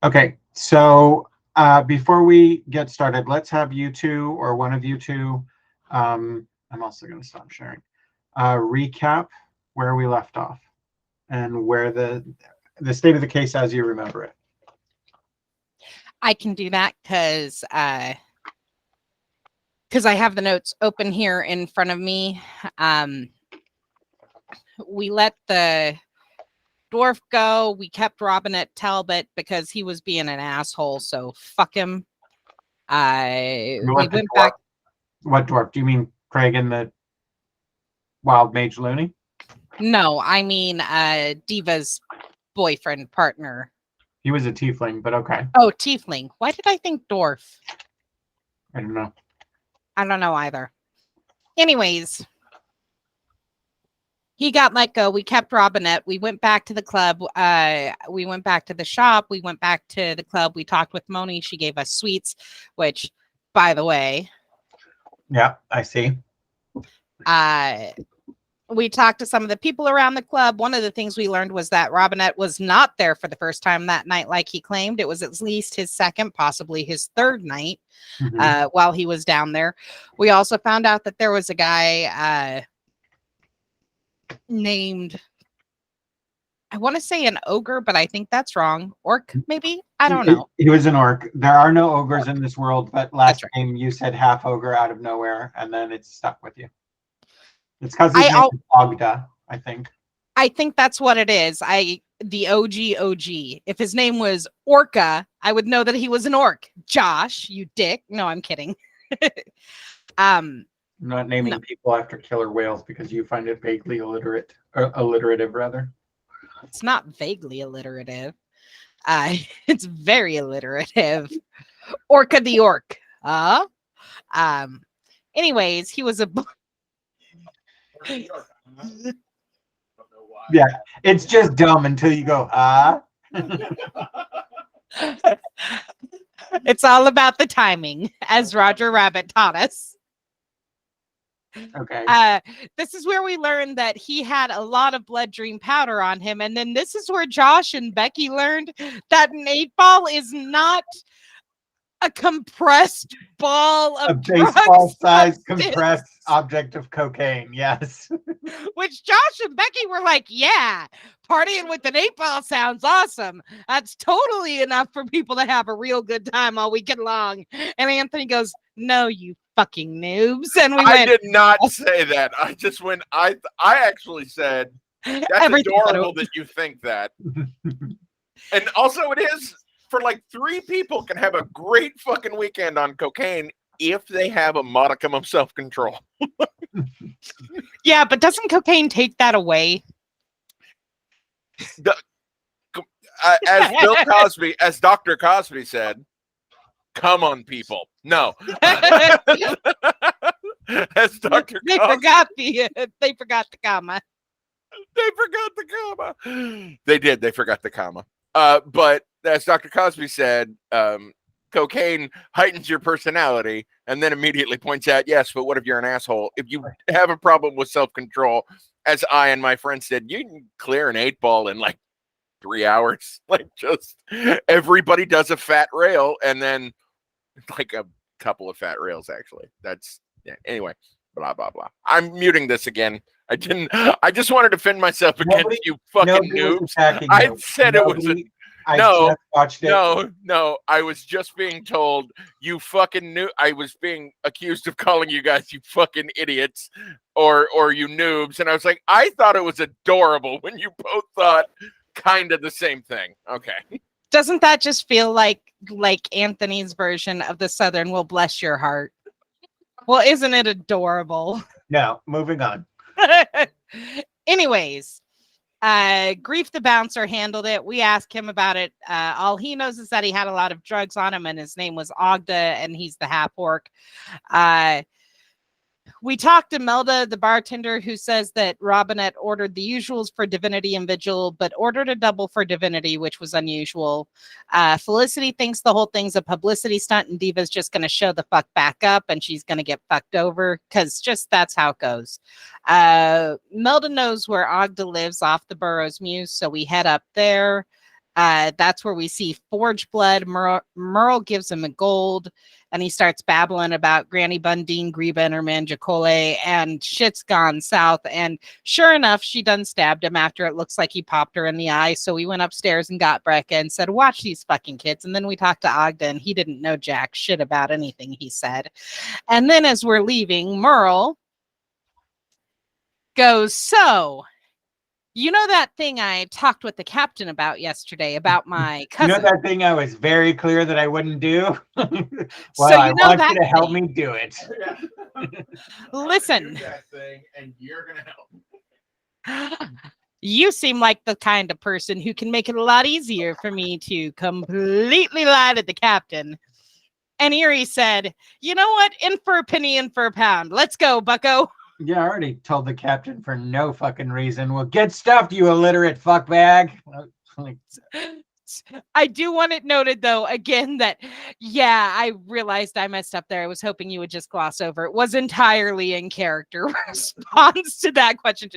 Okay, so before we get started, let's have you two or one of you two. I'm also going to stop sharing. Recap where we left off and where the state of the case as you remember it. I can do that because I have the notes open here in front of me. We let the dwarf go. We kept Robinette Talbot because he was being an asshole. So fuck him. We went back. What dwarf? Do you mean Craig and the wild mage Looney? No, I mean Diva's boyfriend partner. He was a tiefling, but okay. Oh, tiefling. Why did I think dwarf? I don't know. I don't know either. Anyways, he got let go. We kept Robinette. We went back to the club. We went back to the shop. We went back to the club. We talked with Moni. She gave us sweets, which, by the way. Yeah, I see. We talked to some of the people around the club. One of the things we learned was that Robinette was not there for the first time that night, like he claimed. It was at least his second, possibly his third night while he was down there. We also found out that there was a guy named, I want to say an ogre, but I think that's wrong. Orc, maybe? I don't know. He was an orc. There are no ogres in this world, but last game you said half ogre out of nowhere, and then it's stuck with you. It's because his name is Ogda, I think. I think that's what it is. The OG. If his name was Orca, I would know that he was an orc. Josh, you dick. No, I'm kidding. I'm not naming people after killer whales because you find it vaguely illiterate, or alliterative rather. It's not vaguely alliterative. It's very alliterative. Orca the orc. Anyways, he was a yeah, it's just dumb until you go, It's all about the timing, as Roger Rabbit taught us. Okay. This is where we learned that he had a lot of blood dream powder on him. And then this is where Josh and Becky learned that an 8-ball is not a compressed ball of a baseball-sized compressed object of cocaine. Yes. Which Josh and Becky were like, yeah, partying with an 8-ball sounds awesome. That's totally enough for people to have a real good time all weekend long. And Anthony goes, no, you fucking noobs. And I did not say that. I just went, I actually said, that's adorable that you think that. And also it is, for like 3 people can have a great fucking weekend on cocaine if they have a modicum of self-control. Yeah, but doesn't cocaine take that away? As Bill Cosby, as Dr. Cosby said, come on, people. No. As Dr. They Cosby, forgot the comma. They forgot the comma. They did. They forgot the comma. But as Dr. Cosby said, cocaine heightens your personality and then immediately points out, yes, but what if you're an asshole? If you have a problem with self-control, as I and my friends said, you can clear an 8-ball in like 3 hours. Like, just everybody does a fat rail and then like a couple of fat rails, actually. That's, yeah. Anyway, blah, blah, blah. I'm muting this again. I just wanted to defend myself against you fucking noobs. I said it was no, I was just being told you fucking knew. I was being accused of calling you guys you fucking idiots or you noobs. And I was like, I thought it was adorable when you both thought kind of the same thing. Okay. Doesn't that just feel like Anthony's version of the Southern "will bless your heart"? Well, isn't it adorable? No, moving on. Anyways, Grief the Bouncer handled it. We asked him about it. All he knows is that he had a lot of drugs on him and his name was Ogda and he's the half orc. We talked to Melda, the bartender, who says that Robinette ordered the usuals for Divinity and Vigil, but ordered a double for Divinity, which was unusual. Felicity thinks the whole thing's a publicity stunt and Diva's just going to show the fuck back up and she's going to get fucked over because just that's how it goes. Melda knows where Ogda lives off the Burrows Mews, so we head up there. That's where we see Forge Blood. Merle gives him a gold, and he starts babbling about Granny Bundine, Greba, and her man Jacole, and shit's gone south. And sure enough, she done stabbed him after it looks like he popped her in the eye. So we went upstairs and got Brecca and said, watch these fucking kids. And then we talked to Ogden. He didn't know jack shit about anything he said. And then as we're leaving, Merle goes, so you know that thing I talked with the captain about yesterday about my cousin? You know that thing I was very clear that I wouldn't do? Well, So I you know want that you to help thing. me do it. Listen. Do that thing, and you're gonna help. You seem like the kind of person who can make it a lot easier for me to completely lie to the captain. And Erie said, you know what? In for a penny, in for a pound. Let's go, bucko. Yeah, I already told the captain for no fucking reason. Well, get stuffed, you illiterate fuckbag. Like, I do want it noted, though, again, that, yeah, I realized I messed up there. I was hoping you would just gloss over. It was entirely in character response to that question.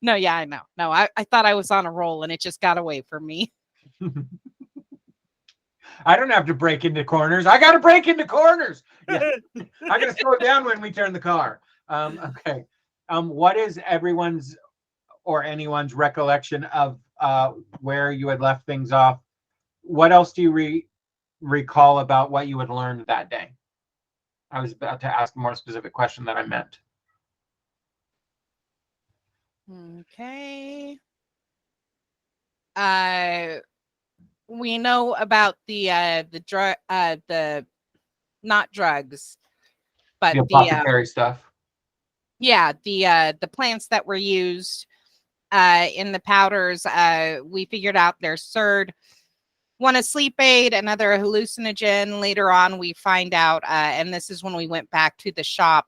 No, yeah, I know. No, I thought I was on a roll, and it just got away from me. I don't have to break into corners. I got to break into corners. Yeah. I got to slow down when we turn the car. Okay. What is everyone's or anyone's recollection of where you had left things off? What else do you recall about what you had learned that day? I was about to ask a more specific question that I meant. Okay. We know about the drug, the not drugs, but The apothecary stuff. Yeah, the plants that were used in the powders. We figured out there's third. One a sleep aid, another a hallucinogen. Later on, we find out, and this is when we went back to the shop.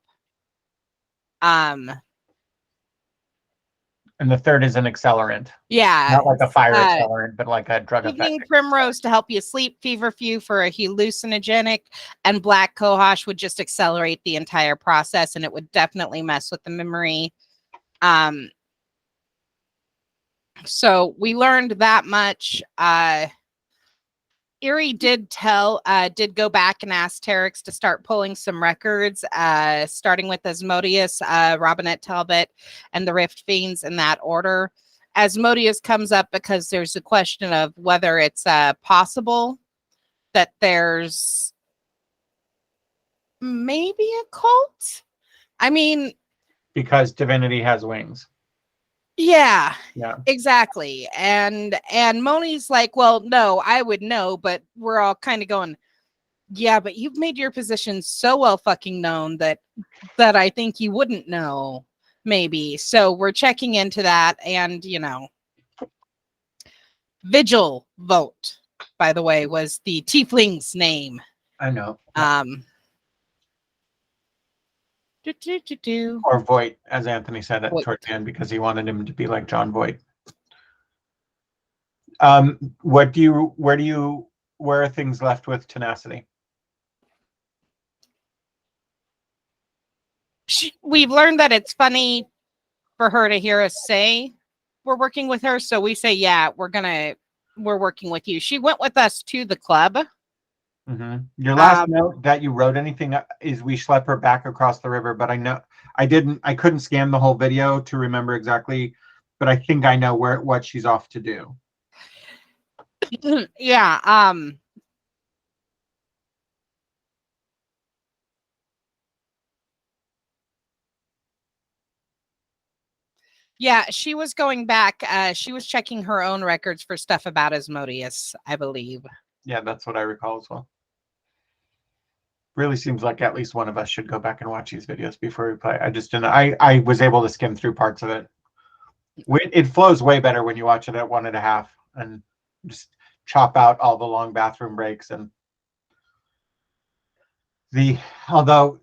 And the third is an accelerant. Yeah. Not like a fire accelerant, but like a drug Evening effect. Primrose to help you sleep, Feverfew for a hallucinogenic, and Black Cohosh would just accelerate the entire process, and it would definitely mess with the memory. So we learned that much. Erie did go back and ask Terex to start pulling some records, starting with Asmodeus, Robinette Talbot, and the Rift Fiends in that order. Asmodeus comes up because there's a question of whether it's possible that there's maybe a cult. I mean, because divinity has wings. Yeah, Yeah, exactly. And Moni's like, well, no, I would know, but we're all kind of going, yeah, but you've made your position so well fucking known that I think you wouldn't know, maybe. So we're checking into that, and Vigil Vote, by the way, was the tiefling's name. I know. Or Voight, as Anthony said it towards the end, because he wanted him to be like John Voight. Where are things left with Tenacity? We've learned that it's funny for her to hear us say we're working with her, so we say, yeah, we're working with you. She went with us to the club. Mm-hmm. Your last note that you wrote anything is we schlep her back across the river, but I couldn't scan the whole video to remember exactly, but I think I know what she's off to do. Yeah. Yeah, she was going back. She was checking her own records for stuff about Asmodeus, I believe. Yeah, that's what I recall as well. Really seems like at least one of us should go back and watch these videos before we play. I just didn't. I was able to skim through parts of it. It flows way better when you watch it at 1.5 and just chop out all the long bathroom breaks and although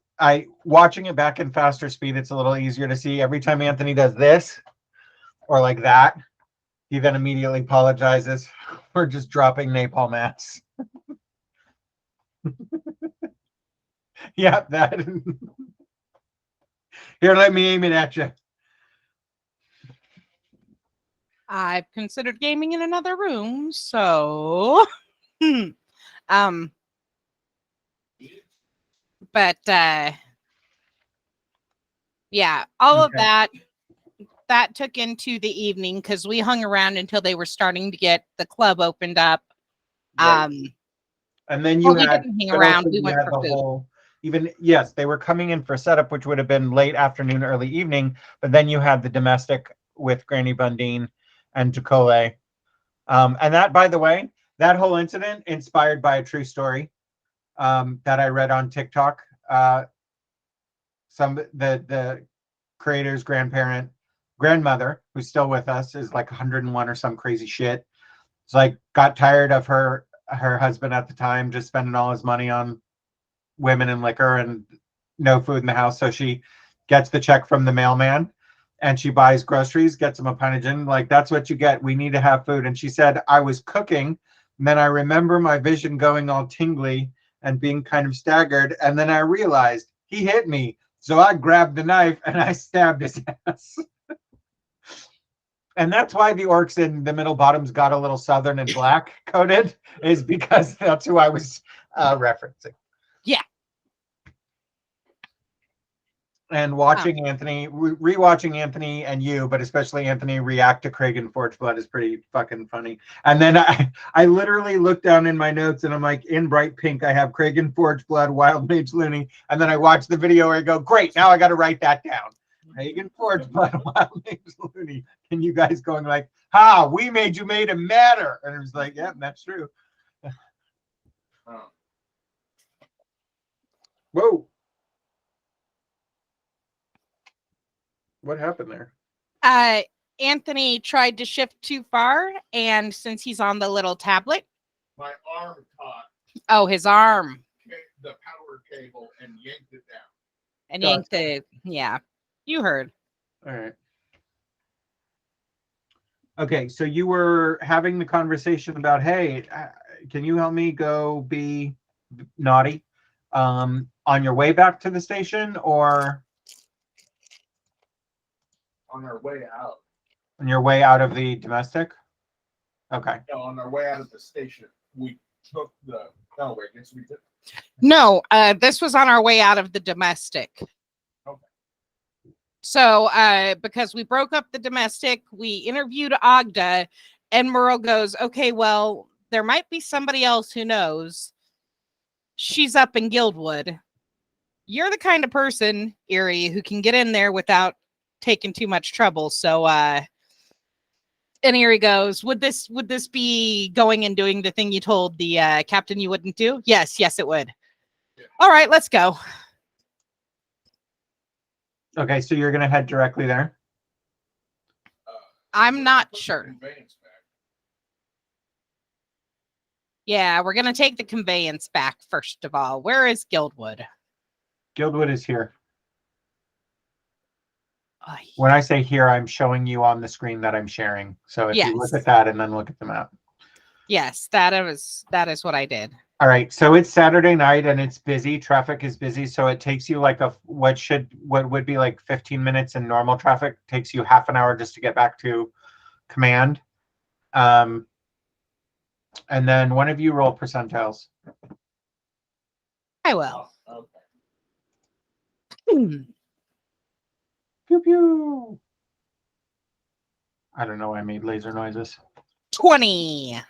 watching it back in faster speed, it's a little easier to see. Every time Anthony does this or like that, he then immediately apologizes for just dropping napalm mats. Yeah, that. Here, let me aim it at you. I've considered gaming in another room, so but yeah, all of Okay. that took into the evening because we hung around until they were starting to get the club opened up. Right. And then you Well, we had, didn't hang but around. also We you went had for the food. whole, even, yes, they were coming in for setup, which would have been late afternoon, early evening, but then you had the domestic with Granny Bundine and Tacole. And that, by the way, that whole incident inspired by a true story that I read on TikTok. The creator's grandmother, who's still with us, is like 101 or some crazy shit. It's like got tired of her husband at the time just spending all his money on women and liquor and no food in the house. So she gets the check from the mailman and she buys groceries, gets him a pint of gin. Like, that's what you get. We need to have food. And she said, I was cooking. And then I remember my vision going all tingly and being kind of staggered. And then I realized he hit me. So I grabbed the knife and I stabbed his ass. And that's why the orcs in the middle bottoms got a little southern and black coated, is because that's who I was referencing. Yeah. And watching Anthony, rewatching Anthony and you, but especially Anthony react to Kragan Forge Blood is pretty fucking funny. And then I literally looked down in my notes and I'm like, in bright pink, I have Kragan Forge Blood, Wild Mage Looney. And then I watch the video where I go, great, now I got to write that down. Kragan Forge Blood, Wild Mage Looney. And you guys going like, ha, we made him matter. And it was like, yeah, that's true. Whoa. What happened there? Anthony tried to shift too far, and since he's on the little tablet, my arm caught. Oh, his arm. The power cable and yanked it down. And yanked it. Yeah, you heard. All right. Okay, so you were having the conversation about, hey, can you help me go be naughty on your way back to the station, or on our way out? On your way out of the domestic? Okay. No, on our way out of the station, we took the. No, wait, yes, we did. No, this was on our way out of the domestic. Okay. So, because we broke up the domestic, we interviewed Agda, and Merle goes, okay, well, there might be somebody else who knows. She's up in Guildwood. You're the kind of person, Erie, who can get in there without taking too much trouble. So, and Erie goes, would this be going and doing the thing you told the captain you wouldn't do? Yes, it would. Yeah. All right, let's go. Okay, so you're gonna head directly there? I'm not sure. Yeah, we're gonna take the conveyance back first of all. Where is Guildwood? Guildwood is here. When I say here, I'm showing you on the screen that I'm sharing. So if you look at that and then look at the map. Yes, that is what I did. All right, so it's Saturday night and it's busy. Traffic is busy, so it takes you like what would be like 15 minutes in normal traffic takes you half an hour just to get back to command. And then one of you roll percentiles. I will. Okay. Pew pew. I don't know why I made laser noises. 20.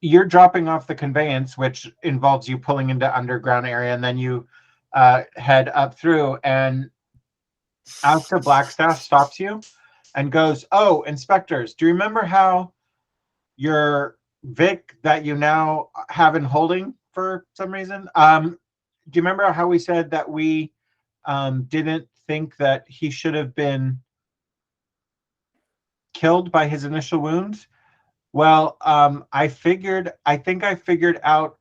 You're dropping off the conveyance, which involves you pulling into underground area, and then you head up through, and Asta Blackstaff stops you and goes, oh, inspectors, do you remember how your Vic that you now have in holding for some reason? Do you remember how we said that we didn't think that he should have been killed by his initial wounds? Well, I think I figured out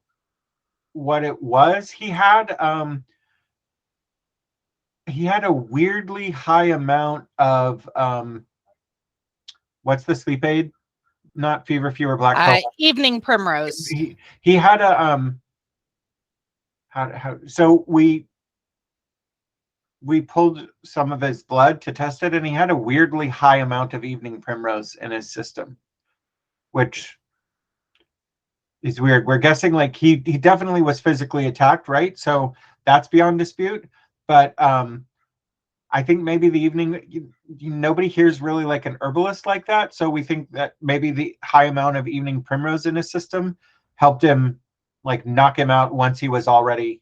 what it was. He had a weirdly high amount of what's the sleep aid? Not fever, black pill. Evening primrose. He had a how so we we pulled some of his blood to test it, and he had a weirdly high amount of evening primrose in his system, which is weird. We're guessing like he definitely was physically attacked, right? So that's beyond dispute. But I think maybe the evening, nobody here's really like an herbalist like that. So we think that maybe the high amount of evening primrose in his system helped him like knock him out once he was already,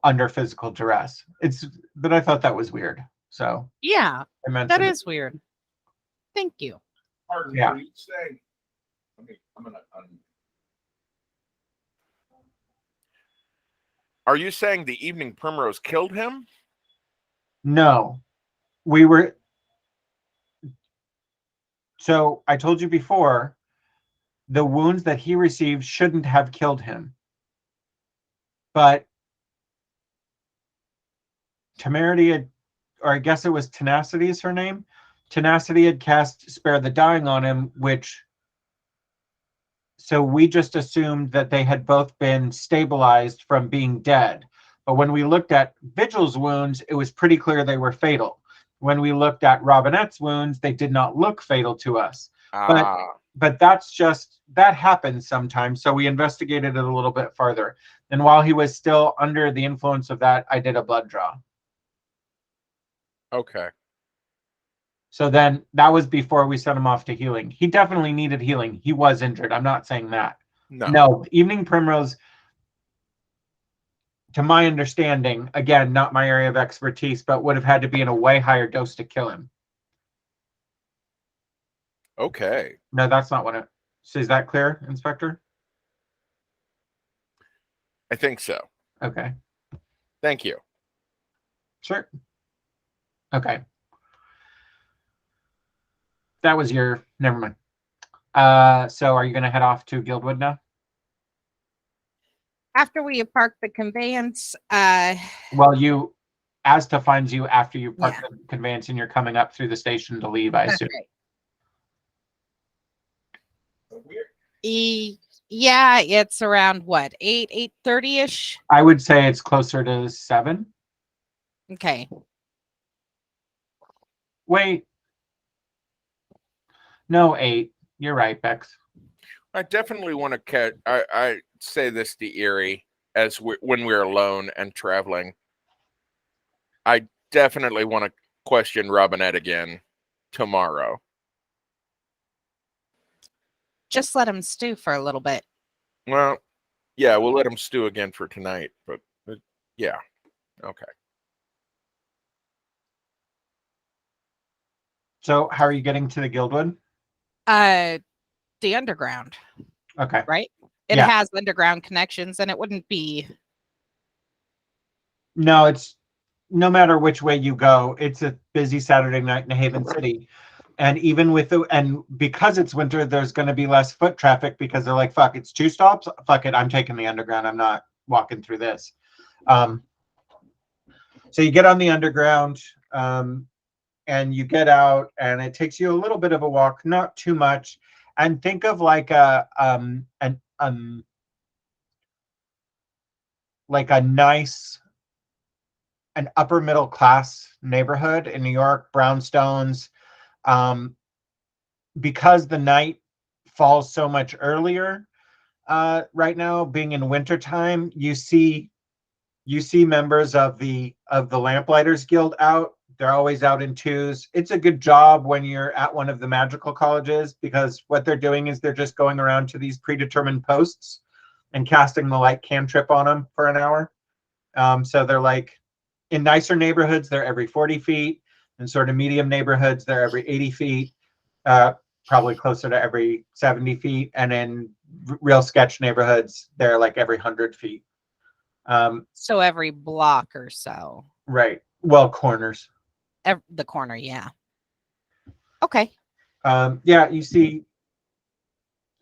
under physical duress. But I thought that was weird. So Yeah, I mentioned that is weird. Thank you. Pardon, Yeah. what are you saying? I'm gonna. Are you saying the evening primrose killed him? No, so I told you before, the wounds that he received shouldn't have killed him. But Temerity had, or I guess it was Tenacity is her name. Tenacity had cast Spare the Dying on him, so we just assumed that they had both been stabilized from being dead. But when we looked at Vigil's wounds, it was pretty clear they were fatal. When we looked at Robinette's wounds, they did not look fatal to us. But that happens sometimes. So we investigated it a little bit further. And while he was still under the influence of that, I did a blood draw. Okay. So then that was before we sent him off to healing. He definitely needed healing. He was injured. I'm not saying that. No, evening primrose, to my understanding, again, not my area of expertise, but would have had to be in a way higher dose to kill him. Okay. No, that's not what it. So is that clear, Inspector? I think so. Okay. Thank you. Sure. Okay. That was never mind. So are you going to head off to Guildwood now? After we have parked the conveyance, Well, Asta finds you after you park Yeah. the conveyance and you're coming up through the station to leave, I assume. Yeah, it's around what, 8:30ish? I would say it's closer to 7. Okay. Wait. No, 8. You're right, Bex. I definitely want to catch. I say this to Erie when we're alone and traveling. I definitely want to question Robinette again tomorrow. Just let him stew for a little bit. Well, yeah, we'll let him stew again for tonight. But yeah, okay. So how are you getting to the Guildwood? The underground. Okay. Right? It has underground connections, and it wouldn't be. No, it's no matter which way you go, it's a busy Saturday night in Haven City. And even and because it's winter, there's going to be less foot traffic because they're like, fuck, it's 2 stops. Fuck it. I'm taking the underground. I'm not walking through this. So you get on the underground, and you get out, and it takes you a little bit of a walk, not too much. And think of like an nice, an upper middle class neighborhood in New York, brownstones. Because the night falls so much earlier right now, being in wintertime, you see members of the Lamplighters Guild out. They're always out in twos. It's a good job when you're at one of the magical colleges, because what they're doing is they're just going around to these predetermined posts and casting the light cantrip on them for an hour. So they're like, in nicer neighborhoods, they're every 40 feet. In sort of medium neighborhoods, they're every 80 feet, probably closer to every 70 feet. And in real sketch neighborhoods, they're like every 100 feet. So every block or so. Right. Well, corners. The corner, yeah. Okay. Yeah, you see,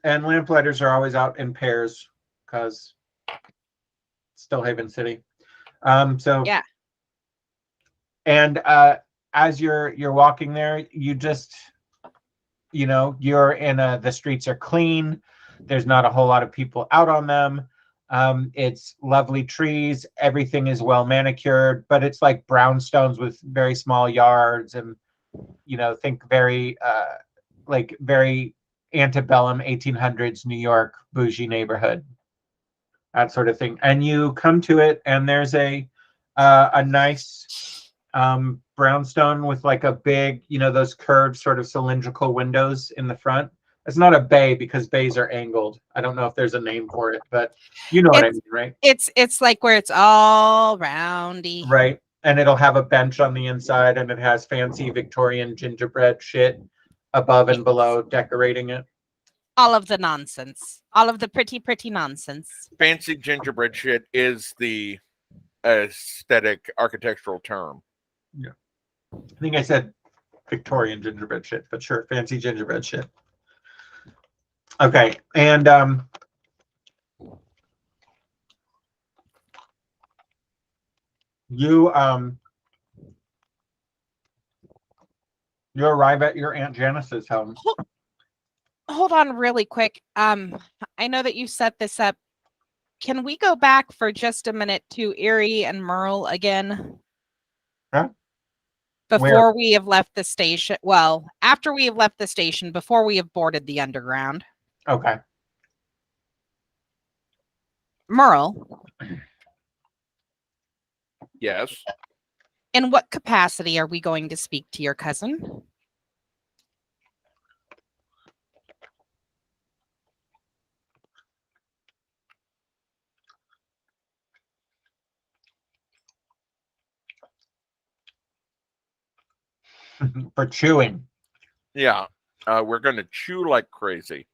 and Lamplighters are always out in pairs because it's still Haven City. So yeah. And as you're walking there, you just, you're in the streets are clean. There's not a whole lot of people out on them. It's lovely trees. Everything is well manicured, but it's like brownstones with very small yards, and think very like very antebellum 1800s New York bougie neighborhood, that sort of thing. And you come to it, and there's a nice brownstone with like a big, those curved sort of cylindrical windows in the front. It's not a bay because bays are angled. I don't know if there's a name for it, but you know what I mean, right? It's like where it's all roundy. Right. And it'll have a bench on the inside, and it has fancy Victorian gingerbread shit above and below decorating it. All of the nonsense. All of the pretty nonsense. Fancy gingerbread shit is the aesthetic architectural term. Yeah. I think I said Victorian gingerbread shit, but sure, fancy gingerbread shit. Okay. And you arrive at your Aunt Janice's home. Hold on really quick. I know that you set this up. Can we go back for just a minute to Erie and Merle again? Huh? Before we have left the station. Well, after we have left the station, before we have boarded the underground. Okay. Merle. Yes. In what capacity are we going to speak to your cousin? For chewing. Yeah. We're going to chew like crazy.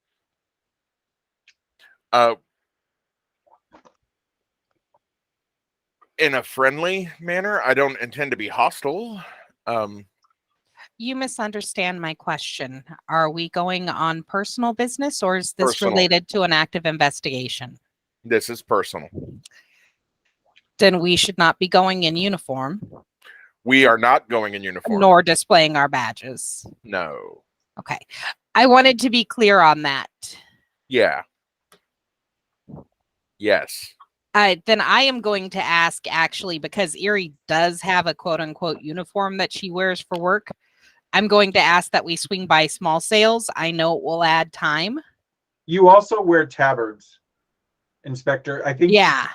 In a friendly manner. I don't intend to be hostile. You misunderstand my question. Are we going on personal business, or is this Personal. related to an active investigation? This is personal. Then we should not be going in uniform. We are not going in uniform. Nor displaying our badges. No. Okay. I wanted to be clear on that. Yeah. Yes. Then I am going to ask, actually, because Erie does have a quote-unquote uniform that she wears for work. I'm going to ask that we swing by small sales. I know it will add time. You also wear tabards, Inspector. I think Yeah.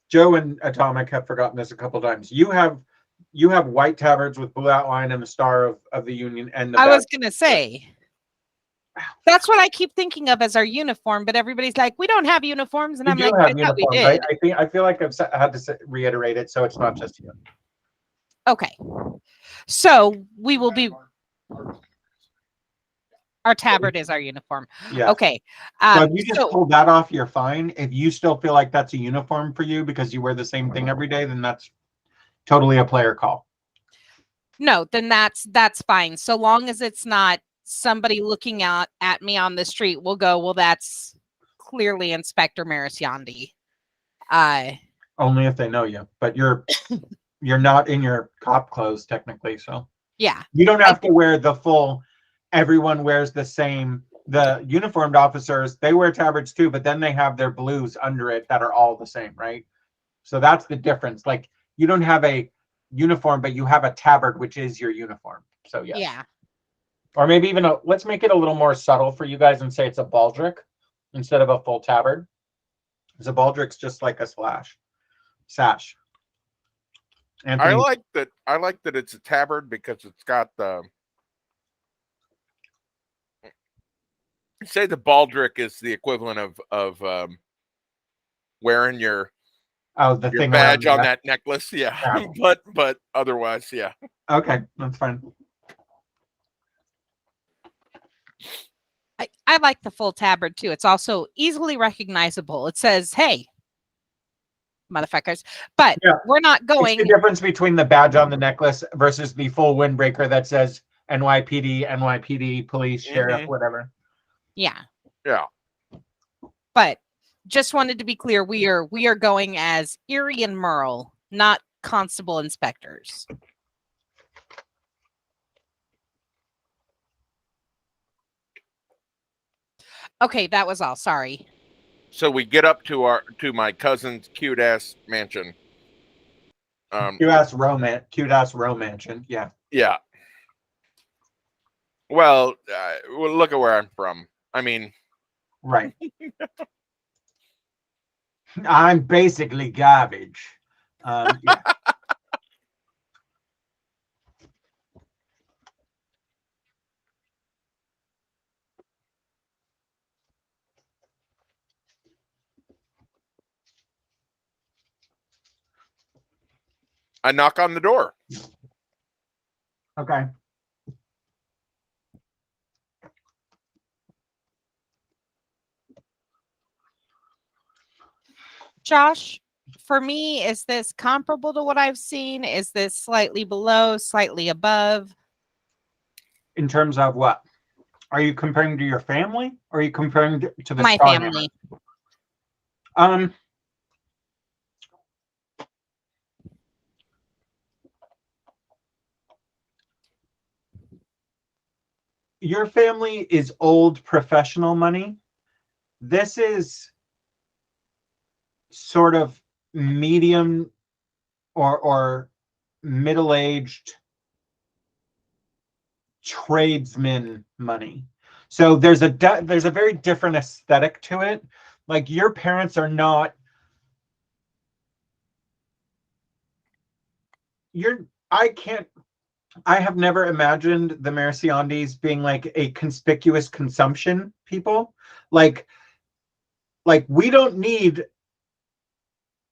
Joe and Atomic have forgotten this a couple times. You have white tabards with blue outline and the star of the Union. And I was going to say, that's what I keep thinking of as our uniform, but everybody's like, we don't have uniforms. And I'm like, I thought we did. I feel like I've had to reiterate it, so it's not just you. Okay. So we will be... Our tabard is our uniform. Yeah. Okay. So if you just pull that off, you're fine. If you still feel like that's a uniform for you because you wear the same thing every day, then that's totally a player call. No, then that's fine. So long as it's not somebody looking out at me on the street, we'll go, well, that's clearly Inspector Marisiandi. Only if they know you, but you're not in your cop clothes technically, so yeah. You don't have to wear the full, everyone wears the same. The uniformed officers, they wear tabards too, but then they have their blues under it that are all the same, right? So that's the difference. Like, you don't have a uniform, but you have a tabard, which is your uniform. So yes. Yeah. Or maybe even let's make it a little more subtle for you guys and say it's a baldric instead of a full tabard. Because a baldric's just like a sash. Anthony, I like that it's a tabard because it's got the... Say the baldric is the equivalent of wearing your thing badge on that necklace. Yeah. But otherwise, yeah. Okay, that's fine. I like the full tabard too. It's also easily recognizable. It says, hey, motherfuckers. But we're not going. It's the difference between the badge on the necklace versus the full windbreaker that says NYPD, police, sheriff, whatever. Yeah. Yeah. But just wanted to be clear, we are going as Erie and Merle, not constable inspectors. Okay, that was all. Sorry. So we get up to my cousin's cute ass mansion. Cute ass romantion. Yeah. Yeah. Well, look at where I'm from. I mean, Right. I'm basically garbage. Yeah. I knock on the door. Okay. Josh, for me, is this comparable to what I've seen? Is this slightly below, slightly above? In terms of what? Are you comparing to your family, or are you comparing to the My Starhammer? family. Your family is old professional money. This is sort of medium or middle-aged tradesman money. So there's a very different aesthetic to it. Like, your parents are not I have never imagined the Merciandis being like a conspicuous consumption people. Like we don't need,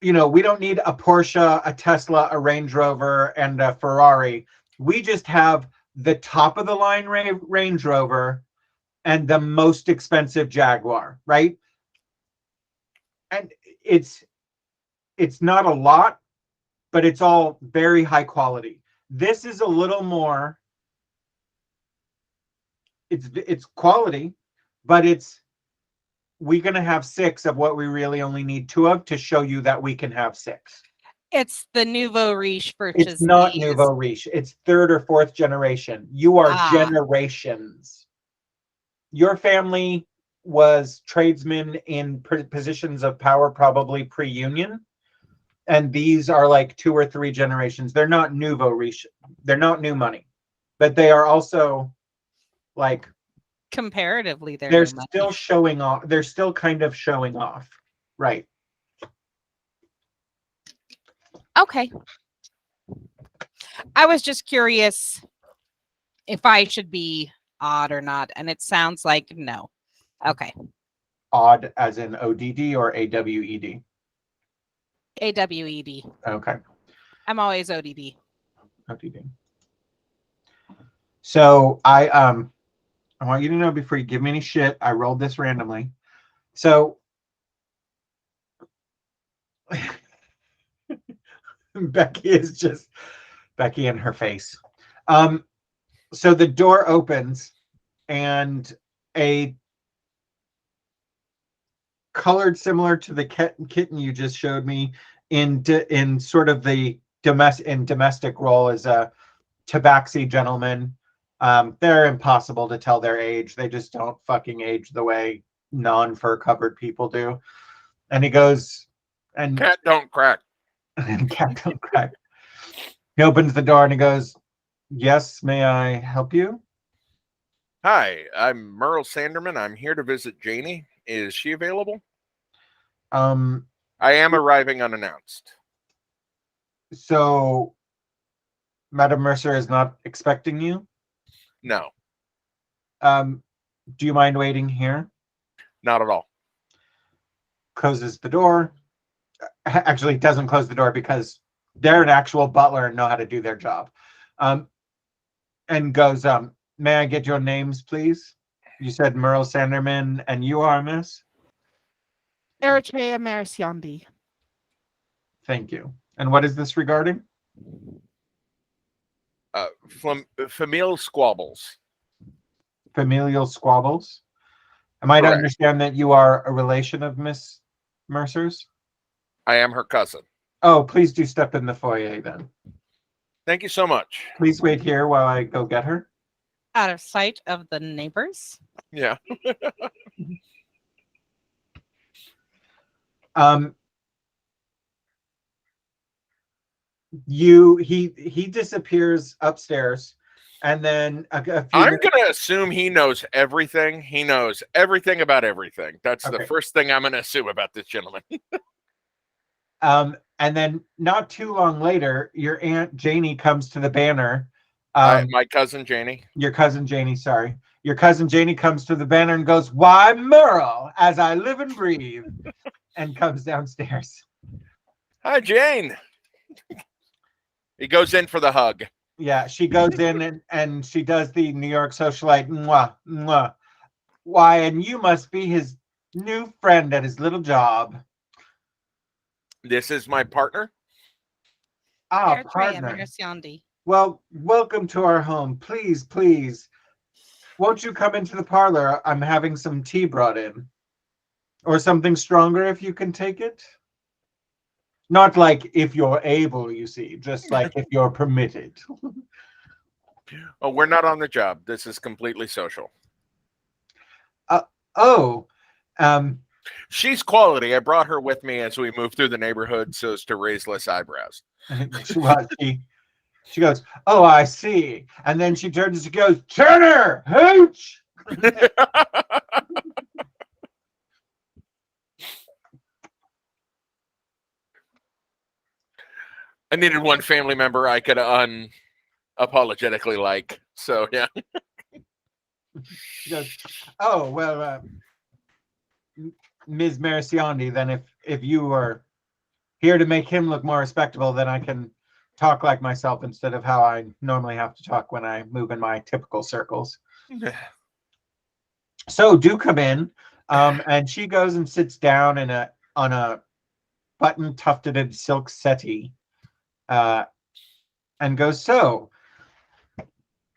we don't need a Porsche, a Tesla, a Range Rover, and a Ferrari. We just have the top of the line Range Rover and the most expensive Jaguar, right? And it's not a lot, but it's all very high quality. This is a little more, it's quality, but we're going to have 6 of what we really only need 2 of to show you that we can have 6. It's the nouveau riche It's versus not these. nouveau riche. It's 3rd or 4th generation. You are generations. Your family was tradesmen in positions of power, probably pre-union. And these are like 2 or 3 generations. They're not nouveau riche. They're not new money. But they are also like, comparatively, they're still showing off. They're still kind of showing off. Right. Okay. I was just curious if I should be odd or not, and it sounds like no. Okay. Odd as in ODD or AWED? AWED. Okay. I'm always ODD. ODD. So I want you to know, before you give me any shit, I rolled this randomly. So Becky in her face. So the door opens and a colored, similar to the kitten you just showed me, in sort of the domestic role, as a tabaxi gentleman. They're impossible to tell their age. They just don't fucking age the way non-fur covered people do. And he goes, and cat don't crack. And cat don't crack. He opens the door and he goes, "Yes, may I help you?" Hi, I'm Merle Sanderman. I'm here to visit Janie. Is she available? I am arriving unannounced. So Madam Mercer is not expecting you? No. Do you mind waiting here? Not at all. Closes the door. Actually, doesn't close the door because they're an actual butler and know how to do their job. And goes, "May I get your names, please?" You said Merle Sanderman, and you are, miss? Eritrea Marisiandi. Thank you. And what is this regarding? Familial squabbles. Familial squabbles? Am I to understand that you are a relation of Miss Mercer's? I am her cousin. Oh, please do step in the foyer then. Thank you so much. Please wait here while I go get her. Out of sight of the neighbors. Yeah. Um, he disappears upstairs, and then a few I'm minutes. going to assume he knows everything. He knows everything about everything. That's the Okay. first thing I'm going to assume about this gentleman. And then not too long later, your Aunt Janie comes to the banner. My cousin Janie. Your cousin Janie, sorry. Your cousin Janie comes to the banner and goes, "Why, Merle, as I live and breathe," and comes downstairs. Hi, Jane. He goes in for the hug. Yeah, she goes in and she does the New York socialite, mwah, mwah. Why, and you must be his new friend at his little job. This is my partner. Ah, Eritrea, partner. Merciandi. Well, welcome to our home. Please, please. Won't you come into the parlor? I'm having some tea brought in. Or something stronger if you can take it. Not like if you're able, you see, just like if you're permitted. Oh, we're not on the job. This is completely social. Oh, um, She's quality. I brought her with me as we move through the neighborhood so as to raise less eyebrows. well, she goes, "Oh, I see." And then she turns and she goes, "Turner, hooch!" I needed one family member I could unapologetically like. So, yeah. She goes, "Oh, well, Ms. Mariciandi, then if you are here to make him look more respectable, then I can talk like myself instead of how I normally have to talk when I move in my typical circles. So do come in." And she goes and sits down on a button tufted silk settee, and goes, "So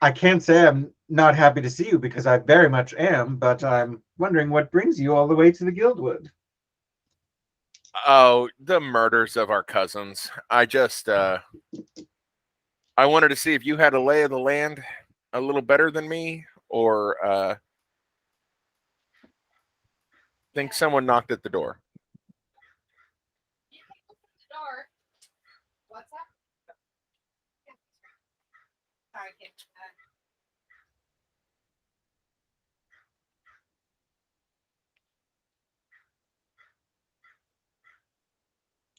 I can't say I'm not happy to see you because I very much am, but I'm wondering what brings you all the way to the Guildwood." Oh, the murders of our cousins. I wanted to see if you had a lay of the land a little better than me, or think someone knocked at the door. What's that? Sorry, kid.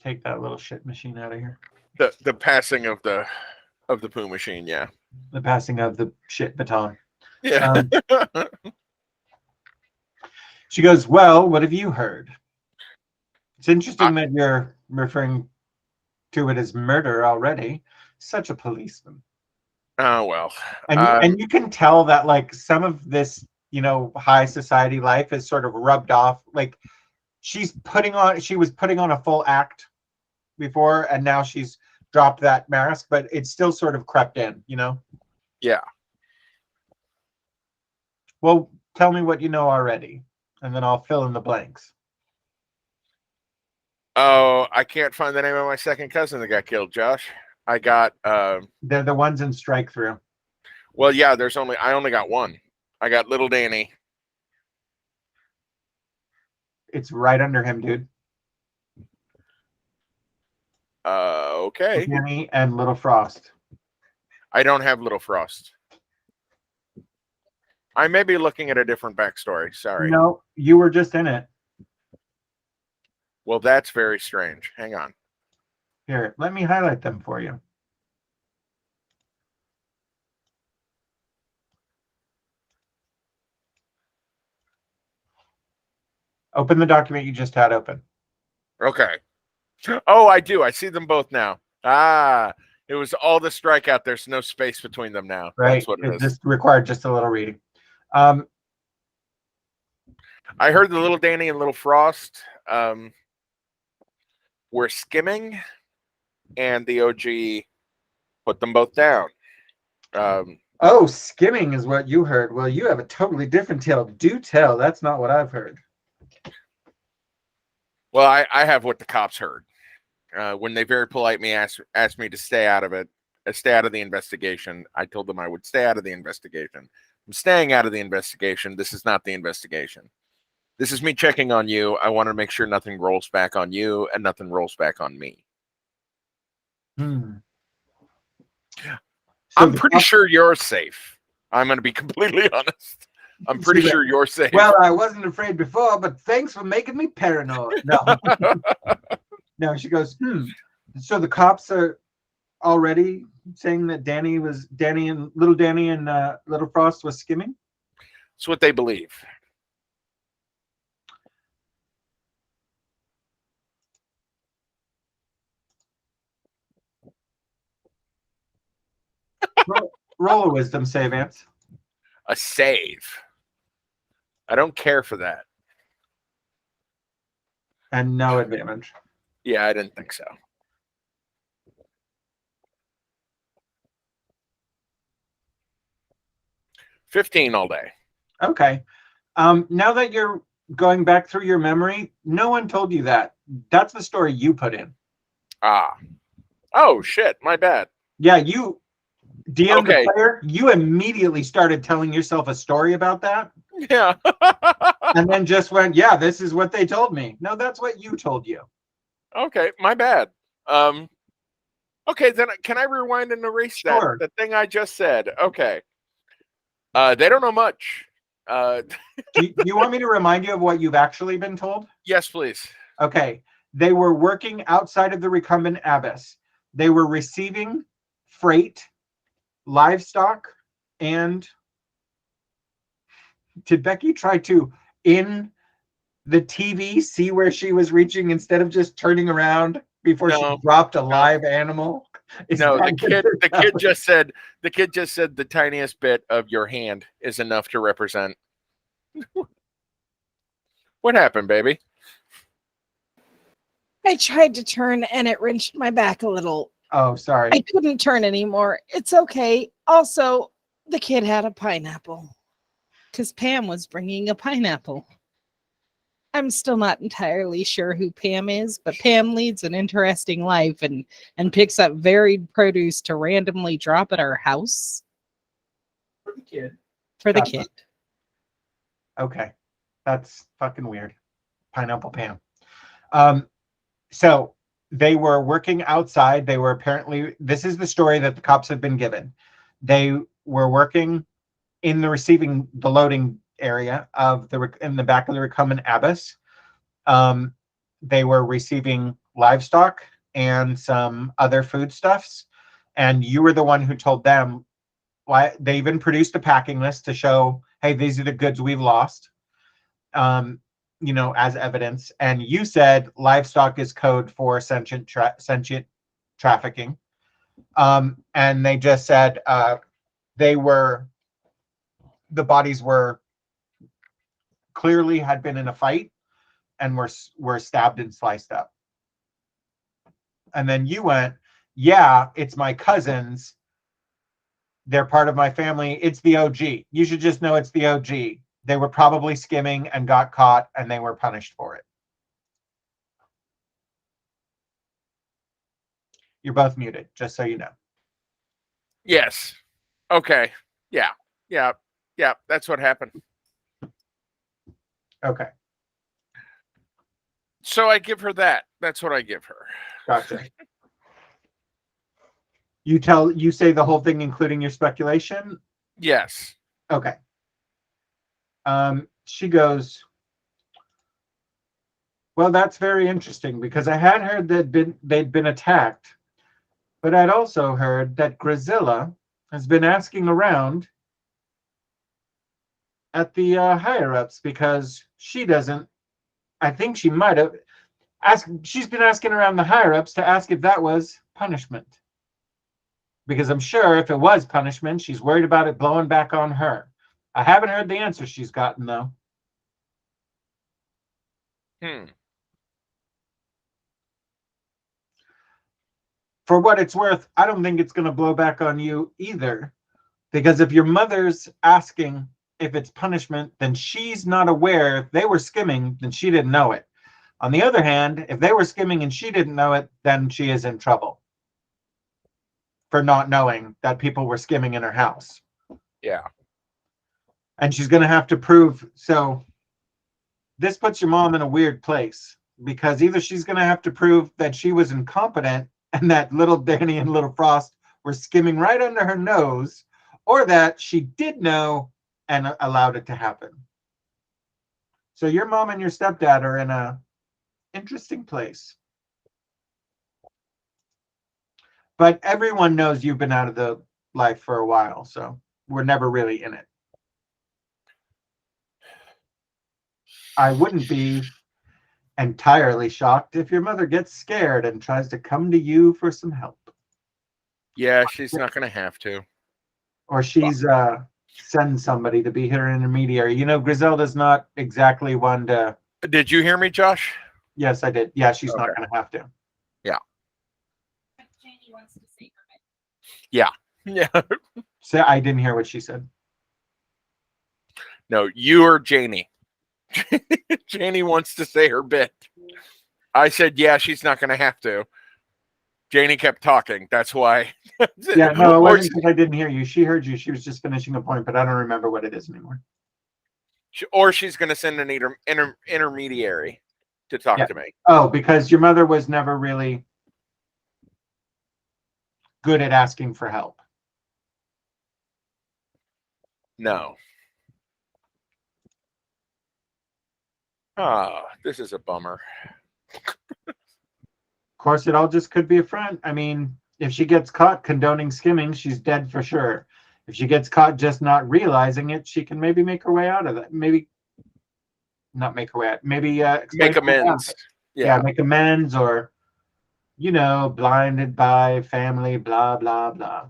Take that little shit machine out of here. The passing of the poo machine, yeah. The passing of the shit baton. Yeah. She goes, "Well, what have you heard?" It's interesting that you're referring to it as murder already. Such a policeman. Oh well. And you can tell that like some of this, high society life is sort of rubbed off. Like she was putting on a full act before, and now she's dropped that mask, but it's still sort of crept in, Yeah. Well, tell me what you know already, and then I'll fill in the blanks. Oh, I can't find the name of my second cousin that got killed, Josh. I got They're the ones in strike through. well, yeah, I only got one. I got little Danny. It's right under him, dude. Okay. Danny and Little Frost. I don't have Little Frost. I may be looking at a different backstory. Sorry. No, you were just in it. Well, that's very strange. Hang on. Here, let me highlight them for you. Open the document you just had open. Okay. Oh, I do. I see them both now. Ah, it was all the strikeout. There's no space between them now. Right. That's what it is. Just required just a little reading. I heard the little Danny and little Frost were skimming, and the OG put them both down. Oh, skimming is what you heard. Well, you have a totally different tale. Do tell. That's not what I've heard. Well, I have what the cops heard when they very politely asked me to stay out of it, stay out of the investigation. I told them I would stay out of the investigation. I'm staying out of the investigation. This is not the investigation. This is me checking on you. I want to make sure nothing rolls back on you and nothing rolls back on me. So I'm pretty sure you're safe. I'm going to be completely honest. I'm pretty sure you're safe. Well, I wasn't afraid before, but thanks for making me paranoid. No. No, she goes, So the cops are already saying that Danny and Little Frost was skimming? It's what they believe. Roll a wisdom save, Vance. A save. I don't care for that. And no advantage. Yeah, I didn't think so. $15 all day. Okay. Now that you're going back through your memory, no one told you that. That's the story you put in. Ah. Oh, shit. My bad. Yeah, you, DM Okay. the player, you immediately started telling yourself a story about that. Yeah. And then just went, yeah, this is what they told me. No, that's what you told you. Okay, my bad. Okay, then can I rewind and erase Sure. that thing I just said? Okay. They don't know much. Do you want me to remind you of what you've actually been told? Yes, please. Okay. They were working outside of the recumbent abyss. They were receiving freight, livestock, and did Becky try to, in the TV, see where she was reaching instead of just turning around before she dropped a live animal? No, the kid just said the tiniest bit of your hand is enough to represent. What happened, baby? I tried to turn and it wrenched my back a little. Oh, sorry. I couldn't turn anymore. It's okay. Also, the kid had a pineapple because Pam was bringing a pineapple. I'm still not entirely sure who Pam is, but Pam leads an interesting life and picks up varied produce to randomly drop at our house. For the kid. For the kid. Okay. That's fucking weird. Pineapple Pam. So they were working outside. They were apparently, this is the story that the cops have been given. They were working in the loading area in the back of the recumbent abyss. They were receiving livestock and some other foodstuffs. And you were the one who told them why. They even produced a packing list to show, hey, these are the goods we've lost. As evidence. And you said livestock is code for sentient trafficking. And they just said the bodies were clearly had been in a fight and were stabbed and sliced up. And then you went, yeah, it's my cousins. They're part of my family. It's the OG. You should just know it's the OG. They were probably skimming and got caught, and they were punished for it. You're both muted, just so you know. Yes. Okay. Yeah. That's what happened. Okay. So I give her that. That's what I give her. Gotcha. You say the whole thing, including your speculation? Yes. Okay. She goes, well, that's very interesting because I had heard that they'd been attacked, but I'd also heard that Grazilla has been asking around at the higher-ups because she doesn't, I think she might have she's been asking around the higher-ups to ask if that was punishment. Because I'm sure if it was punishment, she's worried about it blowing back on her. I haven't heard the answer she's gotten, though. For what it's worth, I don't think it's going to blow back on you either. Because if your mother's asking if it's punishment, then she's not aware. If they were skimming, then she didn't know it. On the other hand, if they were skimming and she didn't know it, then she is in trouble for not knowing that people were skimming in her house. Yeah. And she's going to have to prove. So this puts your mom in a weird place because either she's going to have to prove that she was incompetent and that little Danny and little Frost were skimming right under her nose, or that she did know and allowed it to happen. So your mom and your stepdad are in a interesting place. But everyone knows you've been out of the life for a while, so we're never really in it. I wouldn't be entirely shocked if your mother gets scared and tries to come to you for some help. Yeah, she's not going to have to. Or she's send somebody to be her intermediary. You know, Griselda's not exactly one to. Did you hear me, Josh? Yes, I did. Yeah, she's not Okay. going to have to. Yeah. Janie wants to say her bit. Yeah. Yeah. So I didn't hear what she said. No, you or Janie. Janie wants to say her bit. I said, yeah, she's not going to have to. Janie kept talking. That's why. Yeah, no, it Or wasn't because I didn't hear you. She heard you. She was just finishing a point, but I don't remember what it is anymore. she's going to send an intermediary to talk Yeah. to me. Oh, because your mother was never really good at asking for help. No. Ah, this is a bummer. Of course, it all just could be a front. I mean, if she gets caught condoning skimming, she's dead for sure. If she gets caught just not realizing it, she can maybe make her way out of that. Maybe not make her way out. Maybe Make amends. Yeah, make amends, or blinded by family, blah blah blah.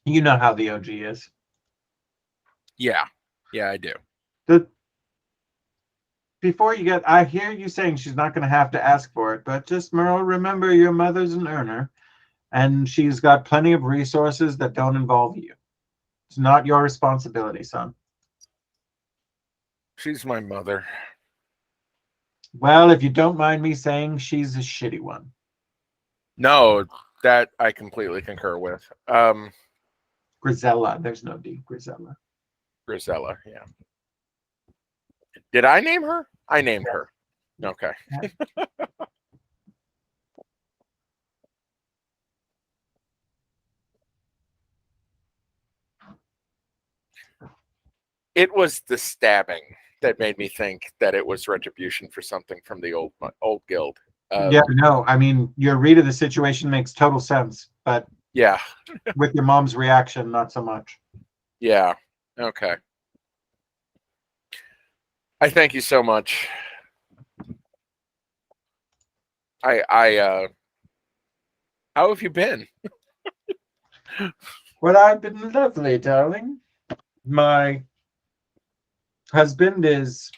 You know how the OG is. Yeah, I do. Before you get, I hear you saying she's not going to have to ask for it, but just, Merle, remember your mother's an earner, and she's got plenty of resources that don't involve you. It's not your responsibility, son. She's my mother. Well, if you don't mind me saying, she's a shitty one. No, that I completely concur with. Grisella. There's no D. Grisella. Grisella, yeah. Did I name her? I named her. Okay. It was the stabbing that made me think that it was retribution for something from the old guild. Yeah, no, I mean, your read of the situation makes total sense, but yeah, with your mom's reaction, not so much. Yeah. Okay. I thank you so much. How have you been? Well, I've been lovely, darling. My husband is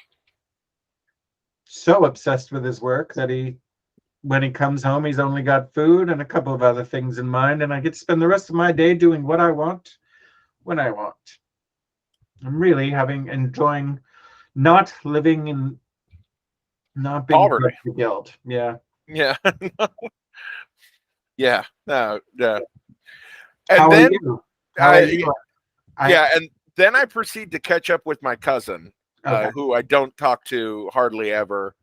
so obsessed with his work that when he comes home, he's only got food and a couple of other things in mind, and I get to spend the rest of my day doing what I want when I want. I'm really enjoying not living in, not being Poverty. the guild. Yeah. Yeah. Yeah. No. Yeah. How And are then you? How are you? and then I proceed to catch up with my cousin, Okay. who I don't talk to hardly ever,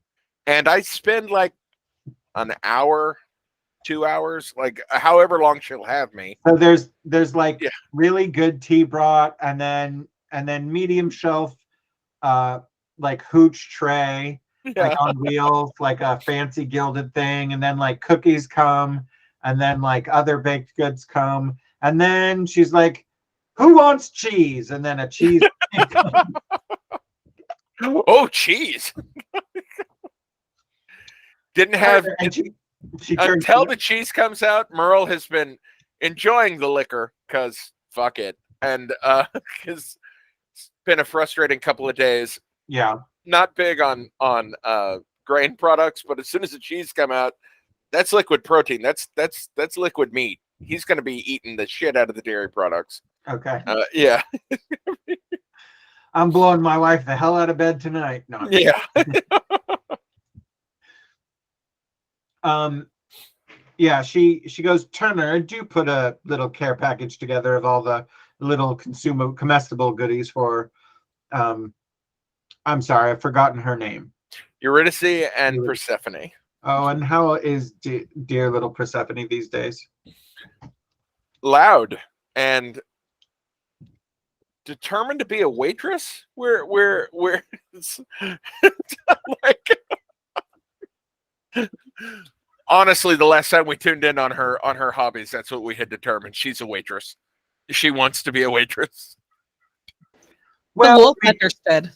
and I spend like an hour, 2 hours, like however long she'll have me. So there's like really good tea brought, and then medium shelf, like hooch tray, like on wheels, like a fancy gilded thing, and then like cookies come, and then like other baked goods come, and then she's like, "Who wants cheese?" And then a cheese. Oh, cheese! Didn't have. And she Until the cheese comes out, Merle has been enjoying the liquor because fuck it, and because it's been a frustrating couple of days. Yeah, not big on grain products, but as soon as the cheese come out, that's liquid protein. That's liquid meat. He's going to be eating the shit out of the dairy products. Okay. Yeah. I'm blowing my wife the hell out of bed tonight. No. Yeah. Yeah, she goes, "Turner, do put a little care package together of all the little comestible goodies for I'm sorry, I've forgotten her name. Eurydice and Eurydice. Persephone. Oh, and how is dear little Persephone these days? Loud and determined to be a waitress. We're like, honestly, the last time we tuned in on her hobbies, that's what we had determined. She's a waitress. She wants to be a waitress. The wolf understood.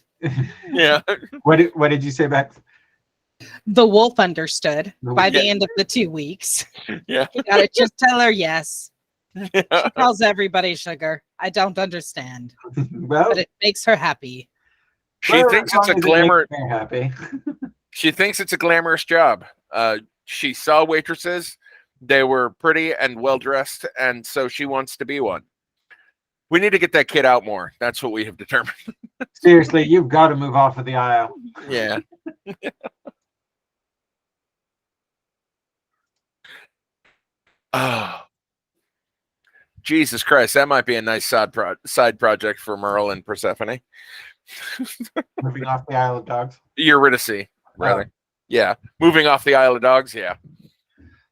Yeah. What did you say, Bex? The wolf understood by the Yeah. end of the 2 weeks. Yeah. You gotta just tell her yes. Yeah. She calls everybody sugar. I don't understand, Well, but it makes her happy. She thinks it's a glamour. Happy. She thinks it's a glamorous job. She saw waitresses; they were pretty and well dressed, and so she wants to be one. We need to get that kid out more. That's what we have determined. Seriously, you've got to move off of the aisle. Yeah. Oh, Jesus Christ! That might be a nice side project for Merle and Persephone. Moving off the Isle of Dogs. Eurydice, rather. Yeah, moving off the Isle of Dogs. Yeah.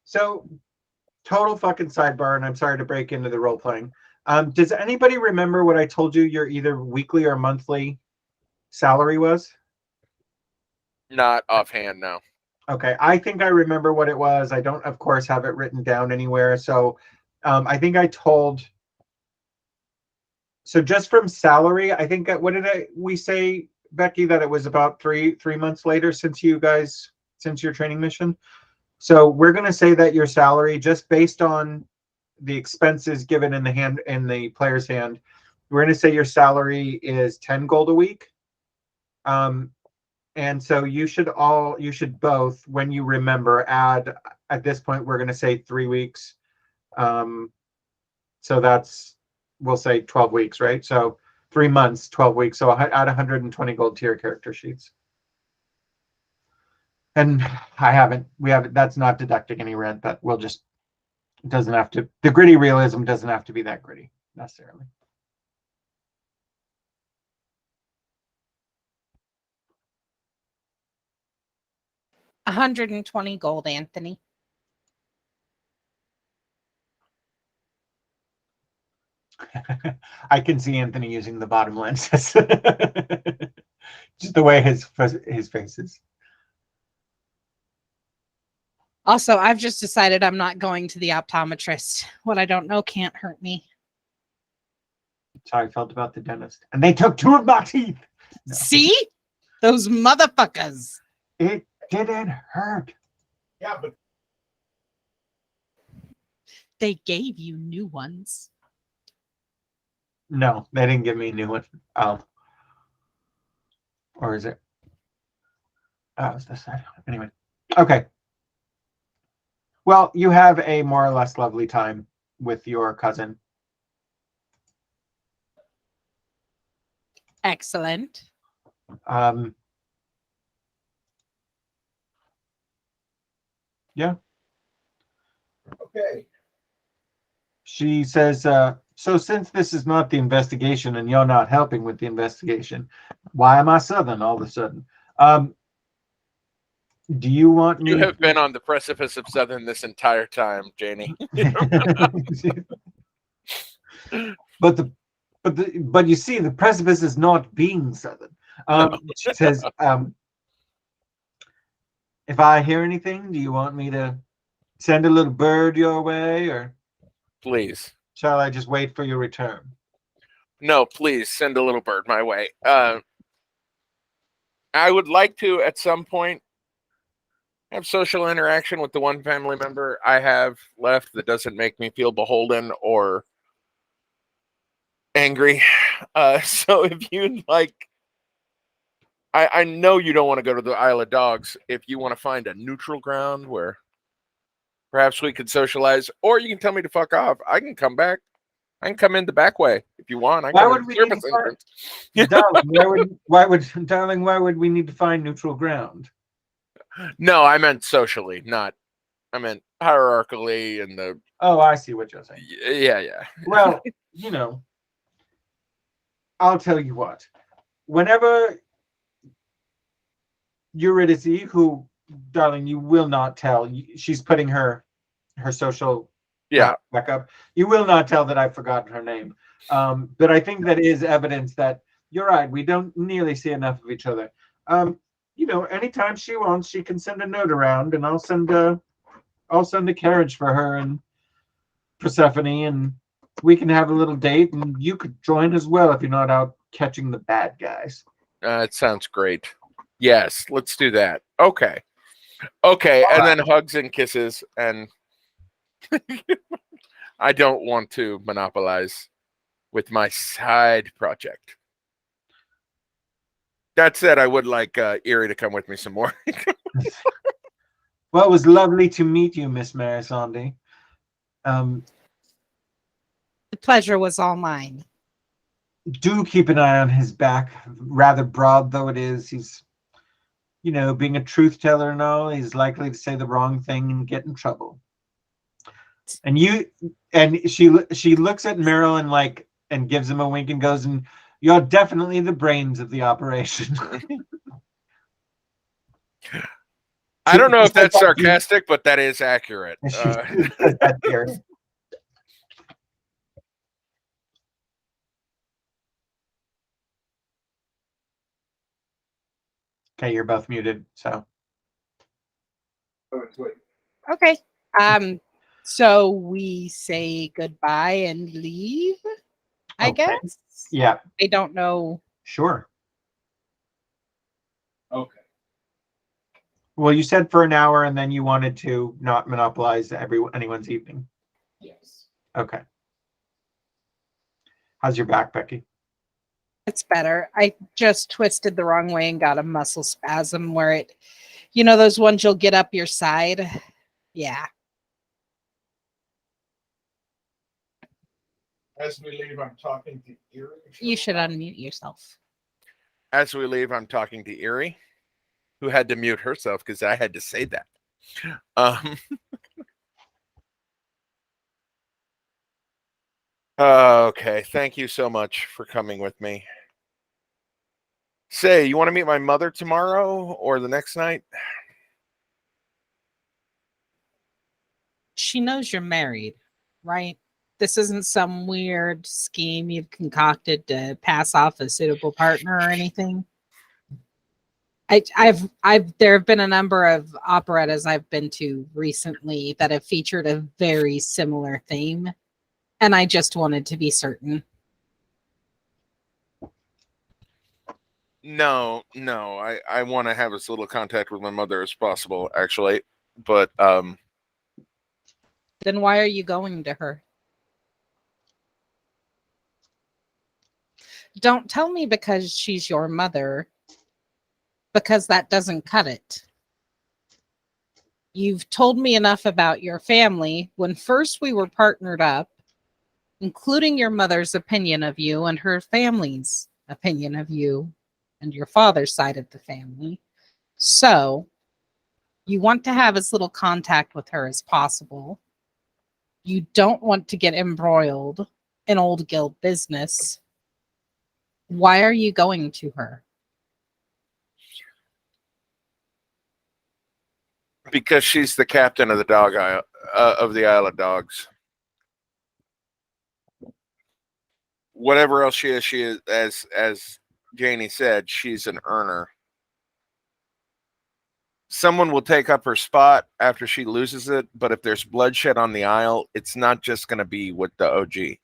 So, total fucking sidebar, and I'm sorry to break into the role playing. Does anybody remember what I told you your either weekly or monthly salary was? Not offhand, no. Okay, I think I remember what it was. I don't, of course, have it written down anywhere. So, I think I told. So just from salary, I think what did we say, Becky, that it was about three months later since your training mission. So we're going to say that your salary, just based on the expenses given in the player's hand, we're going to say your salary is 10 gold a week. And so you should both, when you remember, add, at this point, we're going to say 3 weeks. So we'll say 12 weeks, right? So 3 months, 12 weeks. So add 120 gold to your character sheets. And that's not deducting any rent, but the gritty realism doesn't have to be that gritty necessarily. $120 gold, Anthony. I can see Anthony using the bottom lenses. Just the way his face is. Also, I've just decided I'm not going to the optometrist. What I don't know can't hurt me. That's how I felt about the dentist. And they took 2 of my teeth. No. See? Those motherfuckers. It didn't hurt. Yeah, but they gave you new ones. No, they didn't give me a new one. Or is it? Oh, it's this side. Anyway. Okay. Well, you have a more or less lovely time with your cousin. Excellent. Yeah. Okay. She says, so since this is not the investigation and you're not helping with the investigation, why am I Southern all of a sudden? Do you want me? You have been on the precipice of Southern this entire time, Janie. But you see, the precipice is not being Southern. She says, if I hear anything, do you want me to send a little bird your way, or please? Shall I just wait for your return? No, please send a little bird my way. I would like to, at some point, have social interaction with the one family member I have left that doesn't make me feel beholden or angry. So if you'd like, I know you don't want to go to the Isle of Dogs. If you want to find a neutral ground where perhaps we could socialize, or you can tell me to fuck off. I can come back. I can come in the back way if you want. Why would we need to find, darling, why would we need to find neutral ground? No, I meant socially, not. I meant hierarchically and the. Oh, I see what you're saying. Yeah. Well, I'll tell you what. Whenever Eurydice, who, darling, you will not tell. She's putting her social back up. You will not tell that I've forgotten her name. But I think that is evidence that you're right. We don't nearly see enough of each other. Anytime she wants, she can send a note around, and I'll send a carriage for her and Persephone, and we can have a little date, and you could join as well if you're not out catching the bad guys. It sounds great. Yes, let's do that. Okay. And then hugs and kisses, and I don't want to monopolize with my side project. That said, I would like Erie to come with me some more. Well, it was lovely to meet you, Miss Marisande. The pleasure was all mine. Do keep an eye on his back, rather broad though it is. He's, being a truth teller and all, he's likely to say the wrong thing and get in trouble. And she looks at Merle and gives him a wink and goes, and you're definitely the brains of the operation. I don't know if that's sarcastic, but that is accurate. Okay, you're both muted, so. Okay. So we say goodbye and leave, I guess. Yeah. I don't know. Sure. Okay. Well, you said for an hour, and then you wanted to not monopolize anyone's evening. Yes. Okay. How's your back, Becky? It's better. I just twisted the wrong way and got a muscle spasm where it, those ones you'll get up your side. Yeah. As we leave, I'm talking to Erie. You should unmute yourself. As we leave, I'm talking to Erie, who had to mute herself because I had to say that. Okay, thank you so much for coming with me. Say, you want to meet my mother tomorrow or the next night? She knows you're married, right? This isn't some weird scheme you've concocted to pass off a suitable partner or anything. There have been a number of operettas I've been to recently that have featured a very similar theme, and I just wanted to be certain. No, I want to have as little contact with my mother as possible, actually. But then why are you going to her? Don't tell me because she's your mother, because that doesn't cut it. You've told me enough about your family when first we were partnered up, including your mother's opinion of you and her family's opinion of you and your father's side of the family. So you want to have as little contact with her as possible. You don't want to get embroiled in old guild business. Why are you going to her? because she's the captain of the dog isle of the Isle of Dogs. Whatever else she is, as Janie said, she's an earner. Someone will take up her spot after she loses it, but if there's bloodshed on the Isle, it's not just going to be with the OG.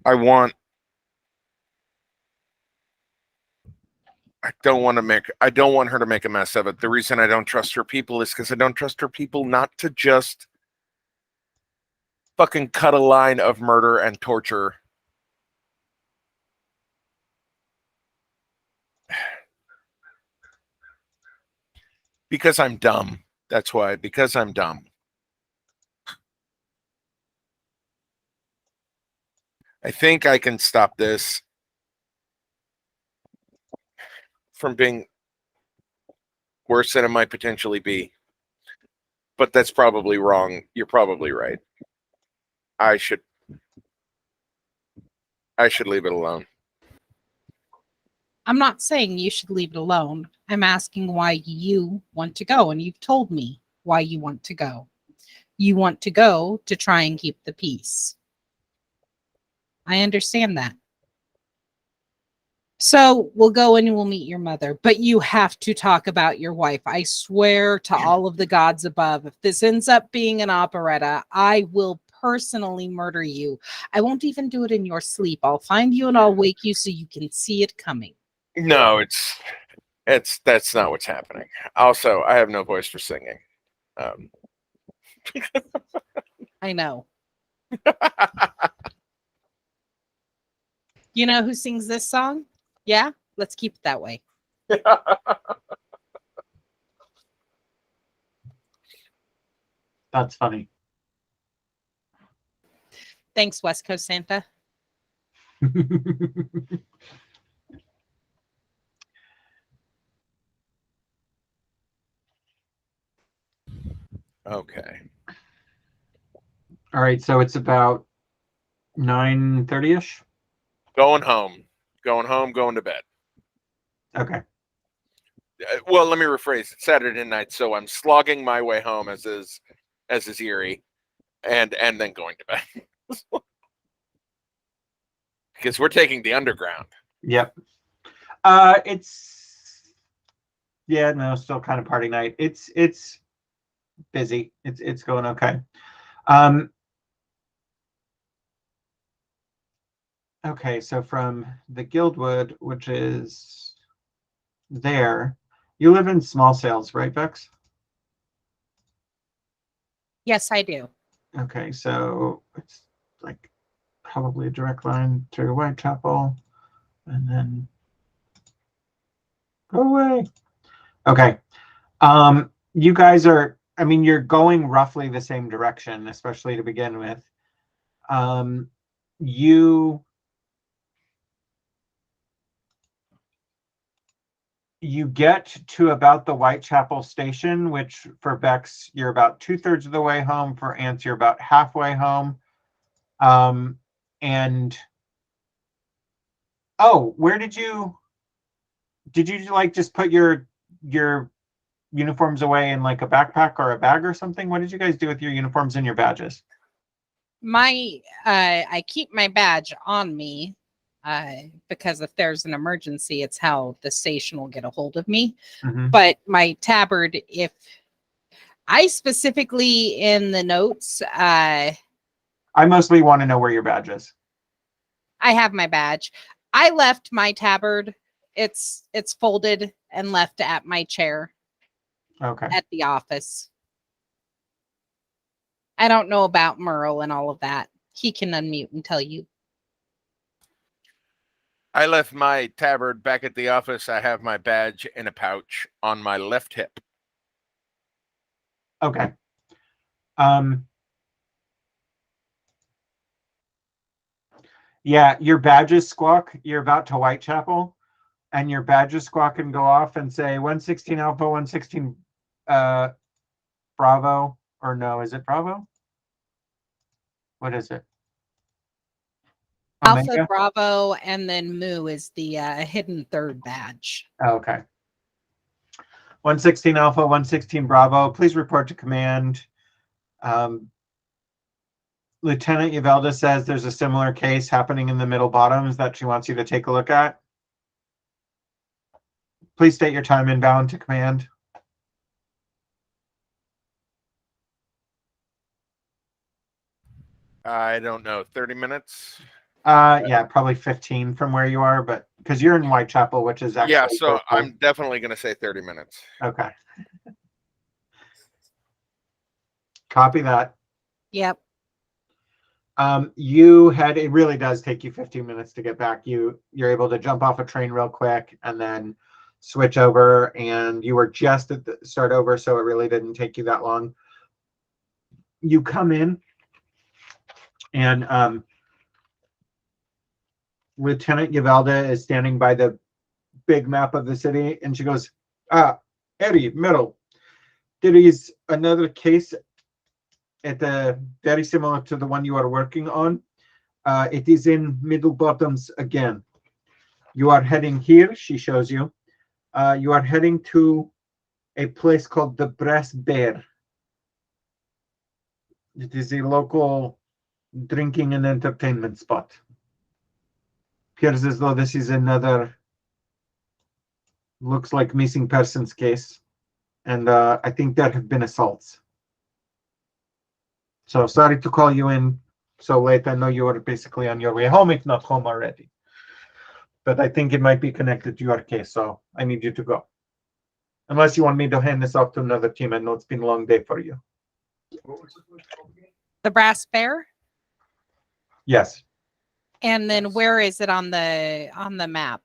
I don't want her to make a mess of it. The reason I don't trust her people is because I don't trust her people not to just fucking cut a line of murder and torture. Because I'm dumb. That's why. Because I'm dumb. I think I can stop this from being worse than it might potentially be. But that's probably wrong. You're probably right. I should I should leave it alone. I'm not saying you should leave it alone. I'm asking why you want to go, and you've told me why you want to go. You want to go to try and keep the peace. I understand that. So we'll go and we'll meet your mother, but you have to talk about your wife. I swear to all of the gods above, if this ends up being an operetta, I will personally murder you. I won't even do it in your sleep. I'll find you and I'll wake you so you can see it coming. No, that's not what's happening. Also, I have no voice for singing. I know. You know who sings this song? Yeah? Let's keep it that way. That's funny. Thanks, West Coast Santa. Okay. All right, so it's about 9:30ish. Going home. Going home, going to bed. Okay. Well, let me rephrase. It's Saturday night, so I'm slogging my way home as is eerie, and then going to bed. Because we're taking the underground. Yep. It's still kind of party night. It's busy. It's going okay. Okay, so from the Guildwood, which is there, you live in Small Sales, right, Bex? Yes, I do. Okay, so it's like probably a direct line to Whitechapel, and then go away. Okay. You guys are, I mean, you're going roughly the same direction, especially to begin with. You get to about the Whitechapel station, which for Bex, you're about 2/3 of the way home. For Ants, you're about halfway home. And oh, where did you like just put your uniforms away in like a backpack or a bag or something? What did you guys do with your uniforms and your badges? I keep my badge on me because if there's an emergency, it's how the station will get a hold of me. Mm-hmm. But my tabard, if I specifically in the notes, I mostly want to know where your badge is. I have my badge. I left my tabard. It's folded and left at my chair. Okay. At the office. I don't know about Merle and all of that. He can unmute and tell you. I left my tabard back at the office. I have my badge in a pouch on my left hip. Okay. Yeah, your badges squawk. You're about to Whitechapel, and your badges squawk and go off and say 116 Alpha, 116 Bravo, or no, is it Bravo? What is it? Alpha, Omega? Bravo, and then Mu is the hidden third badge. Oh, okay. 116 Alpha, 116 Bravo, please report to command. Lieutenant Yavelda says there's a similar case happening in the Middle Bottoms that she wants you to take a look at. Please state your time inbound to command. I don't know, 30 minutes? Yeah, probably 15 from where you are, but because you're in Whitechapel, which is actually... Yeah, so I'm definitely going to say 30 minutes. Okay. Copy that. Yep. It really does take you 15 minutes to get back. You're able to jump off a train real quick and then switch over, and you were just at the start over, so it really didn't take you that long. You come in, and Lieutenant Yavelda is standing by the big map of the city, and she goes, Eddie, Merle, there is another case at very similar to the one you are working on. It is in Middle Bottoms again. You are heading here, she shows you. You are heading to a place called the Brass Bear. It is a local drinking and entertainment spot. Appears as though this is another, looks like missing persons case. And I think there have been assaults. So sorry to call you in so late. I know you were basically on your way home, if not home already. But I think it might be connected to your case, so I need you to go. Unless you want me to hand this off to another team. I know it's been a long day for you. What was it called again? The Brass Bear. Yes. And then where is it on the map?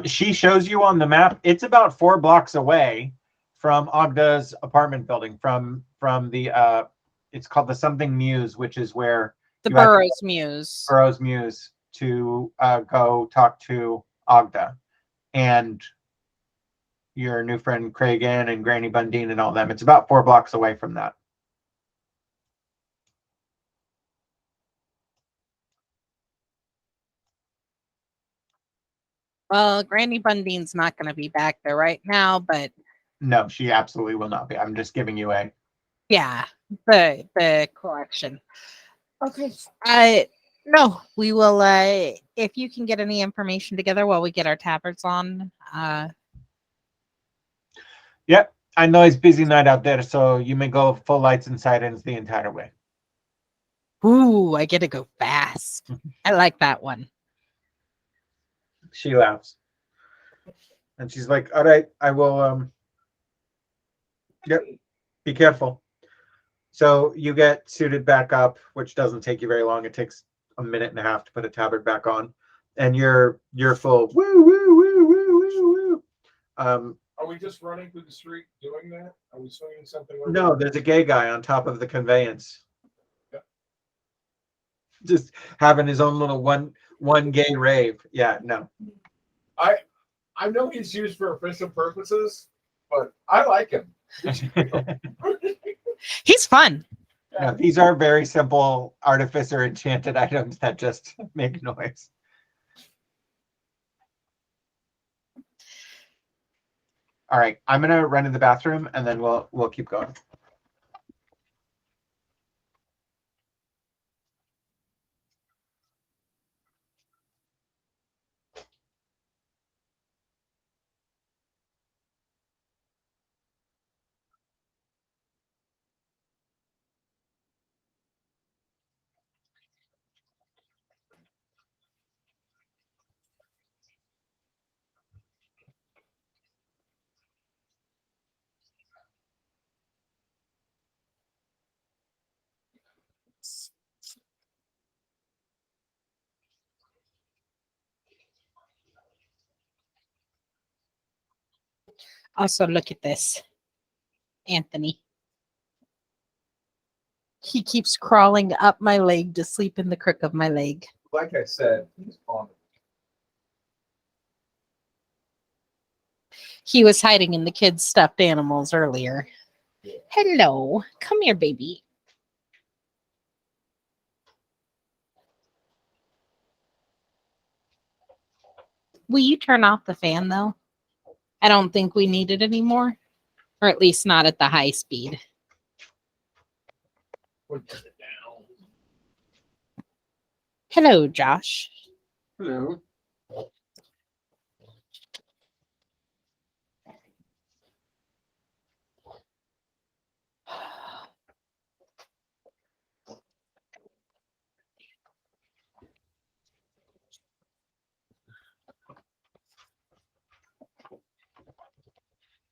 She shows you on the map. It's about 4 blocks away from Ogda's apartment building. From the it's called the Something Muse, which is where The you have to Burroughs Muse. Burroughs Muse to go talk to Ogda and your new friend Cragen and Granny Bundine and all them. It's about 4 blocks away from that. Well, Granny Bundine's not going to be back there right now, but No, she absolutely will not be. I'm just giving you a. yeah, the correction. Okay. No, we will if you can get any information together while we get our tabards on. Yep, I know it's busy night out there, so you may go full lights and sirens the entire way. Ooh, I get to go fast. I like that one. She laughs. And she's like, all right, I will yep, be careful. So you get suited back up, which doesn't take you very long. It takes a minute and a half to put a tabard back on. And you're full woo woo woo woo woo woo. Are we just running through the street doing that? Are we swinging something over? No, there's a gay guy on top of the conveyance. Yep. Just having his own little one gay rave. Yeah, no. I know he's used for official purposes, but I like him. He's fun. No, these are very simple artificer enchanted items that just make noise. All right, I'm gonna run to the bathroom and then we'll keep going. Also, look at this, Anthony. He keeps crawling up my leg to sleep in the crook of my leg. Like I said, he's fun. He was hiding in the kids' stuffed animals earlier. Yeah. Hello. Come here, baby. Will you turn off the fan, though? I don't think we need it anymore. Or at least not at the high speed. We'll turn it down. Hello, Josh. Hello.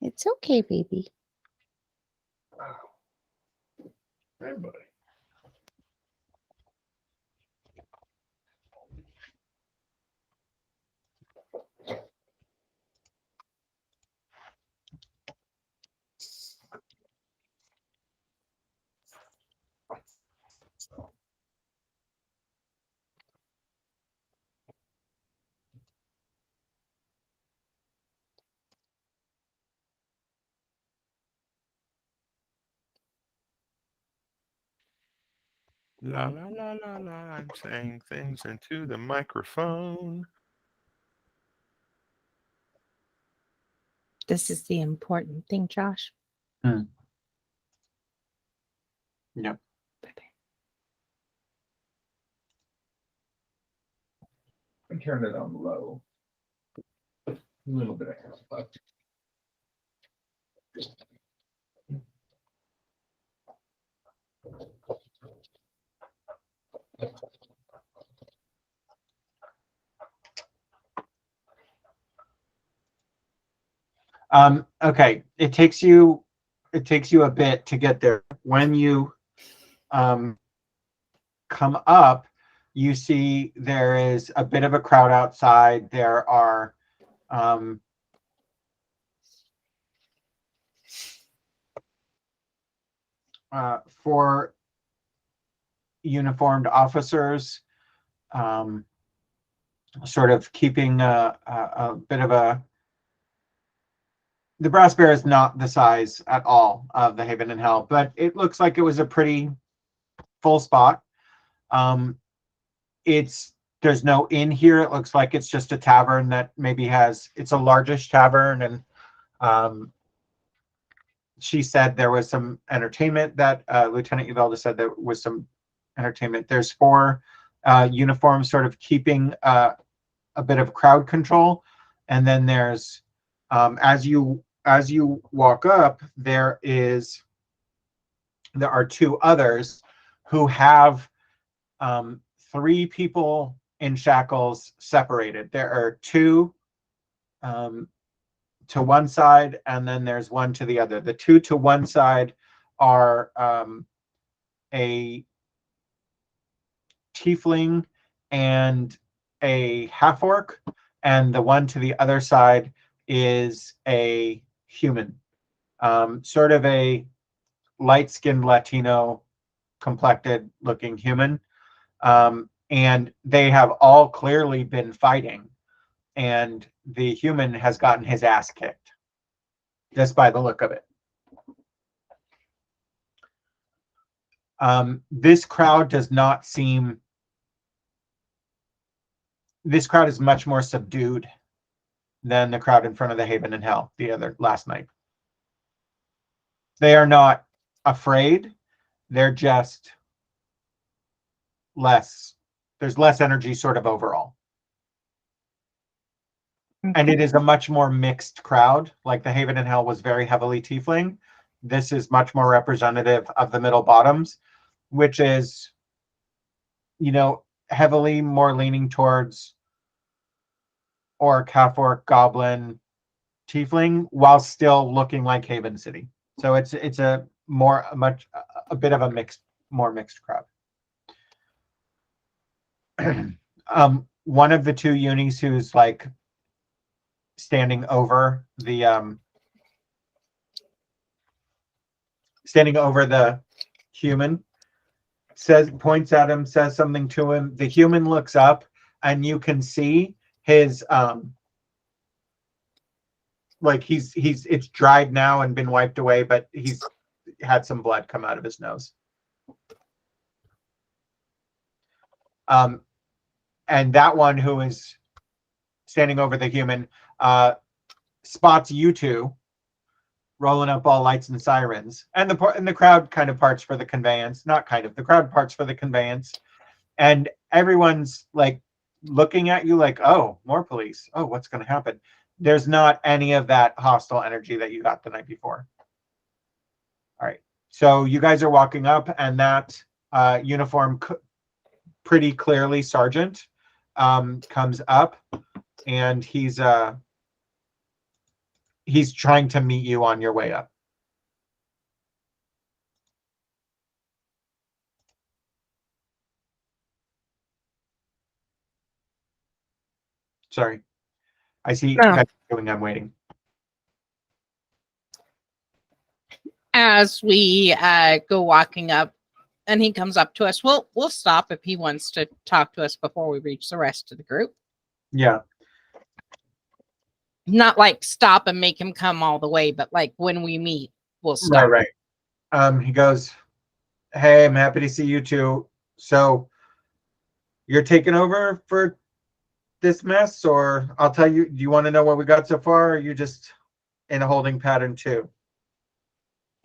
It's okay, baby. Hey, buddy. La la la la la. I'm saying things into the microphone. This is the important thing, Josh. Yep. I turned it on low. A little bit of half left. Okay, it takes you a bit to get there. When you come up, you see there is a bit of a crowd outside. There are four uniformed officers sort of keeping a bit of a. The Brass Bear is not the size at all of the Haven in Hell, but it looks like it was a pretty full spot. There's no inn here. It looks like it's just a tavern that maybe it's a largish tavern, and she said there was some entertainment. That Lieutenant Uvalda said there was some entertainment. There's four uniforms sort of keeping a bit of crowd control, and then there's as you walk up, there are two others who have three people in shackles separated. There are two to one side, and then there's one to the other. The two to one side are a tiefling and a half orc, and the one to the other side is a human, sort of a light-skinned Latino complected looking human. And they have all clearly been fighting, and the human has gotten his ass kicked, just by the look of it. This crowd is much more subdued than the crowd in front of the Haven in Hell the other last night. They are not afraid. They're just there's less energy sort of overall. And it is a much more mixed crowd. Like the Haven in Hell was very heavily tiefling. This is much more representative of the middle bottoms, which is, heavily more leaning towards orc, half orc, goblin, tiefling, while still looking like Haven City. So it's a bit of a more mixed crowd. One of the two unis who's like standing over the human points at him, says something to him. The human looks up, and you can see his it's dried now and been wiped away, but he's had some blood come out of his nose. And that one who is standing over the human spots you two rolling up all lights and sirens, and the crowd kind of parts for the conveyance. Not kind of, the crowd parts for the conveyance, and everyone's like looking at you like, oh, more police. Oh, what's going to happen? There's not any of that hostile energy that you got the night before. All right, so you guys are walking up, and that uniform, pretty clearly sergeant, comes up, and he's trying to meet you on your way up. Sorry, I see you guys doing. I'm waiting. As we go walking up, and he comes up to us, we'll stop if he wants to talk to us before we reach the rest of the group. Yeah. Not like stop and make him come all the way, but like when we meet, we'll stop. Right. He goes, "Hey, I'm happy to see you two. So you're taking over for this mess, or I'll tell you, do you want to know what we got so far, or are you just in a holding pattern too?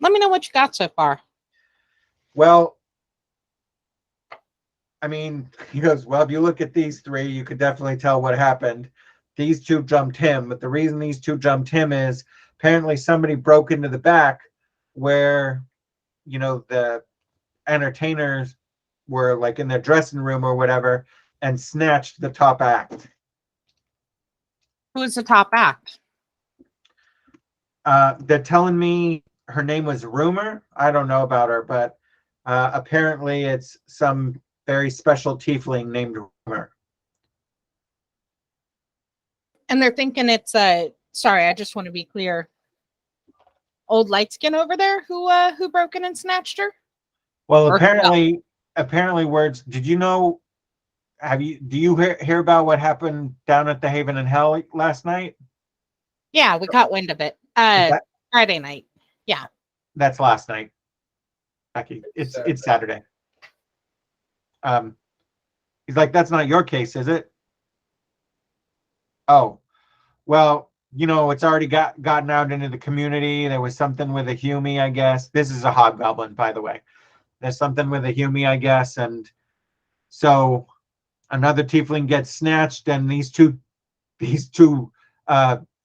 Let me know what you got so far. Well, I mean, he goes, well, if you look at these three, you could definitely tell what happened. These two jumped him, but the reason these two jumped him is apparently somebody broke into the back where, the entertainers were like in their dressing room or whatever and snatched the top act. Who's the top act? They're telling me her name was Rumor. I don't know about her, but apparently it's some very special tiefling named Rumor. And they're thinking it's sorry, I just want to be clear. Old light skin over there who broke in and snatched her? Well, Or apparently words. Did you know? Do you hear about what happened down at the Haven in Hell last night? Yeah, we caught wind of it. Friday night. Yeah. That's last night. Becky, it's Saturday. He's like, that's not your case, is it? Oh, well, it's already gotten out into the community. There was something with a Humie, I guess. This is a hobgoblin, by the way. There's something with a Humie, I guess, and so another tiefling gets snatched, and these two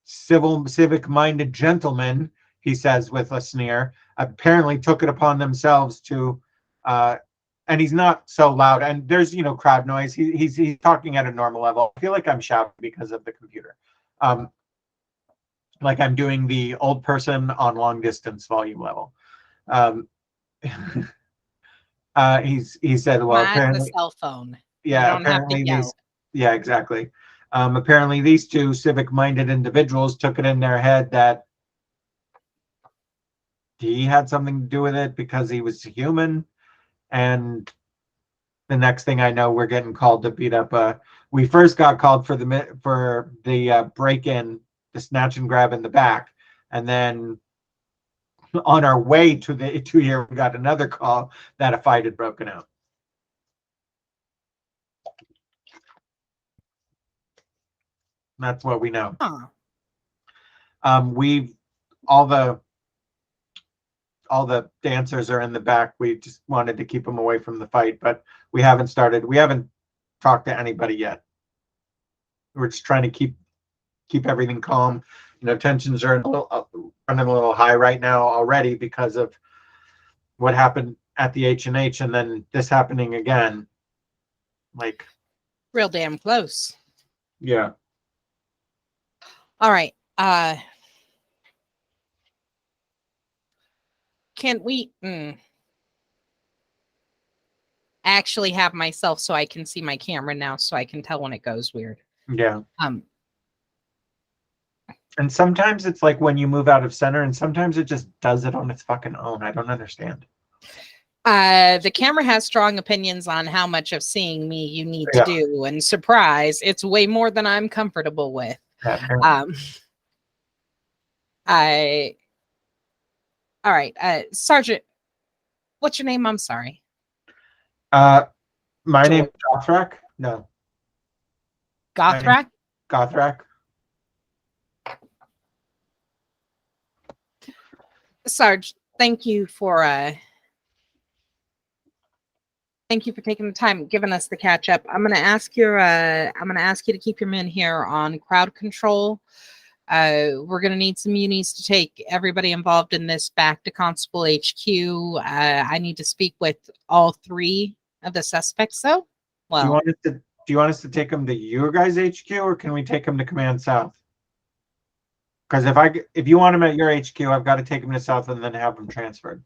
civic-minded gentlemen, he says with a sneer, apparently took it upon themselves to, and he's not so loud, and there's crowd noise. He's talking at a normal level. I feel like I'm shouting because of the computer, like I'm doing the old person on long distance volume level. He said, well, apparently the cell phone. Yeah, apparently exactly. Apparently these two civic-minded individuals took it in their head that he had something to do with it because he was human. And the next thing I know, we're getting called to beat up. We first got called for the break-in, the snatch and grab in the back, and then on our way to here, we got another call that a fight had broken out. That's what we know. We've all the dancers are in the back. We just wanted to keep them away from the fight, but we haven't talked to anybody yet. We're just trying to keep everything calm. Tensions are running a little high right now already because of what happened at the H&H and then this happening again. Like real damn close. Yeah. All right. Can we actually have myself so I can see my camera now so I can tell when it goes weird? Yeah. And sometimes it's like when you move out of center and sometimes it just does it on its fucking own. I don't understand. The camera has strong opinions on how much of seeing me you need to do, and surprise, it's way more than I'm comfortable with. All right, Sergeant, what's your name? I'm sorry. My name is Gothrak. No. Gothrak? Gothrak. Sarge, thank you for taking the time, giving us the catch up. I'm gonna ask you to keep your men here on crowd control. We're gonna need some unis to take everybody involved in this back to Constable HQ. I need to speak with all three of the suspects, though. Well, do you want us to take them to your guys' HQ, or can we take them to Command South? Because if you want them at your HQ, I've got to take them to South and then have them transferred.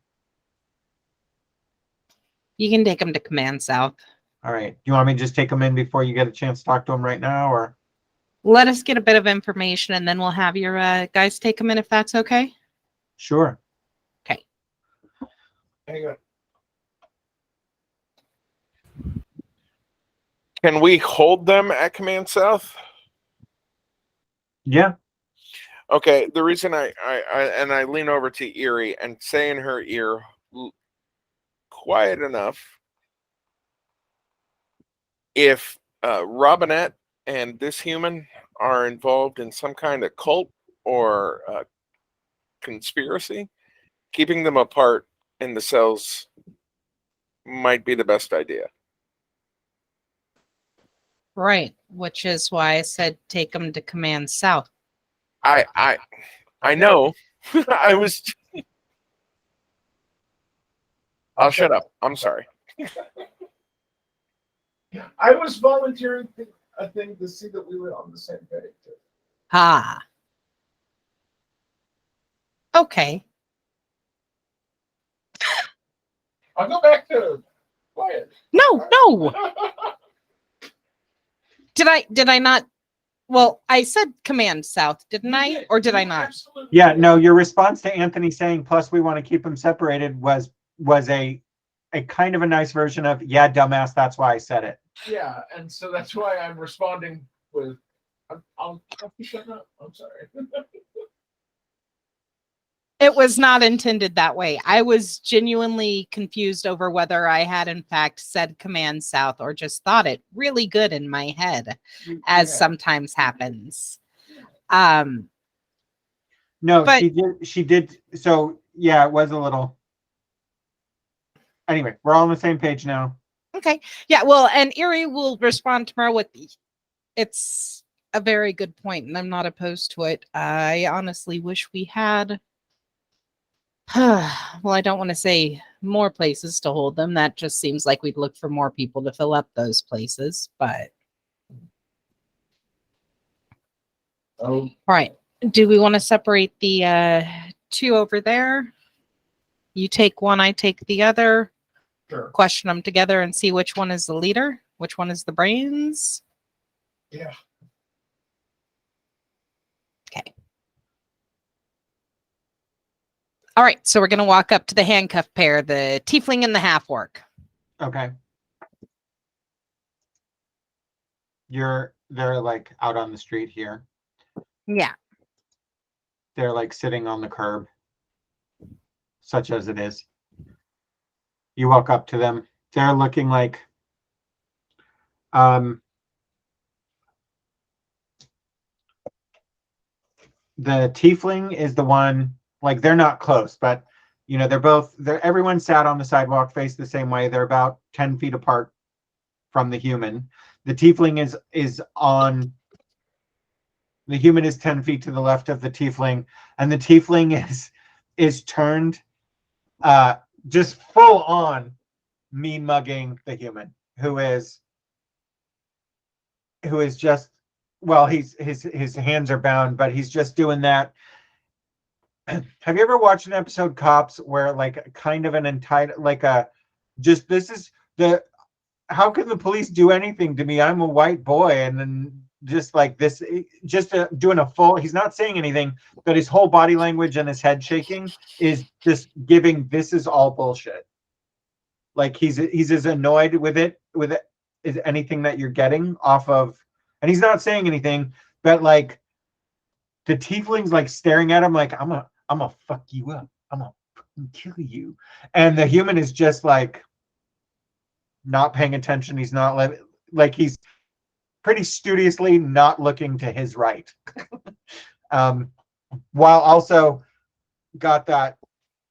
You can take them to Command South. All right. Do you want me to just take them in before you get a chance to talk to them right now, or? Let us get a bit of information, and then we'll have your guys take them in if that's okay. Sure. Okay. Hang on. Can we hold them at Command South? Yeah. Okay. The reason I lean over to Erie and say in her ear, quiet enough if Robinette and this human are involved in some kind of cult or conspiracy, keeping them apart in the cells might be the best idea. Right, which is why I said take them to Command South. I know. I was. I'll shut up. I'm sorry. I was volunteering a thing to see that we were on the same page. Ah. Okay. I'll go back to Wyatt. No. Did I not? Well, I said Command South, didn't I? Or did I not? Absolutely Yeah, did. no, your response to Anthony saying, plus we want to keep them separated was a kind of a nice version of, yeah, dumbass, that's why I said it. Yeah, and so that's why I'm responding with, I'll have to shut up. I'm sorry. It was not intended that way. I was genuinely confused over whether I had in fact said Command South or just thought it really good in my head, as Yeah. sometimes happens. No, But- she did. So yeah, it was a little. Anyway, we're all on the same page now. Okay. Yeah, well, and Erie will respond tomorrow with, it's a very good point, and I'm not opposed to it. I honestly wish we had, well, I don't want to say more places to hold them. That just seems like we'd look for more people to fill up those places. But Oh, all right. Do we want to separate the two over there? You take one, I take the other. sure. Question them together and see which one is the leader, which one is the brains. Yeah. Okay. All right, so we're going to walk up to the handcuff pair, the tiefling and the half-orc. Okay. They're like out on the street here. Yeah. They're like sitting on the curb, such as it is. You walk up to them. They're looking like the tiefling is the one, like they're not close, but you know, everyone sat on the sidewalk, faced the same way. They're about 10 feet apart from the human. The tiefling the human is 10 feet to the left of the tiefling, and the tiefling is turned just full on mean mugging the human, who is just, well, his hands are bound, but he's just doing that. Have you ever watched an episode Cops where like kind of an entitled, like a, just, this is the, how can the police do anything to me? I'm a white boy. And then just like this, just doing a full, he's not saying anything, but his whole body language and his head shaking is just giving, this is all bullshit. Like he's as annoyed with it is anything that you're getting off of, and he's not saying anything, but like the tiefling's like staring at him like, I'm gonna fuck you up. I'm gonna fucking kill you. And the human is just like not paying attention. He's not like he's pretty studiously not looking to his right. While also got that,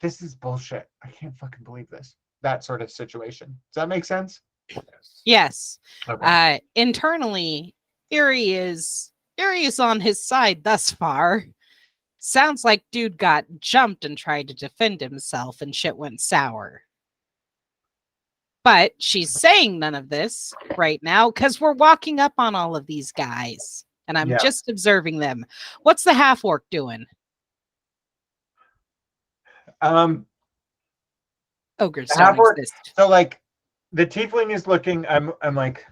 this is bullshit. I can't fucking believe this. That sort of situation. Does that make sense? Yes. Okay. Internally, Erie is on his side thus far. Sounds like dude got jumped and tried to defend himself and shit went sour. But she's saying none of this right now because we're walking up on all of these guys and I'm just observing them. What's the half-orc doing? Ogres don't Half-orc, exist. so like the tiefling is looking, I'm like,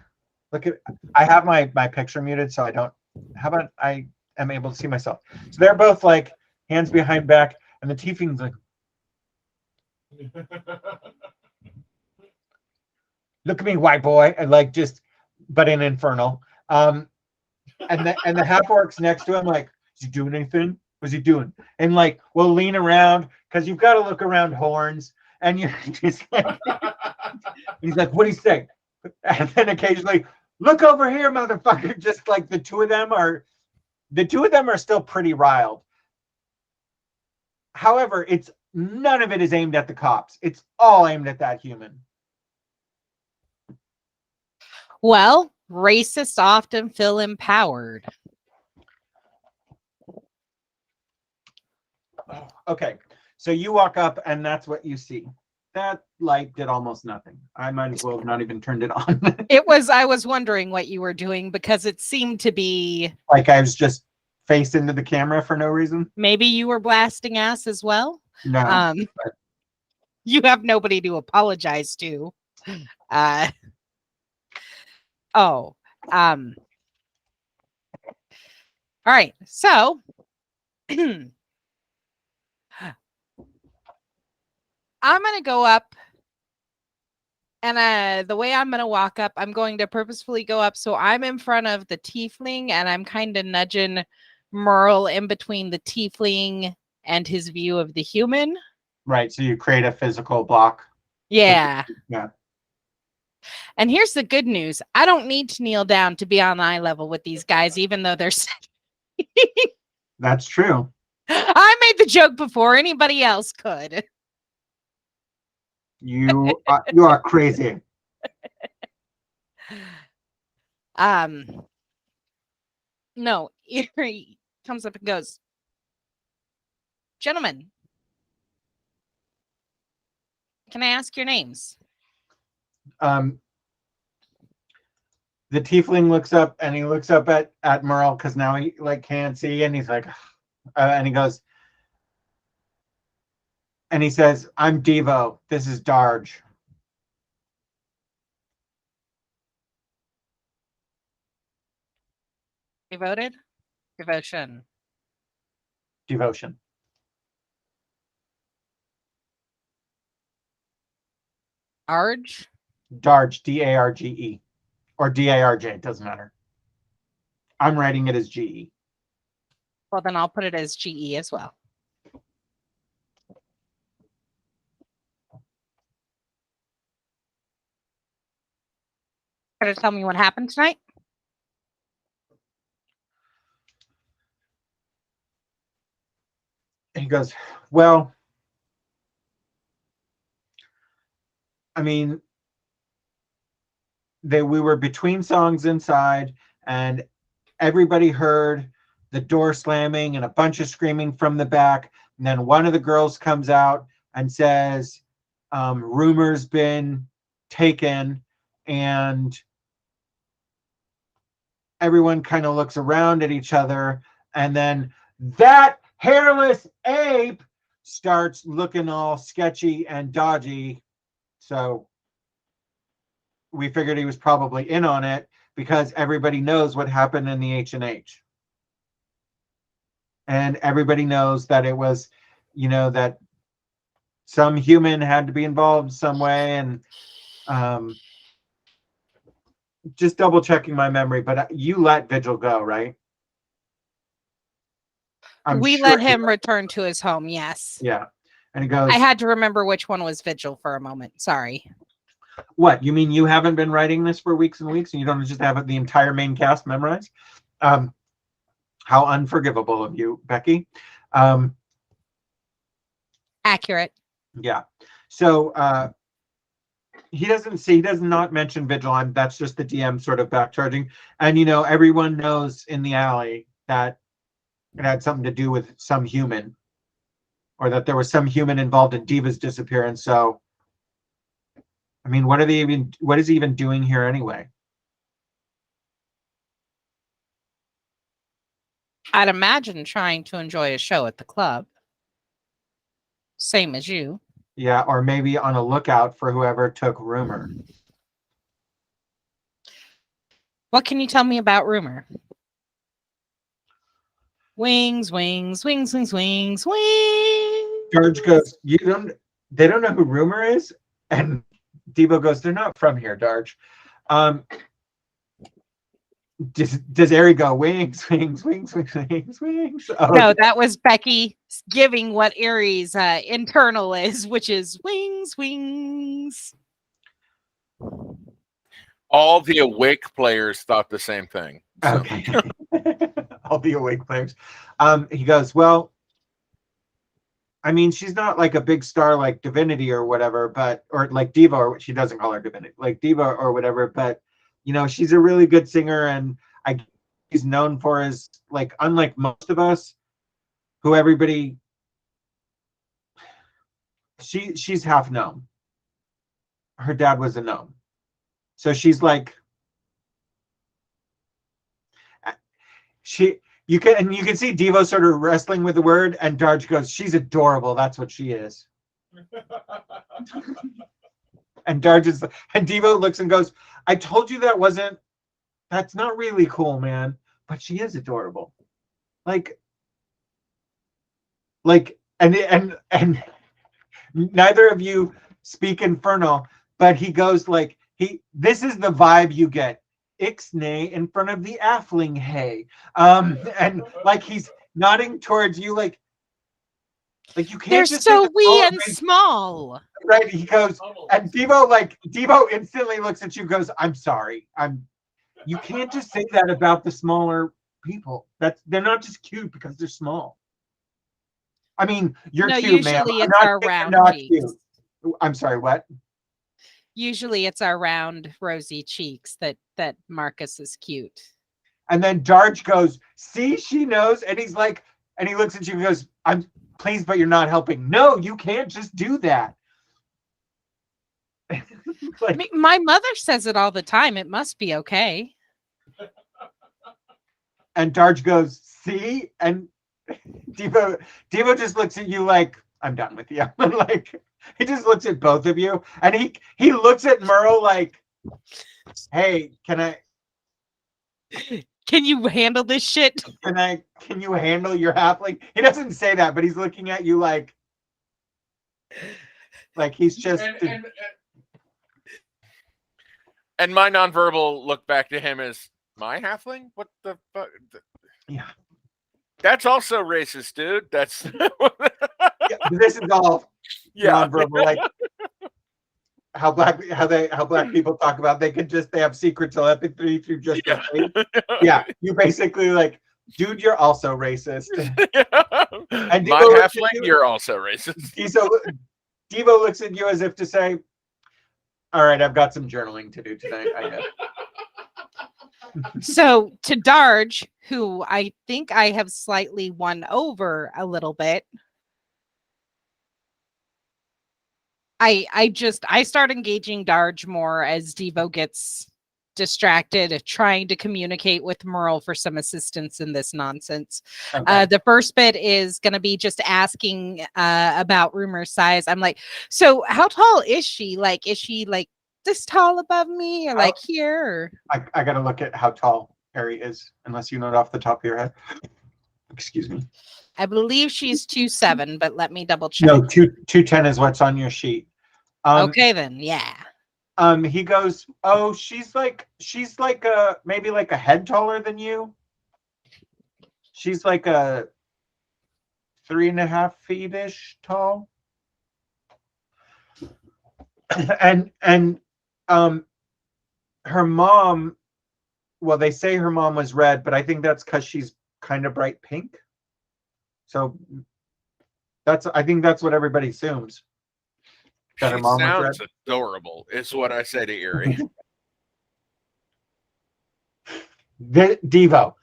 look at, I have my picture muted, so I don't, how about I am able to see myself. So they're both like hands behind back, and the tiefling's like, look at me, white boy, and like just, but in infernal. And the half-orc's next to him, like, is he doing anything? What's he doing? And like, we'll lean around, because you've got to look around horns, and you're just like, he's like, what do you say? And then occasionally, look over here, motherfucker. Just like the two of them are still pretty riled. However, none of it is aimed at the cops. It's all aimed at that human. Well, racists often feel empowered. Okay, so you walk up and that's what you see. That light did almost nothing. I might as well have not even turned it on. I was wondering what you were doing because it seemed to be like I was just face into the camera for no reason. maybe you were blasting ass as well. No. You have nobody to apologize to. All right. So I'm going to go up, and the way I'm going to walk up, I'm going to purposefully go up so I'm in front of the tiefling, and I'm kind of nudging Merle in between the tiefling and his view of the human. Right, so you create a physical block. Yeah. Yeah. And here's the good news. I don't need to kneel down to be on eye level with these guys, even though they're That's true. I made the joke before anybody else could. You are crazy. No, he comes up and goes, gentlemen, can I ask your names? The tiefling looks up and he looks up at Merle because now he like can't see, and he's like, and he goes, and he says, "I'm Devo. This is Darge." Devoted? Devotion. Devotion. Arge? Darge, D-A-R-G-E. Or D-A-R-J, it doesn't matter. I'm writing it as G-E. Well, then I'll put it as GE as well. Can you tell me what happened tonight? And he goes, well, I mean, we were between songs inside, and everybody heard the door slamming and a bunch of screaming from the back. And then one of the girls comes out and says, rumor's been taken, and everyone kind of looks around at each other, and then that hairless ape starts looking all sketchy and dodgy. So we figured he was probably in on it because everybody knows what happened in the H&H. And everybody knows that it was, that some human had to be involved some way. And just double checking my memory, but you let Vigil go, right? We let him return to his home, yes. Yeah. And he goes, I had to remember which one was Vigil for a moment. Sorry. What? You mean you haven't been writing this for weeks and weeks and you don't just have the entire main cast memorized? How unforgivable of you, Becky. Accurate. Yeah. So he does not mention Vigil. That's just the DM sort of backcharging. And, everyone knows in the alley that it had something to do with some human, or that there was some human involved in Diva's disappearance. So, I mean, what is he even doing here anyway? I'd imagine trying to enjoy a show at the club. Same as you. Yeah, or maybe on a lookout for whoever took Rumor. What can you tell me about Rumor? Wings, wings, wings, wings, wings, wings. George goes, they don't know who Rumor is? And Devo goes, they're not from here, Darge. Does Ari go, wings, wings, wings, wings, wings, wings? Oh. No, that was Becky giving what Ari's internal is, which is wings, wings. All the awake players thought the same thing. So. Okay. All the awake players. He goes, well, I mean, she's not like a big star like Divinity or whatever, but or like Diva, or she doesn't call her Divinity, like Diva or whatever, but you know, she's a really good singer, and I he's known for his like, unlike most of us, who everybody she's half gnome. Her dad was a gnome. So she's like you can see Devo sort of wrestling with the word, and Darge goes, she's adorable, that's what she is. And Devo looks and goes, I told you that's not really cool, man, but she is adorable. Like and neither of you speak Infernal, but he goes like, this is the vibe you get. Ixnay in front of the Athling hay. And like he's nodding towards you like you can't They're just so say wee and small. right. He goes, and Devo instantly looks at you and goes, I'm sorry. You can't just say that about the smaller people. They're not just cute because they're small. I mean, you're No, cute, ma'am. usually I'm it's not our saying round you're not cheeks. cute. I'm sorry, what? Usually it's our round, rosy cheeks that Marcus is cute. And then Darge goes, see, she knows. And he's like, and he looks at you and goes, I'm pleased, but you're not helping. No, you can't just do that. Like, my mother says it all the time. It must be okay. And Darge goes, see? And Devo just looks at you like, I'm done with you. Like, he just looks at both of you, and he looks at Merle like, hey, can you handle this shit? Can you handle your halfling? He doesn't say that, but he's looking at you like he's just and my nonverbal look back to him is, my halfling? What the fuck? Yeah. That's also racist, dude. That's yeah, this is all nonverbal, like how black people talk about they have secret telepathy through just their face. Yeah, you basically like, dude, you're also racist. And my halfling, you're also racist. Devo looks at you as if to say, all right, I've got some journaling to do tonight, I guess. So to Darge, who I think I have slightly won over a little bit, I start engaging Darge more as Devo gets distracted, trying to communicate with Merle for some assistance in this nonsense. Okay. The first bit is going to be just asking about Rumor's size. I'm like, so how tall is she? Like, is she like this tall above me, or like here? Or... I got to look at how tall Harry is, unless you know it off the top of your head. Excuse me. I believe she's 2'7", but let me double check. No, 2'10" is what's on your sheet. Okay, then, yeah. He goes, oh, she's like maybe like a head taller than you. She's like a 3.5 feet-ish tall. And her mom, well, they say her mom was red, but I think that's because she's kind of bright pink. So I think that's what everybody assumes. That her mom sounds adorable, is what I say to Erie. Devo.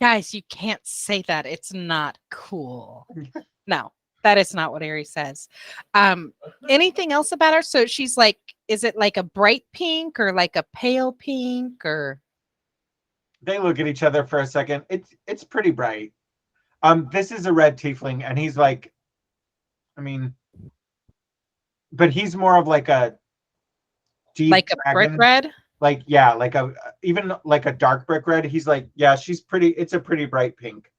Guys, you can't say that. It's not cool. No, that is not what Erie says. Anything else about her? So she's like, is it like a bright pink or like a pale pink, or? They look at each other for a second. It's pretty bright. This is a red tiefling, and he's like, I mean, but he's more of like a deep, like a brick red. Like, yeah, like even like a dark brick red. He's like, yeah, she's pretty. It's a pretty bright pink.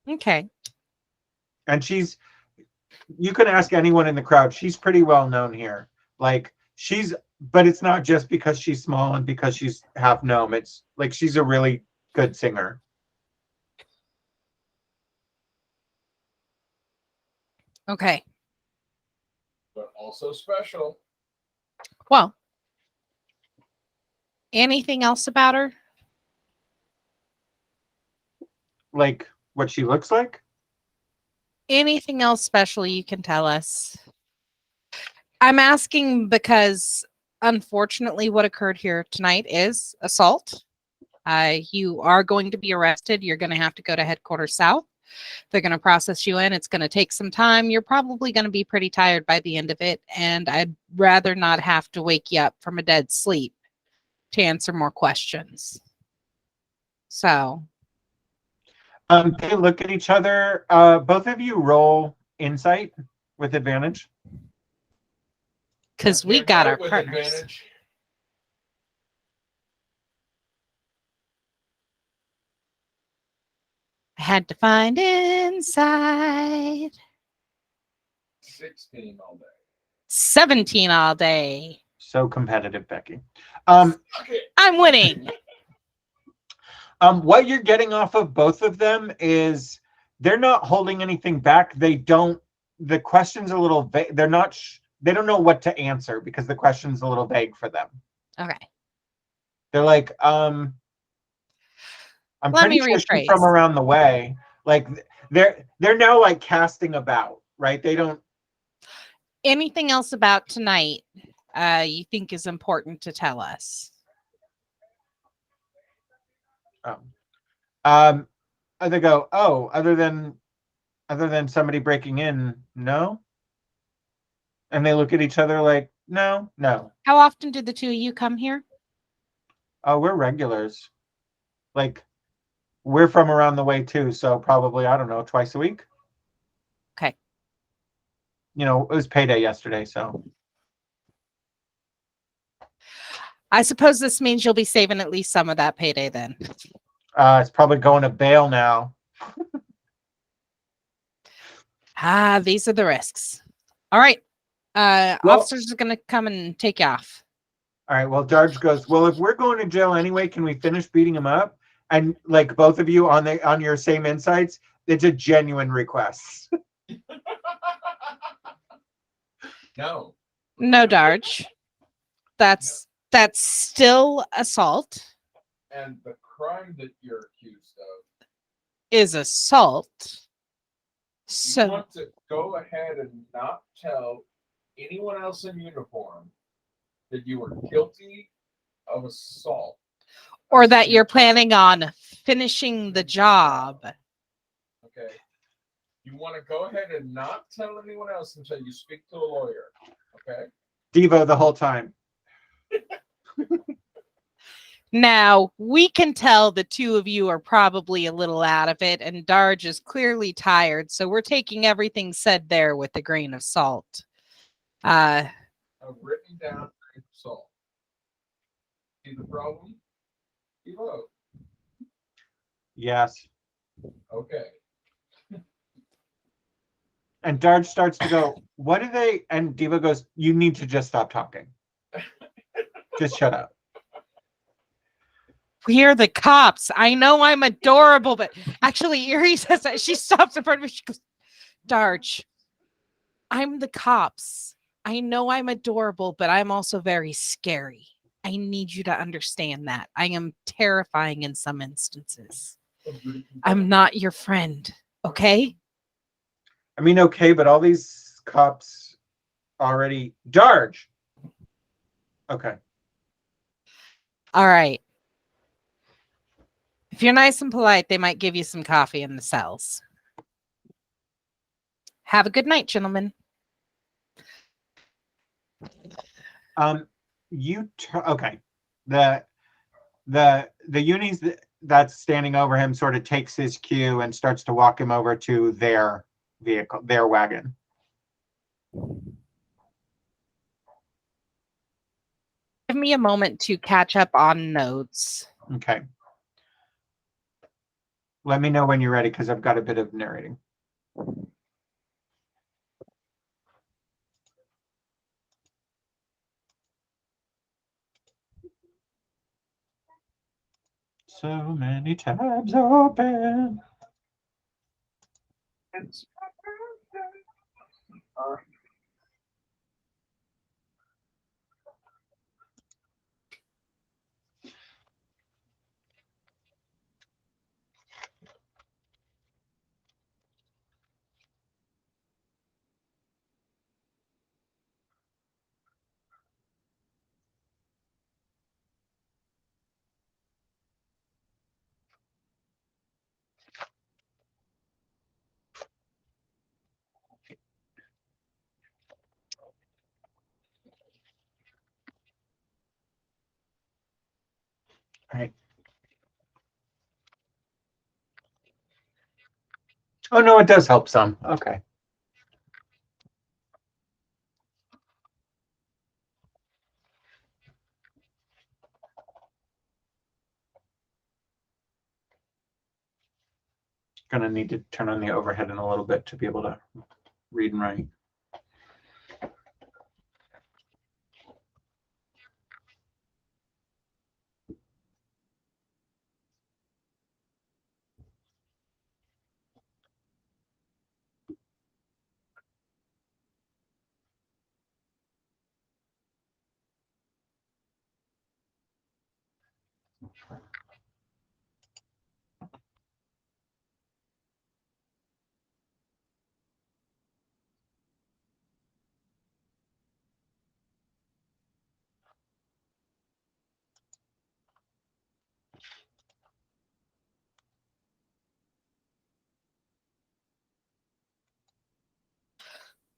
Okay. And you can ask anyone in the crowd. She's pretty well known here. Like but it's not just because she's small and because she's half gnome. It's like she's a really good singer. Okay. But also special. Well, anything else about her? Like what she looks like? Anything else special you can tell us? I'm asking because unfortunately what occurred here tonight is assault. You are going to be arrested. You're going to have to go to headquarters south. They're going to process you in. It's going to take some time. You're probably going to be pretty tired by the end of it. And I'd rather not have to wake you up from a dead sleep to answer more questions. So, They look at each other. Both of you roll insight with advantage. because we Yeah, got it our with partners. advantage. I had to find inside. 16 all day. 17 all day. So competitive, Becky. Okay. I'm winning. What you're getting off of both of them is they're not holding anything back. They don't. The question's a little vague. They're not. They don't know what to answer because the question's a little vague for them. Okay. They're like, I'm Let pretty me sure she's rephrase. from around the way. Like they're now like casting about, right? They don't. Anything else about tonight you think is important to tell us? They go, oh, other than somebody breaking in, no. And they look at each other like, no. How often do the two of you come here? Oh, we're regulars. Like, we're from around the way too, so probably, I don't know, twice a week. Okay. You know, it was payday yesterday, so. I suppose this means you'll be saving at least some of that payday then. It's probably going to bail now. These are the risks. All right. Well- Officers are going to come and take you off. All right, well, Darge goes, well, if we're going to jail anyway, can we finish beating him up? And like both of you on your same insights, it's a genuine request. No. No, Darge. That's still assault. And the crime that you're accused of, Is assault. you So want to go ahead and not tell anyone else in uniform that you were guilty of assault. or that you're planning on finishing the job. Okay. You want to go ahead and not tell anyone else until you speak to a lawyer. Okay. Devo the whole time. Now, we can tell the two of you are probably a little out of it, and Darge is clearly tired, so we're taking everything said there with a grain of salt. I've written down assault. See the problem? Evo. Yes. Okay. And Darge starts to go, what do they? And Devo goes, you need to just stop talking. Just shut up. We're the cops. I know I'm adorable, but actually, Erie says that she stops in front of me. She goes, Darge, I'm the cops. I know I'm adorable, but I'm also very scary. I need you to understand that. I am terrifying in some instances. I'm not your friend, okay? I mean, okay, but all these cops already. Darge! Okay. All right. If you're nice and polite, they might give you some coffee in the cells. Have a good night, gentlemen. Okay. The unis that's standing over him sort of takes his cue and starts to walk him over to their vehicle, their wagon. Give me a moment to catch up on notes. Okay. Let me know when you're ready because I've got a bit of narrating. So many tabs open. Right. Oh no, it does help some. Okay. Gonna need to turn on the overhead in a little bit to be able to read and write.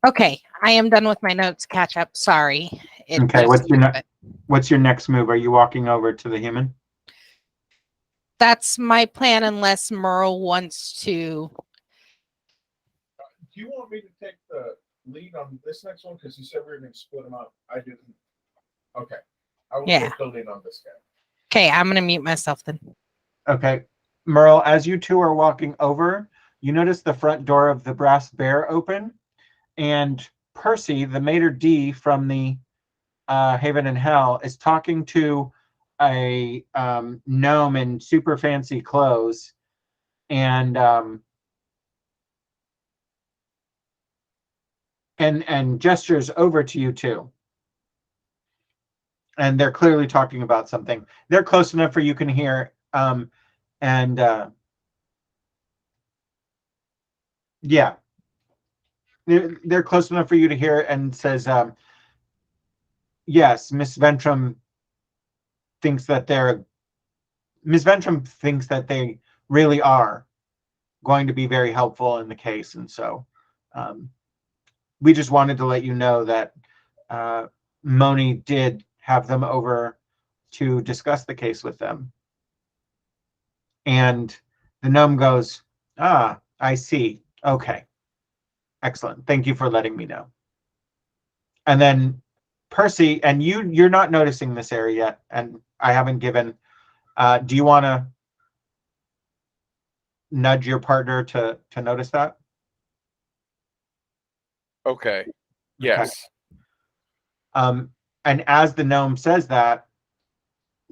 Okay, I am done with my notes. Catch up. Sorry. Okay, There's what's your next move? Are you walking over to the human? That's my plan, unless Merle wants to. Do you want me to take the lead on this next one? Because you said we were going to split them up. I didn't. Okay. I will take the lead on this guy. Okay, I'm gonna mute myself then. Okay. Merle, as you two are walking over, you notice the front door of the Brass Bear open, and Percy, the maitre d' from the Haven in Hell, is talking to a gnome in super fancy clothes, and gestures over to you two. And they're clearly talking about something. They're close enough for you can hear. Yeah, they're close enough for you to hear, and says, yes, Miss Ventrum thinks that they really are going to be very helpful in the case. And so we just wanted to let you know that Moni did have them over to discuss the case with them. And the gnome goes, ah, I see. Okay. Excellent. Thank you for letting me know. And then Percy, and you're not noticing this area yet, and I haven't given, do you want to nudge your partner to notice that? Okay. Yes. Okay. And as the gnome says that,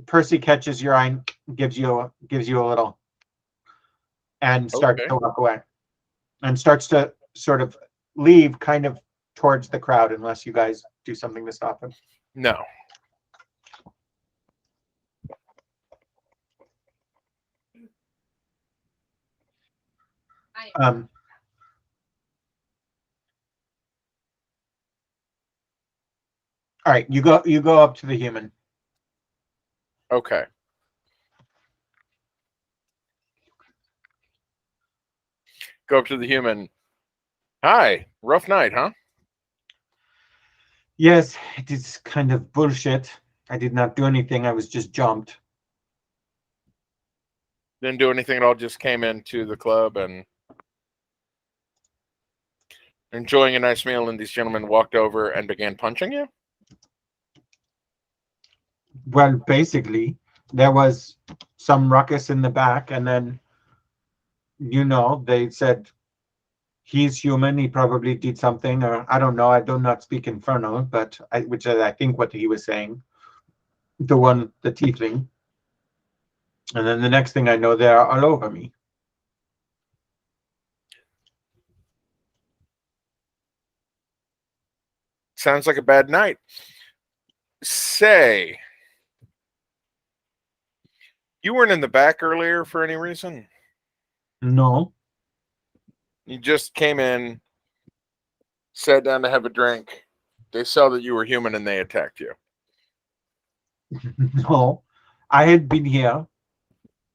Percy catches your eye, gives you a little, and starts to walk away, and starts to sort of leave kind of towards the crowd, unless you guys do something to stop him. No. All right, you go up to the human. Okay. Go up to the human. Hi, rough night, huh? Yes, it is kind of bullshit. I did not do anything. I was just jumped. Didn't do anything at all. Just came into the club and enjoying a nice meal, and these gentlemen walked over and began punching you? Well, basically, there was some ruckus in the back, and then, they said, he's human, he probably did something, or I don't know, I do not speak Infernal, but which is, I think, what he was saying. The tiefling. And then the next thing I know, they're all over me. Sounds like a bad night. Say, you weren't in the back earlier for any reason? No. You just came in, sat down to have a drink. They saw that you were human and they attacked you. No. I had been here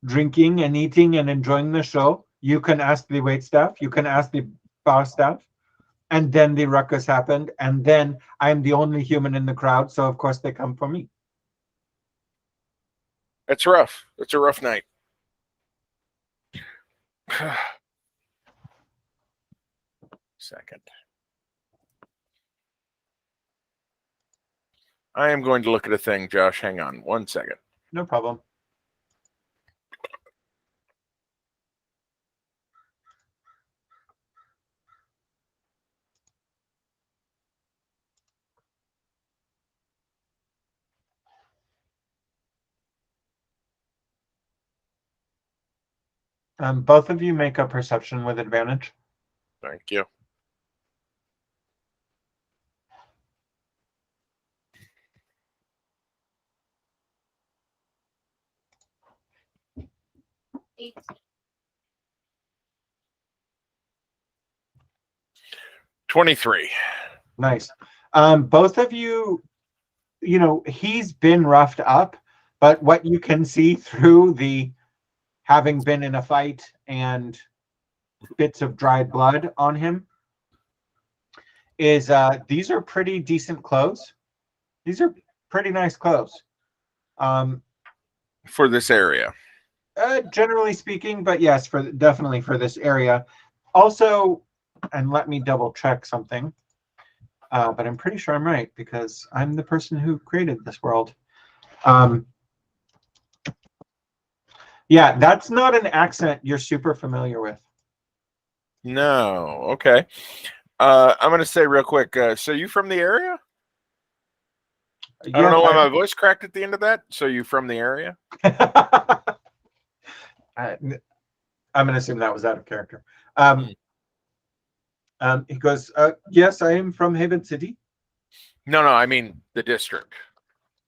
drinking and eating and enjoying the show. You can ask the wait staff, you can ask the bar staff. And then the ruckus happened, and then I'm the only human in the crowd, so of course they come for me. It's rough. It's a rough night. Second. I am going to look at a thing, Josh. Hang on 1 second. No problem. Both of you make a perception with advantage. Thank you. Eight. 23. Nice. Both of you, he's been roughed up, but what you can see through the having been in a fight and bits of dried blood on him is these are pretty decent clothes. These are pretty nice clothes. For this area. Generally speaking, but yes, definitely for this area. Also, and let me double check something. But I'm pretty sure I'm right because I'm the person who created this world. Yeah, that's not an accent you're super familiar with. No. Okay. I'm going to say real quick. So you from the area? I don't know why my voice cracked at the end of that. So you from the area? I'm going to assume that was out of character. He goes, yes, I am from Haven City. No, I mean the district.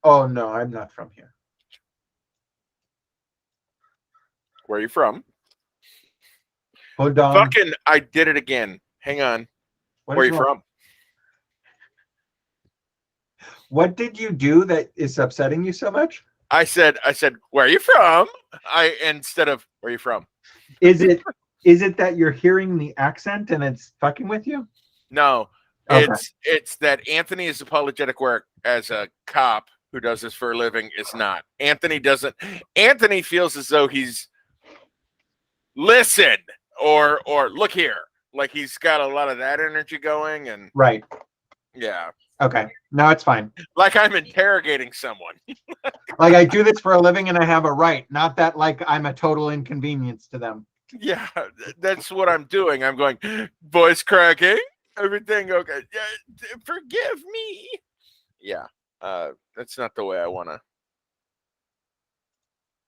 Oh, no, I'm not from here. Where are you from? Hold on. Fucking, I did it again. Hang on. Where are you from? What did you do that is upsetting you so much? I said, where are you from? Instead of where are you from? Is it that you're hearing the accent and it's fucking with you? No. Okay. It's that Anthony is apologetic where as a cop who does this for a living is not. Anthony feels as though he's listen or look here. Like he's got a lot of that energy going and right. Yeah. Okay. No, it's fine. Like I'm interrogating someone. Like I do this for a living and I have a right, not that like I'm a total inconvenience to them. Yeah, that's what I'm doing. I'm going, voice cracking, everything okay. Yeah, forgive me. Yeah, that's not the way I want to.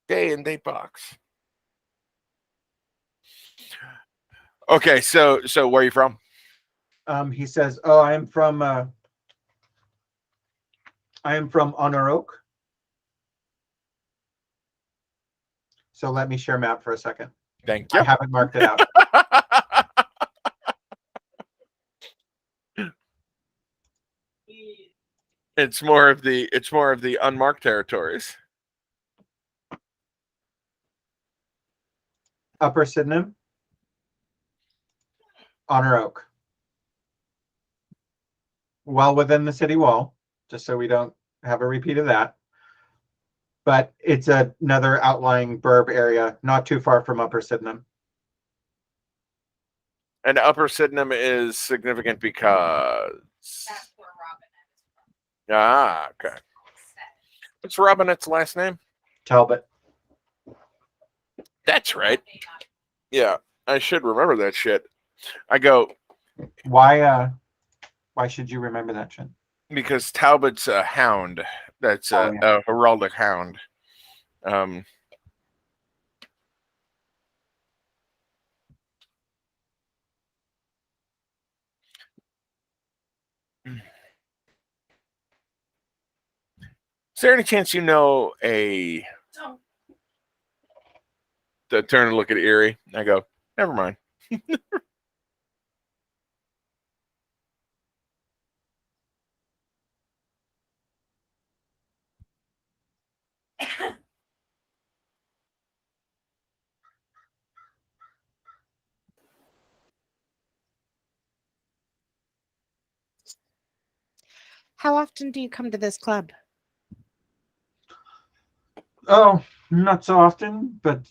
Day and date box. Okay, so where are you from? He says, "Oh, I am from Honor Oak." So let me share map for a second. Thank you. I haven't marked it out. It's more of the unmarked territories. Upper Sydenham, Honor Oak. Well within the city wall, just so we don't have a repeat of that. But it's another outlying burb area, not too far from Upper Sydenham. And Upper Sydenham is significant because That's where Robin is from. okay. What's Robinette's last name? Talbot. That's right. Yeah, I should remember that shit. I go. Why should you remember that shit? Because Talbot's a hound. That's a heraldic hound. Is there any chance you know a? No. To turn and look at Erie. I go, never mind. How often do you come to this club? Oh, Not so often, but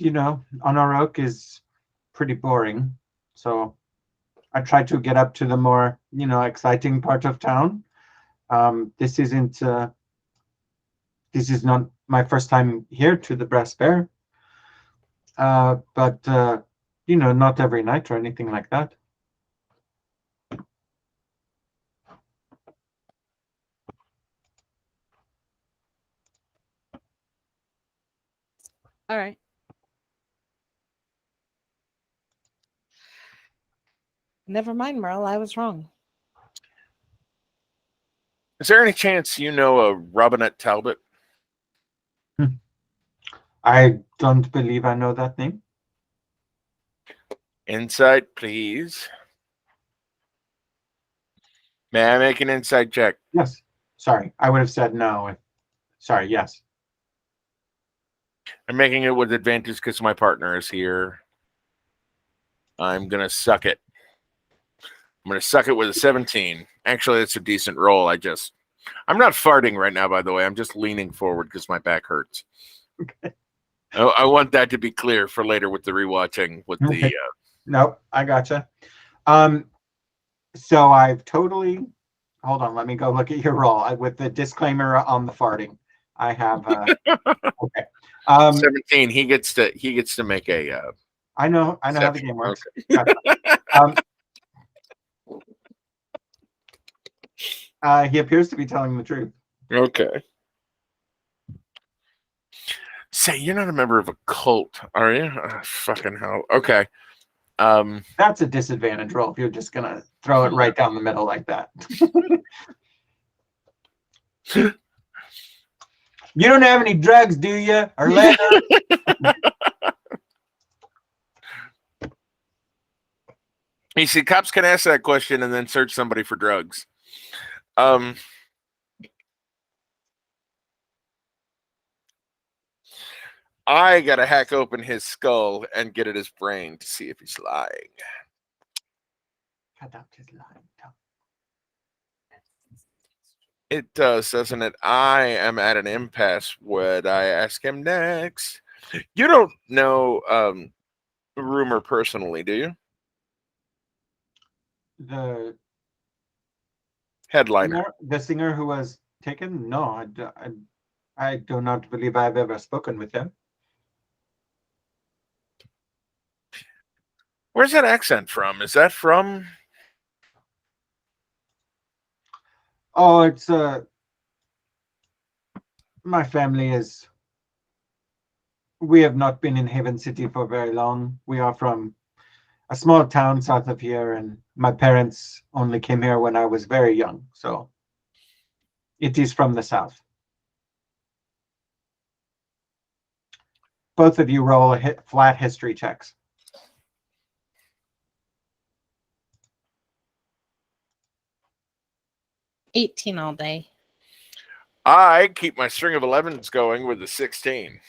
on our oak is pretty boring. So I try to get up to the more, exciting part of town. This isn't. This is not my first time here to the Brass Bear, but not every night or anything like that. All right. Never mind, Merle. I was wrong. Is there any chance you know a Robinette Talbot? I don't believe I know that name. Insight, please. May I make an insight check? Yes. Sorry, I would have said no. Sorry, yes. I'm making it with advantage because my partner is here. I'm going to suck it. I'm going to suck it with a 17. Actually, it's a decent roll. I'm not farting right now, by the way. I'm just leaning forward because my back hurts. Okay. I want that to be clear for later with the rewatching with the. Nope, I gotcha. So I've totally. Hold on, let me go look at your roll with the disclaimer on the farting. I have. Okay. 17. He gets to make a. I know how the game works. Okay. He appears to be telling the truth. Okay. Say, you're not a member of a cult, are you? Fucking hell. Okay. That's a disadvantage roll if you're just gonna throw it right down the middle like that. You don't have any drugs, do you? Or leather? You see, cops can ask that question and then search somebody for drugs. I gotta hack open his skull and get at his brain to see if he's lying. Cut out his lying tongue. It does, doesn't it? I am at an impasse. Would I ask him next? You don't know Rumor personally, do you? The Headliner. the singer who was taken? No, I do not believe I've ever spoken with him. Where's that accent from? Is that from? Oh, it's my family is. We have not been in Haven City for very long. We are from a small town south of here, and my parents only came here when I was very young. So it is from the south. Both of you roll flat history checks. 18 all day. I keep my string of 11s going with the 16.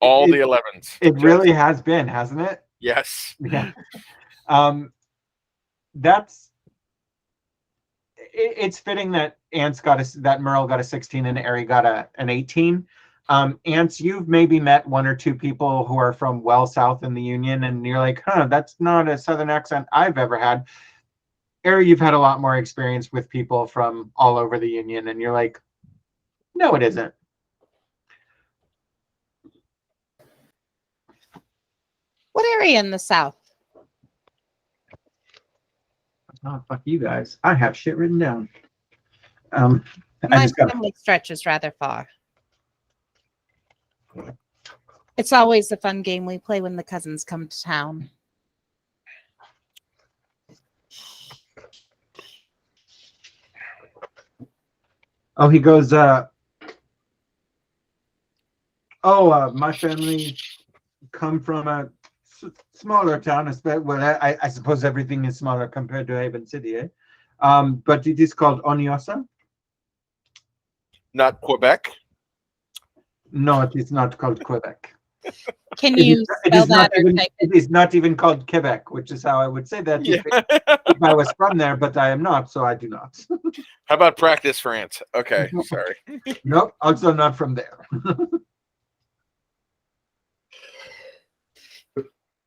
All the 11s. It really has been, hasn't it? Yes. Yeah. It's fitting that that Merle got a 16 and Ari got an 18. Ants, you've maybe met one or two people who are from well south in the Union, and you're like, that's not a Southern accent I've ever had. Ari, you've had a lot more experience with people from all over the Union, and you're like, no, it isn't. What area in the south? Oh, fuck you guys. I have shit written down. My family stretches rather far. It's always a fun game we play when the cousins come to town. Oh, he goes, my family come from a smaller town. Well, I suppose everything is smaller compared to Haven City, eh? But it is called Oniosa. Not Quebec? No, it is not called Quebec. Can you spell that or type it? It is not even called Quebec, which is how I would say that if I was from there, but I am not, so I do not. How about practice France? Okay, sorry. Nope, also not from there.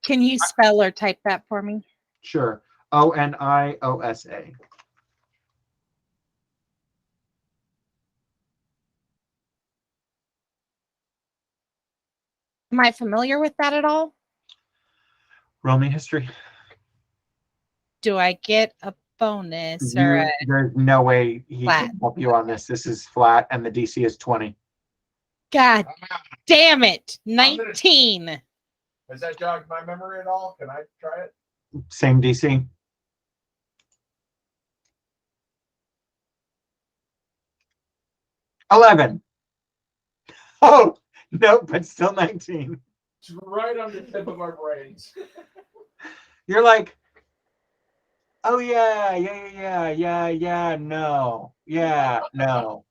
Can you spell or type that for me? Sure. ONIOSA. Am I familiar with that at all? Roll me history. Do I get a bonus or a There's no way he flat? can help you on this. This is flat, and the DC is 20. God damn it. I'm gonna- 19. Has that jogged my memory at all? Can I try it? Same DC. $11. Oh, nope, but still 19. It's right on the tip of our brains. You're like, oh yeah, no. Yeah, no.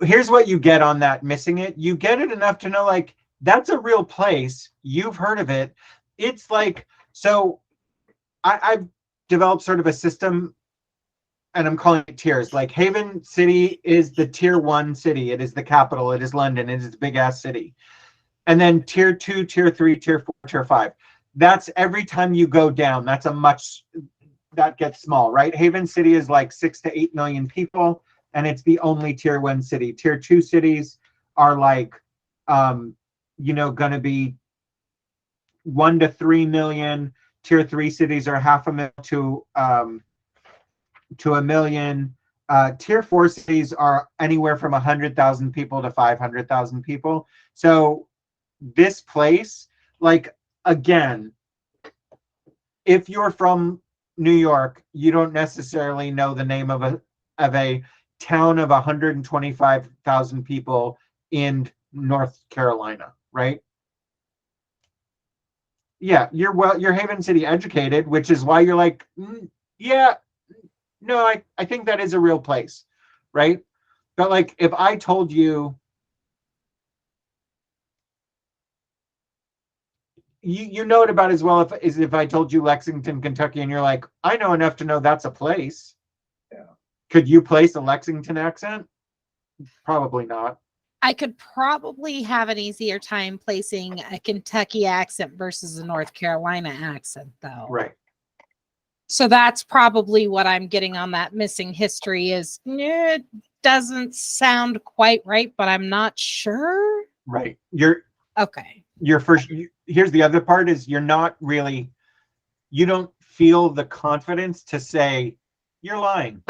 Here's what you get on that missing it. You get it enough to know, like, that's a real place. You've heard of it. It's like, so I've developed sort of a system, and I'm calling it tiers. Like, Haven City is the tier 1 city. It is the capital. It is London. It is a big ass city. And then tier 2, tier 3, tier 4, tier 5. That's every time you go down. That's that gets small, right? Haven City is like 6 to 8 million people, and it's the only tier 1 city. Tier 2 cities are like, going to be 1 to 3 million. Tier 3 cities are 500,000 to 1 million. Tier 4 cities are anywhere from 100,000 people to 500,000 people. So this place, like, again, if you're from New York, you don't necessarily know the name of a town of 125,000 people in North Carolina, right? Yeah, you're Haven City educated, which is why you're like, yeah, no, I think that is a real place, right? But like, if I told you, you know it about as well as if I told you Lexington, Kentucky, and you're like, I know enough to know that's a place. Yeah. Could you place a Lexington accent? Probably not. I could probably have an easier time placing a Kentucky accent versus a North Carolina accent, though. Right. So that's probably what I'm getting on that missing history is it doesn't sound quite right, but I'm not sure. Right. Okay. Here's the other part is you don't feel the confidence to say you're lying.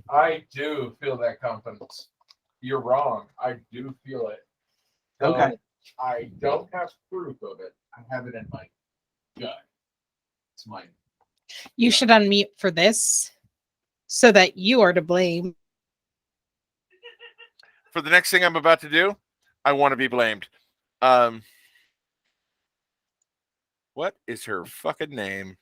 I do feel that confidence. You're wrong. I do feel it. Okay. I don't have proof of it. I have it in my gut. It's mine. You should unmute for this so that you are to blame. For the next thing I'm about to do, I want to be blamed. What is her fucking name?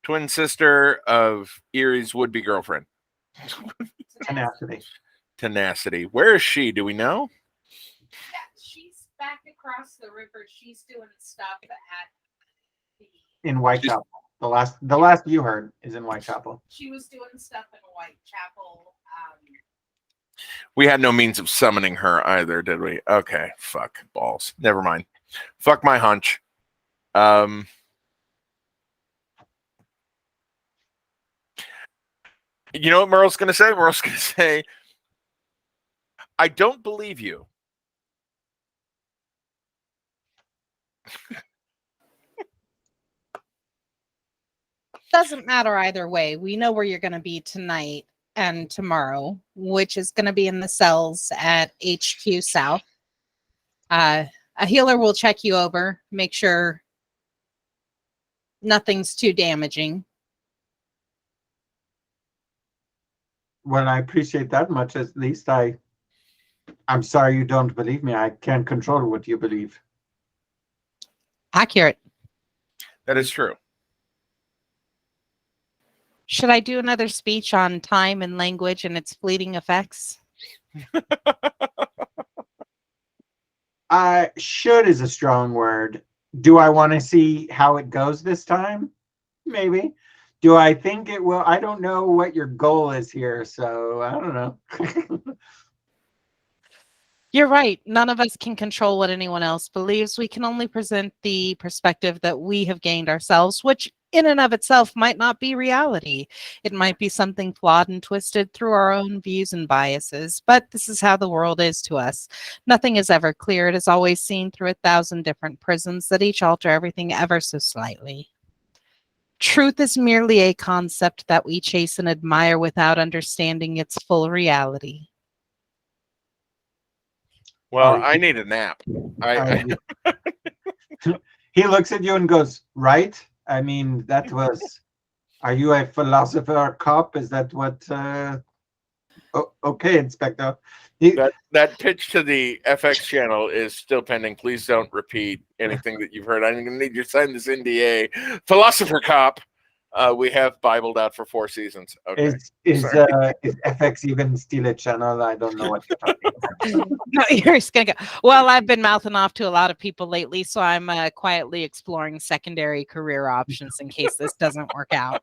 Twin sister of Erie's would-be girlfriend. Tenacity. Where is she? Do we know? Yeah, she's back across the river. She's doing stuff In Whitechapel. The last you heard is in Whitechapel. She was doing stuff in Whitechapel. We had no means of summoning her either, did we? Okay, fuck balls. Never mind. Fuck my hunch. You know what Merle's going to say? Merle's going to say, I don't believe you. Doesn't matter either way. We know where you're going to be tonight and tomorrow, which is going to be in the cells at HQ South. A healer will check you over, make sure nothing's too damaging. Well, I appreciate that much. At least I'm sorry you don't believe me. I can't control what you believe. Accurate. That is true. Should I do another speech on time and language and its fleeting effects? Should is a strong word. Do I want to see how it goes this time? Maybe. Do I think it will? I don't know what your goal is here, so I don't know. You're right. None of us can control what anyone else believes. We can only present the perspective that we have gained ourselves, which in and of itself might not be reality. It might be something flawed and twisted through our own views and biases, but this is how the world is to us. Nothing is ever clear. It is always seen through 1,000 different prisms that each alter everything ever so slightly. Truth is merely a concept that we chase and admire without understanding its full reality. Well, Oh, I need a nap. I he looks at you and goes, right? I mean, that was. Are you a philosopher cop? Is that what? Okay, Inspector. He, that pitch to the FX channel is still pending. Please don't repeat anything that you've heard. I'm gonna need you to sign this NDA. Philosopher cop. We have Bibled out for 4 seasons. Okay. is Sorry. FX even still a channel? I don't know what you're talking about. No, you're just gonna go. Well, I've been mouthing off to a lot of people lately, so I'm quietly exploring secondary career options in case this doesn't work out.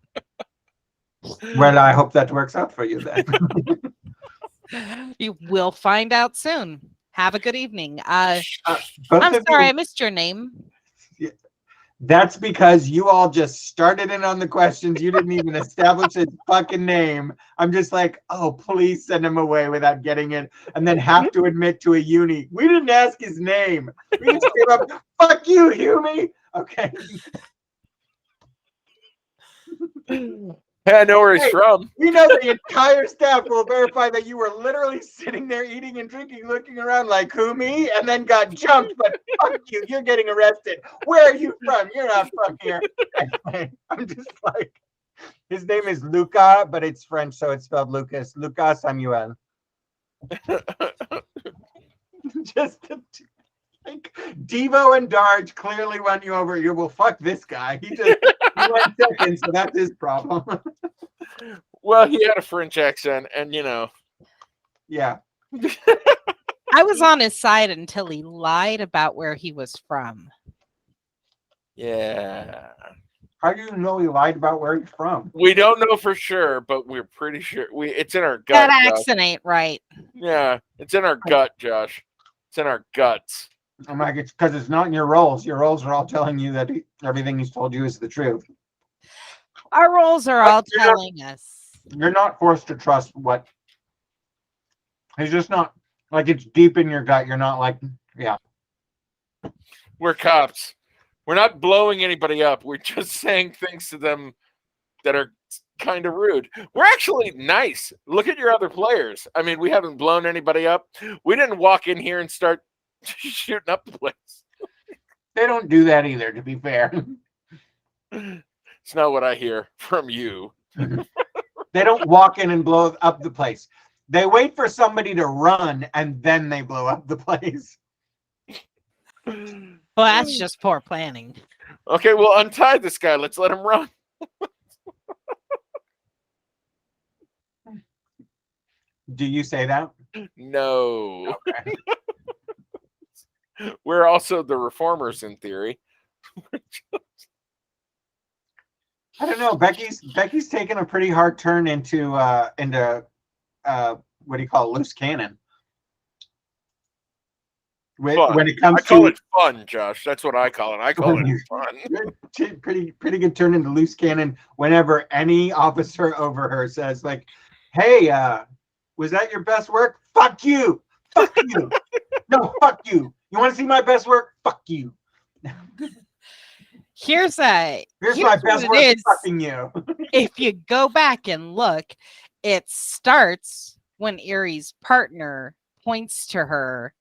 Well, I hope that works out for you then. You will find out soon. Have a good evening. Both I'm of sorry, you, I missed your name. that's because you all just started in on the questions. You didn't even establish his fucking name. I'm just like, oh, please send him away without getting it, and then have to admit to a uni, we didn't ask his name. We just gave up. Fuck you, Hume. Okay. Hey, I know where he's Hey, from. we know the entire staff will verify that you were literally sitting there eating and drinking, looking around like who, me, and then got jumped. But fuck you, you're getting arrested. Where are you from? You're not from here. I'm just like, his name is Luca, but it's French, so it's spelled Lucas. Luca Samuel. Just like Devo and Darge clearly won you over. You will fuck this guy. He went second, so that's his problem. Well, he had a French accent, and Yeah. I was on his side until he lied about where he was from. yeah. How do you know he lied about where he's from? We don't know for sure, but we're pretty sure. It's in our gut. That Josh. accent ain't right. Yeah, it's in our gut, Josh. It's in our guts. I'm like, it's because it's not in your roles. Your roles are all telling you that everything he's told you is the truth. Our roles are all telling us. You're not forced to trust what. He's just not like it's deep in your gut. You're not like, yeah. We're cops. We're not blowing anybody up. We're just saying things to them that are kind of rude. We're actually nice. Look at your other players. I mean, we haven't blown anybody up. We didn't walk in here and start shooting up the place. They don't do that either, to be fair. It's not what I hear from you. They don't walk in and blow up the place. They wait for somebody to run and then they blow up the place. Well, that's just poor planning. Okay, well, untie this guy. Let's let him run. Do you say that? No. Okay. We're also the reformers in theory. I don't know. Becky's taken a pretty hard turn into what do you call it? Loose cannon. When it comes I call it fun, Josh. That's what I call it. I call it fun. pretty good turn into loose cannon whenever any officer over her says like, "Hey, was that your best work? Fuck you, fuck you, no, fuck you. You want to see my best work? Fuck you. Here's my best work. Fucking you." If you go back and look, it starts when Erie's partner points to her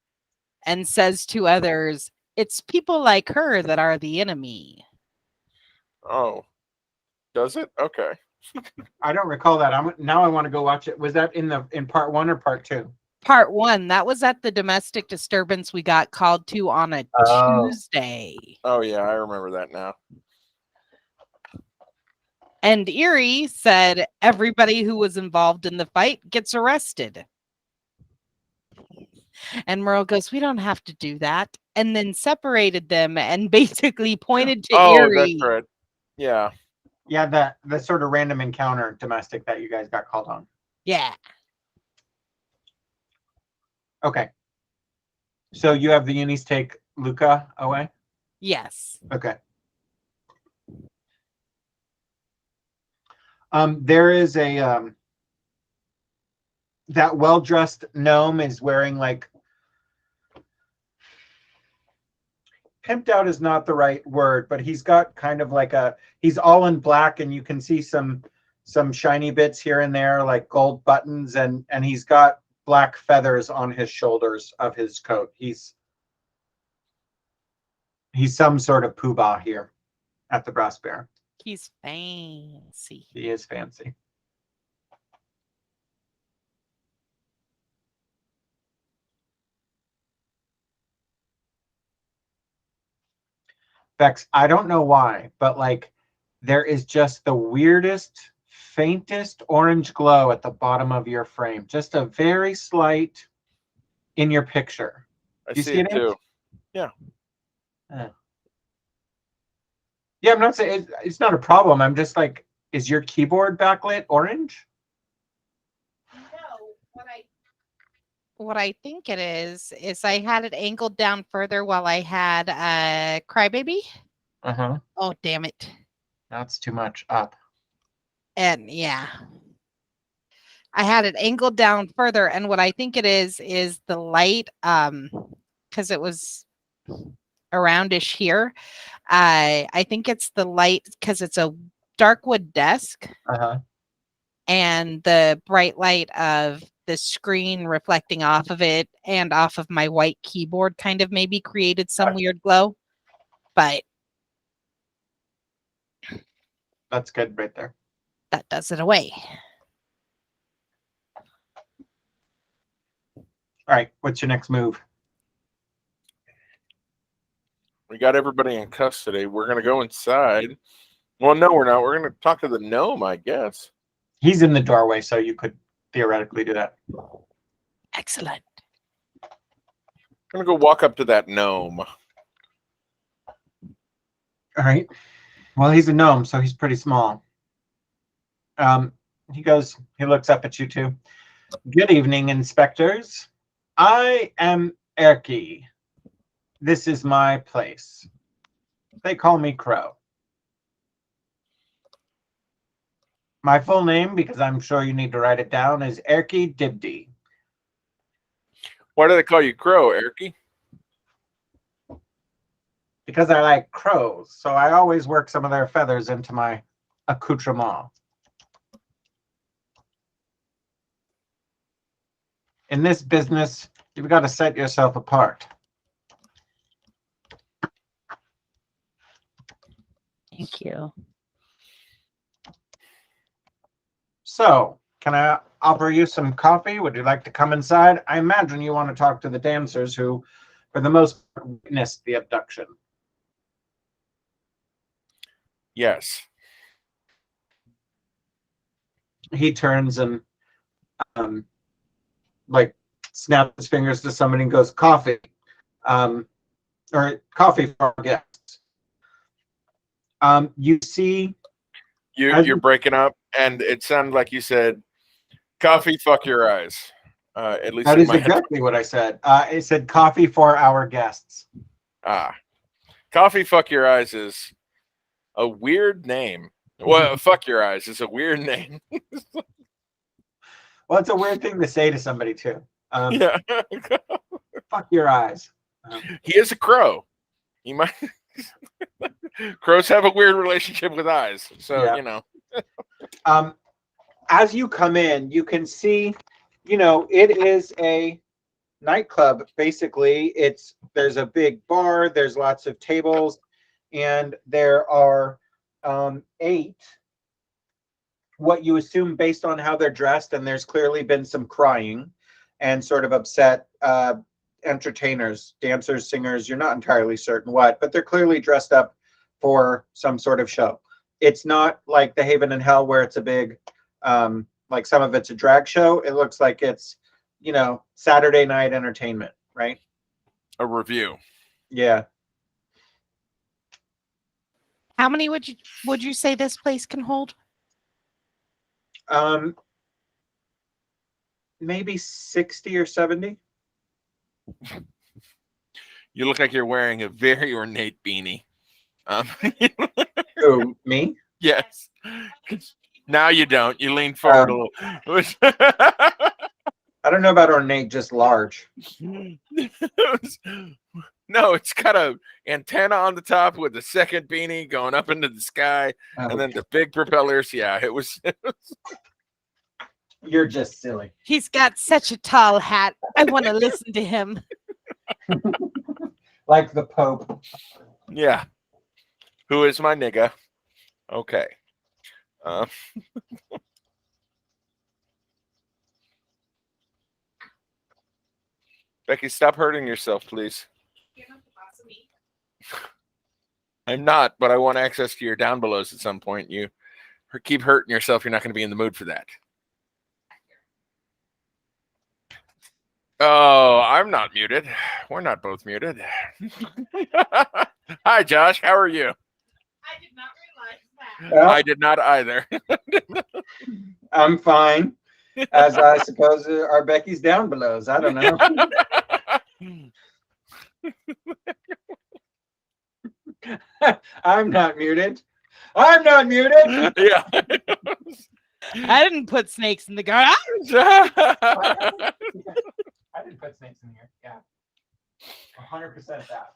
and says to others, "It's people like her that are the enemy." Oh, does it? Okay. I don't recall that. Now I want to go watch it. Was that in part 1 or part 2? Part 1. That was at the domestic disturbance we got called to on a Tuesday. Oh yeah, I remember that now. And Erie said everybody who was involved in the fight gets arrested. And Merle goes, "We don't have to do that." And then separated them and basically pointed to Erie. That's right. Yeah. Yeah, the sort of random encounter domestic that you guys got called on. Yeah. Okay. So you have the unis take Luca away? Yes. Okay. There is a that well-dressed gnome is wearing like pimped out is not the right word, but he's got kind of like he's all in black and you can see some shiny bits here and there like gold buttons and he's got black feathers on his shoulders of his coat. He's some sort of poobah here at the Brass Bear. He's fancy. He is fancy. Bex, I don't know why, but like there is just the weirdest, faintest orange glow at the bottom of your frame. Just a very slight in your picture. I You see it too. Yeah, I'm not saying it's not a problem. I'm just like, is your keyboard backlit orange? No, what I think it is I had it angled down further while I had Crybaby. Uh-huh. Oh, damn it. That's too much up. And yeah. I had it angled down further, and what I think it is the light, because it was aroundish here. I think it's the light because it's a dark wood desk, and the bright light of the screen reflecting off of it and off of my white keyboard kind of maybe created some weird glow. But that's good right there. That does it away. All right, what's your next move? We got everybody in custody. We're going to go inside. Well, no, we're not. We're going to talk to the gnome, I guess. He's in the doorway, so you could theoretically do that. Excellent. I'm going to go walk up to that gnome. All right. Well, he's a gnome, so he's pretty small. He looks up at you two. Good evening, inspectors. I am Erky. This is my place. They call me Crow. My full name, because I'm sure you need to write it down, is Erky Dibdi. Why do they call you Crow, Erky? Because I like crows, so I always work some of their feathers into my accoutrement. In this business, you've got to set yourself apart. Thank you. So, can I offer you some coffee? Would you like to come inside? I imagine you want to talk to the dancers who, for the most part, witnessed the abduction. Yes. He turns and like snaps his fingers to somebody and goes, coffee. Or coffee for our guests. You see... You're breaking up, and it sounded like you said, coffee, fuck your eyes. At least that in is my head. exactly what I said. It said coffee for our guests. Coffee, fuck your eyes is a weird name. Well, fuck your eyes is a weird name. Well, it's a weird thing to say to somebody, too. Yeah. Fuck your eyes. He is a crow. He might... Crows have a weird relationship with eyes. So, Yeah. you know. As you come in, you can see, it is a nightclub. Basically, there's a big bar, there's lots of tables, and there are 8, what you assume based on how they're dressed, and there's clearly been some crying and sort of upset entertainers, dancers, singers, you're not entirely certain what, but they're clearly dressed up for some sort of show. It's not like the Haven and Hell where it's a big, like some of it's a drag show. It looks like it's, Saturday night entertainment, right? A review. Yeah. How many would you say this place can hold? Maybe 60 or 70. You look like you're wearing a very ornate beanie. Um, Who, me? yes. Now you don't. You lean forward a little. I don't know about ornate, just large. No, it's got a antenna on the top with the second beanie going up into the sky, Oh, and then the big propellers. Yeah, it was. You're just silly. He's got such a tall hat. I want to listen to him. Like the Pope. Yeah. Who is my nigga? Okay. Becky, stop hurting yourself, please. You're not the boss of me. I'm not, but I want access to your down belows at some point. You keep hurting yourself, you're not going to be in the mood for that. Oh, I'm not muted. We're not both muted. Hi, Josh. How are you? I did not realize that. I did not either. I'm fine. As I suppose are Becky's down belows. I don't know. I'm not muted. I'm not muted. Yeah. I didn't put snakes in the garden. I didn't put snakes in here. Yeah. 100% that.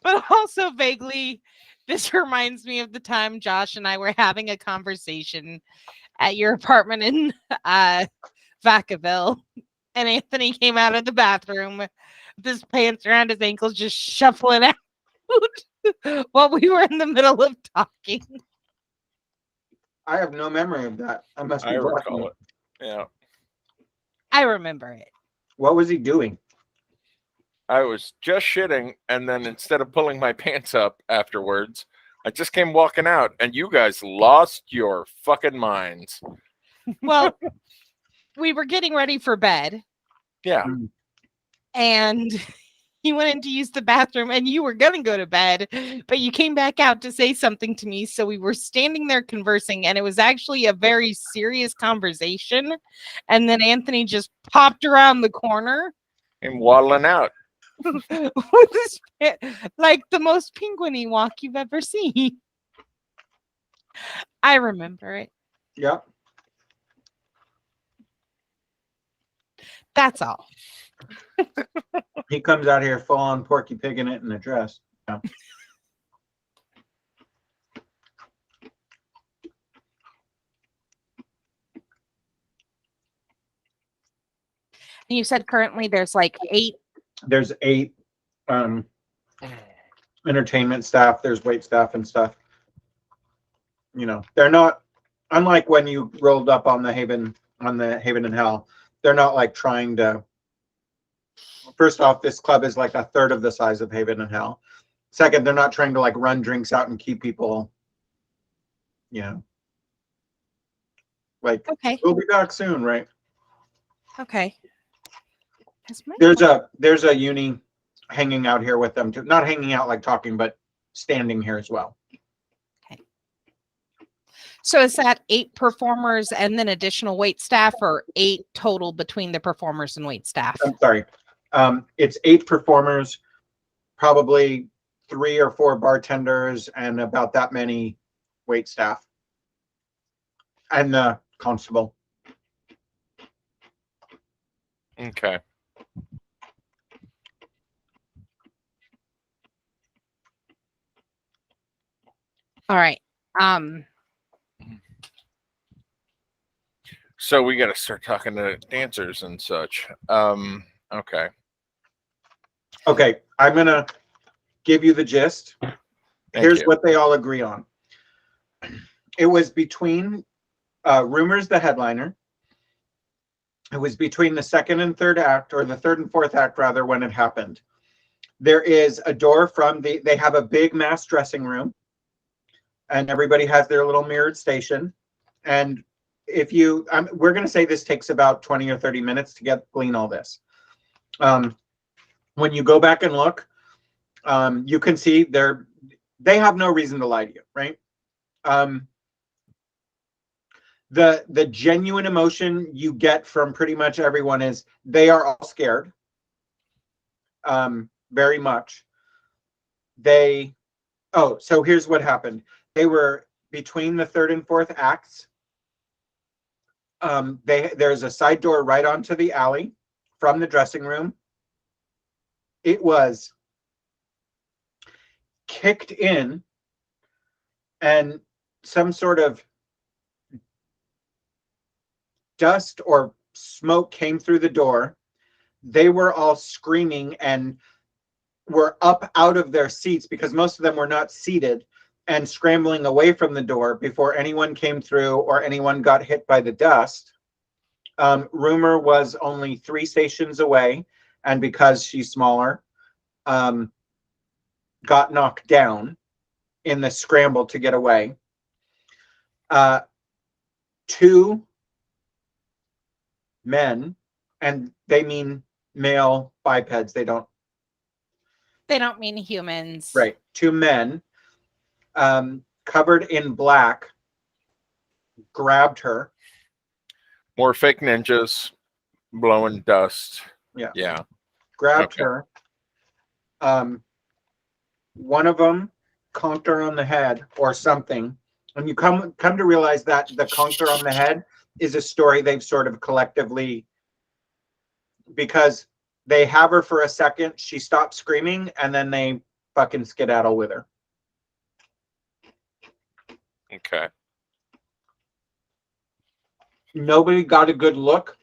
But also vaguely, this reminds me of the time Josh and I were having a conversation at your apartment in Vacaville, and Anthony came out of the bathroom with his pants around his ankles, just shuffling out while we were in the middle of talking. I have no memory of that. I must be I blocking recall it. it. Yeah. I remember it. What was he doing? I was just shitting, and then instead of pulling my pants up afterwards, I just came walking out, and you guys lost your fucking minds. Well, we were getting ready for bed, Yeah. and you went in to use the bathroom, and you were going to go to bed, but you came back out to say something to me. So we were standing there conversing, and it was actually a very serious conversation. And then Anthony just popped around the corner. I'm waddling out. with his, like the most penguin-y walk you've ever seen. I remember it. Yep. That's all. He comes out here full on Porky Pig in it in a dress. Yeah. And you said currently there's like 8. There's 8 entertainment staff. There's wait staff and stuff. You know, they're not, unlike when you rolled up on the Haven and Hell, they're not like trying to. First off, this club is like a third of the size of Haven and Hell. Second, they're not trying to like run drinks out and keep people, you know, like, Okay. we'll be back soon, right? Okay. There's a uni hanging out here with them too. Not hanging out like talking, but standing here as well. Okay. So is that 8 performers and then additional wait staff, or 8 total between the performers and wait staff? I'm sorry. It's 8 performers, probably 3 or 4 bartenders, and about that many wait staff. And the constable. Okay. All right. So we got to start talking to dancers and such. Okay. Okay, I'm gonna give you the gist. Here's what they all agree on. It was between Rumors, the headliner. It was between the second and third act, or the third and fourth act, rather, when it happened. There is a door from they have a big mass dressing room, and everybody has their little mirrored station. And if you, we're going to say this takes about 20 or 30 minutes to glean all this. When you go back and look, you can see they have no reason to lie to you, right? The genuine emotion you get from pretty much everyone is they are all scared. very much. So here's what happened. They were between the third and fourth acts. There's a side door right onto the alley from the dressing room. It was kicked in, and some sort of dust or smoke came through the door. They were all screaming and were up out of their seats because most of them were not seated, and scrambling away from the door before anyone came through or anyone got hit by the dust. Rumor was only 3 stations away, and because she's smaller, got knocked down in the scramble to get away. 2 men, and they mean male bipeds. They don't mean humans. Right. 2 men, covered in black, grabbed her. More fake ninjas blowing dust. Yeah. Yeah. Grabbed Okay. her. One of them conked her on the head or something. And you come to realize that the conked her on the head is a story they've sort of collectively, because they have her for a second, she stops screaming, and then they fucking skedaddle with her. Okay. Nobody got a good look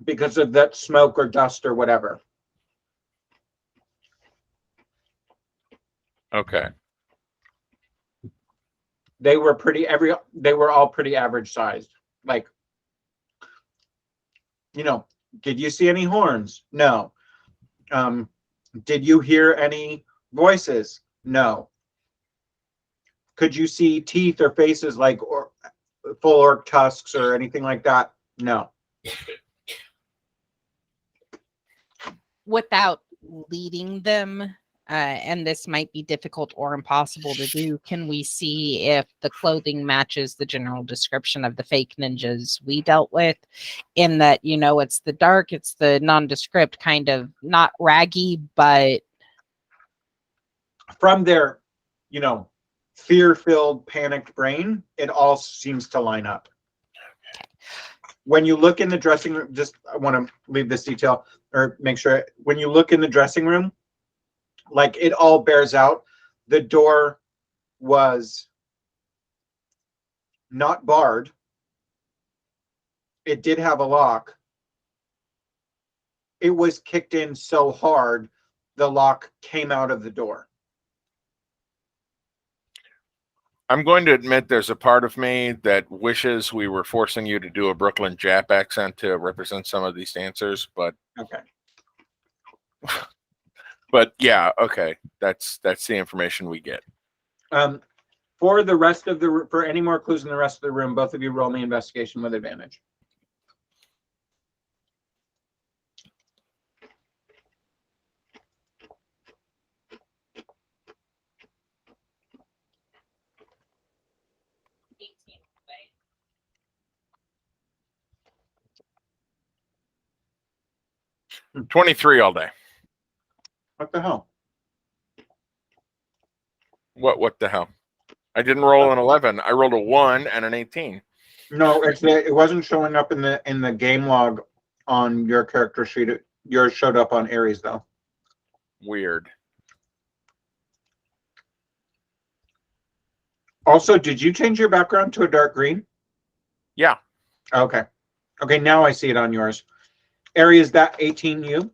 because of that smoke or dust or whatever. Okay. They were all pretty average sized. Like, did you see any horns? No. Did you hear any voices? No. Could you see teeth or faces like or full orc tusks or anything like that? No. Without leading them, and this might be difficult or impossible to do, can we see if the clothing matches the general description of the fake ninjas we dealt with, in that, it's the dark, it's the nondescript kind of, not raggy, but from their, fear-filled, panicked brain, it all seems to line up. When you look in the dressing room, I want to leave this detail or make sure, when you look in the dressing room, like, it all bears out. The door was not barred. It did have a lock. It was kicked in so hard, the lock came out of the door. I'm going to admit there's a part of me that wishes we were forcing you to do a Brooklyn Jap accent to represent some of these answers, but Okay. But yeah, okay. That's the information we get. For the rest of for any more clues in the rest of the room, both of you roll me investigation with advantage. Hmm. 23 all day. What the hell? What the hell? I didn't roll an 11. I rolled a 1 and an 18. No, it wasn't showing up in the game log on your character sheet. Yours showed up on Aries though. Weird. Also, did you change your background to a dark green? Yeah. Okay. Okay, now I see it on yours. Aries, that 18 you?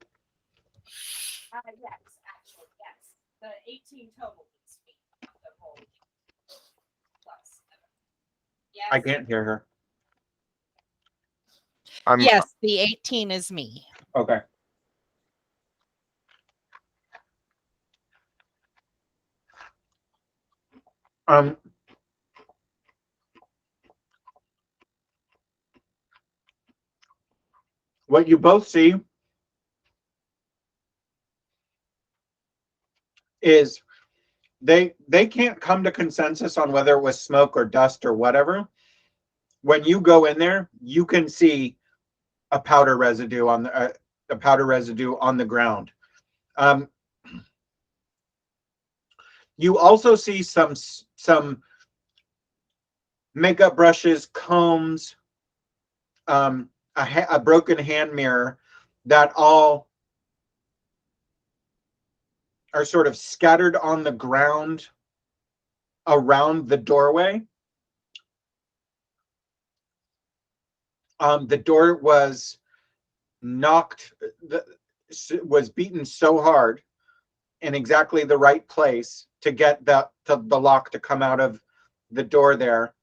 yes, actually, yes. The 18 total is me. The whole plus 7. Yes. I can't hear her. Yes, the 18 is me. Okay. What you both see is they can't come to consensus on whether it was smoke or dust or whatever. When you go in there, you can see a powder residue on the ground. You also see some makeup brushes, combs, a broken hand mirror that all are sort of scattered on the ground around the doorway. The door was was beaten so hard in exactly the right place to get the lock to come out of the door there.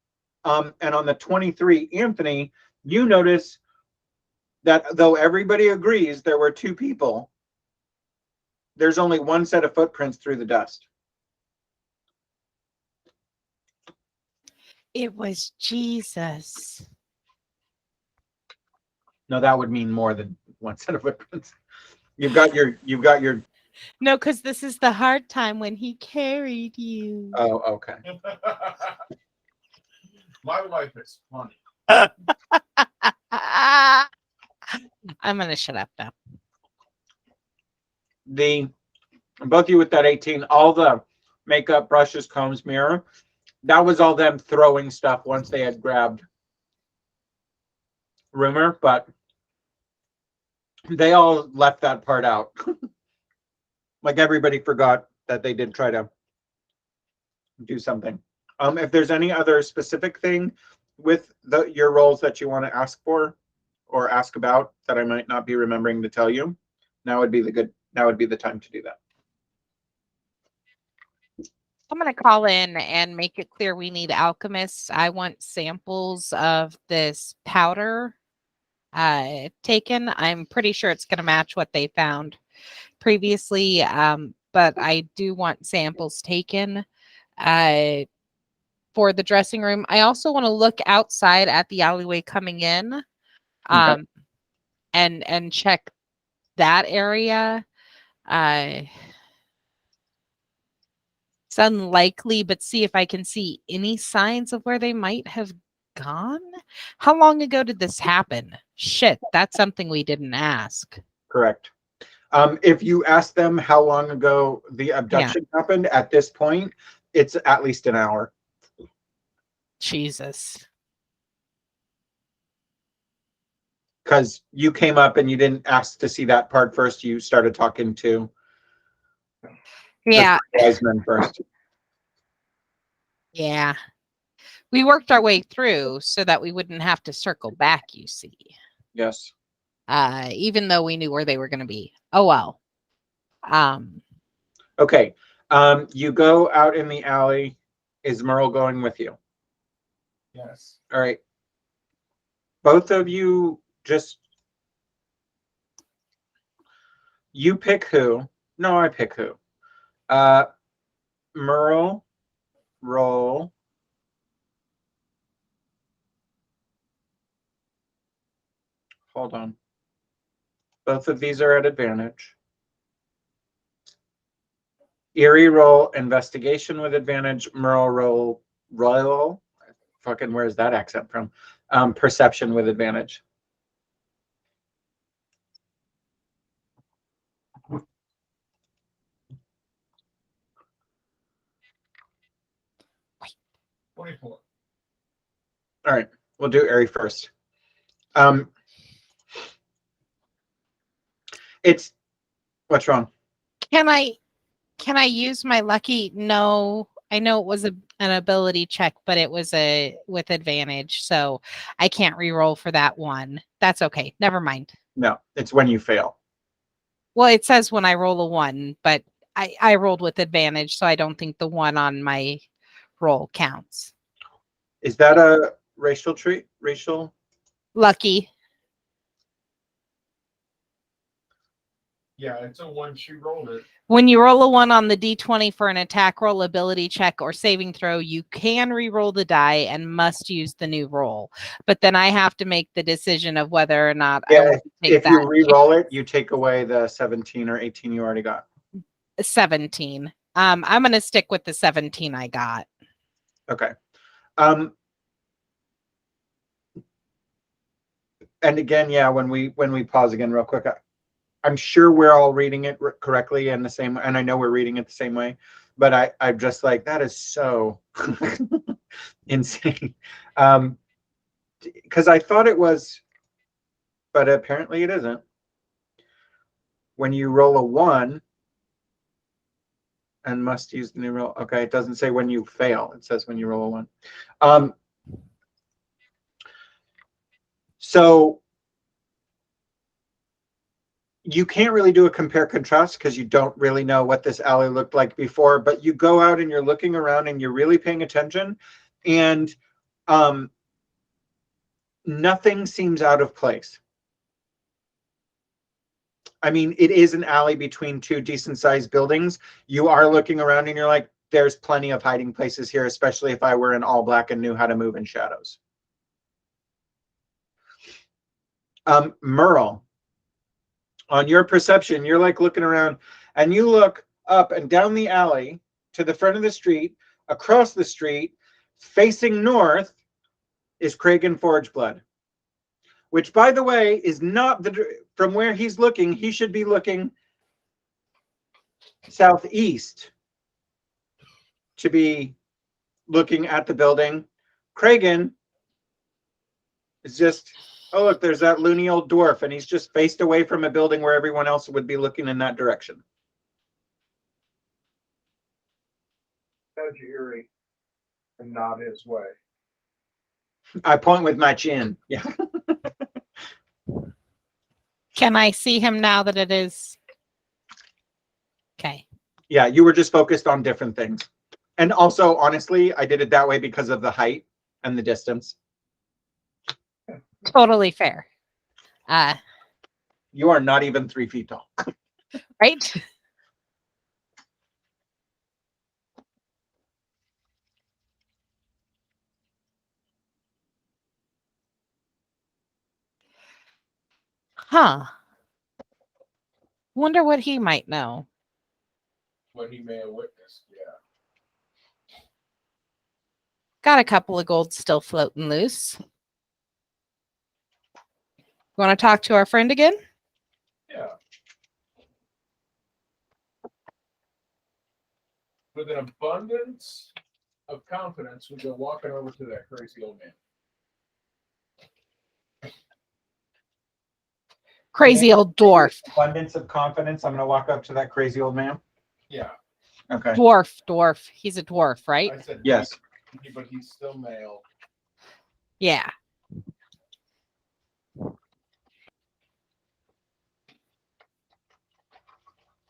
And on the 23, Anthony, you notice that though everybody agrees there were two people, there's only one set of footprints through the dust. It was Jesus. No, that would mean more than one set of footprints. You've got your No, because this is the hard time when he carried you. oh, okay. My wife is funny. I'm gonna shut up now. Both of you with that 18, all the makeup, brushes, combs, mirror, that was all them throwing stuff once they had grabbed Rumor, but they all left that part out. Like everybody forgot that they did try to do something. If there's any other specific thing with your roles that you want to ask for or ask about that I might not be remembering to tell you, now would be the time to do that. I'm going to call in and make it clear we need alchemists. I want samples of this powder taken. I'm pretty sure it's going to match what they found previously, but I do want samples taken for the dressing room. I also want to look outside at the alleyway coming in and check that area. It's unlikely, but see if I can see any signs of where they might have gone. How long ago did this happen? Shit, that's something we didn't ask. Correct. If you ask them how long ago the abduction happened, at this point, it's at least an hour. Jesus. Because you came up and you didn't ask to see that part first. You started talking to the wise men first. Yeah. We worked our way through so that we wouldn't have to circle back, you see. Yes. Even though we knew where they were going to be. Oh, well. Okay. You go out in the alley. Is Merle going with you? Yes. All right. Both of you you pick who. No, I pick who. Merle, roll. Hold on. Both of these are at advantage. Erie, roll investigation with advantage. Merle, roll royal. Fucking where's that accent from? Perception with advantage. Wait. 24. All right, we'll do Erie first. It's what's wrong? Can I use my lucky? No, I know it was an ability check, but it was with advantage, so I can't re-roll for that one. That's okay. Never mind. No, it's when you fail. Well, it says when I roll a 1, but I rolled with advantage, so I don't think the 1 on my roll counts. Is that a racial trait? Racial? Lucky. Yeah, it's a 1. She rolled it. When you roll a 1 on the D20 for an attack roll, ability check, or saving throw, you can re-roll the die and must use the new roll. But then I have to make the decision of whether or not I want to take if that. you re-roll it, you take away the 17 or 18 you already got. 17. I'm going to stick with the 17 I got. Okay. And again, yeah, when we pause again real quick, I'm sure we're all reading it correctly and the same, and I know we're reading it the same way. But I'm just like, that is so insane. Because I thought it was, but apparently it isn't. When you roll a 1 and must use the new roll. Okay, it doesn't say when you fail. It says when you roll a 1. So you can't really do a compare contrast because you don't really know what this alley looked like before, but you go out and you're looking around and you're really paying attention, and nothing seems out of place. I mean, it is an alley between two decent sized buildings. You are looking around and you're like, there's plenty of hiding places here, especially if I were in all black and knew how to move in shadows. Merle, on your perception, you're like looking around and you look up and down the alley to the front of the street, across the street, facing north is Kragan Forge Blood, which, by the way, is not from where he's looking. He should be looking southeast to be looking at the building. Kragan is just, oh, look, there's that loony old dwarf, and he's just faced away from a building where everyone else would be looking in that direction. Nudge Erie and nod his way. I point with my chin. Yeah. Can I see him now that it is? Okay. Yeah, you were just focused on different things. And also, honestly, I did it that way because of the height and the distance. Totally fair. You are not even 3 feet tall. Right? Huh. Wonder what he might know. What he may have witnessed, yeah. Got a couple of gold still floating loose. Want to talk to our friend again? Yeah. With an abundance of confidence, we go walking over to that crazy old man. Crazy old dwarf. Abundance of confidence. I'm going to walk up to that crazy old man. Yeah. Okay. Dwarf. He's a dwarf, right? I said Yes. but he's still male. Yeah.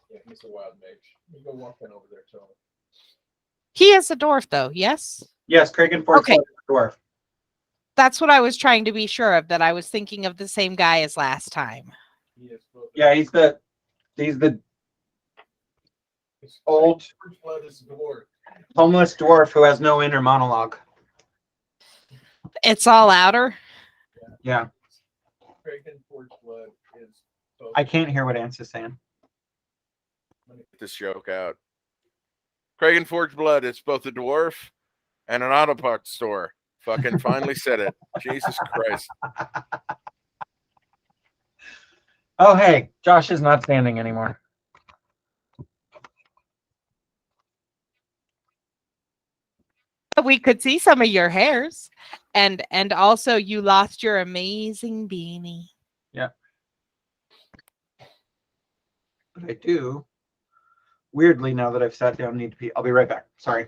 Yeah, he's a wild mage. We go walking over there to him. He is a dwarf, though. Yes. Yes, Kragan Forge Okay. Dwarf. That's what I was trying to be sure of. That I was thinking of the same guy as last time. He is both. Yeah, he's the His old first blood is dwarf. homeless dwarf who has no inner monologue. It's all outer. Yeah. Kragan Forge blood is both. I can't hear what Ance is saying. Get this joke out. Kragan Forge Blood, it's both a dwarf and an auto parts store. Fucking finally said it. Jesus Christ. Oh, hey, Josh is not standing anymore. We could see some of your hairs, and also you lost your amazing beanie. Yeah. But I do, weirdly, now that I've sat down, need to pee. I'll be right back. Sorry.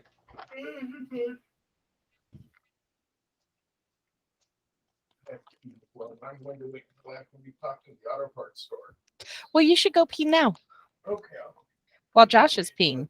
Well, I'm going to wait until after we talk to the auto parts store. Well, you should go pee now Okay. while Josh is peeing.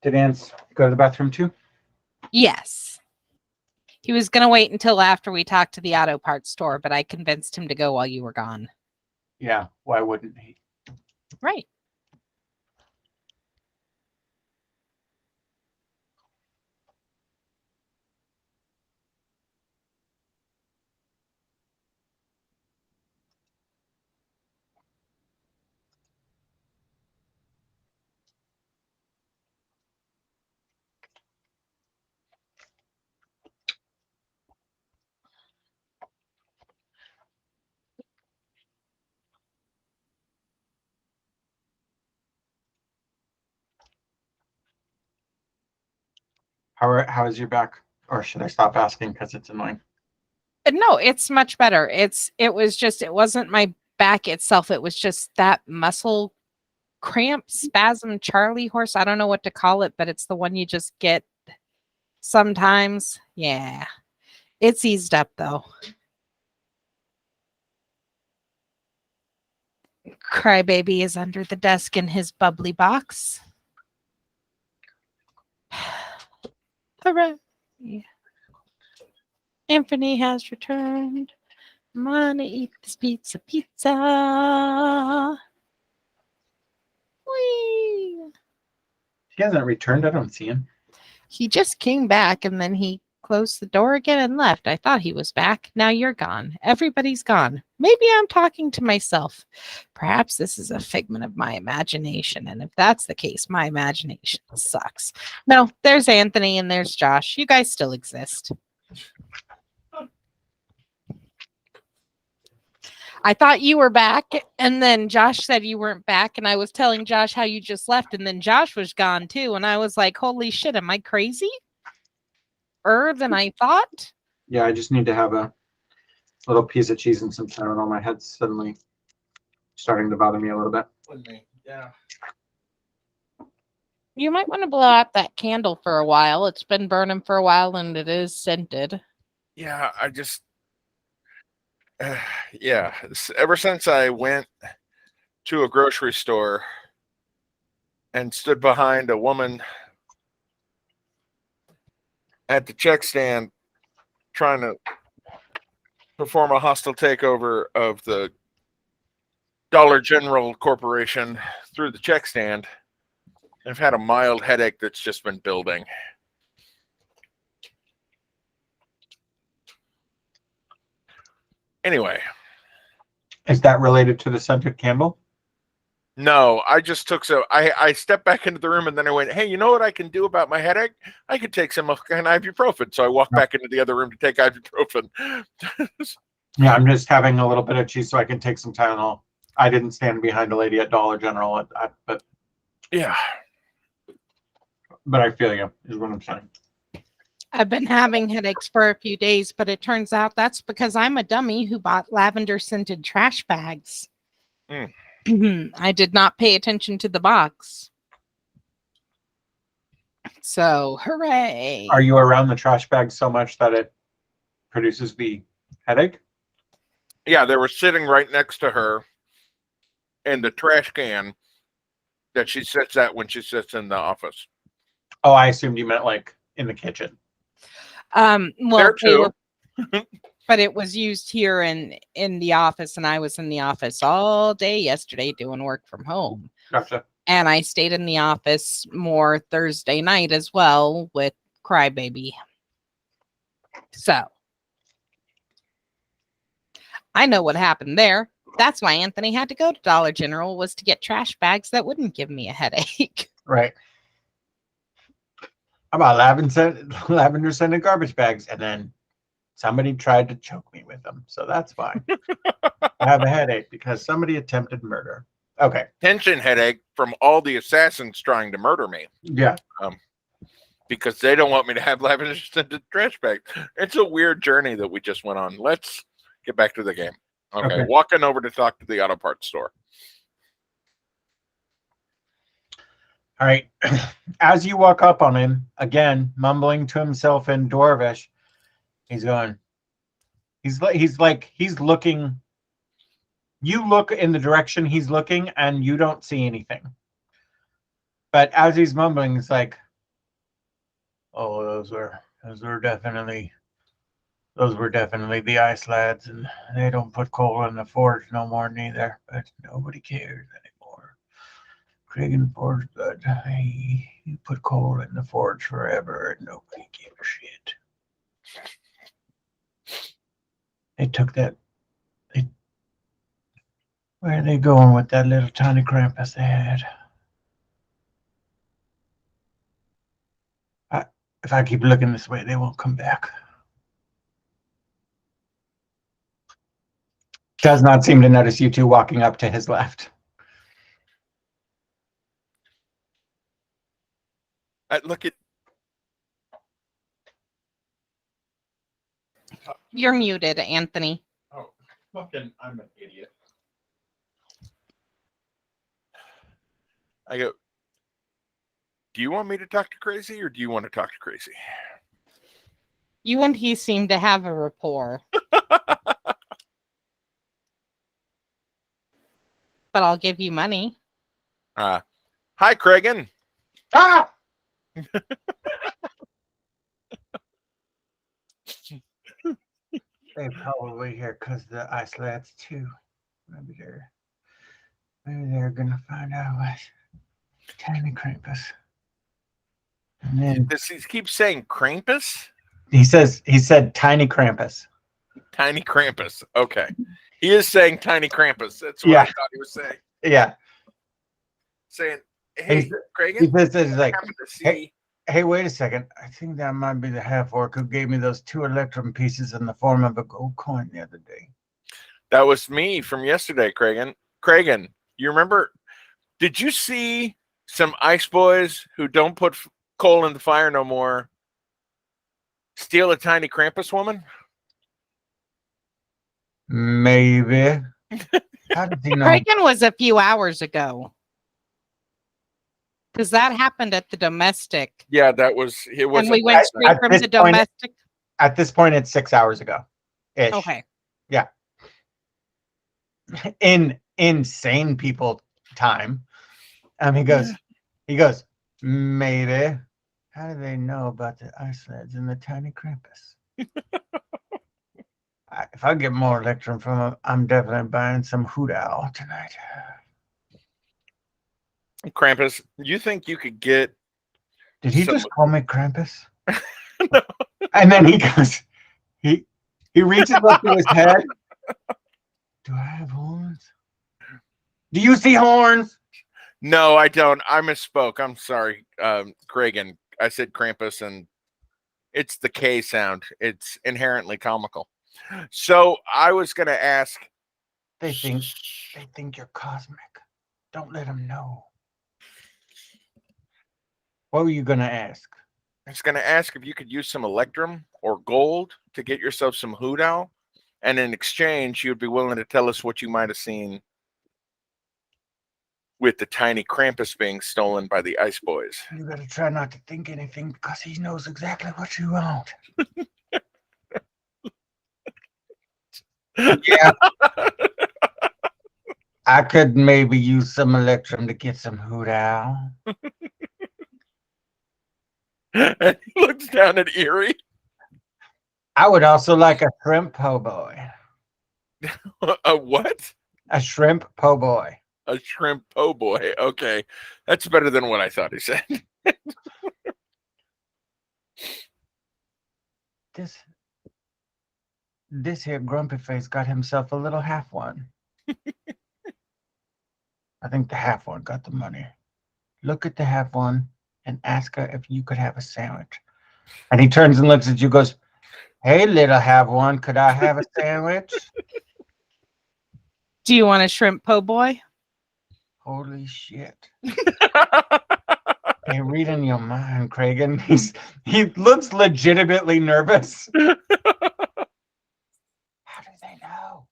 Did Ants go to the bathroom too? Yes. He was going to wait until after we talked to the auto parts store, but I convinced him to go while you were gone. Yeah, why wouldn't he? Right. How is your back? Or should I stop asking because it's annoying? No, it's much better. It wasn't my back itself. It was just that muscle cramp, spasm, Charlie horse. I don't know what to call it, but it's the one you just get sometimes. Yeah. It's eased up though. Crybaby is under the desk in his bubbly box. Hooray. Anthony has returned. I'm gonna eat this pizza. Whee! He hasn't returned. I don't see him. He just came back and then he closed the door again and left. I thought he was back. Now you're gone. Everybody's gone. Maybe I'm talking to myself. Perhaps this is a figment of my imagination. And if that's the case, my imagination sucks. No, there's Anthony and there's Josh. You guys still exist. I thought you were back, and then Josh said you weren't back, and I was telling Josh how you just left, and then Josh was gone too, and I was like, holy shit, am I crazy? Than I thought? Yeah, I just need to have a little piece of cheese and some Tylenol. My head's suddenly starting to bother me a little bit. With me. Yeah. You might want to blow out that candle for a while. It's been burning for a while, and it is scented. Yeah, I just yeah, ever since I went to a grocery store and stood behind a woman at the check stand trying to perform a hostile takeover of the Dollar General Corporation through the check stand, I've had a mild headache that's just been building. Anyway. Is that related to the scented candle? No, I just took I stepped back into the room and then I went, hey, you know what I can do about my headache? I could take some kind of ibuprofen. So I walked back into the other room to take ibuprofen. Yeah, I'm just having a little bit of cheese so I can take some Tylenol. I didn't stand behind a lady at Dollar General, but yeah. But I feel you, is what I'm saying. I've been having headaches for a few days, but it turns out that's because I'm a dummy who bought lavender scented trash bags. I did not pay attention to the box. So, hooray. Are you around the trash bag so much that it produces the headache? Yeah, they were sitting right next to her in the trash can that she sits at when she sits in the office. Oh, I assumed you meant like in the kitchen. Well, there too. But it was used here in the office, and I was in the office all day yesterday doing work from home. Gotcha. And I stayed in the office more Thursday night as well with Crybaby. So I know what happened there. That's why Anthony had to go to Dollar General, was to get trash bags that wouldn't give me a headache. Right. How about lavender scented garbage bags? And then somebody tried to choke me with them. So that's fine. I have a headache because somebody attempted murder. Okay. Tension headache from all the assassins trying to murder me. Yeah. Because they don't want me to have lavender scented trash bags. It's a weird journey that we just went on. Let's get back to the game. Okay. Walking over to talk to the auto parts store. All right. As you walk up on him, again, mumbling to himself in Dwarvish, he's going, he's looking. You look in the direction he's looking and you don't see anything. But as he's mumbling, it's like, Oh, those were definitely the ice lads, and they don't put coal in the forge no more neither. But nobody cares anymore. Kragan Forge good. You put coal in the forge forever, and nobody gave a shit. They took that. Where are they going with that little tiny Krampus they had? If I keep looking this way, they won't come back. Does not seem to notice you two walking up to his left. Look at. You're muted, Anthony. Oh, fucking! I'm an idiot. I go. Do you want me to talk to Crazy, or do you want to talk to Crazy? You and he seem to have a rapport. But I'll give you money. Hi, Kragan. Ah! They probably here because the ice lads too. Maybe they're gonna find out what tiny Krampus. And then Does he keep saying Krampus? he said tiny Krampus. Tiny Krampus. Okay. He is saying Tiny Krampus. That's what I thought he was saying. Yeah. Saying, hey, He Kragan, says like, happened to see. hey, wait a second. I think that might be the half-orc who gave me those 2 electrum pieces in the form of a gold coin the other day. That was me from yesterday, Kragan. Kragan, you remember? Did you see some ice boys who don't put coal in the fire no more steal a tiny Krampus woman? Maybe. How did he know? Kragan was a few hours ago. Because that happened at the domestic. Yeah, it was. And we went straight from the domestic. At this point, it's 6 hours ago. Ish. Okay. Yeah. In insane people time. He goes, maybe. How do they know about the ice lads and the tiny Krampus? If I get more electrum from them, I'm definitely buying some hoot owl tonight. Krampus, you think you could get? Did he just call me Krampus? No. And then he goes, he reaches up to his head. Do I have horns? Do you see horns? No, I don't. I misspoke. I'm sorry, Kragan. I said Krampus, and it's the K sound. It's inherently comical. So I was going to ask. They think you're cosmic. Don't let them know. What were you going to ask? I was going to ask if you could use some electrum or gold to get yourself some hoot owl, and in exchange, you'd be willing to tell us what you might have seen with the tiny Krampus being stolen by the Ice Boys. You got to try not to think anything because he knows exactly what you want. Yeah. I could maybe use some electrum to get some hoot owl. And he looks down at Erie. I would also like a shrimp po' boy. A what? A shrimp po' boy. A shrimp po' boy. Okay. That's better than what I thought he said. This here grumpy face got himself a little half one. I think the half one got the money. Look at the half one and ask her if you could have a sandwich. And he turns and looks at you, goes, hey, little half one, could I have a sandwich? Do you want a shrimp po' boy? Holy shit. Hey, reading your mind, Kragan. He looks legitimately nervous. How do they know?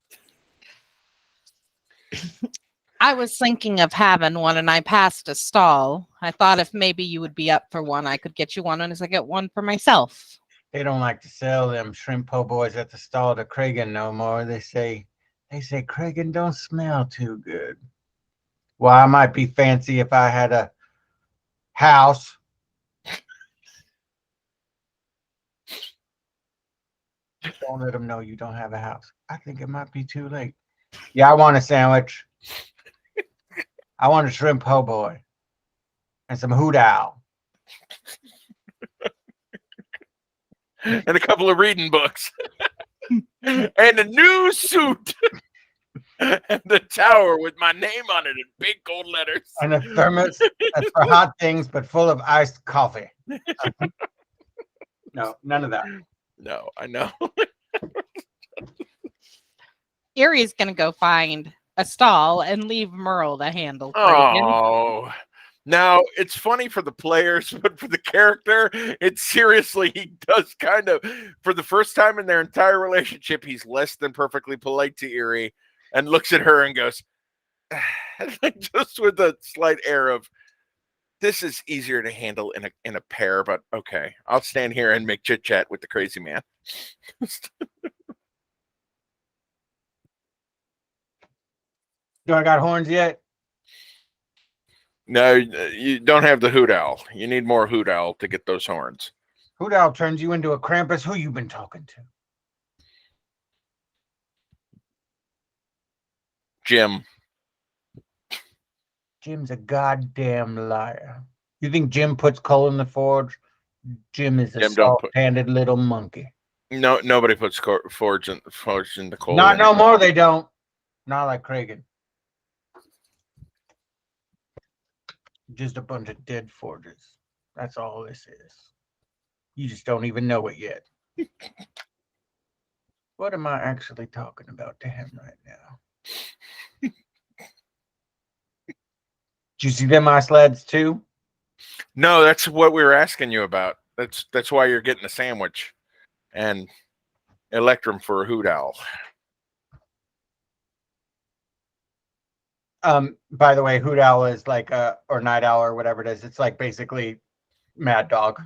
I was thinking of having one and I passed a stall. I thought if maybe you would be up for one, I could get you one as I get one for myself. They don't like to sell them shrimp po' boys at the stall to Kragan no more. They say Kragan don't smell too good. Well, I might be fancy if I had a house. Don't let them know you don't have a house. I think it might be too late. Yeah, I want a sandwich. I want a shrimp po' boy and some hoot owl. And a couple of reading books. And a new suit. And the tower with my name on it in big gold letters. And a thermos that's for hot things, but full of iced coffee. No, none of that. No, I know. Erie's gonna go find a stall and leave Merle to handle Kragan. Oh. Now, it's funny for the players, but for the character, it's seriously, he does kind of, for the first time in their entire relationship, he's less than perfectly polite to Erie and looks at her and goes, just with a slight air of, this is easier to handle in a pair, but okay, I'll stand here and make chit chat with the crazy man. Do I got horns yet? No, you don't have the hoot owl. You need more hoot owl to get those horns. Hoot owl turns you into a Krampus. Who you been talking to? Jim. Jim's a goddamn liar. You think Jim puts coal in the forge? Jim is a Jim don't put- soft-handed little monkey. No, nobody puts forge in the coal. Not no more. They don't. Not like Kragan. Just a bunch of dead forgers. That's all this is. You just don't even know it yet. What am I actually talking about to him right now? Did you see them ice lads too? No, that's what we were asking you about. That's why you're getting a sandwich and Electrum for a hoot owl. By the way, hoot owl is like or night owl or whatever it is. It's like basically Mad Dog.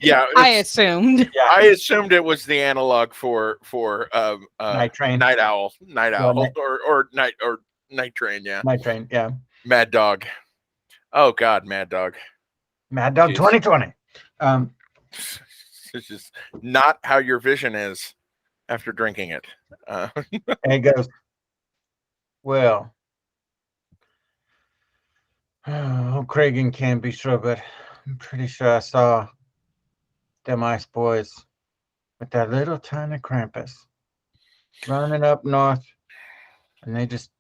Yeah, I assumed. Yeah, I assumed it was the analog for Night Train. night owl, night- or night train. Yeah, Night Train. Yeah, Mad Dog. Oh God, Mad Dog. Mad Dog Jeez. 2020. This is not how your vision is after drinking it. And he goes, well, Kragan can't be sure, but I'm pretty sure I saw them ice boys with that little tiny Krampus running up north, and they just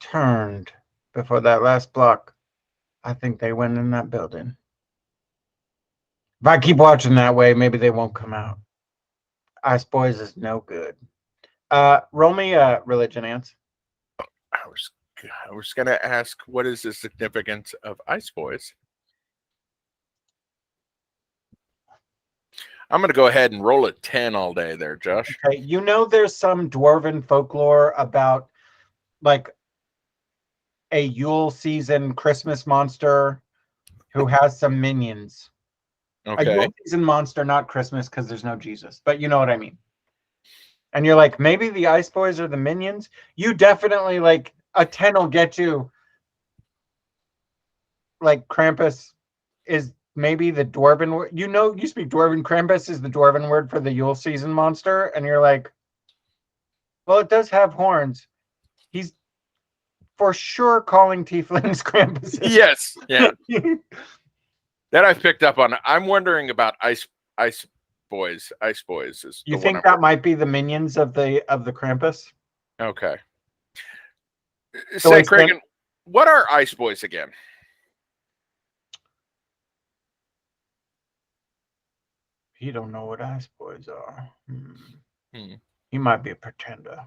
turned before that last block. I think they went in that building. If I keep watching that way, maybe they won't come out. Ice boys is no good. Roll me religion, Ants. I was gonna ask, what is the significance of Ice Boys? I'm gonna go ahead and roll a 10 all day there, Josh. Okay, you know there's some dwarven folklore about like a Yule season Christmas monster who has some minions. A Okay. Yule season monster, not Christmas, because there's no Jesus, but you know what I mean. And you're like, maybe the Ice Boys are the minions. You definitely like a 10 will get you. Like Krampus is maybe the dwarven word. You know, you speak dwarven. Krampus is the dwarven word for the Yule season monster, and you're like, well, it does have horns. He's for sure calling tieflings Krampus. Yes. Yeah. That I've picked up on. I'm wondering about Ice Boys. Ice Boys is. You the think one that might be the minions of the Krampus? Okay. So Say, it's been- Kragan, what are Ice Boys again? He don't know what Ice Boys are. Hmm. He might be a pretender.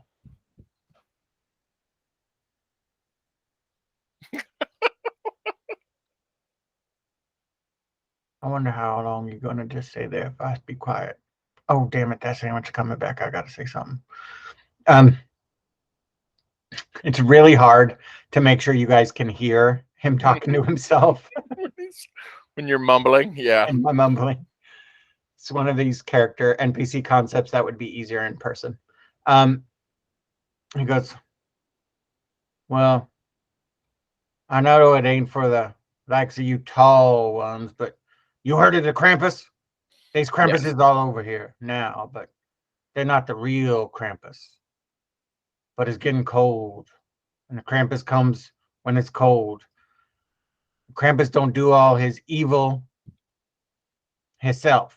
I wonder how long you're gonna just stay there if I be quiet. Oh damn it, that sandwich coming back. I gotta say something. It's really hard to make sure you guys can hear him talking to himself When you're mumbling, yeah. and I'm mumbling. It's one of these character NPC concepts that would be easier in person. He goes, well, I know it ain't for the likes of you tall ones, but you heard of the Krampus? These Krampuses all over here now, but they're not the real Krampus. But it's getting cold. And the Krampus comes when it's cold. Krampus don't do all his evil himself.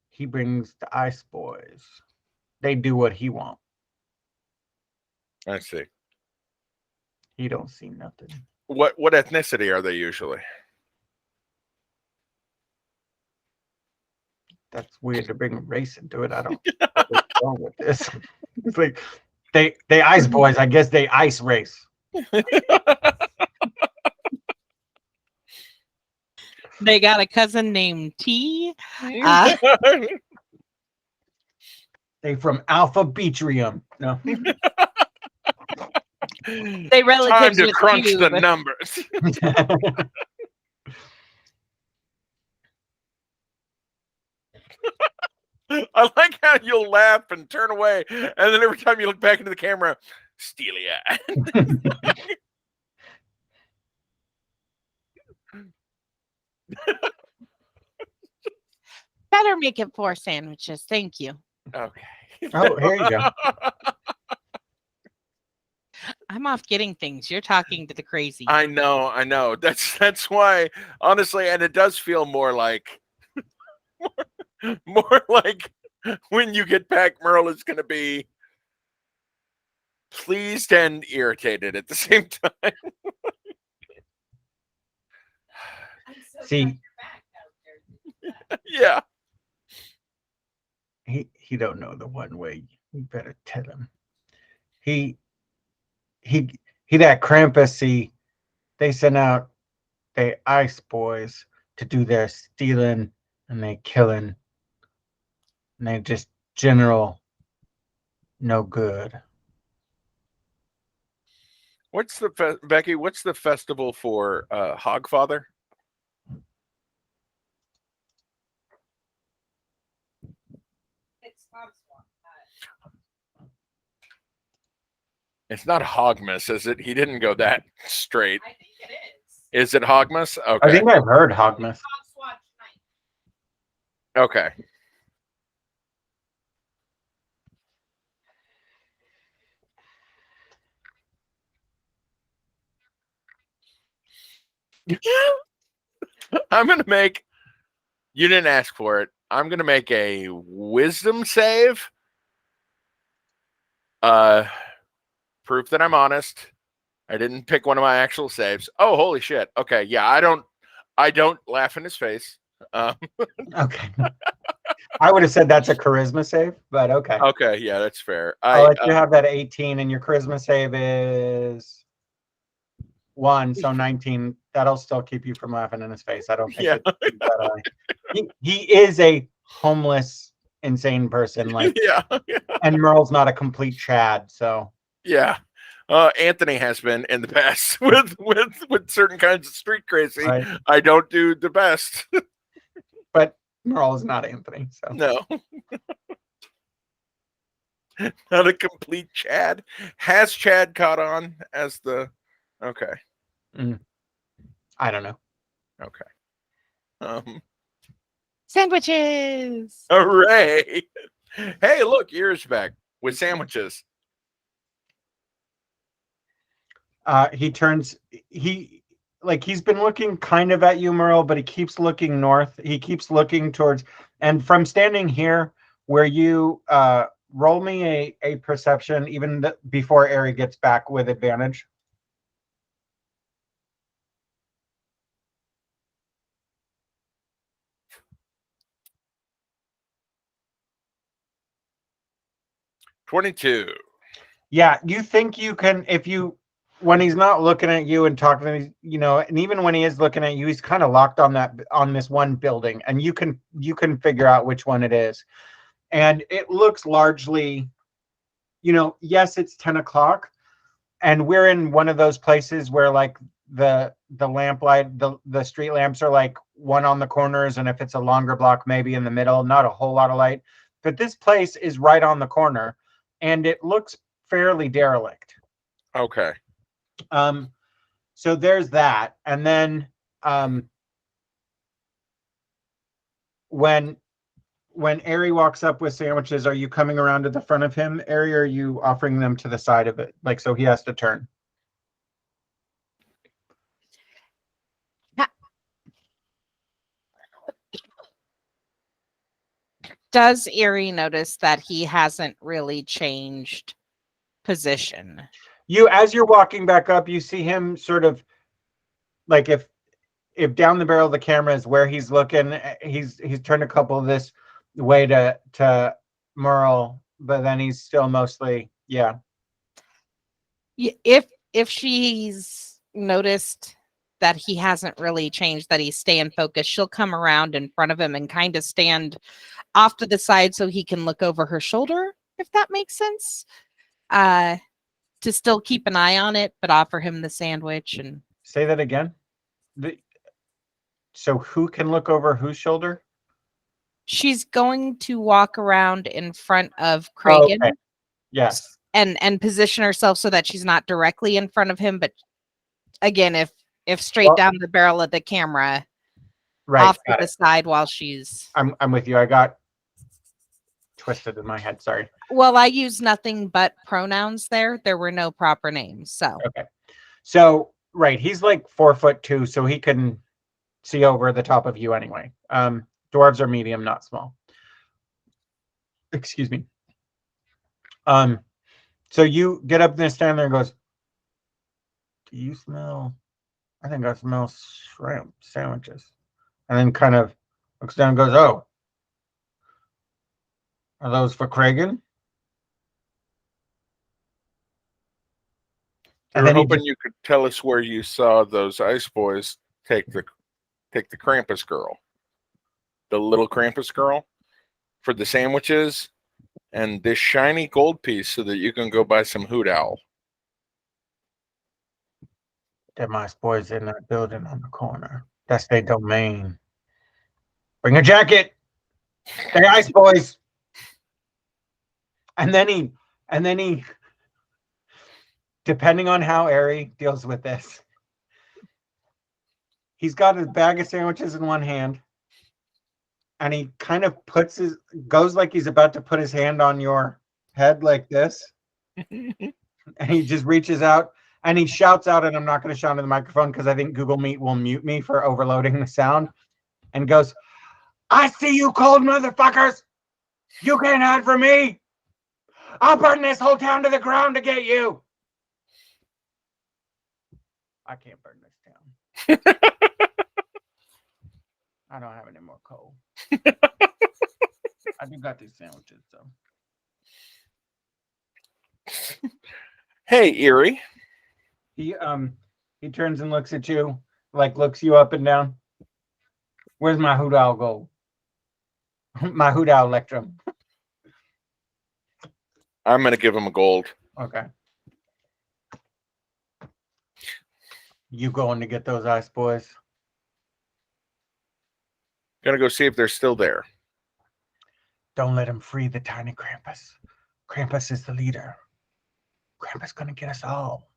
He brings the ice boys. They do what he want. I see. He don't see nothing. What ethnicity are they usually? That's weird to bring race into it. I don't know what's wrong with this. It's like they ice boys. I guess they ice race. They got a cousin named T. They from Alpha Beatrium. No. They relatives Time to with crunch the Cube. numbers. I like how you'll laugh and turn away, and then every time you look back into the camera, steely eye. Better make it 4 sandwiches. Thank you. Okay. Oh, here you go. I'm off getting things. You're talking to the crazy. I know. That's why, honestly, and it does feel more like more like when you get back, Merle is going to be pleased and irritated at the same time. See, Yeah. he don't know the one way. You better tell him. He that Krampus. See, they sent out they ice boys to do their stealing and they killing. And they just general no good. What's the Becky? What's the festival for Hogfather? It's not Hogmas, is it? He didn't go that straight. I think it is. Is it Hogmas? I Okay. think I've heard Hogmas. Okay. I'm gonna make. You didn't ask for it. I'm gonna make a wisdom save. Proof that I'm honest. I didn't pick one of my actual saves. Oh, holy shit. Okay, yeah, I don't laugh in his face. Okay. I would have said that's a charisma save, but okay. Okay, yeah, that's fair. I'll let you have that 18, and your charisma save is 1, so 19. That'll still keep you from laughing in his face. I don't think Yeah. it's that high. He is a homeless, insane person, like, yeah, and Merle's not a complete Chad, so yeah. Anthony has been in the past with certain kinds of street crazy. right. I don't do the best. But Merle is not Anthony, so No. Not a complete Chad. Has Chad caught on as the okay. I don't know. Okay. Sandwiches. Hooray. Hey, look, yours back with sandwiches. He turns he's been looking kind of at you, Merle, but he keeps looking north. He keeps looking towards, and from standing here where you roll me a perception even before Ari gets back with advantage. $22. Yeah, you think you can, if you, when he's not looking at you and talking to you, and even when he is looking at you, he's kind of locked on this one building, and you can figure out which one it is. And it looks largely, yes, it's 10 o'clock, and we're in one of those places where like the lamplight, the street lamps are like one on the corners, and if it's a longer block, maybe in the middle, not a whole lot of light. But this place is right on the corner, and it looks fairly derelict. Okay. So there's that. And then when when Ari walks up with sandwiches, are you coming around to the front of him, Ari, or are you offering them to the side of it, like so he has to turn? Does Erie notice that he hasn't really changed position? You, as you're walking back up, you see him sort of like if down the barrel of the camera is where he's looking, he's turned a couple this way to Merle, but then he's still mostly If she's noticed that he hasn't really changed, that he's staying focused, she'll come around in front of him and kind of stand off to the side so he can look over her shoulder, if that makes sense. To still keep an eye on it, but offer him the sandwich. And say that again. So who can look over whose shoulder? she's going to walk around in front of Kragen. Okay. Yes. And position herself so that she's not directly in front of him, but again, if straight down the barrel of the camera, right off to the side while she's. I'm with you. I got twisted in my head. Sorry. Well, I use nothing but pronouns there. There were no proper names. So okay. So right, he's like 4'2", so he can see over the top of you anyway. Dwarves are medium, not small. Excuse me. So you get up and stand there and goes, do you smell? I think I smell shrimp sandwiches. And then kind of looks down and goes, oh, are those for Kragen? And then hoping you could tell us where you saw those ice boys take the Krampus girl, the little Krampus girl, for the sandwiches and this shiny gold piece so that you can go buy some hoot owl. Them ice boys in that building on the corner. That's their domain. Bring a jacket. Hey, ice boys. And then he, depending on how Ari deals with this, he's got a bag of sandwiches in one hand, and he kind of goes like he's about to put his hand on your head like this, and he just reaches out and he shouts out, and I'm not going to shout into the microphone because I think Google Meet will mute me for overloading the sound, and goes, I see you cold motherfuckers. You can't hide from me. I'll burn this whole town to the ground to get you. I can't burn this town. I don't have any more coal. I do got these sandwiches, so. Hey, Erie. He turns and looks at you, like looks you up and down. Where's my hoot owl gold? My hoot owl electrum. I'm gonna give him a gold. Okay. You going to get those ice boys? Gonna go see if they're still there. Don't let him free the tiny Krampus. Krampus is the leader. Krampus gonna get us all.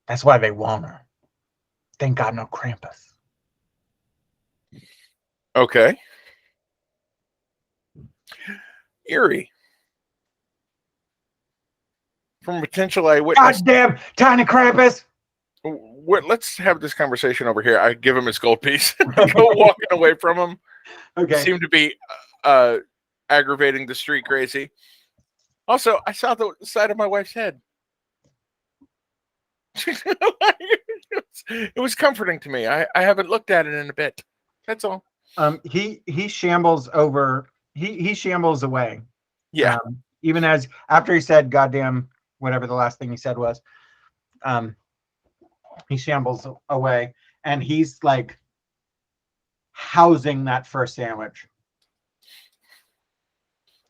That's why they want her. They ain't got no Krampus. Okay. Erie. From potential eyewitness. Goddamn tiny Krampus! Let's have this conversation over here. I give him his gold piece. Go walking away from him. Okay. Seem to be aggravating the street crazy. Also, I saw the side of my wife's head. It was comforting to me. I haven't looked at it in a bit. That's all. He shambles over. He shambles away. Yeah. Even after he said "goddamn" whatever the last thing he said was, he shambles away, and he's like housing that first sandwich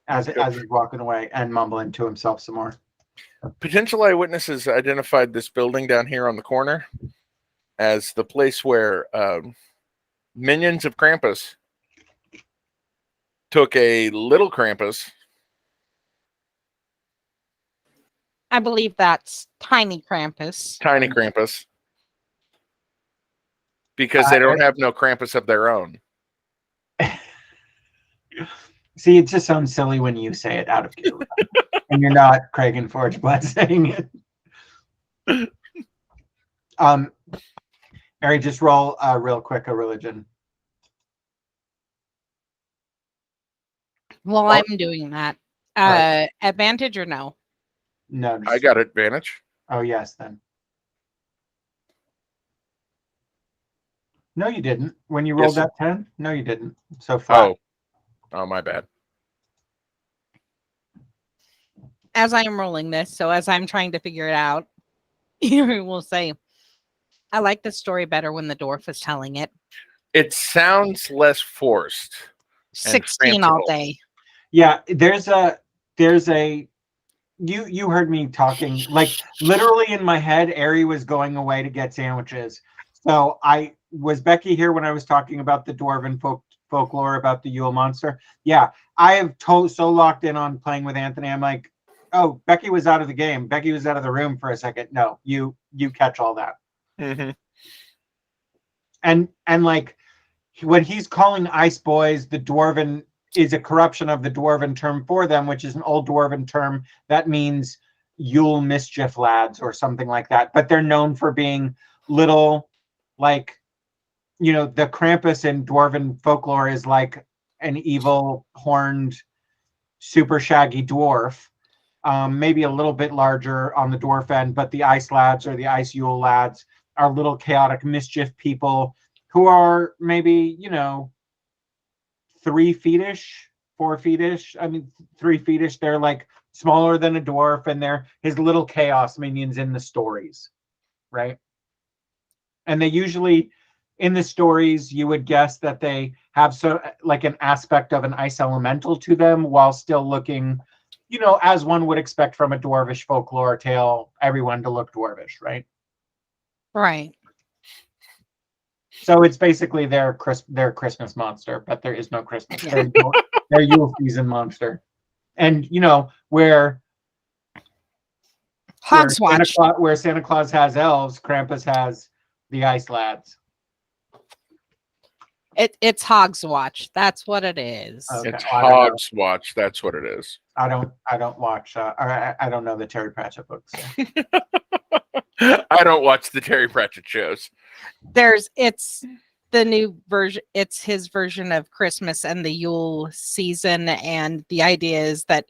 as he's walking away and mumbling to himself some more. Potential eyewitnesses identified this building down here on the corner as the place where minions of Krampus took a little Krampus. I believe that's Tiny Krampus. Tiny Krampus. because they don't have no Krampus of their own. See, it just sounds silly when you say it out of cue. And you're not Craig and Forge Blood saying it. Ari, just roll real quick a religion. While I'm doing that, right. advantage or no? No. I got advantage. Oh, yes, then. No, you didn't. When you rolled that 10? No, you didn't. So flat. Oh, my bad. As I am rolling this, so as I'm trying to figure it out, you will say, I like the story better when the dwarf is telling it. It sounds less forced. 16 all day. Yeah, there's a you heard me talking, like literally in my head, Ari was going away to get sandwiches. So was Becky here when I was talking about the dwarven folklore about the Yule monster? Yeah, I have so locked in on playing with Anthony. I'm like, oh, Becky was out of the game. Becky was out of the room for a second. No, you catch all that. Mm-hmm. And like when he's calling ice boys, the dwarven is a corruption of the dwarven term for them, which is an old dwarven term that means Yule mischief lads or something like that. But they're known for being little, like, you know, the Krampus in dwarven folklore is like an evil horned, super shaggy dwarf, maybe a little bit larger on the dwarf end, but the ice lads or the ice Yule lads are little chaotic mischief people who are maybe, you know, 3 feet-ish, 4 feet-ish. I mean, 3 feet-ish. They're like smaller than a dwarf, and they're his little chaos minions in the stories, right? And they usually, in the stories, you would guess that they have like an aspect of an ice elemental to them, while still looking, you know, as one would expect from a dwarvish folklore tale, everyone to look dwarvish, right? Right. So it's basically their Christmas monster, but there is no Christmas. Yeah. Their Yule season monster. And, you know, where Santa Claus has elves, Krampus has the ice lads. It's Hogswatch. That's what it is. Okay. It's Hogswatch. That's what it is. I don't watch. I don't know the Terry Pratchett books. So. I don't watch the Terry Pratchett shows. It's the new version. It's his version of Christmas and the Yule season, and the idea is that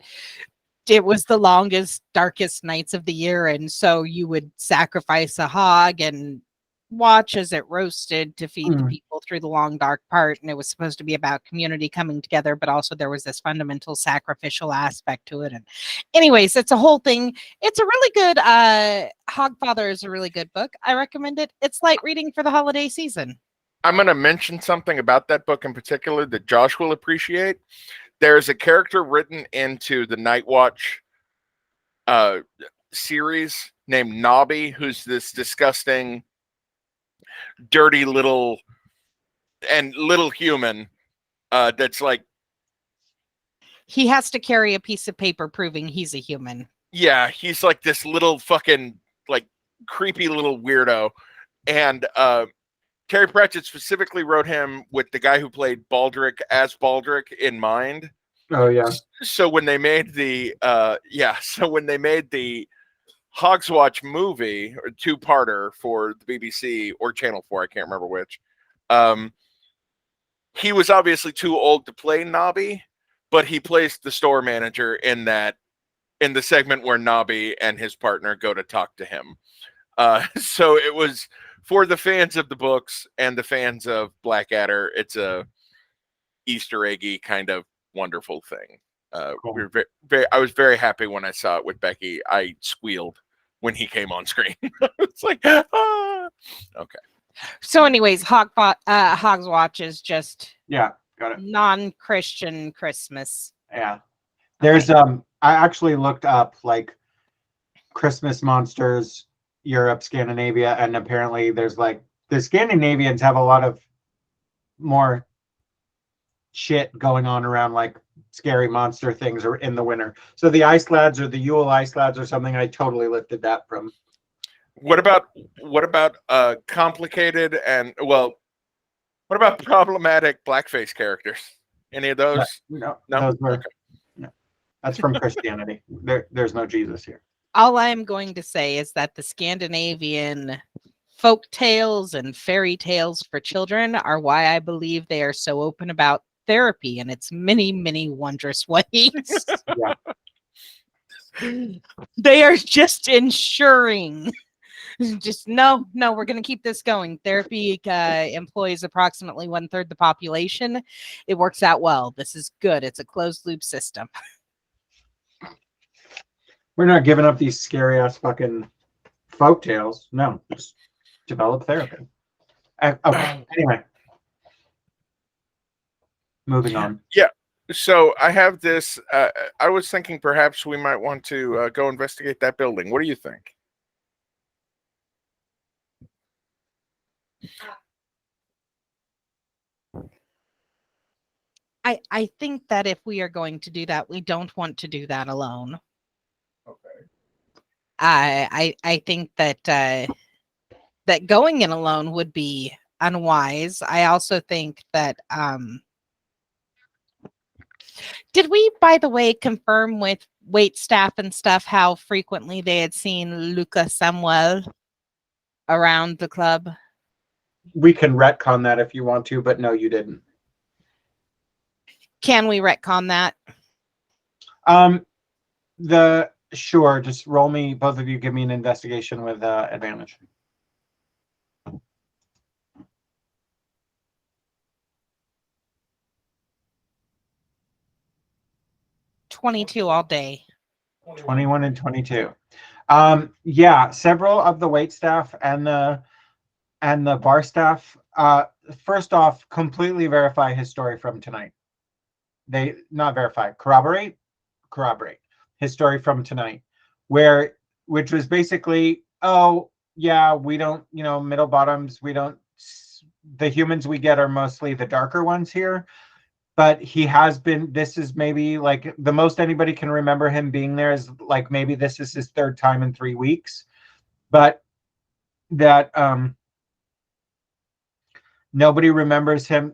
it was the longest, darkest nights of the year, and so you would sacrifice a hog and watch as it roasted to feed the people through the long, dark part. And it was supposed to be about community coming together, but also there was this fundamental sacrificial aspect to it. And anyways, it's a whole thing. It's a really good, Hogfather is a really good book. I recommend it. It's light reading for the holiday season. I'm going to mention something about that book in particular that Josh will appreciate. There's a character written into the Night Watch series named Nobby, who's this disgusting, dirty little human that's like, he has to carry a piece of paper proving he's a human. Yeah, he's like this little fucking like creepy little weirdo. And Terry Pratchett specifically wrote him with the guy who played Baldric as Baldric in mind. Oh yeah. So when they made the Hogswatch movie, or 2-parter for the BBC or Channel 4, I can't remember which, he was obviously too old to play Nobby, but he plays the store manager in the segment where Nobby and his partner go to talk to him. So it was for the fans of the books and the fans of Blackadder. It's a Easter eggy kind of wonderful thing. Cool. We were I was very happy when I saw it with Becky. I squealed when he came on screen. It's like, ah. Okay. So, anyways, Hogswatch is just got it. Non-Christian Christmas. Yeah. There's I actually looked up like Christmas monsters, Europe, Scandinavia, and apparently there's like the Scandinavians have a lot of more shit going on around like scary monster things or in the winter. So the ice lads or the Yule ice lads or something, I totally lifted that from. What about complicated and, well, What about problematic blackface characters? Any of those? No, No? those were. Okay. No, that's from Christianity. There's no Jesus here. All I'm going to say is that the Scandinavian folk tales and fairy tales for children are why I believe they are so open about therapy in its many, many wondrous ways. Yeah. They are just ensuring. Just no, we're going to keep this going. Therapy employs approximately 1/3 the population. It works out well. This is good. It's a closed loop system. We're not giving up these scary ass fucking folk tales. No, just develop therapy. Okay. Anyway, moving on. So I have this. I was thinking perhaps we might want to go investigate that building. What do you think? I think that if we are going to do that, we don't want to do that alone. Okay. I think that that going in alone would be unwise. I also think that did we, by the way, confirm with wait staff and stuff how frequently they had seen Luca Samuel around the club? We can retcon that if you want to, but no, you didn't. Can we retcon that? Sure, just roll me, both of you give me an investigation with advantage. $22 all day. 21 and 22. Yeah, several of the wait staff and the bar staff, first off, completely verify his story from tonight. They not verify, corroborate his story from tonight, which was basically, oh yeah, we don't, middle bottoms, we don't, the humans we get are mostly the darker ones here. But he has been, this is maybe like the most anybody can remember him being there is like maybe this is his third time in 3 weeks. But that nobody remembers him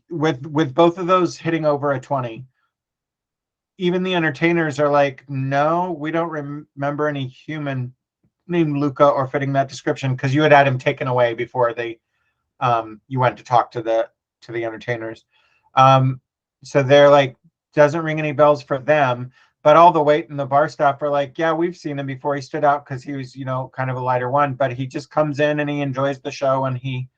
with both of those hitting over a 20. Even the entertainers are like, no, we don't remember any human named Luca or fitting that description, because you had him taken away before they you went to talk to the entertainers. So they're like, doesn't ring any bells for them. But all the wait and the bar staff are like, yeah, we've seen him before. He stood out because he was, kind of a lighter one. But he just comes in and he enjoys the show and he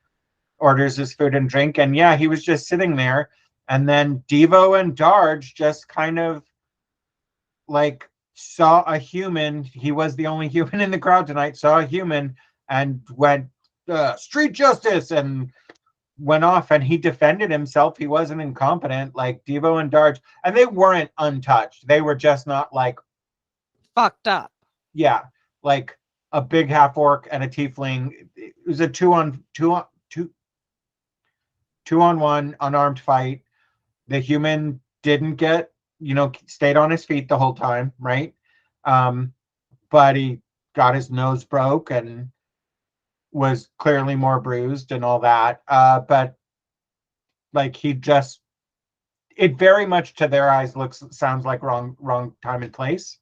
orders his food and drink. And yeah, he was just sitting there. And then Devo and Darge just kind of like saw a human. He was the only human in the crowd tonight, saw a human and went, street justice, and went off, and he defended himself. He wasn't incompetent like Devo and Darge, and they weren't untouched. They were just not like Fucked up. Yeah, like a big half orc and a tiefling. It was a two on one unarmed fight. The human didn't get, stayed on his feet the whole time, right? But he got his nose broke and was clearly more bruised and all that. But like it very much to their eyes sounds like wrong time and place.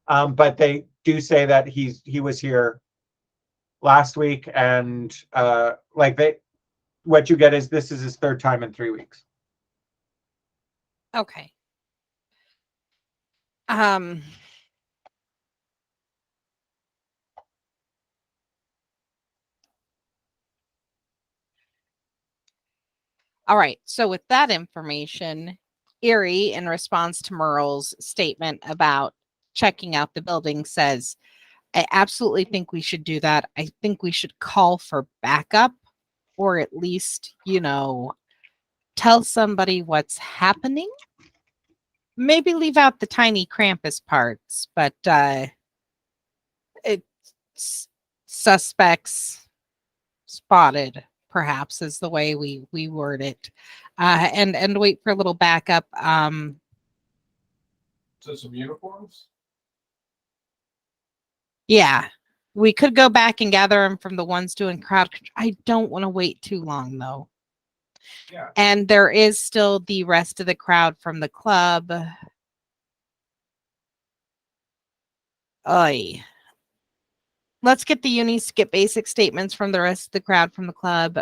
But they do say that he was here last week, and what you get is this is his third time in 3 weeks. Okay. All right. So with that information, Erie, in response to Merle's statement about checking out the building, says, I absolutely think we should do that. I think we should call for backup, or at least, tell somebody what's happening. Maybe leave out the tiny Krampus parts, but it's suspects spotted, perhaps, is the way we word it, and wait for a little backup. So some uniforms. Yeah, we could go back and gather them from the ones doing crowd control. I don't want to wait too long, though. Yeah. And there is still the rest of the crowd from the club. Oy. Let's get the unis to get basic statements from the rest of the crowd from the club.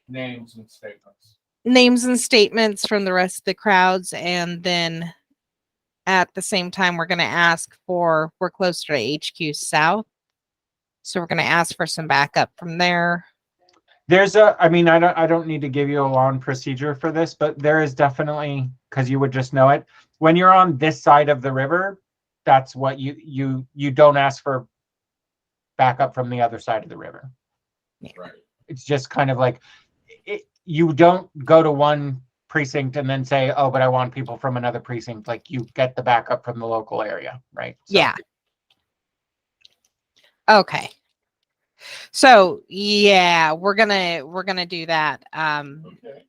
Names and statements. Names and statements from the rest of the crowds, and then at the same time we're going to ask for, we're closer to HQ South, so we're going to ask for some backup from there. There's a, I mean, I don't need to give you a long procedure for this, but there is definitely, because you would just know it, when you're on this side of the river, that's what you don't ask for backup from the other side of the river. Right. It's just kind of like, you don't go to one precinct and then say, oh, but I want people from another precinct. Like, you get the backup from the local area, right? So, Yeah. Okay. So yeah, we're gonna do that. Okay.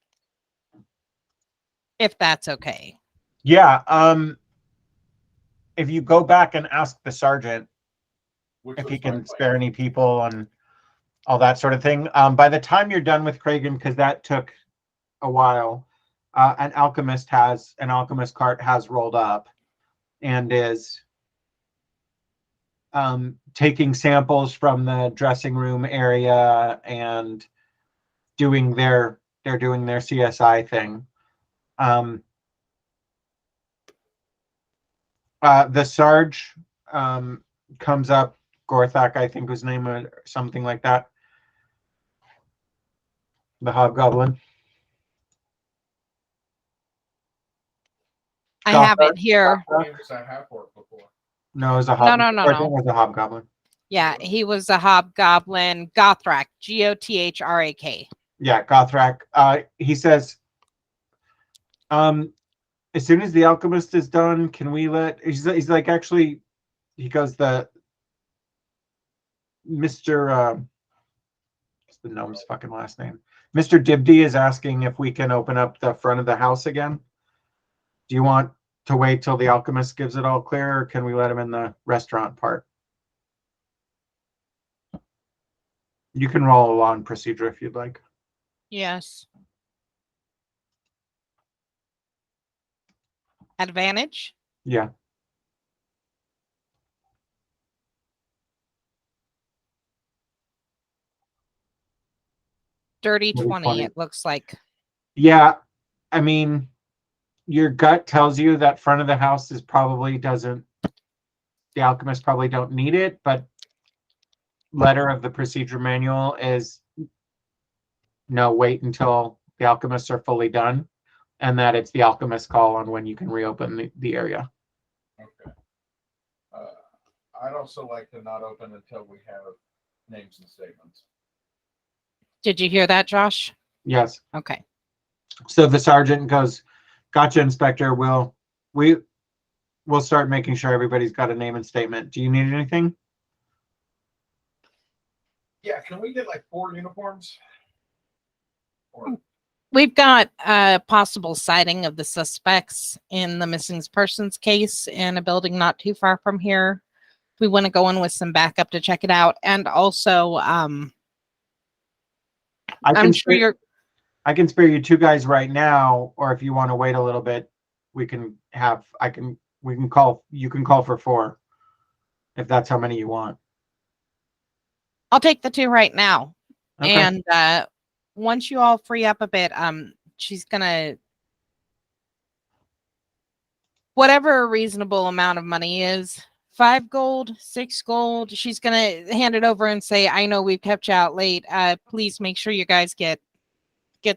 If that's okay. Yeah. If you go back and ask the sergeant Which if was he my can plan. spare any people and all that sort of thing. By the time you're done with Kragan, because that took a while, an alchemist cart has rolled up and is taking samples from the dressing room area and doing their CSI thing. The Sarge comes up, Gorthak, I think was name or something like that. The Hobgoblin. I have it here. He was a half orc before. No, it was a No, hobgoblin. no. It was a hobgoblin. Yeah, he was a hobgoblin. Gothrak, Gothrak. Yeah, Gothrak. He says, as soon as the alchemist is done, can we let? He's like, actually, he goes, the Mr. What's the gnome's fucking last name? Mr. Dibdy is asking if we can open up the front of the house again. Do you want to wait till the alchemist gives it all clear, or can we let him in the restaurant part? You can roll a long procedure if you'd like. Yes. Advantage? Yeah. Dirty Dirty 20, 20. it looks like. Yeah, I mean, your gut tells you that front of the house is probably doesn't, the alchemists probably don't need it, but letter of the procedure manual is no, wait until the alchemists are fully done, and that it's the alchemist's call on when you can reopen the area. Okay. I'd also like to not open until we have names and statements. Did you hear that, Josh? Yes. Okay. So the sergeant goes, gotcha, Inspector. We'll start making sure everybody's got a name and statement. Do you need anything? Yeah, can we get like 4 uniforms? Or We've got a possible sighting of the suspects in the missing persons case in a building not too far from here. We want to go in with some backup to check it out. And also, I'm sure you're... I can spare you 2 guys right now, or if you want to wait a little bit, we can call for 4 if that's how many you want. I'll take the 2 right now. Okay. And once you all free up a bit, she's gonna, whatever a reasonable amount of money is, 5 gold, 6 gold, she's gonna hand it over and say, I know we've kept you out late. Please make sure you guys get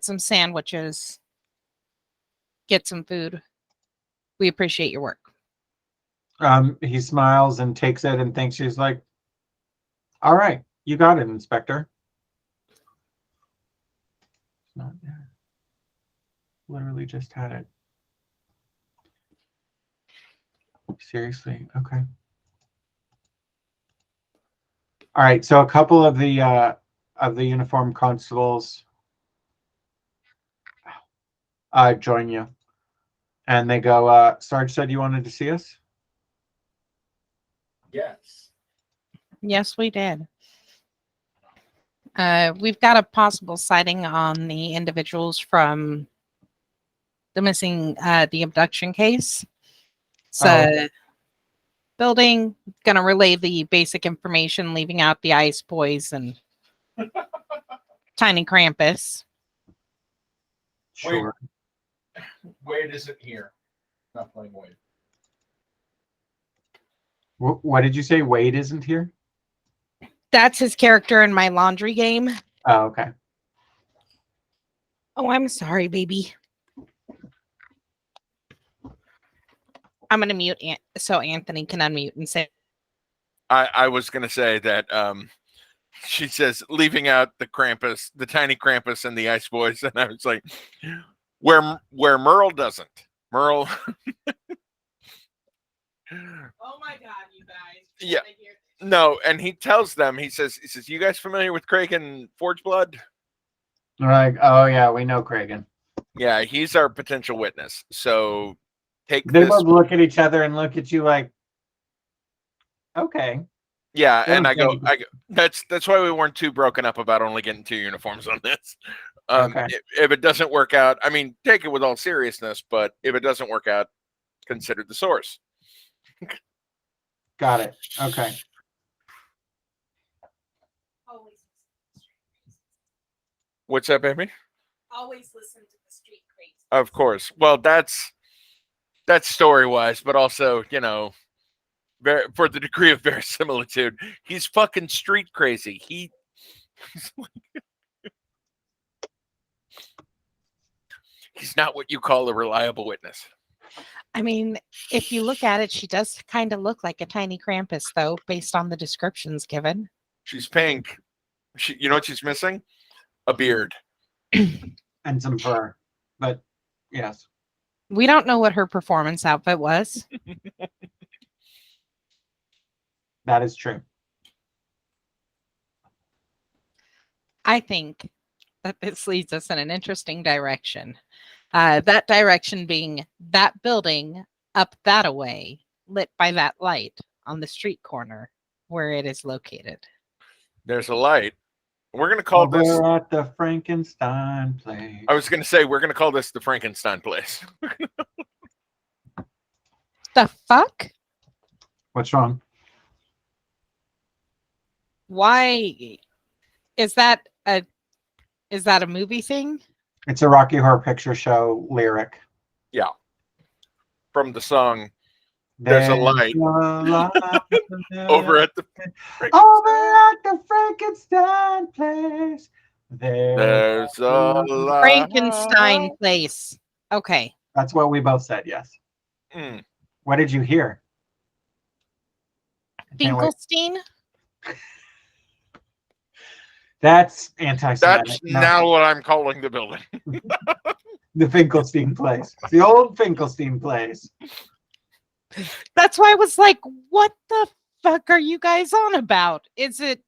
some sandwiches, get some food. We appreciate your work. He smiles and takes it and thinks. She's like, all right, you got it, Inspector. It's not there. Literally just had it. Seriously? Okay. All right, so a couple of the uniformed constables join you. And they go, Sarge said you wanted to see us? yes. Yes, we did. We've got a possible sighting on the individuals from the missing, the abduction case. So, Oh. building, gonna relay the basic information, leaving out the Ice Boys and Tiny Krampus. Sure. Wade isn't here. Not playing Wade. What did you say? Wade isn't here? That's his character in my laundry game. Oh, okay. Oh, I'm sorry, baby. I'm gonna mute so Anthony can unmute and say. I was gonna say that she says leaving out the Krampus, the Tiny Krampus, and the Ice Boys, and I was like, where Merle doesn't. Merle. Oh my God, you guys! Yeah. No, and he tells them, he says, you guys familiar with Kragan Forge Blood? They're like, oh yeah, we know Kragan. Yeah, he's our potential witness. So take They this. both look at each other and look at you like, okay. Yeah, They and don't I go, say that's why we weren't too broken up about only getting 2 uniforms on this. Okay. If it doesn't work out, I mean, take it with all seriousness, but if it doesn't work out, consider the source. Got it. Okay. What's that, baby? Always listen to the street crazy. Of course. Well, that's story wise, but also, you know, for the degree of verisimilitude, he's fucking street crazy. He's not what you call a reliable witness. I mean, if you look at it, she does kind of look like a tiny Krampus, though, based on the descriptions given. She's pink. You know what she's missing? A beard. And some fur. But yes. We don't know what her performance outfit was. That is true. I think that this leads us in an interesting direction. That direction being that building up that away, lit by that light on the street corner where it is located. There's a light. We're going to call this... at the Frankenstein place. I was going to say, we're going to call this the Frankenstein place. The fuck? What's wrong? Why? Is that a movie thing? It's a Rocky Horror Picture Show lyric. Yeah. From the song, There's a light. Over at the Frankenstein place. There's a light. Frankenstein place. Okay. That's what we both said, yes. Mm. What did you hear? Finkelstein? That's anti-Semitic. That's now what I'm calling the building. The Finkelstein place. It's the old Finkelstein place. That's why I was like, what the fuck are you guys on about? Is it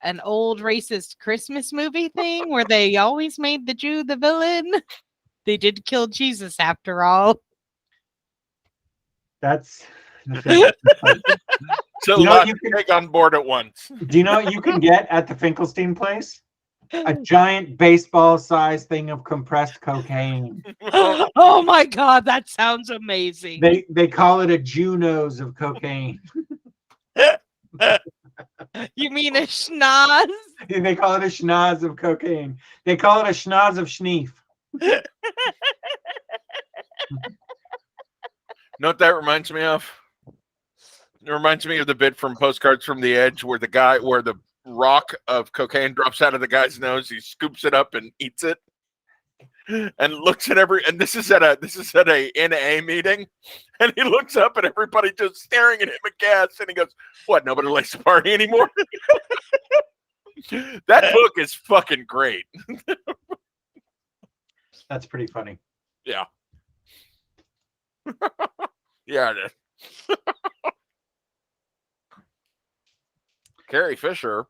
an old racist Christmas movie thing where they always made the Jew the villain? They did kill Jesus after all. That's the thing. So You know lot you to can- take on board at once. Do you know what you can get at the Finkelstein place? A giant baseball-sized thing of compressed cocaine. Oh my god, that sounds amazing. They call it a Junos of cocaine. You mean a schnoz? They call it a schnoz of cocaine. They call it a schnoz of schneef. Know what that reminds me of? It reminds me of the bit from Postcards from the Edge where the rock of cocaine drops out of the guy's nose. He scoops it up and eats it, and looks at and this is at a NA meeting, and he looks up and everybody just staring at him aghast, and he goes, "What? Nobody likes to party anymore?" That book is fucking great. That's pretty funny. Yeah. Yeah, it is. Carrie Fisher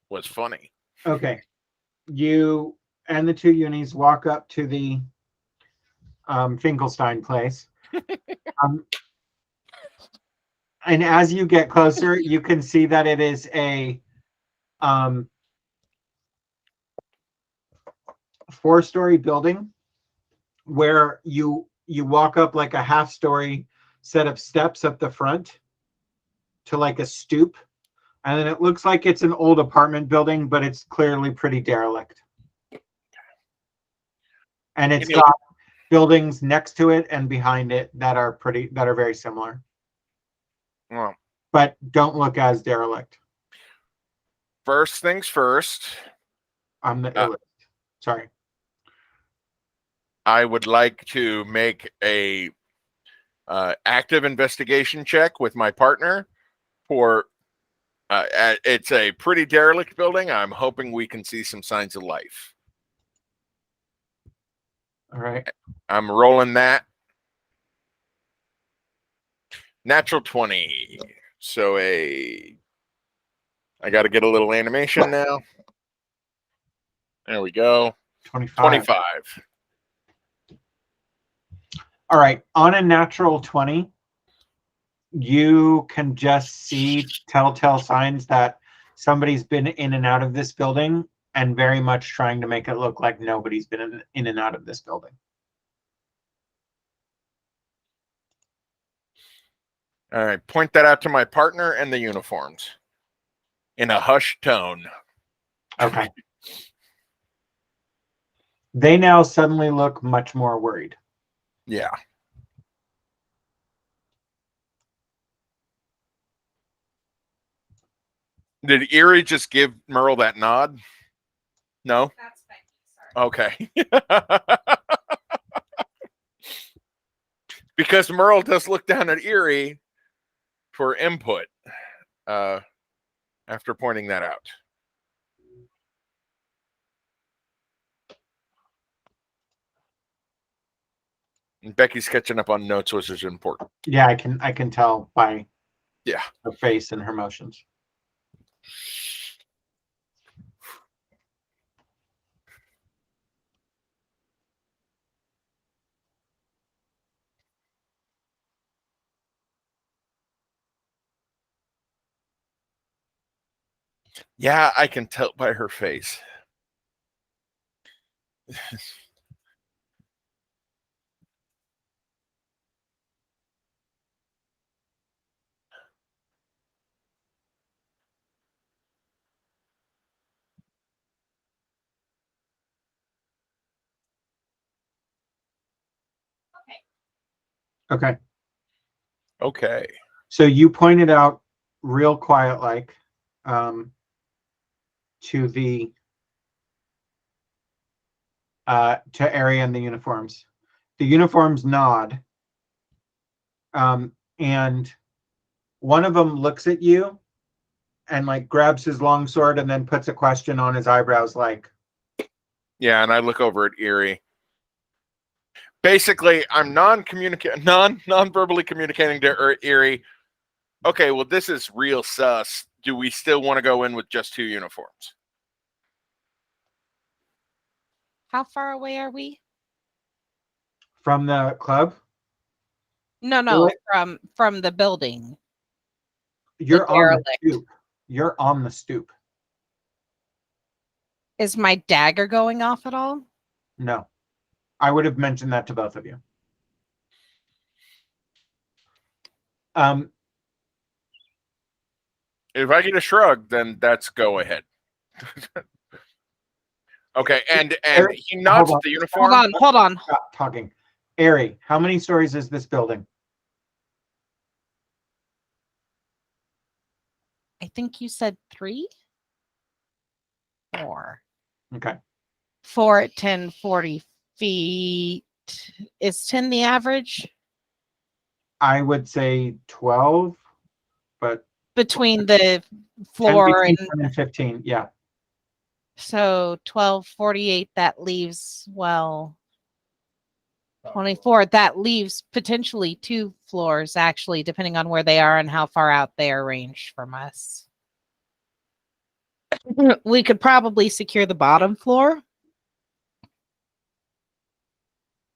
was funny. Okay. You and the two unis walk up to the Finkelstein place. And as you get closer, you can see that it is a 4-story building where you walk up like a half-story set of steps up the front to like a stoop, and then it looks like it's an old apartment building, but it's clearly pretty derelict. And it's got buildings next to it and behind it that are very similar, Well, but don't look as derelict. first things first. I'm the illest. Sorry. I would like to make a active investigation check with my partner for. It's a pretty derelict building. I'm hoping we can see some signs of life. All right. I'm rolling that. Natural 20. So I got to get a little animation now. There we go. 25. 25. All right. On a natural 20, you can just see telltale signs that somebody's been in and out of this building, and very much trying to make it look like nobody's been in and out of this building. All right. Point that out to my partner and the uniforms in a hushed tone. Okay. They now suddenly look much more worried. Yeah. Did Erie just give Merle that nod? No? That's Becky, Okay. Because Merle does look down at Erie for input after pointing that out. And Becky's catching up on notes, which is important. Yeah, I can tell by Yeah. her face and her motions. Yeah, I can tell by her face. Okay. Okay. So you pointed out real quiet like to the to Ari and the uniforms. The uniforms nod, and one of them looks at you and like grabs his long sword and then puts a question on his eyebrows like, Yeah, and I look over at Erie. Basically, I'm non-verbally communicating to Erie. Okay, well, this is real sus. Do we still want to go in with just 2 uniforms? How far away are we? from the club. No, Really? from the building. You're on the derelict. stoop. You're on the stoop. Is my dagger going off at all? No. I would have mentioned that to both of you. If I get a shrug, then that's go ahead. Okay, and he nods at the uniform. Hold on. Stop talking. Ari, how many stories is this building? I think you said 3? 4. Okay. 4 at 10, 40 feet. Is 10 the average? I would say 12, but Between the 10 floor between and 10 and 15. Yeah. so 12, 48, that leaves, well, 24. That leaves potentially 2 floors, actually, depending on where they are and how far out they are ranged from us. We could probably secure the bottom floor.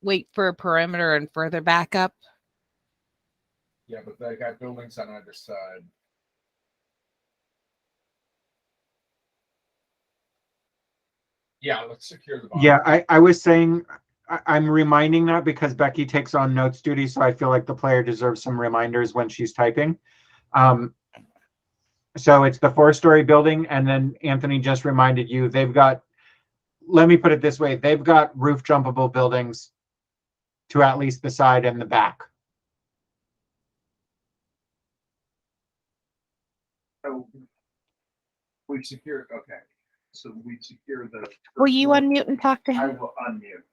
Wait for a perimeter and further back up. Yeah, but they got buildings on either side. Yeah, let's secure the bottom. Yeah, I was saying, I'm reminding that because Becky takes on notes duty, so I feel like the player deserves some reminders when she's typing. So it's the 4-story building, and then Anthony just reminded you they've got, let me put it this way, they've got roof jumpable buildings to at least the side and the back. So we secure. Okay, so we secure the. Will you unmute and talk to I him? will unmute.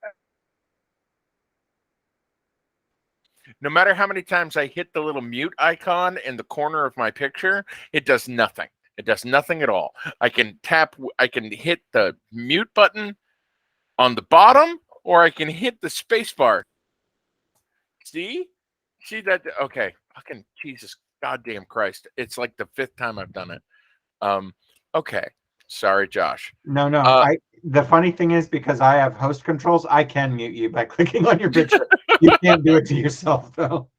No matter how many times I hit the little mute icon in the corner of my picture, it does nothing. It does nothing at all. I can hit the mute button on the bottom, or I can hit the space bar. See that? Okay. Fucking Jesus goddamn Christ. It's like the 5th time I've done it. Okay. Sorry, Josh. No. The funny thing is, because I have host controls, I can mute you by clicking on your picture. You can't do it to yourself, though.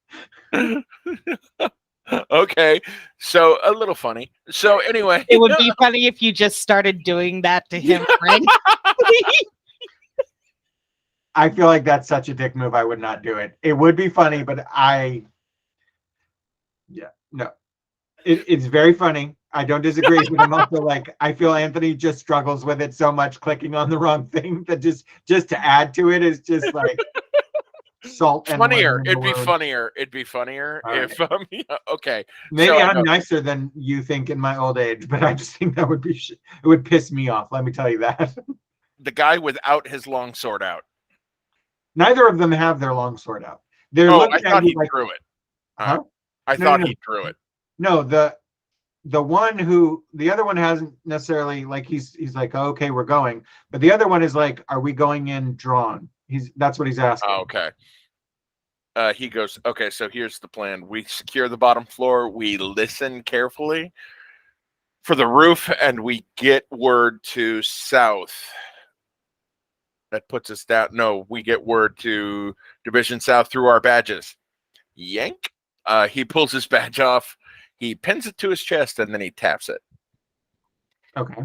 Okay. So a little funny. So anyway. It would be funny if you just started doing that to him, right? I feel like that's such a dick move. I would not do it. It would be funny, but no. It's very funny. I don't disagree, but I'm also like, I feel Anthony just struggles with it so much, clicking on the wrong thing, that just to add to it is just like salt and funnier. lemon in It'd the be wound. funnier. It'd be funnier All if okay. Maybe So, I'm nicer than you think in my old age, but I just think that would be it would piss me off. Let me tell you that. the guy without his long sword out. Neither of them have their long sword out. They're Oh, I looking thought at you he like, drew it. huh? I No, thought no. he drew it. No, the other one hasn't necessarily, like, he's like, oh, okay, we're going, but the other one is like, are we going in drawn? That's what he's asking. Oh, okay. He goes, okay, so here's the plan. We secure the bottom floor. We listen carefully for the roof, and we get word to south. That puts us down. No, we get word to Division South through our badges. Yank. He pulls his badge off. He pins it to his chest, and then he taps it. Okay.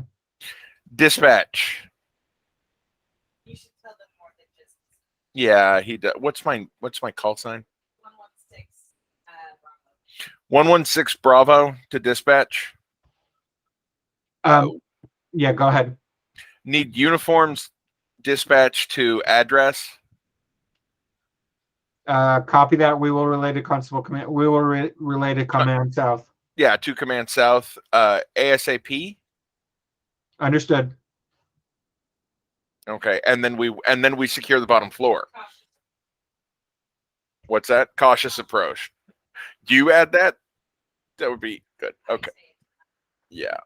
Dispatch. You should tell them more than just Yeah, he does. What's my call sign? 116. 116 Bravo to dispatch. Yeah, go ahead. Need uniforms dispatch to address. Copy that. We will relay to Constable Command. We will relay to Command South. Yeah, to Command South. ASAP. Understood. Okay, and then we secure the bottom floor. What's that? Cautious approach. Do you add that? That would be good. Okay. Yeah.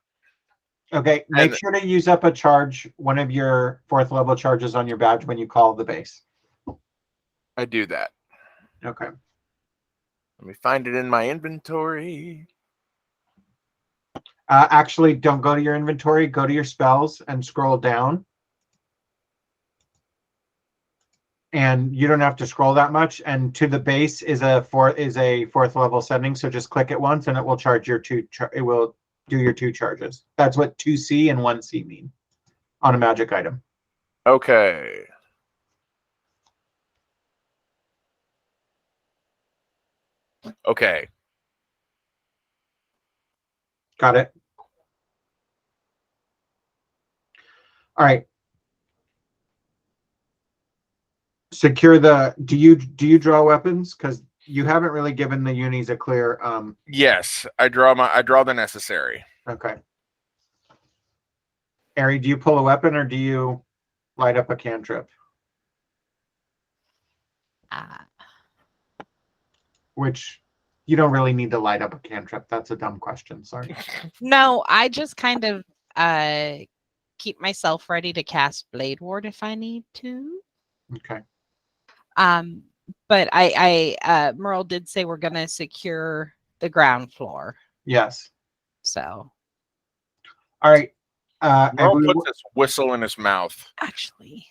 Okay. Make sure to use up one of your 4th level charges on your badge when you call the base. I do that. Okay. Let me find it in my inventory. Actually, don't go to your inventory. Go to your spells and scroll down. And you don't have to scroll that much. And to the base is a 4th level setting. So just click it once, and it will charge your it will do your 2 charges. That's what 2C and 1C mean on a magic item. Okay. Okay. Got it. All right. Secure the. Do you draw weapons? Because you haven't really given the unis a clear. Yes, I draw the necessary. Okay. Ari, do you pull a weapon or do you light up a cantrip? Which you don't really need to light up a cantrip. That's a dumb question. Sorry. No, I just kind of keep myself ready to cast Blade Ward if I need to. Okay. But I Merle did say we're gonna secure the ground floor. Yes. So. All right. Merle puts his whistle in his mouth. Actually.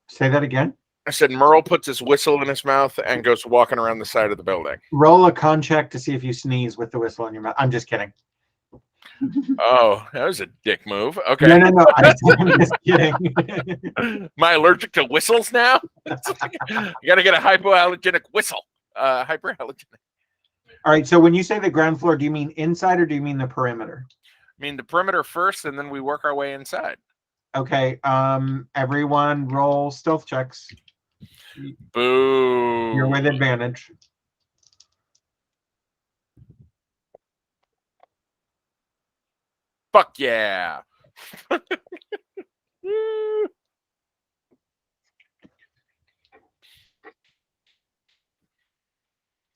Say that again. I said Merle puts his whistle in his mouth and goes walking around the side of the building. Roll a con check to see if you sneeze with the whistle in your mouth. I'm just kidding. Oh, that was a dick move. Okay. No. I'm just kidding. Am I allergic to whistles now? You got to get a hypoallergenic whistle. Hyperallergenic. All right. So when you say the ground floor, do you mean inside or do you mean the perimeter? I mean the perimeter first, and then we work our way inside. Okay. Everyone roll stealth checks. Boo. You're with advantage. Fuck yeah.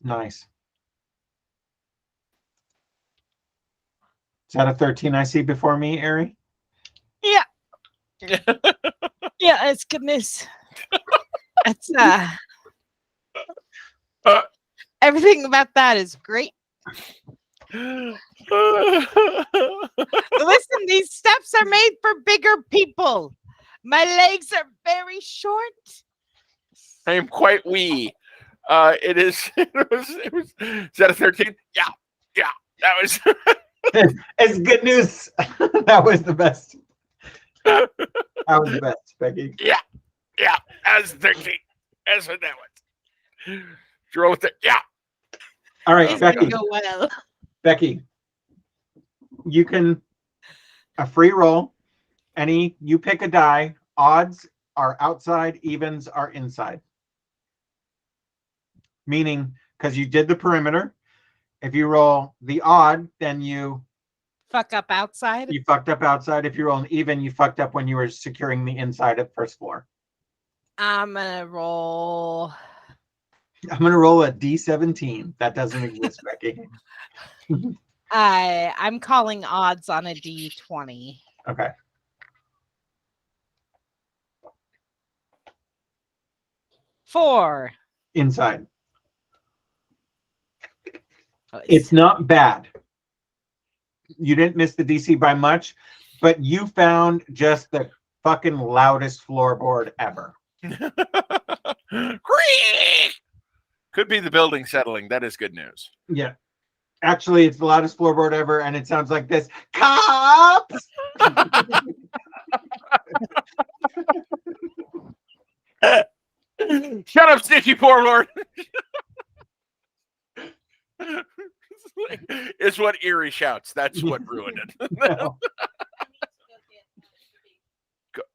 Nice. Is that a 13 I see before me, Ari? Yeah. Yeah, it's goodness. It's everything about that is great. Listen, these steps are made for bigger people. My legs are very short. I am quite wee. It is. It was. Is that a 13? Yeah. That was. It's good news. That was the best. That was the best, Becky. Yeah. That was 13. That's what that was. Did you roll with it? Yeah. All right, It's Becky. gonna go well. Becky, you can a free roll. You pick a die. Odds are outside, evens are inside. Meaning, because you did the perimeter, if you roll the odd, then you Fuck up outside. fucked up outside. If you roll an even, you fucked up when you were securing the inside of first floor. I'm gonna roll. I'm gonna roll a D17. That doesn't exist, Becky. I'm calling odds on a D20. Okay. Four. Inside. Oh, It's not bad. You didn't miss the DC by much, but you found just the fucking loudest floorboard ever. Could be the building settling. That is good news. Yeah. Actually, it's the loudest floorboard ever, and it sounds like this. Cops! Shut up, sneaky poor lord. It's what Erie shouts. That's what ruined it. No.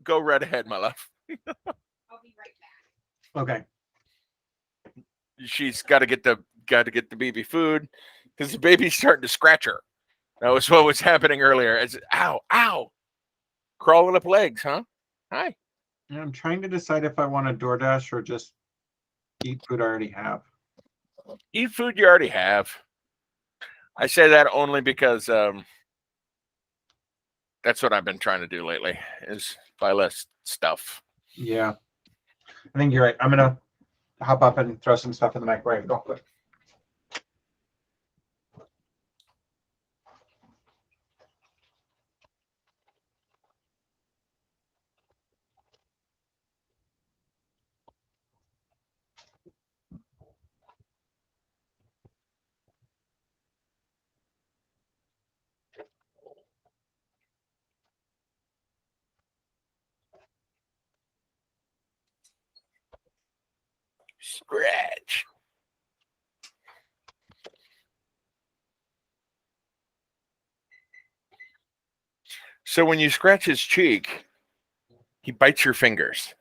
Go right ahead, my love. I'll be right back. Okay. She's got to get the baby food because the baby's starting to scratch her. That was what was happening earlier. It's ow, crawling up legs, huh? Hi. I'm trying to decide if I want a DoorDash or just eat food I already have. Eat food you already have. I say that only because that's what I've been trying to do lately is buy less stuff. Yeah. I think you're right. I'm gonna hop up and throw some stuff in the microwave real quick. Scratch. So when you scratch his cheek, he bites your fingers.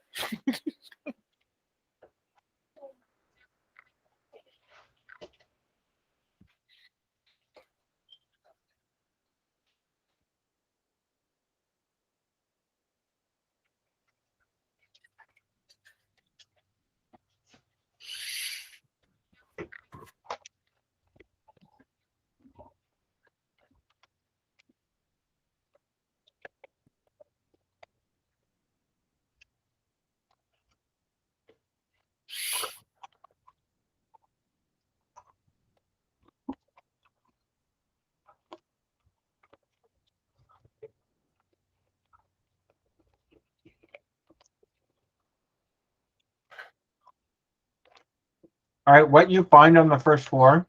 All right, what you find on the first floor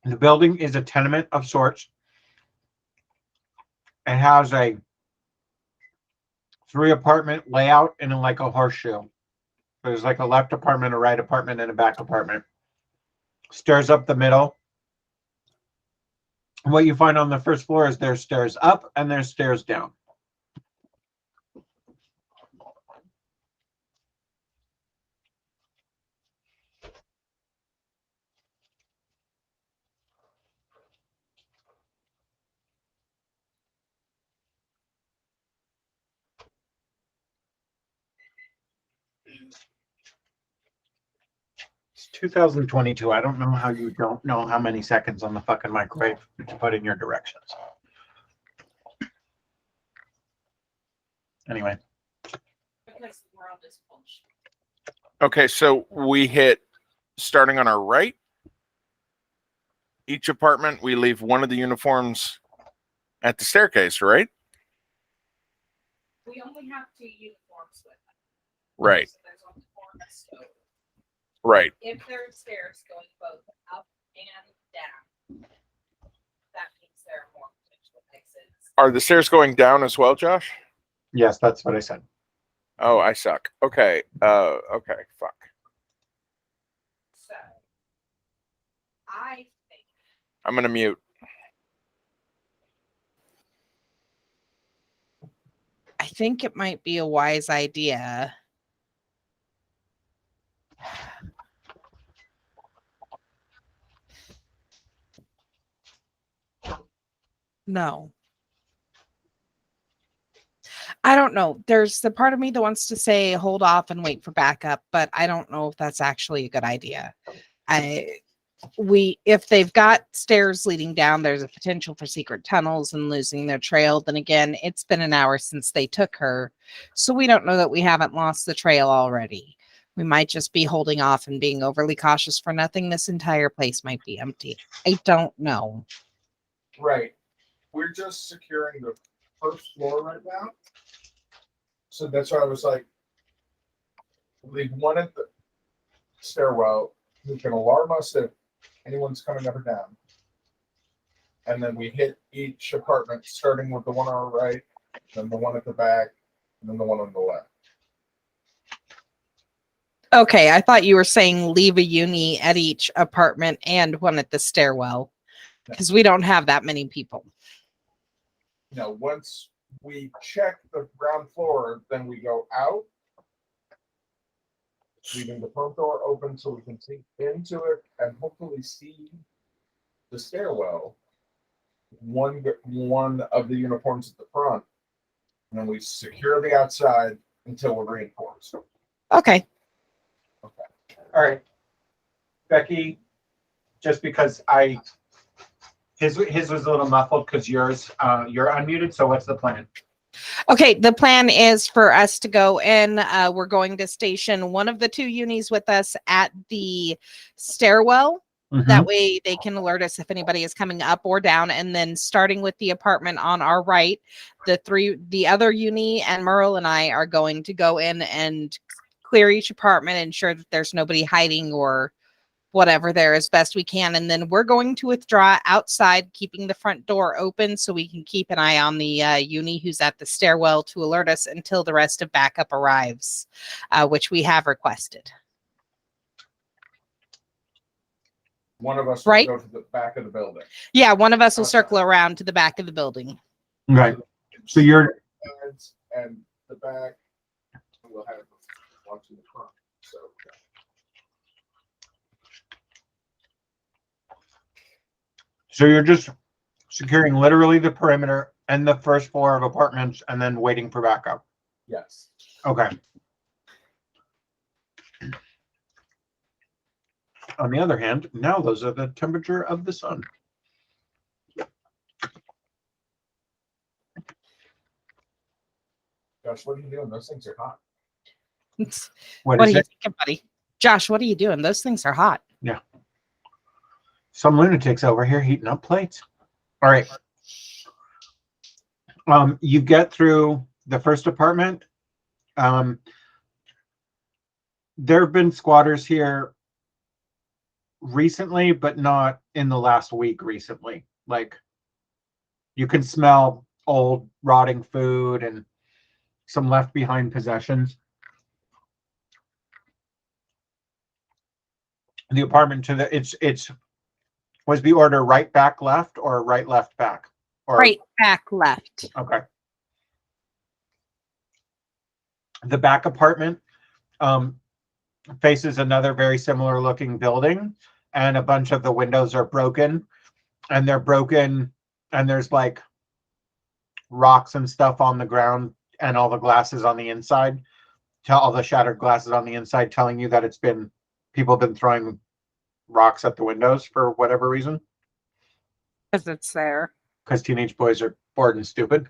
The building is a tenement of sorts. It has a 3-apartment layout and like a horseshoe. There's like a left apartment, a right apartment, and a back apartment. Stairs up the middle. What you find on the first floor is there's stairs up and there's stairs down. It's 2022. I don't know how you don't know how many seconds on the fucking microwave to put in your directions. Anyway. Because the world is bullshit. Okay, so we hit starting on our right. Each apartment, we leave one of the uniforms at the staircase, right? We only have 2 uniforms with us. Right, So there's only 4 of us total. right. If there are stairs going both up and down, that means there are more potential exits. Are the stairs going down as well, Josh? Yes, that's what I said. Oh, I suck. Okay. Okay. Fuck. So I think I'm gonna mute. I think it might be a wise idea. No. I don't know. There's the part of me that wants to say hold off and wait for backup, but I don't know if that's actually a good idea. If they've got stairs leading down, there's a potential for secret tunnels and losing their trail. Then again, it's been an hour since they took her, so we don't know that we haven't lost the trail already. We might just be holding off and being overly cautious for nothing. This entire place might be empty. I don't know. Right. We're just securing the first floor right now. So that's why I was like, leave one at the stairwell who can alarm us if anyone's coming up or down. And then we hit each apartment, starting with the one on our right, then the one at the back, and then the one on the left. Okay, I thought you were saying leave a uni at each apartment and one at the stairwell, because we don't have that many people. No, once we check the ground floor, then we go out, leaving the front door open so we can see into it and hopefully see the stairwell. One of the uniforms at the front, and then we secure the outside until we're reinforced. Okay. All right. Becky, just because his was a little muffled because yours, you're unmuted. So what's the plan? Okay, the plan is for us to go in. We're going to station one of the 2 unis with us at the stairwell. That way they can alert us if anybody is coming up or down. And then starting with the apartment on our right, the other uni and Merle and I are going to go in and clear each apartment, ensure that there's nobody hiding or whatever there as best we can. And then we're going to withdraw outside, keeping the front door open so we can keep an eye on the uni who's at the stairwell to alert us until the rest of backup arrives, which we have requested. One of us Right. will go to the back of the building. Yeah, one of us will circle around to the back of the building. Right. So you're And the back, we'll have watching the front. so you're just securing literally the perimeter and the first floor of apartments and then waiting for backup. Yes. Okay. On the other hand, now those are the temperature of the sun. Josh, what are you doing? Those things are hot. What are you thinking, buddy? Josh, what are you doing? Those things are hot. Yeah. Some lunatics over here heating up plates. All right. You get through the first apartment. There have been squatters here recently, but not in the last week recently. Like, you can smell old rotting food and some left behind possessions. The apartment to the it's was the order right back left or right left back? Or Right back left. okay. The back apartment faces another very similar looking building, and a bunch of the windows are broken, and they're broken, and there's like rocks and stuff on the ground, and all the glasses on the inside, all the shattered glasses on the inside, telling you that it's been people have been throwing rocks at the windows for whatever reason. Because it's there. Because teenage boys are bored and stupid.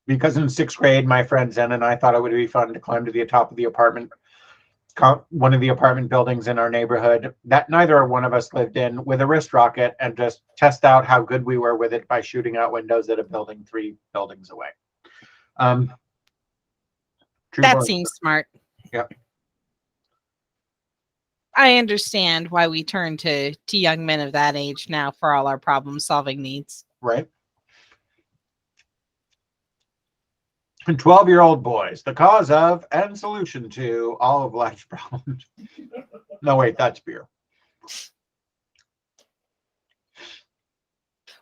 Because in 6th grade, my friend Zen and I thought it would be fun to climb to the top of the apartment, one of the apartment buildings in our neighborhood that neither one of us lived in, with a wrist rocket, and just test out how good we were with it by shooting out windows at a building 3 buildings away. That seems smart. Yep. I understand why we turn to young men of that age now for all our problem-solving needs. Right. And 12-year-old boys, the cause of and solution to all of life's problems. No, wait, that's beer.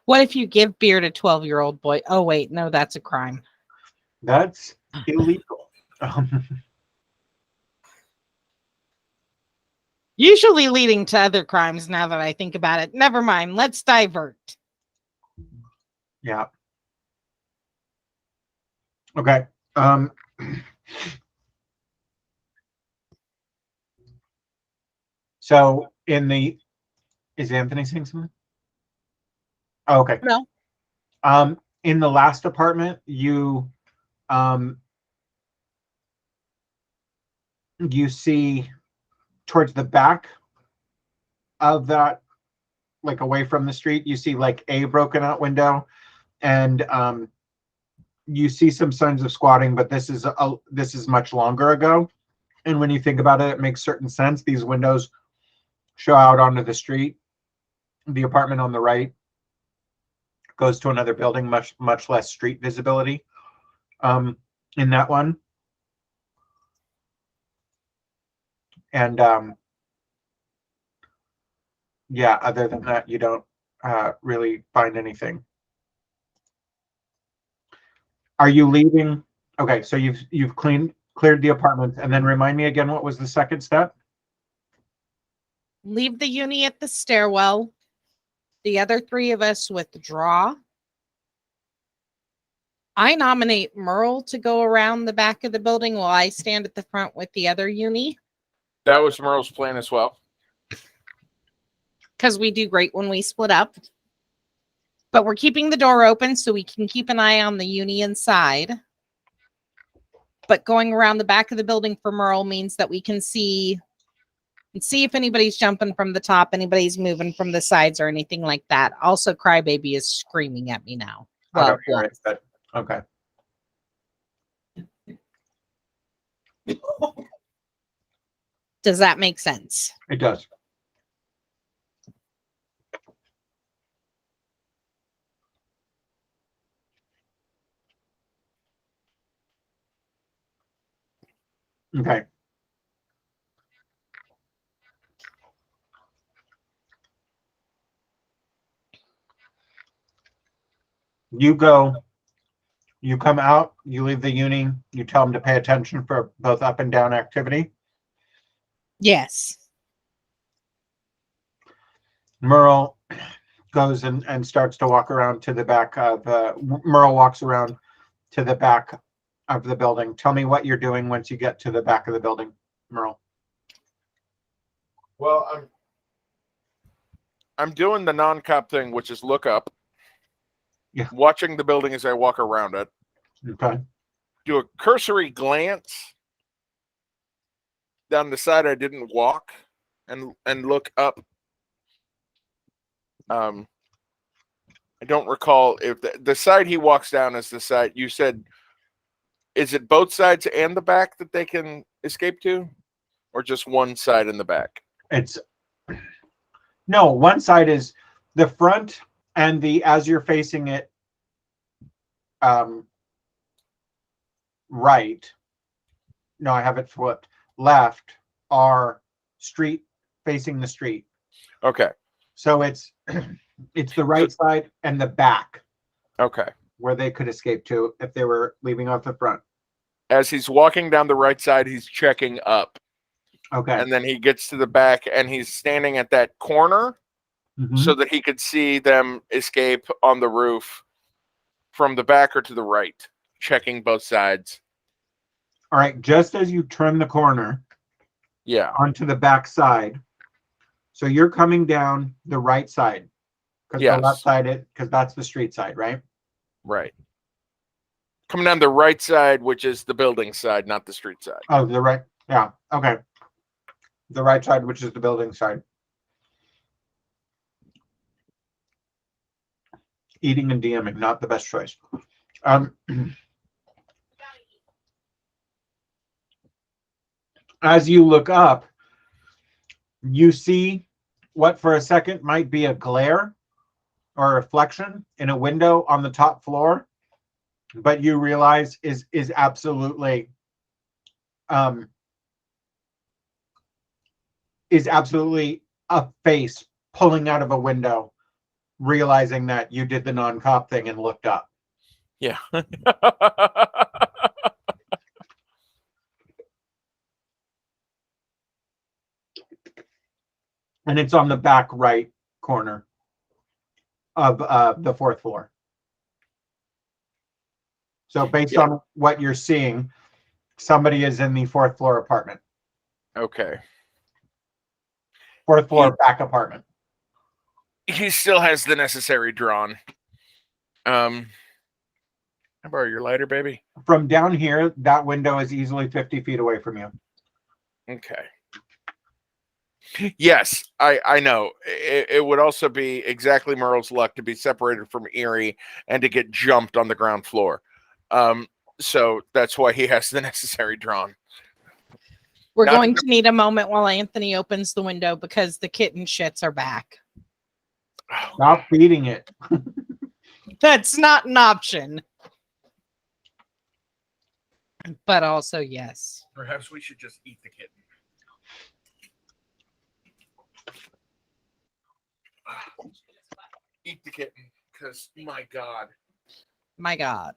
What if you give beer to 12-year-old boy? Oh, wait, no, that's a crime. That's illegal. Usually leading to other crimes now that I think about it. Never mind. Let's divert. Yeah. Okay. So is Anthony saying something? Oh, okay. No. In the last apartment, you see towards the back of that, like away from the street, you see like a broken out window, and you see some signs of squatting, but this is much longer ago. And when you think about it, it makes certain sense. These windows show out onto the street. The apartment on the right goes to another building, much less street visibility in that one. And yeah, other than that, you don't really find anything. Are you leaving? Okay, so you've cleared the apartment, and then remind me again, what was the second step? Leave the uni at the stairwell. The other 3 of us withdraw. I nominate Merle to go around the back of the building while I stand at the front with the other uni. That was Merle's plan as well. Because we do great when we split up. But we're keeping the door open so we can keep an eye on the uni inside. But going around the back of the building for Merle means that we can see if anybody's jumping from the top, anybody's moving from the sides or anything like that. Also, Crybaby is screaming at me now. I Well, don't hear it, but okay. does that make sense? It does. Okay. You go, you come out, you leave the uni, you tell them to pay attention for both up and down activity. Yes. Merle goes and starts to walk around to the back of Merle walks around to the back of the building. Tell me what you're doing once you get to the back of the building, Merle. Well, I'm doing the non-cop thing, which is look up. Yeah. Watching the building as I walk around it. Okay. Do a cursory glance down the side I didn't walk, and look up. I don't recall if the side he walks down is the side you said is it both sides and the back that they can escape to, or just one side in the back? It's no, one side is the front, and the as you're facing it right. No, I have it flipped. Left are street, facing the street. Okay. So it's it's the right side and the back Okay. where they could escape to if they were leaving off the front. As he's walking down the right side, he's checking up. Okay. And then he gets to the back and he's standing at that corner Mhm. so that he could see them escape on the roof from the back or to the right, checking both sides. All right. Just as you turn the corner Yeah. onto the back side, so you're coming down the right side because Yes. the left side, because that's the street side, right? Right. Coming down the right side, which is the building side, not the street side. Oh, the right. Yeah. Okay. The right side, which is the building side. Eating and DMing, not the best choice. As you look up, you see what for a second might be a glare or a reflection in a window on the top floor, but you realize is absolutely a face pulling out of a window, realizing that you did the non-cop thing and looked up. Yeah. And it's on the back right corner of the fourth floor. So based Yeah. on what you're seeing, somebody is in the fourth floor apartment. Okay. Fourth floor back apartment. He still has the necessary drawn. How about your lighter, baby? From down here, that window is easily 50 feet away from you. Okay. Yes, I know. It would also be exactly Merle's luck to be separated from Erie and to get jumped on the ground floor. So that's why he has the necessary drawn. We're Not going the- to need a moment while Anthony opens the window because the kitten shits are back. Stop feeding it. That's not an option. But also, yes. Perhaps we should just eat the kitten. Eat the kitten, because my God. My God.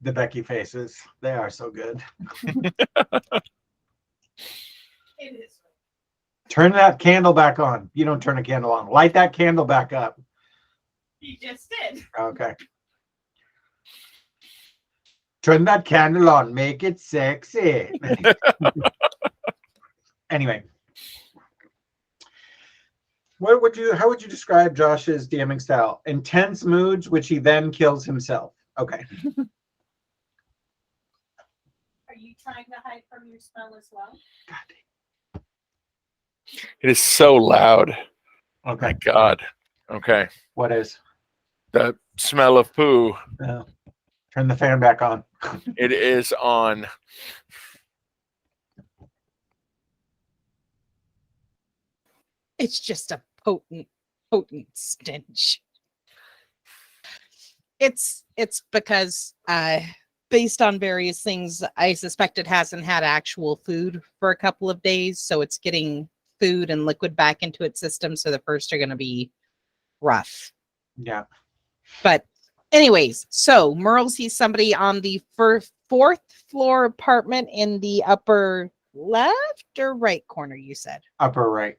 The Becky faces. They are so good. It is. Turn that candle back on. You don't turn a candle on. Light that candle back up. You just did. Okay. Turn that candle on. Make it sexy. Anyway. How would you describe Josh's DMing style? Intense moods, which he then kills himself. Okay. Are you trying to hide from your smell as well? God. It is so loud. Okay. My God. Okay. What is? The smell of poo. Turn the fan back on. It is on. It's just a potent stench. It's because based on various things, I suspect it hasn't had actual food for a couple of days, so it's getting food and liquid back into its system. So the first are going to be rough. Yeah. But anyways, so Merle sees somebody on the fourth floor apartment in the upper left or right corner, you said? Upper right.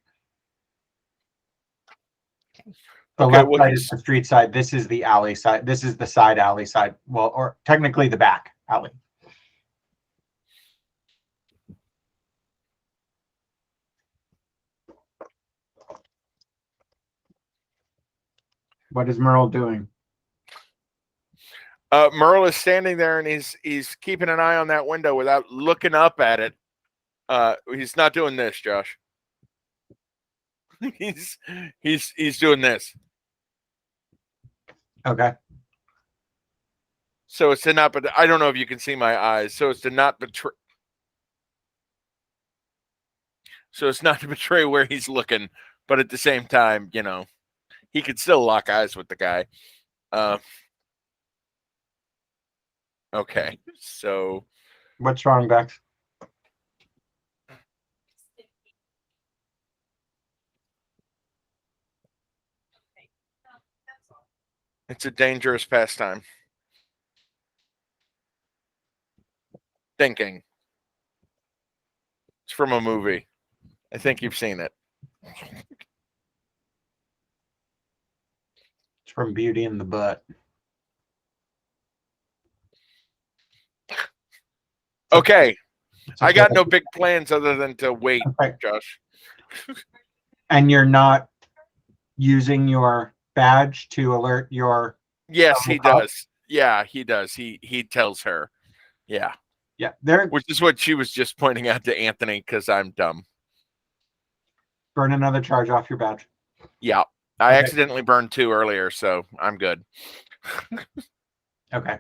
Okay. The Okay, left well, side is the street side. This is the alley side. This is the side alley side. Well, or technically the back alley. What is Merle doing? Merle is standing there and he's keeping an eye on that window without looking up at it. He's not doing this, Josh. he's doing this. Okay. So it's to not, but I don't know if you can see my eyes. So it's to not betray. So it's not to betray where he's looking, but at the same time, you know, he could still lock eyes with the guy. Okay, so What's wrong, Bex? it's a dangerous pastime. Thinking. It's from a movie. I think you've seen it. It's from Beauty in the Butt. Okay, It's I got okay. no big plans other than to wait, Okay. Josh. And you're not using your badge to alert your. Yes, he cop? does. Yeah, he does. He tells her. Yeah, Yeah, there. which is what she was just pointing out to Anthony because I'm dumb. Burn another charge off your badge. Yeah, I Okay. accidentally burned 2 earlier, so I'm good. Okay.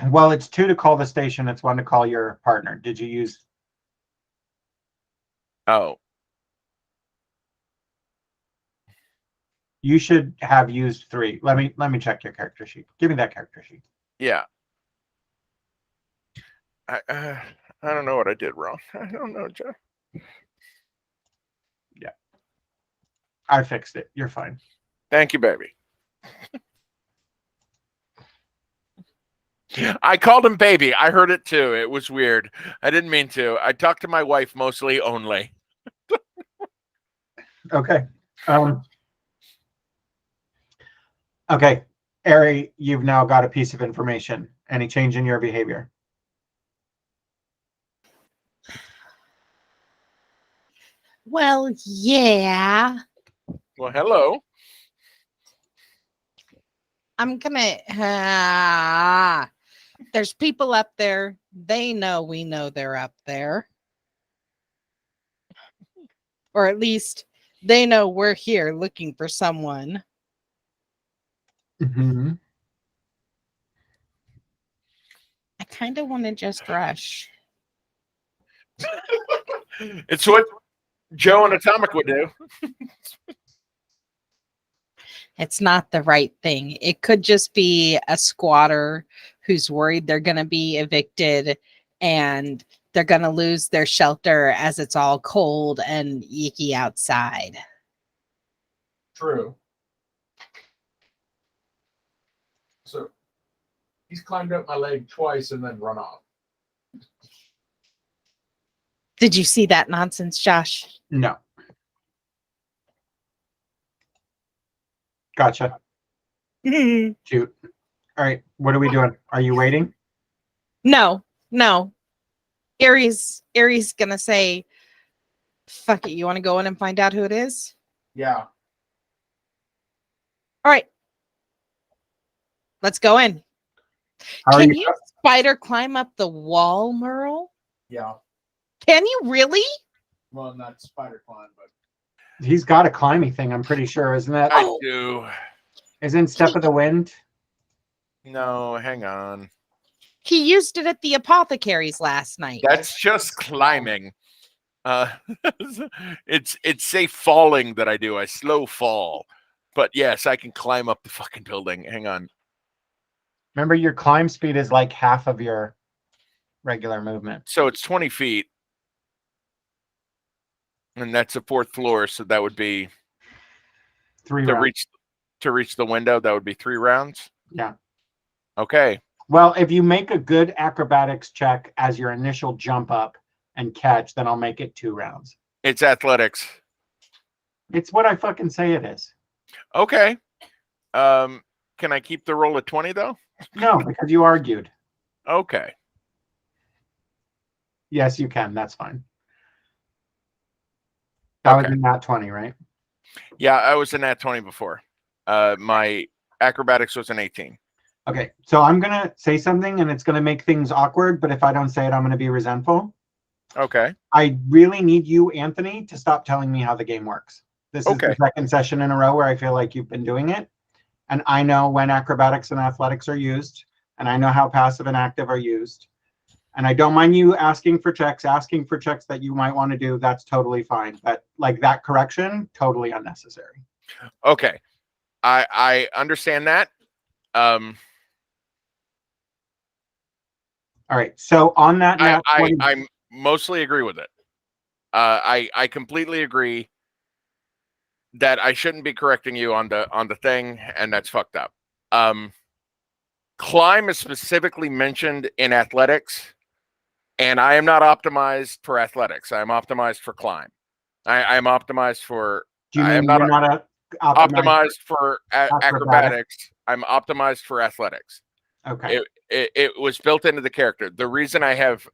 Well, it's 2 to call the station. It's 1 to call your partner. Did you use? Oh, You should have used 3. Let me check your character sheet. Give me that character sheet. yeah. I don't know what I did wrong. I don't know, Joe. I fixed it. You're fine. Thank you, baby. I called him baby. I heard it too. It was weird. I didn't mean to. I talk to my wife mostly only. Okay. Okay. Ari, you've now got a piece of information. Any change in your behavior? Well, yeah. Well, hello. I'm gonna. There's people up there. They know we know they're up there, or at least they know we're here looking for someone. Mm-hmm. I kind of want to just rush. It's what Joe and Atomic would do. It's not the right thing. It could just be a squatter who's worried they're going to be evicted and they're going to lose their shelter as it's all cold and icky outside. True. So he's climbed up my leg twice and then run off. Did you see that nonsense, Josh? No. Gotcha. Shoot. All right. What are we doing? Are you waiting? No. Ari's gonna say, fuck it, you want to go in and find out who it is? Yeah. All right. Let's go in. How are Can you? you spider climb up the wall, Merle? Yeah. Can you really? Well, not spider climb, but He's got a climbing thing. I'm pretty sure, isn't that? I do. Isn't Step of the Wind? No, hang on. He used it at the apothecary's last night. That's just climbing. It's safe falling that I do. I slow fall. But yes, I can climb up the fucking building. Hang on. Remember, your climb speed is like half of your regular movement. So it's 20 feet. And that's the 4th floor, so that would be 3 to rounds. reach the window, that would be 3 rounds. Yeah. Okay. Well, if you make a good acrobatics check as your initial jump up and catch, then I'll make it 2 rounds. It's athletics. It's what I fucking say it is. Okay. Can I keep the roll at 20 though? No, because you argued. Okay. Yes, you can. That's fine. That was Okay. in that 20, right? Yeah, I was in that 20 before. My acrobatics was an 18. Okay, so I'm going to say something and it's going to make things awkward, but if I don't say it, I'm going to be resentful. Okay. I really need you, Anthony, to stop telling me how the game works. This is the second session in a row where I feel like you've been doing it. And I know when acrobatics and athletics are used, and I know how passive and active are used. And I don't mind you asking for checks that you might want to do. That's totally fine. But like that correction, totally unnecessary. Okay. I understand that. All right. So on that note, I mostly agree with it. I completely agree that I shouldn't be correcting you on the thing, and that's fucked up. Climb is specifically mentioned in athletics, and I am not optimized for athletics. I am optimized for climb. I am optimized for. Do you I mean am not you're not optimized for acrobatics? acrobatics. I'm optimized for athletics. Okay. It was built into the character. The reason I have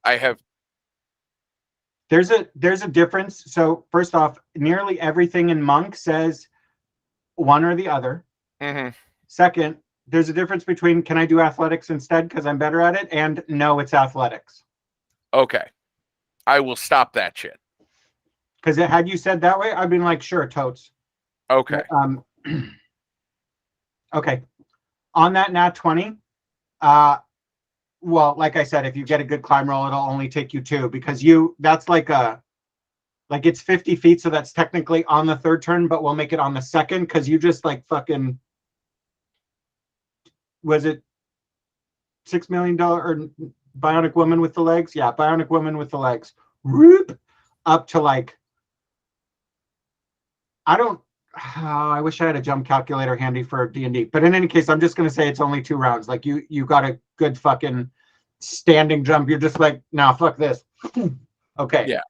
there's a difference. So first off, nearly everything in Monk says one or the other. Second, there's a difference between can I do athletics instead because I'm better at it, and no, it's athletics. Okay. I will stop that shit. Because had you said that way, I'd been like, sure, totes. Okay. Okay. On that nat 20, well, like I said, if you get a good climb roll, it'll only take you 2 because that's like it's 50 feet, so that's technically on the third turn, but we'll make it on the second because you just like fucking, was it $6 million or Bionic Woman with the legs? Yeah, Bionic Woman with the legs. Whoop, up to like, I wish I had a jump calculator handy for D&D, but in any case, I'm just going to say it's only 2 rounds. Like you got a good fucking standing jump. You're just like, nah, fuck this. Okay. Yeah.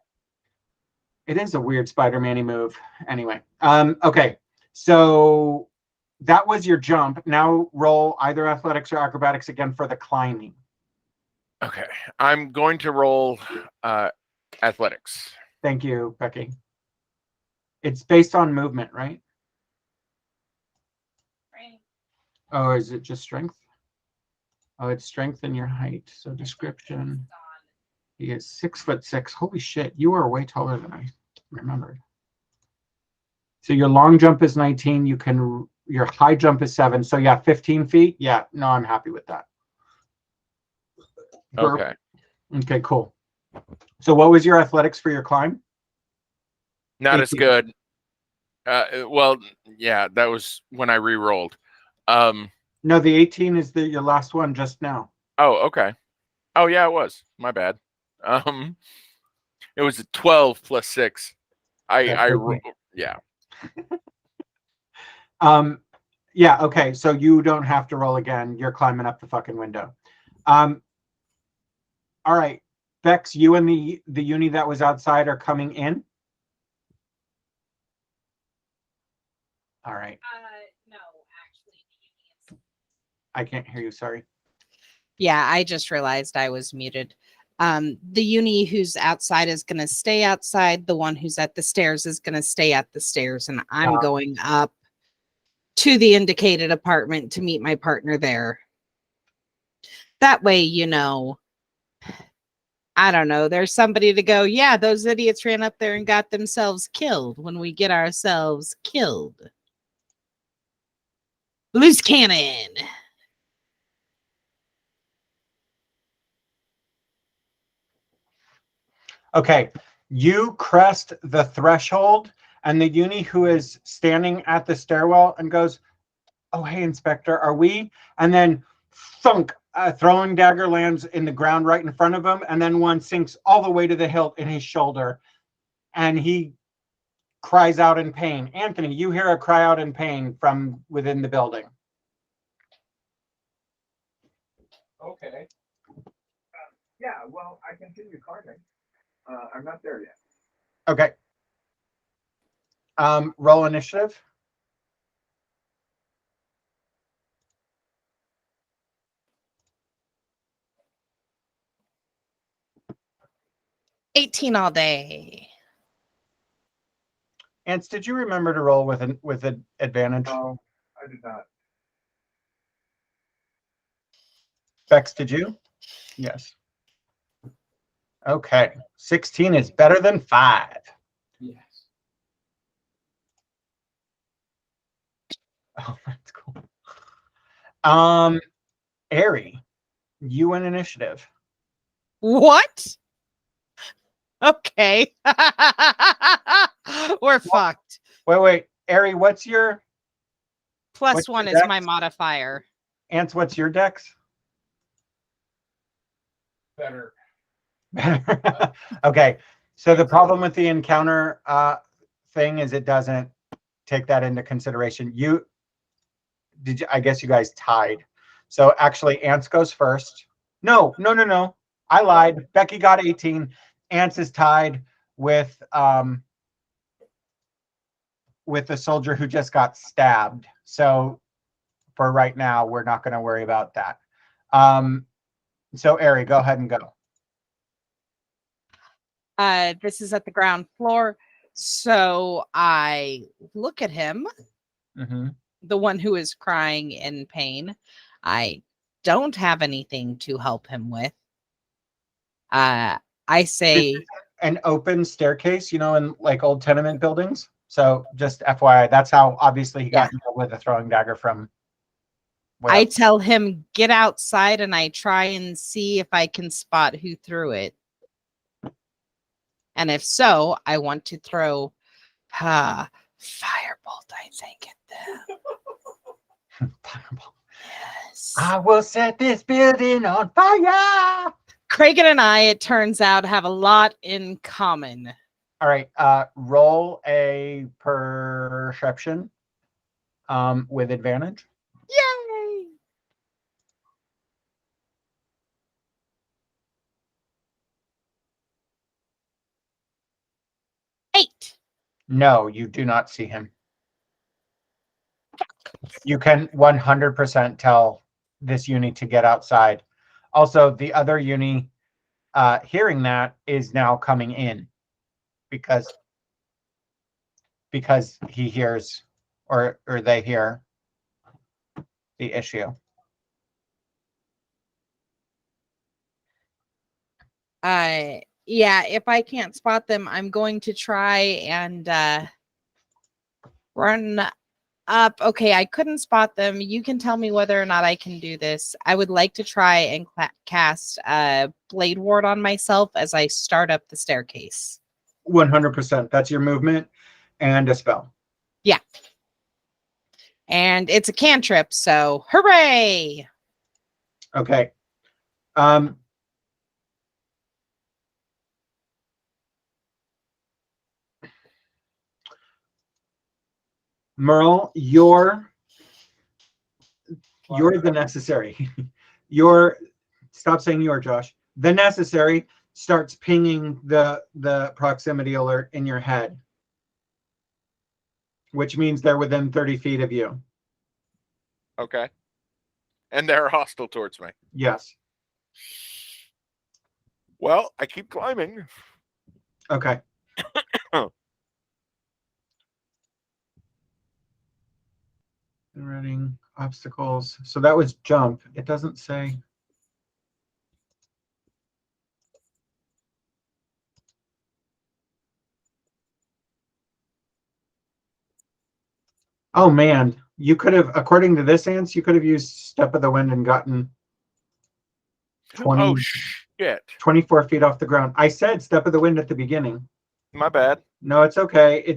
It is a weird Spider-Man-y move. Anyway. Okay. So that was your jump. Now roll either athletics or acrobatics again for the climbing. Okay. I'm going to roll athletics. Thank you, Becky. It's based on movement, right? Right. Oh, is it just strength? Oh, it's strength and your height. So description. He is 6'6". Holy shit, you are way taller than I remembered. So your long jump is 19. Your high jump is 7. So yeah, 15 feet. Yeah, no, I'm happy with that. Okay. Okay, cool. So what was your athletics for your climb? Not 18. as good. Well, yeah, that was when I re-rolled. No, the 18 is your last one just now. Oh, okay. Oh, yeah, it was. My bad. It was a 12 plus 6. Yeah. Yeah, okay. So you don't have to roll again. You're climbing up the fucking window. All right. Bex, you and the uni that was outside are coming in. All right. No, actually, I can't hear you. Sorry. yeah, I just realized I was muted. The uni who's outside is going to stay outside. The one who's at the stairs is going to stay at the stairs. And I'm going up to the indicated apartment to meet my partner there. That way, I don't know, there's somebody to go, yeah, those idiots ran up there and got themselves killed when we get ourselves killed. Loose cannon. Okay. You crest the threshold, and the uni who is standing at the stairwell and goes, oh, hey, Inspector, are we? And then thunk, throwing dagger lands in the ground right in front of him, and then one sinks all the way to the hilt in his shoulder, and he cries out in pain. Anthony, you hear a cry out in pain from within the building. Okay. Yeah, well, I continue climbing. I'm not there yet. Okay. Roll initiative. $18 all day. Ants, did you remember to roll with an advantage? No, I did not. Bex, did you? Yes. Okay. 16 is better than 5. Yes. Oh, that's cool. Ari, you win initiative. What? Okay. We're fucked. Wait. Ari, what's your Plus your one is my dex? modifier. Ants, what's your dex? Better. Okay. So the problem with the encounter thing is it doesn't take that into consideration. I guess you guys tied. So actually Ants goes first. No. I lied. Becky got 18. Ants is tied with the soldier who just got stabbed. So for right now, we're not going to worry about that. So Ari, go ahead and go. This is at the ground floor. So I look at him, Mm-hmm. the one who is crying in pain. I don't have anything to help him with. I say, An open staircase, in like old tenement buildings. So just FYI, that's how obviously he got involved with a throwing dagger from. I tell him, get outside, and I try and see if I can spot who threw it. And if so, I want to throw firebolt, I think, at them. Firebolt. Yes. I will set this building on fire. Kragan and I, it turns out, have a lot in common. All right. Roll a perception with advantage. Yay! Eight. No, you do not see him. You can 100% tell this uni to get outside. Also, the other uni hearing that is now coming in because he hears or they hear the issue. Yeah, if I can't spot them, I'm going to try and run up. Okay, I couldn't spot them. You can tell me whether or not I can do this. I would like to try and cast Blade Ward on myself as I start up the staircase. 100%. That's your movement and a spell. Yeah. And it's a cantrip, so hooray! Okay. Merle, you're the necessary. Stop saying you're, Josh. The necessary starts pinging the proximity alert in your head, which means they're within 30 feet of you. Okay. And they're hostile towards me. Yes. Well, I keep climbing. Okay. Running obstacles. So that was jump. It doesn't say. Oh man, you could have, according to this Ants, you could have used Step of the Wind and gotten 24 feet off the ground. I said Step of the Wind at the beginning. My bad. No, it's okay.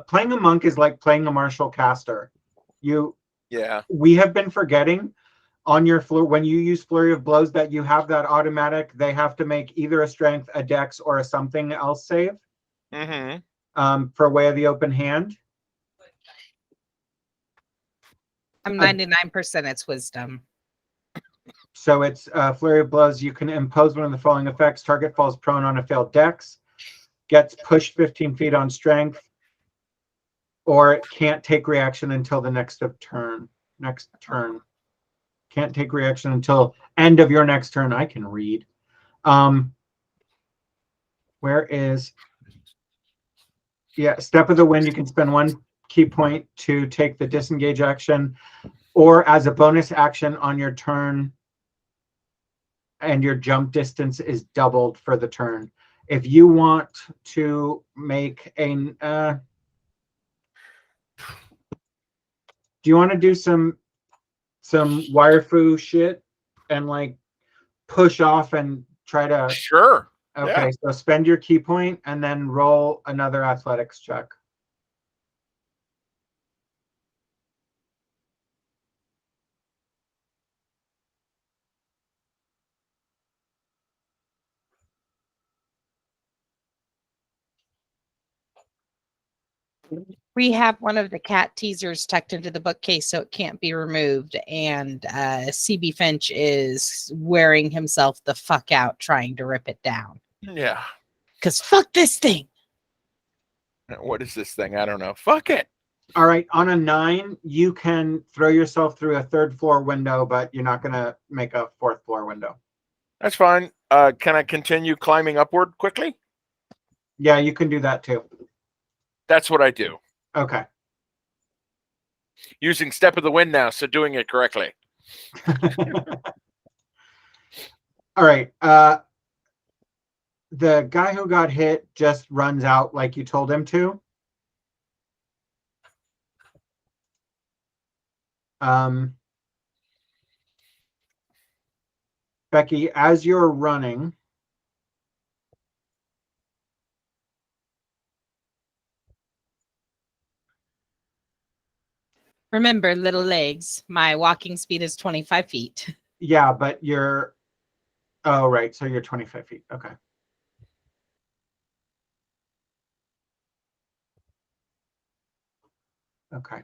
Playing a monk is like playing a martial caster. We have been forgetting on your floor when you use Flurry of Blows that you have that automatic. They have to make either a strength, a dex, or a something else save. Mm-hmm. For Way of the Open Hand. I'm 99% it's wisdom. So it's Flurry of Blows. You can impose one of the following effects. Target falls prone on a failed dex, gets pushed 15 feet on strength, or it can't take reaction until the next turn. Can't take reaction until end of your next turn. I can read. Where is... Yeah, Step of the Wind. You can spend 1 key point to take the disengage action, or as a bonus action on your turn, and your jump distance is doubled for the turn. If you want to make a Do you want to do some wire fu shit and like push off and try to? Sure. Okay, so spend your key point and then roll another athletics check. We have one of the cat teasers tucked into the bookcase so it can't be removed. And CB Finch is wearing himself the fuck out trying to rip it down. Yeah. Because fuck this thing. What is this thing? I don't know. Fuck it. All right, on a 9, you can throw yourself through a 3rd floor window, but you're not going to make a 4th floor window. That's fine. Can I continue climbing upward quickly? Yeah, you can do that too. That's what I do. Okay. Using Step of the Wind now, so doing it correctly. All right. The guy who got hit just runs out like you told him to. Becky, as you're running, Remember, little legs. My walking speed is 25 feet. yeah, but you're, oh, right. So you're 25 feet. Okay. Okay.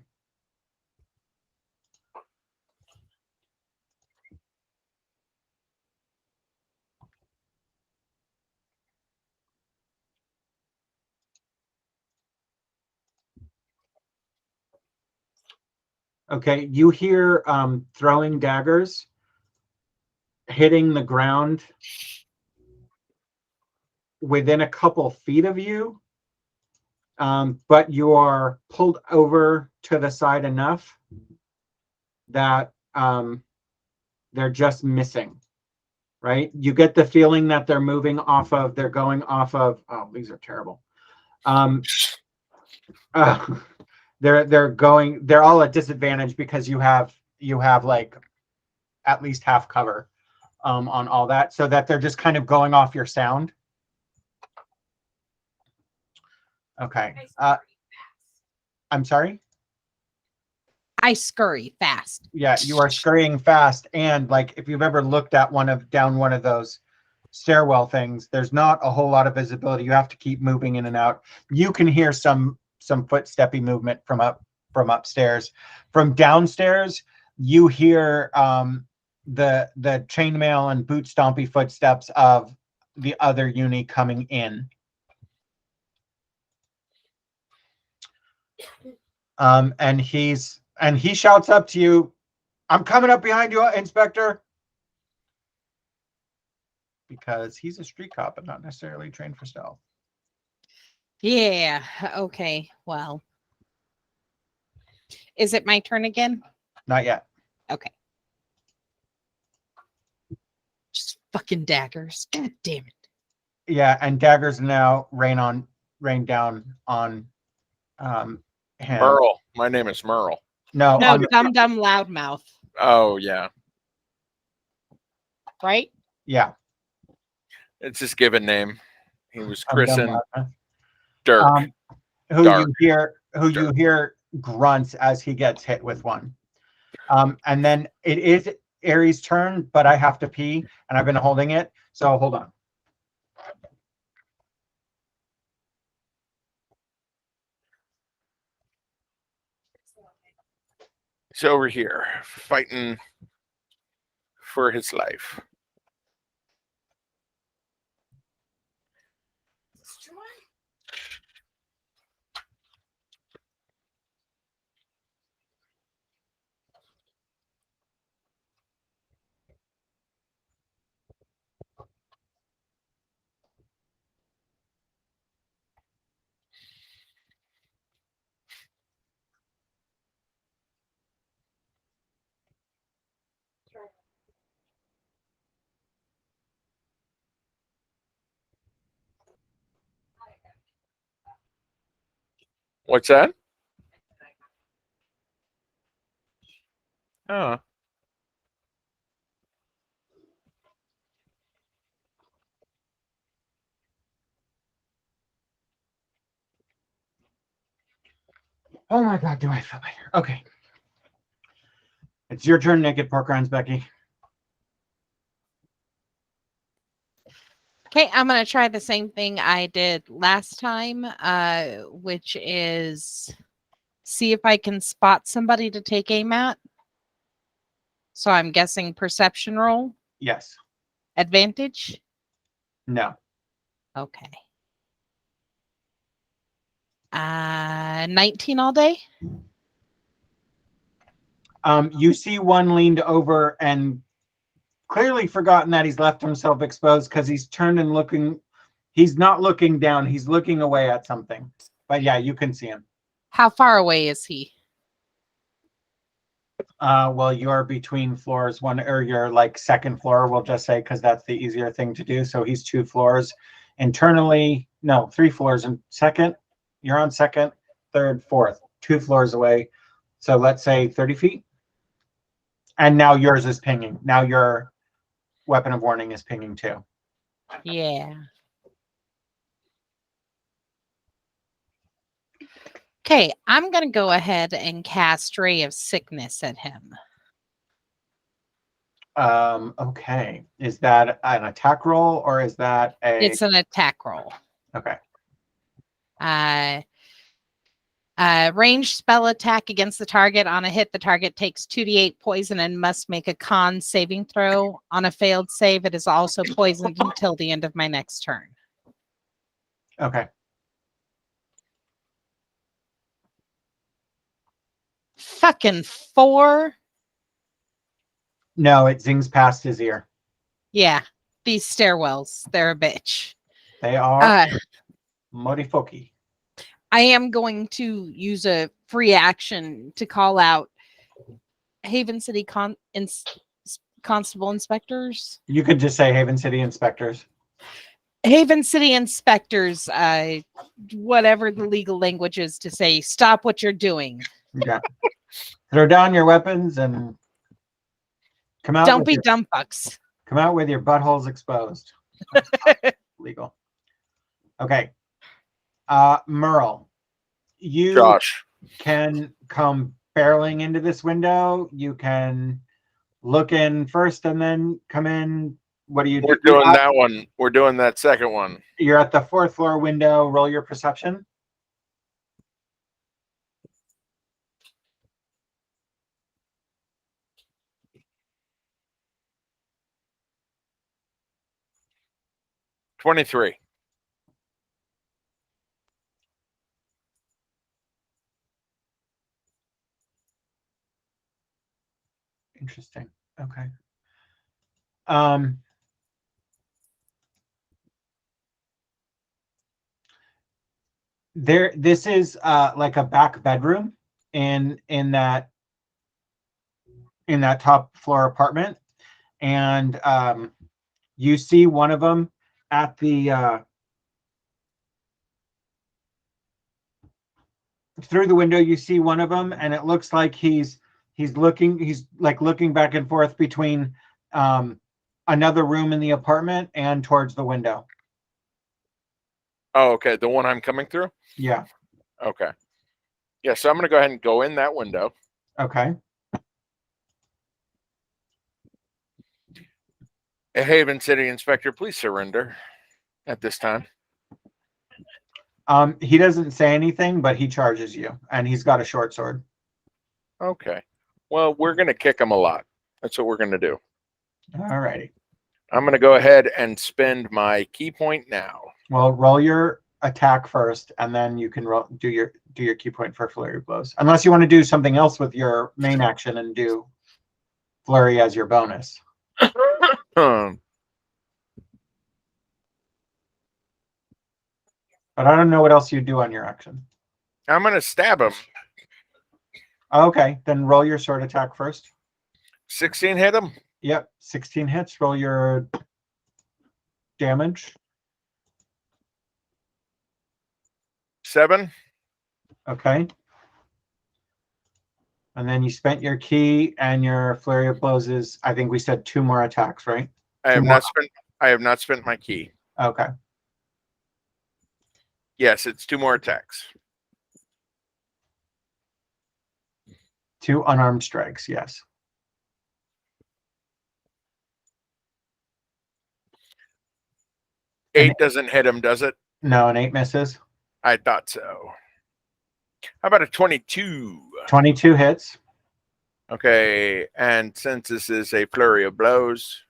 Okay, you hear throwing daggers hitting the ground within a couple feet of you, but you are pulled over to the side enough that they're just missing, right? You get the feeling that they're moving off of, they're going off of, oh, these are terrible. They're all at disadvantage because you have like at least half cover on all that, so that they're just kind of going off your sound. Okay. I'm sorry? I scurry fast. Yeah, you are scurrying fast, and like if you've ever looked at down one of those stairwell things, there's not a whole lot of visibility. You have to keep moving in and out. You can hear some footsteppy movement from upstairs. From downstairs, you hear the chainmail and boot stompy footsteps of the other uni coming in. And he shouts up to you, "I'm coming up behind you, Inspector," because he's a street cop and not necessarily trained for stealth. Yeah. Okay. Well, is it my turn again? Not yet. Okay. Just fucking daggers. God damn it. Yeah, and daggers now rain down on him. Merle. My name is Merle. No, No, dumb loudmouth. Oh, yeah. Right? Yeah. It's his given name. He was I'm dumb christened loudmouth. Dirk. Who Dark. you hear grunts as he gets hit with one. And then it is Aries' turn, but I have to pee, and I've been holding it, so hold on. He's over here fighting for his life. What's that? Oh. Oh my God, do I feel better? Okay. It's your turn, Naked Pork Rinds, Becky. Okay, I'm gonna try the same thing I did last time, which is see if I can spot somebody to take aim at. So I'm guessing perception roll Yes. advantage. No. Okay. 19 all day. You see one leaned over and clearly forgotten that he's left himself exposed because he's turned and looking. He's not looking down. He's looking away at something. But yeah, you can see him. How far away is he? Well, you're between floors, one or your like second floor, we'll just say, because that's the easier thing to do. So he's 2 floors internally. No, 3 floors and second. You're on second, third, fourth, 2 floors away. So let's say 30 feet. And now yours is pinging. Now your weapon of warning is pinging too. Yeah. Okay, I'm gonna go ahead and cast Ray of Sickness at him. Okay. Is that an attack roll or is that a It's an attack roll. okay. Ranged spell attack against the target. On a hit, the target takes 2d8 poison and must make a con saving throw. On a failed save, it is also poisoned until the end of my next turn. Okay. Fucking 4. No, it zings past his ear. Yeah, these stairwells, they're a bitch. They are modifoki. I am going to use a free action to call out Haven City Constable Inspectors. You could just say Haven City Inspectors. Haven City Inspectors, whatever the legal language is to say, stop what you're doing. Yeah. Throw down your weapons and come out. Don't be dumb fucks. Come out with your buttholes exposed. Legal. Okay. Merle, you Josh. can come barreling into this window. You can look in first and then come in. What do you do? We're doing that one. We're doing that second one. You're at the 4th floor window. Roll your perception. $23. Interesting. Okay. This is like a back bedroom in that top floor apartment, and you see one of them at the through the window. You see one of them, and it looks like he's like looking back and forth between another room in the apartment and towards the window. Oh, okay. The one I'm coming through? Yeah. Okay. Yeah, so I'm going to go ahead and go in that window. Okay. A Haven City Inspector, please surrender at this time. He doesn't say anything, but he charges you, and he's got a short sword. Okay. Well, we're going to kick him a lot. That's what we're going to do. All righty. I'm going to go ahead and spend my key point now. Well, roll your attack first, and then you can do your key point for flurry blows. Unless you want to do something else with your main action and do flurry as your bonus. But I don't know what else you do on your action. I'm going to stab him. Okay, then roll your sword attack first. 16 hit him. Yep, 16 hits. Roll your damage. 7. Okay. And then you spent your key, and your flurry of blows is, I think we said 2 more attacks, right? I have Two more. not spent. I have not spent my key. Okay. Yes, it's 2 more attacks. 2 unarmed strikes, yes. Eight doesn't hit him, does it? No, an 8 misses. I thought so. How about a 22? 22 hits. Okay, and since this is a flurry of blows,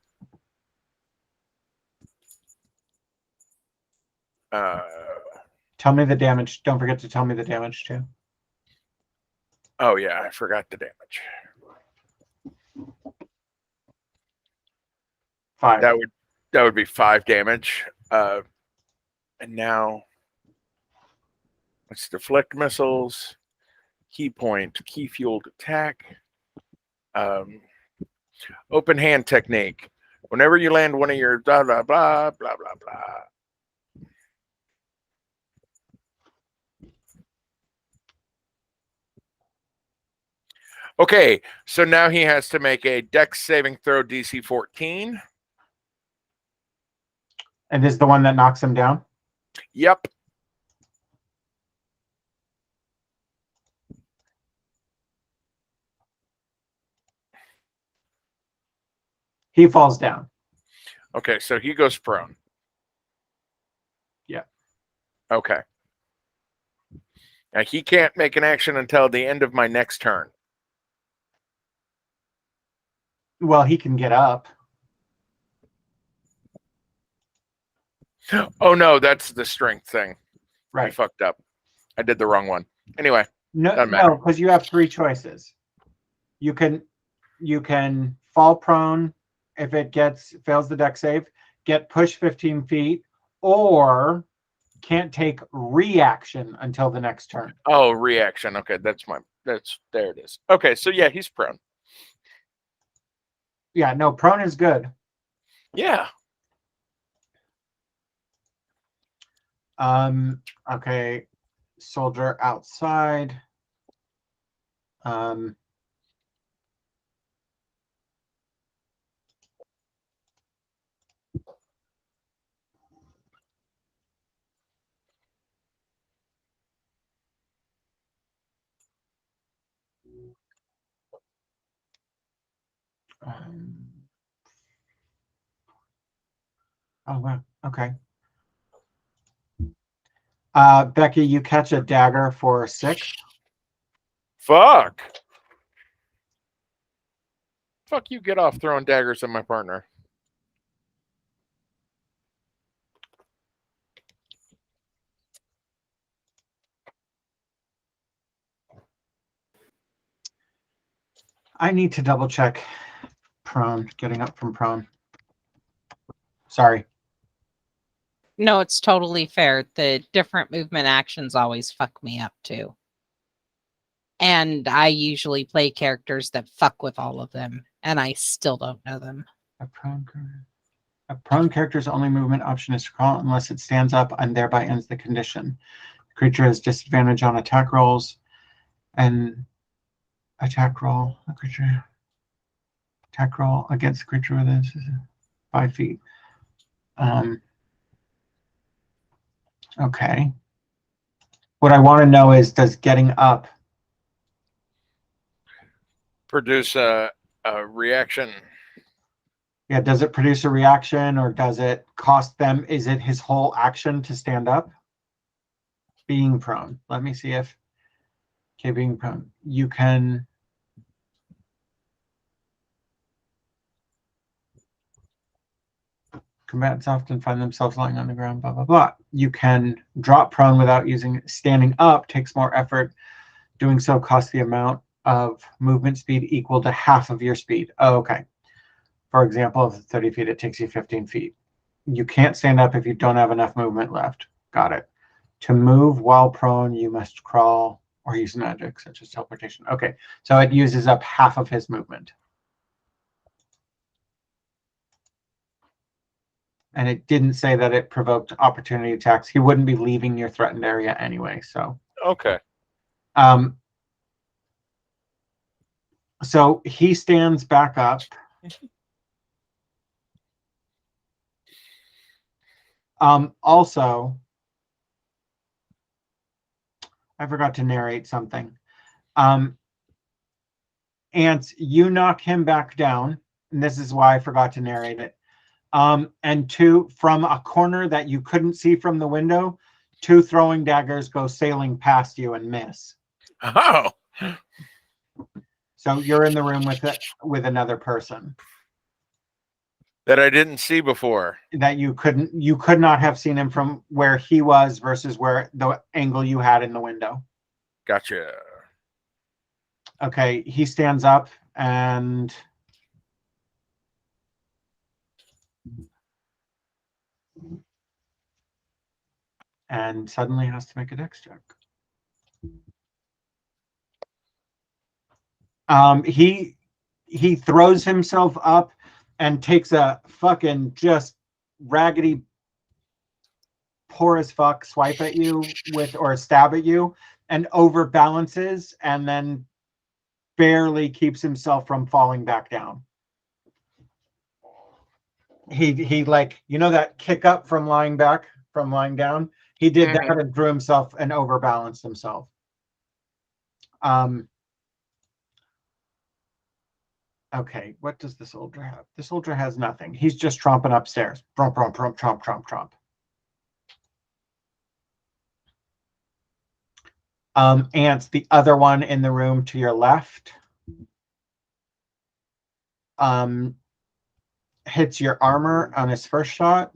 Tell me the damage. Don't forget to tell me the damage too. oh yeah, I forgot the damage. 5. That would be 5 damage. And now let's deflect missiles, key point, key fueled attack, open hand technique. Whenever you land one of your blah blah blah blah blah blah. Okay, so now he has to make a Dex saving throw DC 14. And this is the one that knocks him down? Yep. He falls down. Okay, so he goes prone. Yeah. Okay. Now he can't make an action until the end of my next turn. Well, he can get up. Oh no, that's the strength thing. I Right. fucked up. I did the wrong one. Anyway, No, doesn't matter. because you have 3 choices. You can fall prone if it fails the dex save, get pushed 15 feet, or can't take reaction until the next turn. Oh, reaction. Okay, there it is. Okay, so yeah, he's prone. Yeah, no, prone is good. Yeah. Okay, soldier outside. Oh wow, okay. Becky, you catch a dagger for 6. Fuck. Fuck you, get off throwing daggers at my partner. I need to double check prone, getting up from prone. Sorry. No, it's totally fair. The different movement actions always fuck me up too. And I usually play characters that fuck with all of them, and I still don't know them. A prone character's only movement option is to crawl unless it stands up and thereby ends the condition. The creature has disadvantage on attack rolls and attack roll. A creature attack roll against the creature within 5 feet. Okay. What I want to know is, does getting up Produce a reaction. Yeah, does it produce a reaction, or does it cost them? Is it his whole action to stand up? Being prone. Let me see if. Okay, being prone. You can. Combatants often find themselves lying on the ground, blah, blah, blah. You can drop prone without using standing up, takes more effort. Doing so costs the amount of movement speed equal to half of your speed. Oh, okay. For example, of 30 feet, it takes you 15 feet. You can't stand up if you don't have enough movement left. Got it. To move while prone, you must crawl or use magic, such as teleportation. Okay, so it uses up half of his movement. And it didn't say that it provoked opportunity attacks. He wouldn't be leaving your threatened area anyway, so. Okay. So he stands back up. Also, I forgot to narrate something. Ants, you knock him back down, and this is why I forgot to narrate it. And two, from a corner that you couldn't see from the window, two throwing daggers go sailing past you and miss. Oh, So you're in the room with another person that I didn't see before. that you could not have seen him from where he was versus where the angle you had in the window. Gotcha. Okay, he stands up and suddenly has to make a dex check. He throws himself up and takes a fucking just raggedy poor as fuck swipe at you with, or stab at you, and overbalances and then barely keeps himself from falling back down. He like, you know, that kick up from lying down. He did that and threw himself and overbalanced himself. Okay, what does the soldier have? The soldier has nothing. He's just tromping upstairs. Tromp, tromp, tromp, tromp, tromp, tromp. Ants, the other one in the room to your left, hits your armor on his first shot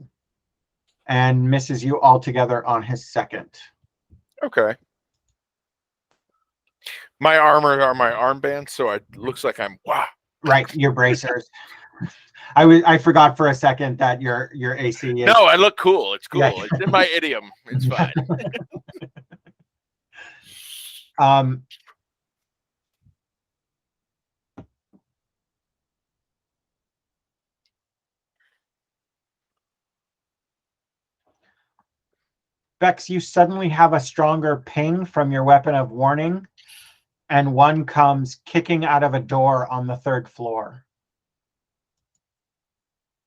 and misses you altogether on his second. Okay. My armor are my armbands, so it looks like I'm Right, your bracers. I forgot for a second that your AC is. No, I look cool. It's cool. Yeah. It's in my idiom. It's fine. Bex, you suddenly have a stronger ping from your weapon of warning, and one comes kicking out of a door on the 3rd floor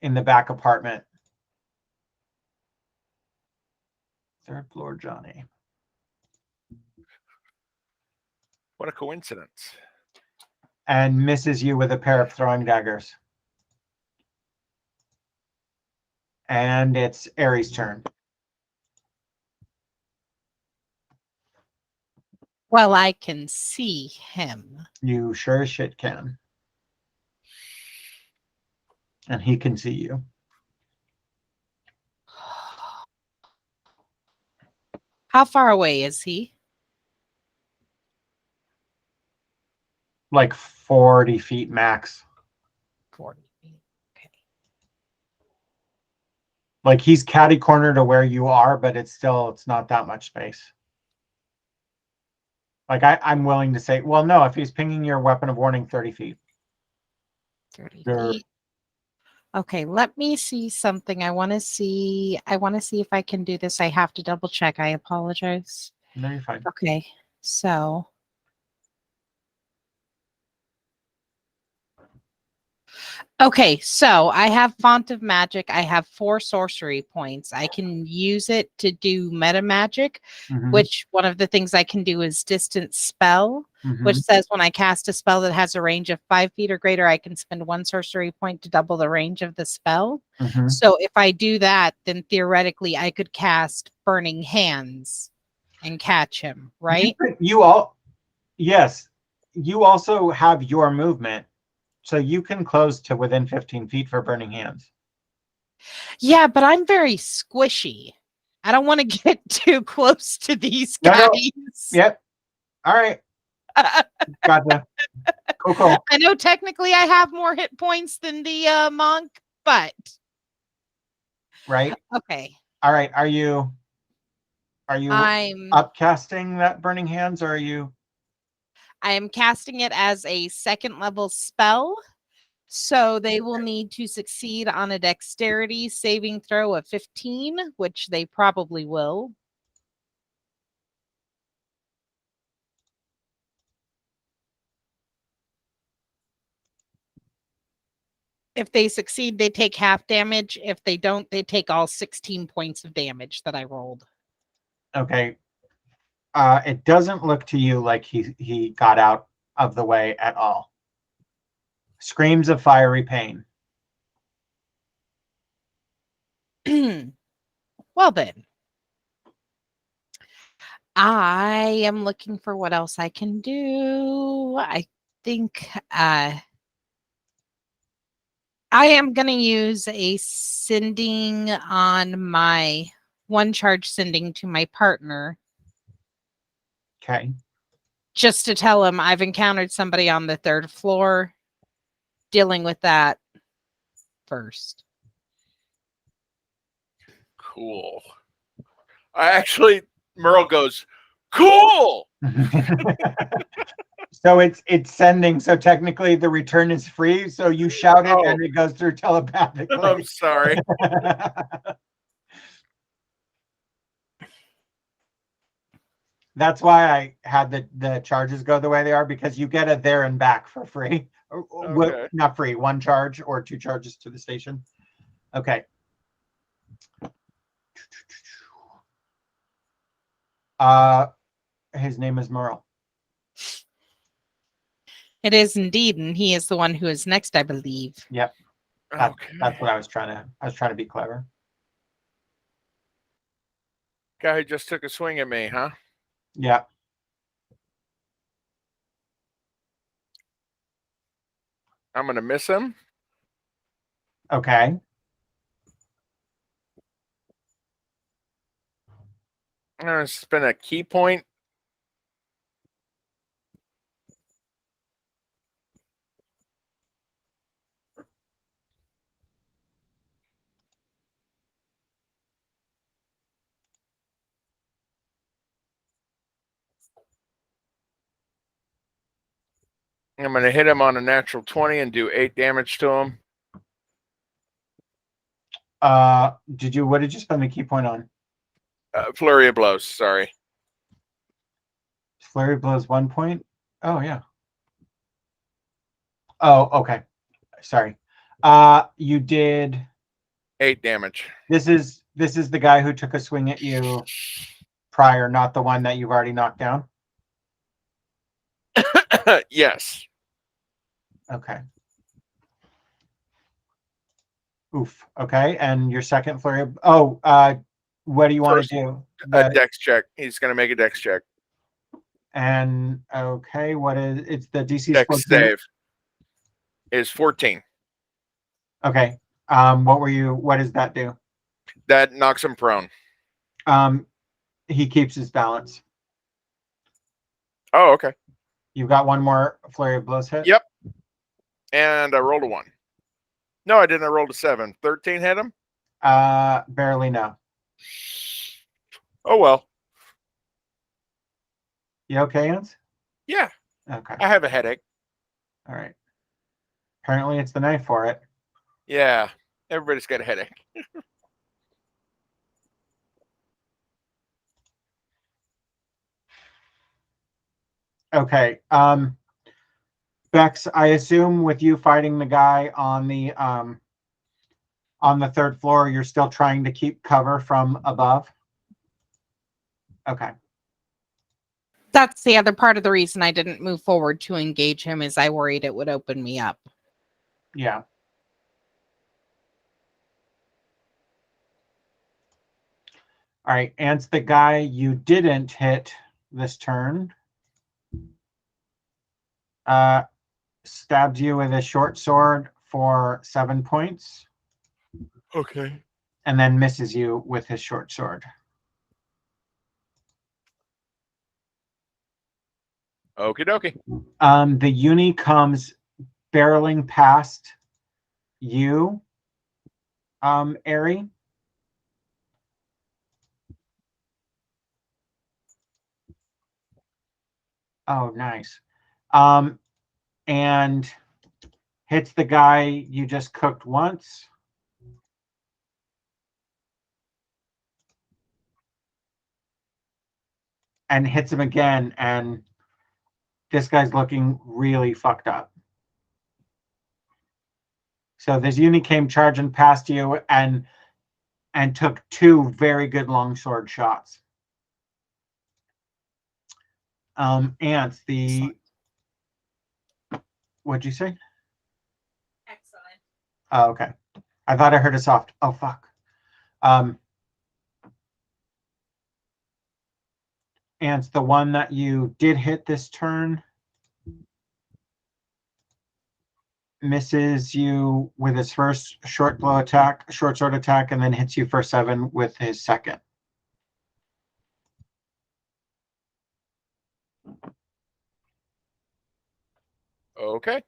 in the back apartment. 3rd floor, Johnny. What a coincidence. And misses you with a pair of throwing daggers. And it's Aries' turn. Well, I can see him. You sure as shit can. And he can see you. How far away is he? Like 40 feet max. 40 feet. Okay. Like he's catty corner to where you are, but it's not that much space. Like I'm willing to say, well, no, if he's pinging your weapon of warning 30 feet. 30 There- feet. Okay, let me see something. I want to see if I can do this. I have to double check. I apologize. No, you're fine. Okay, so okay, so I have Font of Magic. I have 4 sorcery points. I can use it to do meta magic, Mhm, which one of the things I can do is distance spell, mhm. which says when I cast a spell that has a range of 5 feet or greater, I can spend 1 sorcery point to double the range of the spell. Mhm. So if I do that, then theoretically I could cast Burning Hands and catch him, right? Yes, you also have your movement, so you can close to within 15 feet for burning hands. Yeah, but I'm very squishy. I don't want to get too close to these No, guys. no. Yep. All right. Gotcha. Cool. I know technically I have more hit points than the monk, but Right. okay. All right. Are you I'm upcasting that burning hands, or are you? I am casting it as a 2nd level spell. So they will need to succeed on a dexterity saving throw of 15, which they probably will. If they succeed, they take half damage. If they don't, they take all 16 points of damage that I rolled. Okay. It doesn't look to you like he got out of the way at all. Screams of fiery pain. Well then, I am looking for what else I can do. I think I am going to use a sending on my one charge sending to my partner Okay. just to tell him I've encountered somebody on the 3rd floor, dealing with that first. Cool. Merle goes, cool. So it's sending. So technically the return is free. So you shout it and it goes through telepathically. I'm sorry. That's why I had the charges go the way they are, because you get a there and back for free. Okay. Not free, 1 charge or 2 charges to the station. Okay. His name is Merle. It is indeed, and he is the one who is next, I believe. Yep. Okay. That's what I was trying to be clever. Guy who just took a swing at me, huh? Yeah. I'm gonna miss him. Okay. I'm gonna spend a key point. I'm gonna hit him on a natural 20 and do 8 damage to him. What did you spend the key point on? Flurry of blows, sorry. Flurry blows 1 point. Oh yeah. Oh, okay. Sorry. You did 8 damage. This is the guy who took a swing at you prior, not the one that you've already knocked down. Yes. Okay. Oof. Okay. And your second flurry. What do you want to do? A dex check. He's gonna make a dex check. And okay, what is it's the DC Dex save is 14. Okay. What does that do? That knocks him prone. He keeps his balance. Oh, okay. You've got one more flurry of blows hit. Yep. And I rolled a 1. No, I didn't. I rolled a 7. 13 hit him? Barely, no. Oh well. You okay, Ans? Yeah. Okay. I have a headache. All right. Apparently it's the knife for it. Yeah. Everybody's got a headache. Okay. Bex, I assume with you fighting the guy on the 3rd floor, you're still trying to keep cover from above? Okay. That's the other part of the reason I didn't move forward to engage him, is I worried it would open me up. Yeah. All right. Ants, the guy you didn't hit this turn stabbed you with a short sword for 7 points. Okay. And then misses you with his short sword. Okie dokie. The uni comes barreling past you, Ari. Oh, nice. And hits the guy you just cooked once. And hits him again, and this guy's looking really fucked up. So this uni came charging past you and took two very good longsword shots. Ants, what'd you say? Excellent. Oh, okay. I thought I heard a soft, oh, fuck. Ants, the one that you did hit this turn misses you with his first short sword attack, and then hits you for 7 with his second. Okay.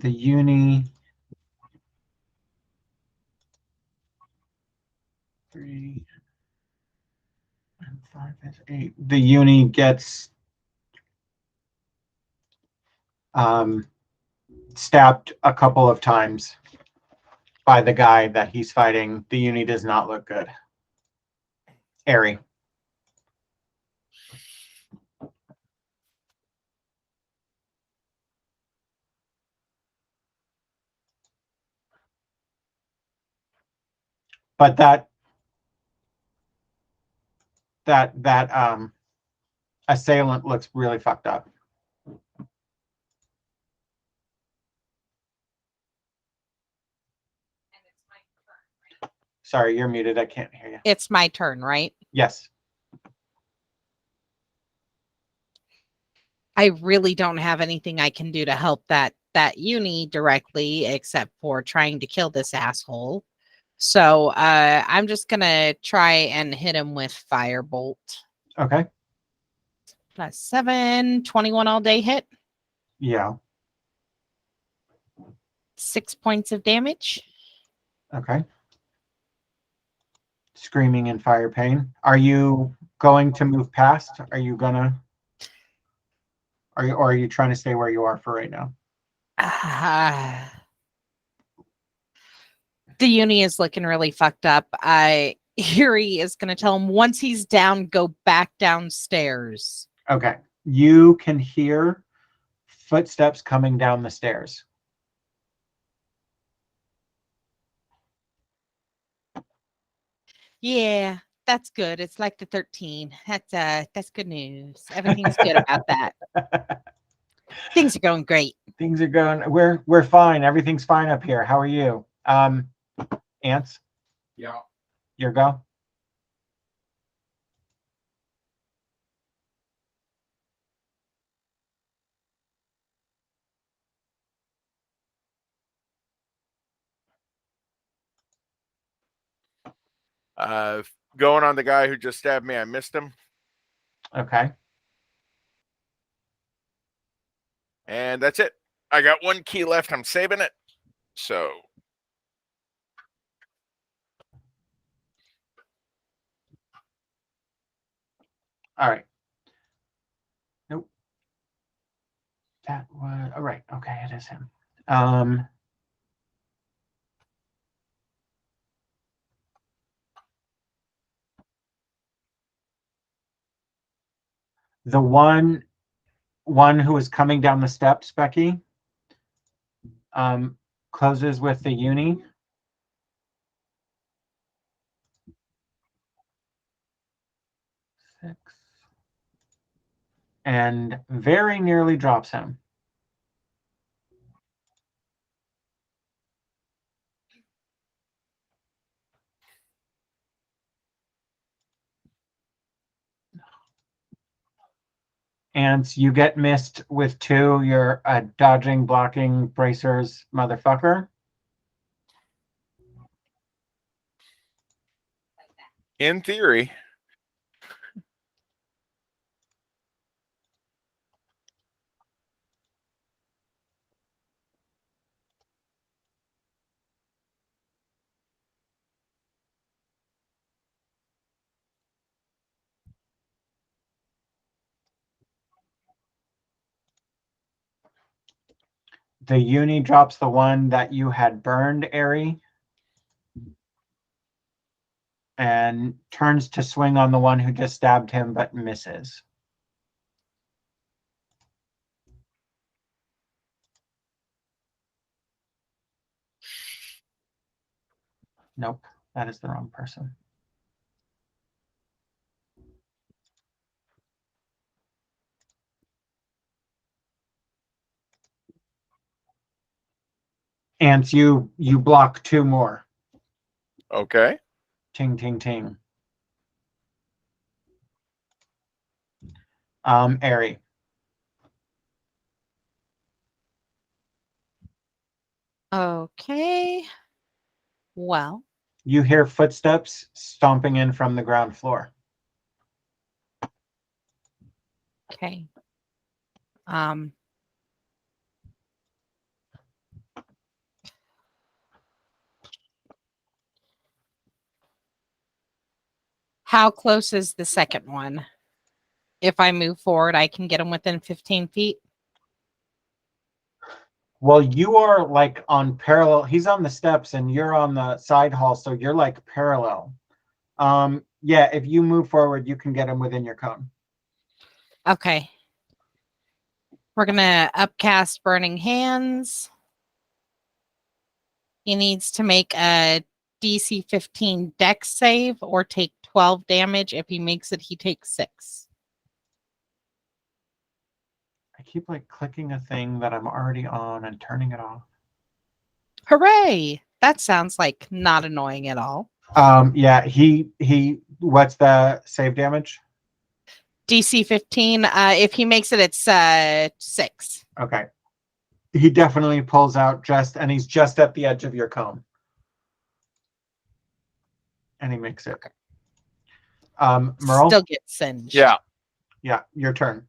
The uni 3 and 5 is 8. The uni gets stabbed a couple of times by the guy that he's fighting. The uni does not look good. Airy. But that assailant looks really fucked up. Sorry, you're muted. I can't hear you. It's my turn, right? Yes. I really don't have anything I can do to help that uni directly except for trying to kill this asshole. So I'm just gonna try and hit him with Firebolt. Okay. Plus 7, 21 all day hit. Yeah. 6 points of damage. Okay. Screaming in fire pain. Are you going to move past? Are you trying to stay where you are for right now? The uni is looking really fucked up. Erie is going to tell him once he's down, go back downstairs. Okay. You can hear footsteps coming down the stairs. Yeah, that's good. It's like the 13. That's good news. Everything's good about that. Things are going great. Things are going. We're fine. Everything's fine up here. How are you? Ants, Yeah. your go. Going on the guy who just stabbed me, I missed him. Okay. And that's it. I got 1 key left. I'm saving it. So All right. Nope. That was all right. Okay, it is him. The one who is coming down the steps, Becky, closes with the uni. Six. And very nearly drops him. And you get missed with 2. You're a dodging, blocking, bracers, motherfucker. in theory, The uni drops the one that you had burned, Airy, and turns to swing on the one who just stabbed him but misses. Nope, that is the wrong person. And you block 2 more. Okay. Ting, ting, ting. Airy. Okay. Well, You hear footsteps stomping in from the ground floor. okay. How close is the second one? If I move forward, I can get him within 15 feet. Well, you are like on parallel. He's on the steps and you're on the side hall, so you're like parallel. Yeah, if you move forward, you can get him within your cone. Okay. We're going to upcast Burning Hands. He needs to make a DC 15 dex save or take 12 damage. If he makes it, he takes 6. I keep like clicking a thing that I'm already on and turning it off. Hooray! That sounds like not annoying at all. Yeah, he what's the save damage? DC 15. If he makes it, it's 6. Okay. He definitely pulls out and he's just at the edge of your cone. And he makes it. Merle? Still gets singed. Yeah. Yeah, your turn.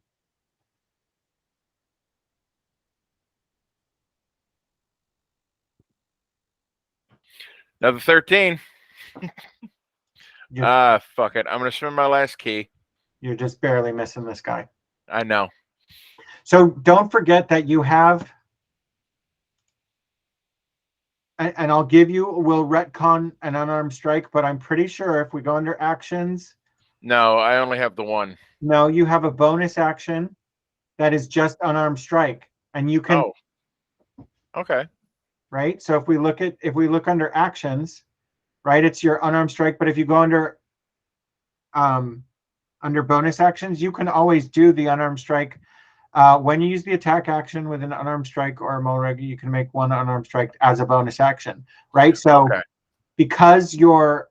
Another 13. Fuck it. I'm gonna spend my last key. You're just barely missing this guy. I know. So don't forget that you have, and we'll retcon an unarmed strike, but I'm pretty sure if we go under actions. No, I only have the one. No, you have a bonus action that is just unarmed strike, and you can. Oh. Okay. Right. So if we look under actions, right, it's your unarmed strike. But if you go under bonus actions, you can always do the unarmed strike. When you use the attack action with an unarmed strike or a mulreg, you can make one unarmed strike as a bonus action, right? So because you're,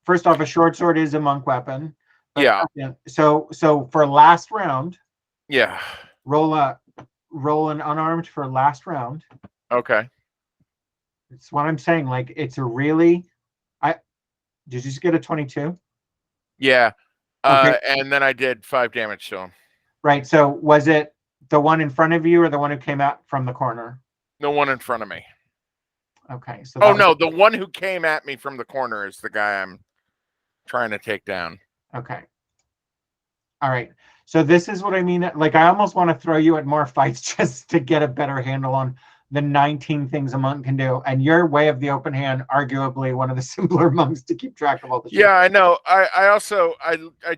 first off, a short sword is a monk weapon. Yeah. So for last round, yeah, roll an unarmed for last round. Okay. It's what I'm saying. Like, it's a really, did you just get a 22? Yeah. Okay. And then I did 5 damage to him. Right. So was it the one in front of you or the one who came out from the corner? The one in front of me. Okay. So no, the one who came at me from the corner is the guy I'm trying to take down. Okay. All right. So this is what I mean. Like, I almost want to throw you at more fights just to get a better handle on the 19 things a monk can do. And your way of the open hand, arguably one of the simpler monks to keep track of all the shit. Yeah, I know. I also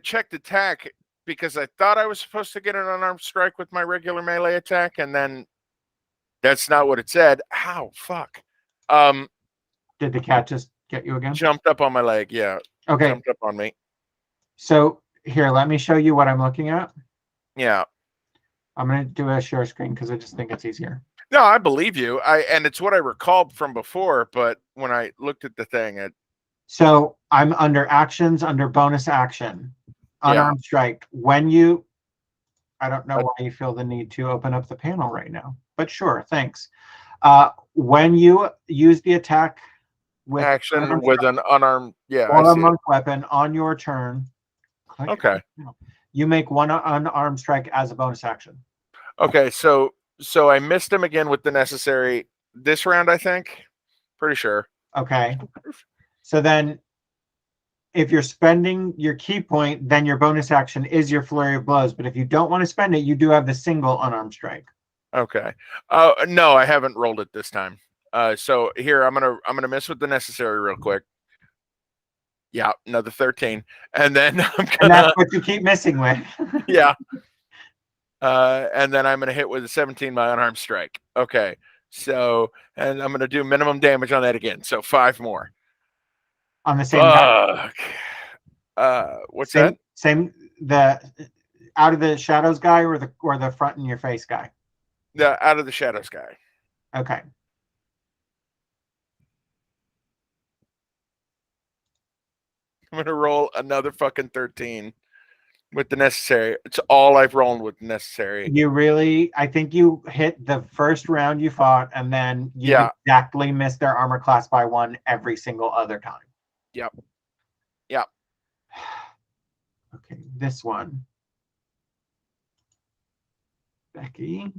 checked attack because I thought I was supposed to get an unarmed strike with my regular melee attack, and then that's not what it said. Ow, fuck. Did the cat just get you again? Jumped up on my leg, yeah. Okay. Jumped up on me. So here, let me show you what I'm looking at. Yeah. I'm going to do a share screen because I just think it's easier. No, I believe you. And it's what I recalled from before, but when I looked at the thing, So I'm under actions, under bonus action, unarmed strike. When you, I don't know why you feel the need to open up the panel right now, but sure, thanks. When you use the attack with action with an unarmed, or a monk weapon on your turn, okay, you make one unarmed strike as a bonus action. Okay, so I missed him again with the necessary this round, I think. Pretty sure. Okay. So then if you're spending your key point, then your bonus action is your flurry of blows. But if you don't want to spend it, you do have the single unarmed strike. Okay. No, I haven't rolled it this time. So here I'm gonna miss with the necessary real quick. Yeah, another 13, and then I'm And gonna that's what you keep missing with. yeah. And then I'm gonna hit with a 17 my unarmed strike. Okay. So and I'm gonna do minimum damage on that again. So 5 more. On the same guy. Fuck. What's Same, that? same, the out of the shadows guy or the front in your face guy. The out of the shadows guy. Okay. I'm gonna roll another fucking 13 with the necessary. It's all I've rolled with necessary. You really, I think you hit the first round you fought, and then you Yeah. exactly missed their armor class by 1 every single other time. Yep. Yep. Okay, this one. Becky.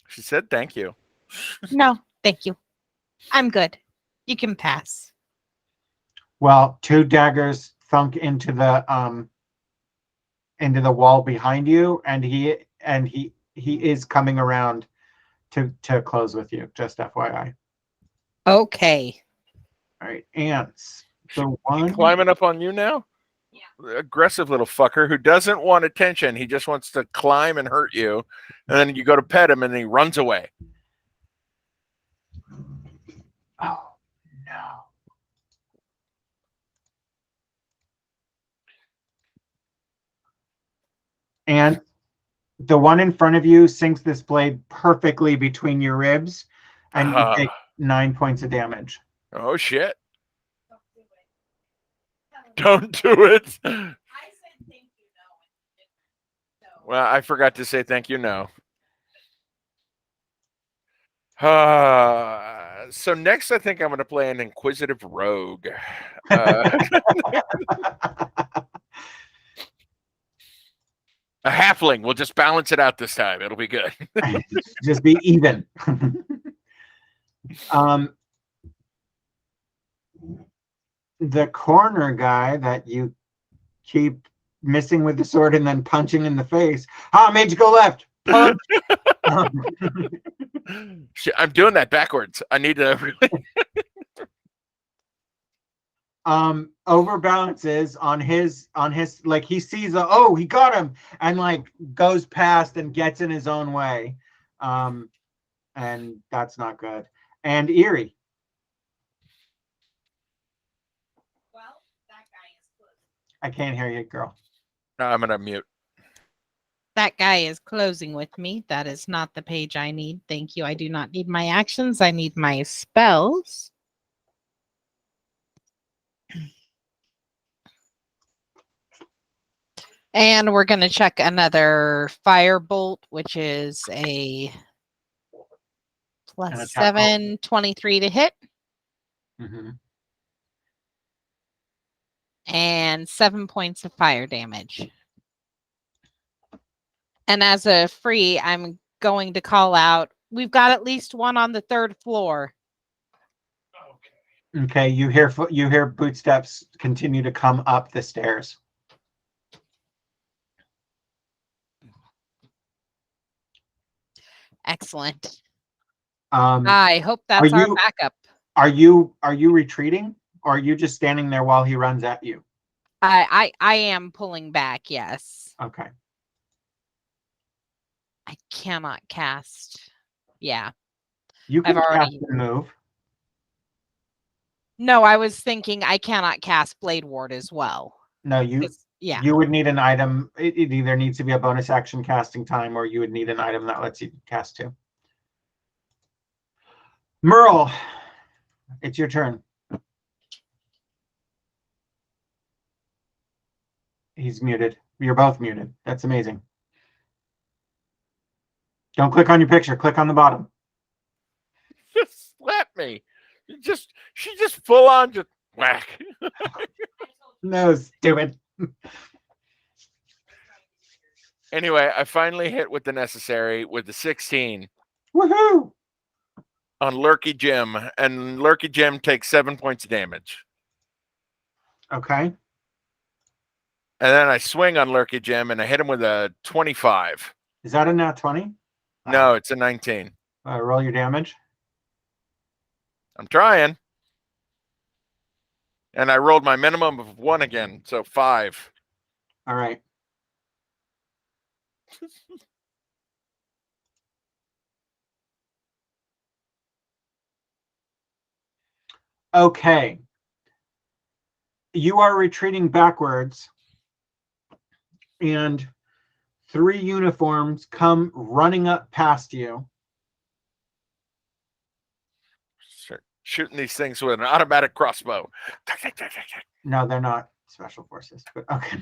She said thank you. No, thank you. I'm good. You can pass. Well, 2 daggers thunk into the wall behind you, and he is coming around to close with you. Just FYI. Okay. All right, ants. The He one climbing up on you now? Yeah. Aggressive little fucker who doesn't want attention. He just wants to climb and hurt you. And then you go to pet him and he runs away. Oh no. And the one in front of you sinks this blade perfectly between your ribs, and you take 9 points of damage. Oh shit. Don't do it. Well, I forgot to say thank you, no. So next I think I'm going to play an inquisitive rogue. A halfling. We'll just balance it out this time. It'll be good. Just be even. The corner guy that you keep missing with the sword and then punching in the face. I made you go left. Punch. Shit, I'm doing that backwards. I need to really. Overbalances on his like he sees he got him, and like goes past and gets in his own way. And that's not good. And Eerie. Well, that guy is closing. I can't hear you, girl. No, I'm gonna mute. That guy is closing with me. That is not the page I need. Thank you. I do not need my actions. I need my spells. And we're going to check another firebolt, which is a plus 7, 23 to hit. Mm-hmm. And 7 points of fire damage. And as a free, I'm going to call out, we've got at least one on the 3rd floor. Okay, you hear footsteps continue to come up the stairs. Excellent. Um, I hope that's our you- backup. Are you retreating, or are you just standing there while he runs at you? I am pulling back, yes. Okay. I cannot cast. Yeah. You can I've cast already- and move. No, I was thinking I cannot cast Blade Ward as well. No, you Yeah. you would need an item. It either needs to be a bonus action casting time, or you would need an item that lets you cast 2. Merle, it's your turn. He's muted. You're both muted. That's amazing. Don't click on your picture. Click on the bottom. Just slap me. She just full on just whack. No, stupid. Anyway, I finally hit with the necessary with the 16 Woohoo! on Lurky Jim, and Lurky Jim takes 7 points of damage. Okay. And then I swing on Lurky Jim and I hit him with a 25. Is that a nat 20? No, it's a 19. Roll your damage. I'm trying. And I rolled my minimum of 1 again, so 5. All right. Okay. You are retreating backwards, and 3 uniforms come running up past you. Start shooting these things with an automatic crossbow. No, they're not special forces, but okay.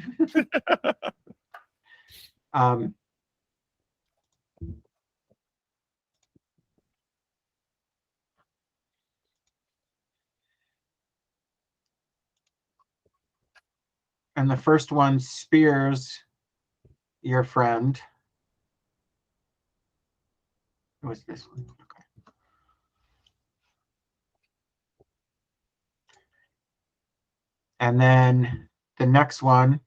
um, and the first one spears your friend. Who was this one? Okay. And then the next one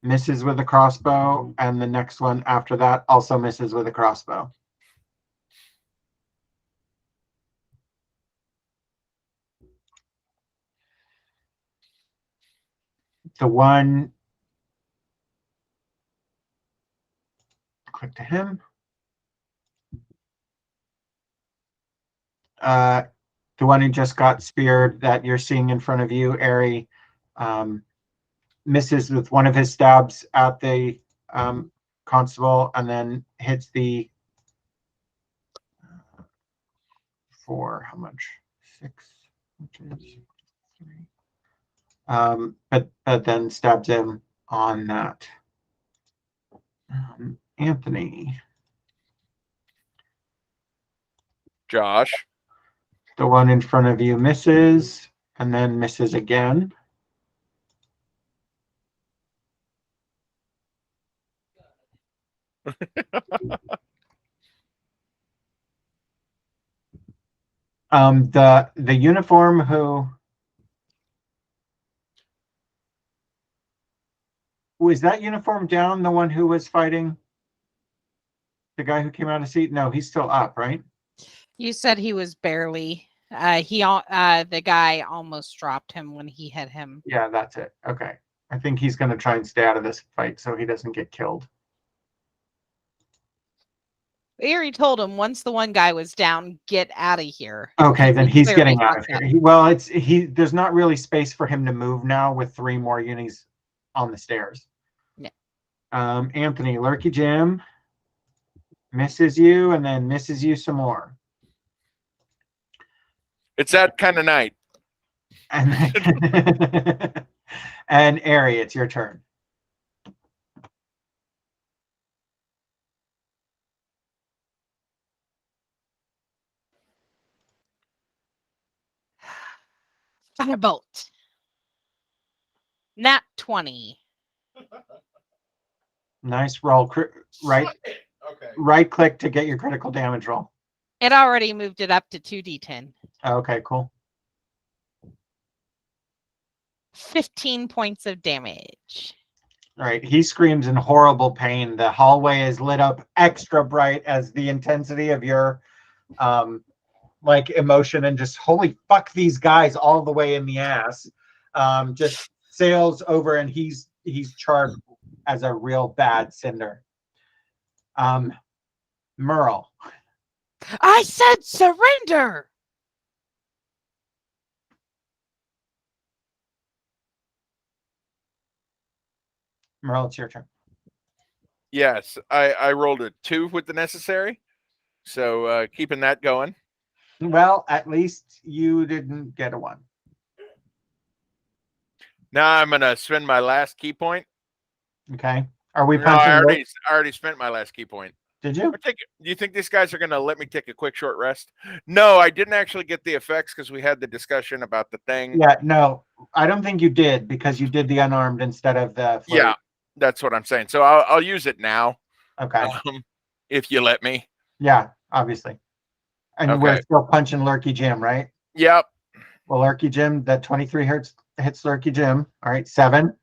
misses with a crossbow, and the next one after that also misses with a crossbow. The one, click to him. The one who just got speared that you're seeing in front of you, Ari, misses with one of his stabs at the constable, and then hits the for how much? 6, which is 3. But then stabs him on that. Anthony. Josh. The one in front of you misses, and then misses again. The uniform who was that uniform down, the one who was fighting the guy who came out of seat? No, he's still up, right? You said he was barely. The guy almost dropped him when he hit him. Yeah, that's it. Okay. I think he's going to try and stay out of this fight so he doesn't get killed. We already told him once the one guy was down, get out of here. Okay, then he's clearly getting out of fucked here. Well, there's not really space for him to move now with 3 more unis on the stairs. Yeah. Anthony, Lurky Jim misses you and then misses you some more. It's that kind of night. And and Ari, it's your turn. Firebolt. Nat 20. Nice roll. Right, Okay. right click to get your critical damage roll. It already moved it up to 2d10. Okay, cool. 15 points of damage. All right, he screams in horrible pain. The hallway is lit up extra bright as the intensity of your like emotion and just holy fuck these guys all the way in the ass just sails over, and he's charred as a real bad cinder. Merle. I said surrender. Merle, it's your turn. Yes, I rolled a 2 with the necessary. So keeping that going. Well, at least you didn't get a 1. Now I'm going to spend my last key point. Okay. Are we No, punching? I already spent my last key point. Did you? Do you think these guys are going to let me take a quick short rest? No, I didn't actually get the effects because we had the discussion about the thing. Yeah, no, I don't think you did because you did the unarmed instead of the flurry. Yeah, that's what I'm saying. So I'll use it now. Okay. If you let me. Yeah, obviously. And we're still punching Lurky Jim, right? Yep. Well, Lurky Jim, that 23 hits Lurky Jim. All right, 7.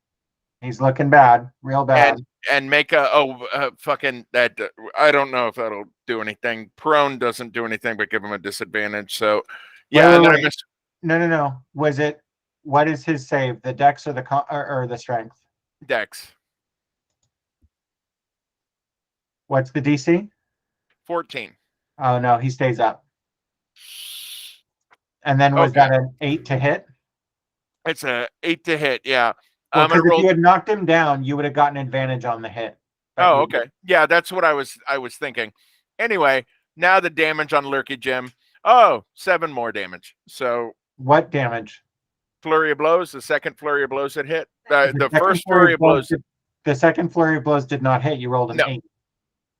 He's looking bad, real bad. And make fucking that. I don't know if that'll do anything. Prone doesn't do anything but give him a disadvantage. So yeah, Wait, and then wait. I missed No. Was it? What is his save? The dex or the or the strength? Dex. What's the DC? 14. Oh no, he stays up. And then was Okay. that an 8 to hit? It's a 8 to hit. Yeah. Well, I because if rolled. you had knocked him down, you would have gotten advantage on the hit. But Oh, you- okay. Yeah, that's what I was thinking. Anyway, now the damage on Lurky Jim. Oh, 7 more damage. So What damage? flurry of blows. The second flurry of blows that hit. The second first flurry of blows. The second flurry of blows did not hit. You rolled an No. 8.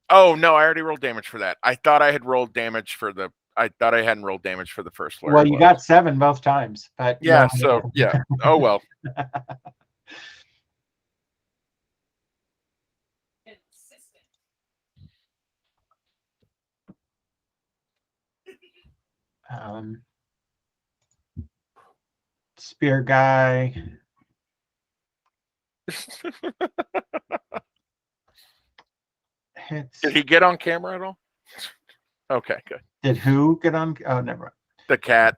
Oh no, I already rolled damage for that. I thought I had rolled damage for the. I thought I hadn't rolled damage for the first flurry. Well, of you blows. got 7 both times, but Yeah. no. So yeah. Oh well. Spear guy. Hits. Did he get on camera at all? Okay, good. Did who get on? Oh, never mind. The cat.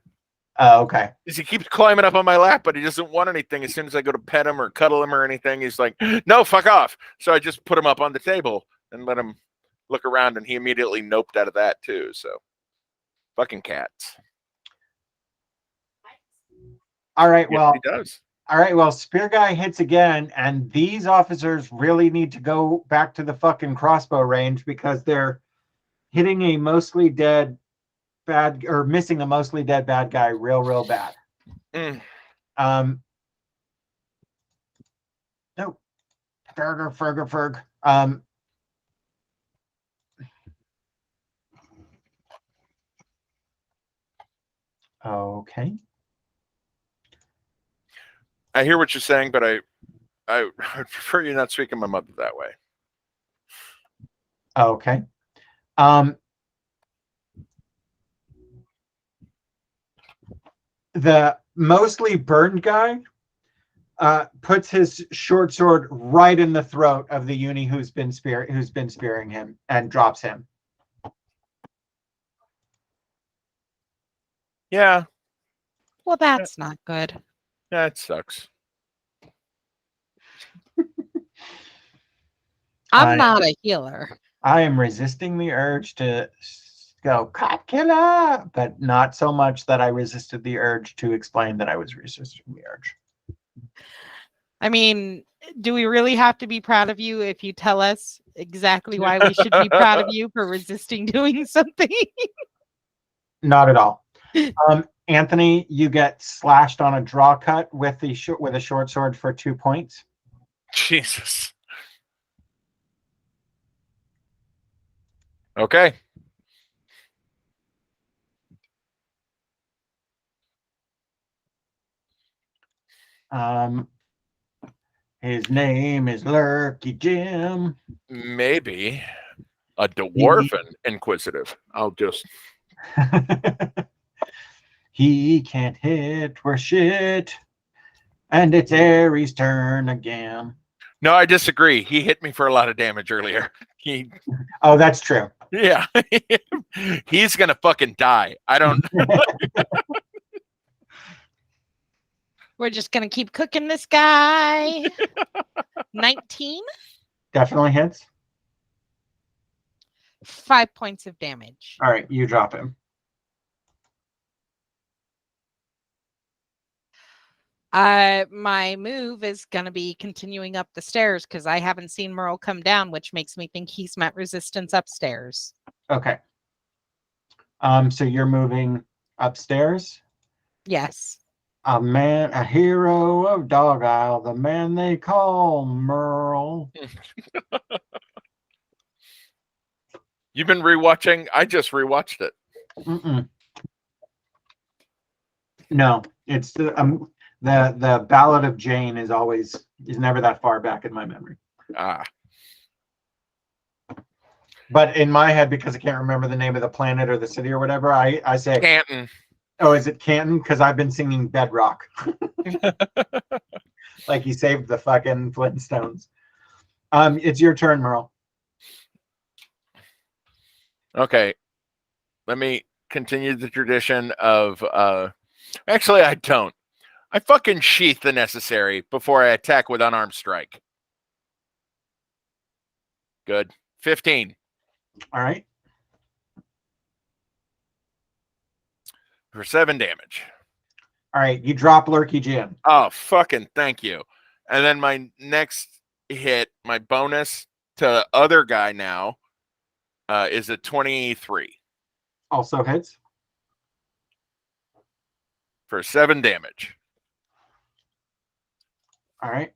Oh, okay. He keeps climbing up on my lap, but he doesn't want anything. As soon as I go to pet him or cuddle him or anything, he's like, "No, fuck off." So I just put him up on the table and let him look around, and he immediately noped out of that too. So, fucking cats. All right. Yes, Well, he does. all right. Well, Spear guy hits again, and these officers really need to go back to the fucking crossbow range because they're hitting a mostly dead bad or missing a mostly dead bad guy real bad. Mm. No. Ferg. Okay. I hear what you're saying, but I would prefer you not speak of my mother that way. Okay. The mostly burned guy puts his short sword right in the throat of the uni who's been spearing him and drops him. Yeah, Well, that's not good. that sucks. I'm not a healer. I am resisting the urge to go cop killer, but not so much that I resisted the urge to explain that I was resisting the urge. I mean, do we really have to be proud of you if you tell us exactly why we should be proud of you for resisting doing something? Not at all. Anthony, you get slashed on a draw cut with a short sword for 2 points. Jesus. Okay. His name is Lurky Jim. Maybe a dwarven inquisitive. I'll just. He can't hit for shit. And it's Ares' turn again. No, I disagree. He hit me for a lot of damage earlier. Oh, that's true. Yeah. He's going to fucking die. I don't. We're just going to keep cooking this guy. 19? Definitely hits. 5 points of damage. All right, you drop him. My move is going to be continuing up the stairs because I haven't seen Merle come down, which makes me think he's met resistance upstairs. Okay. So you're moving upstairs? Yes. A hero of Dog Isle, the man they call Merle. You've been rewatching? I just rewatched it. Mm-mm. No, it's the Ballad of Jane is never that far back in my memory. But in my head, because I can't remember the name of the planet or the city or whatever, I say Canton. Oh, is it Canton? Because I've been singing Bedrock. Like he saved the fucking Flintstones. It's your turn, Merle. Okay. Let me continue the tradition of actually I don't. I fucking sheath the necessary before I attack with unarmed strike. Good. 15 All right. for 7 damage. All right. You drop Lurky Jin. Oh, fucking thank you. And then my next hit, my bonus to other guy now is a 23 Also hits. for 7 damage. All right.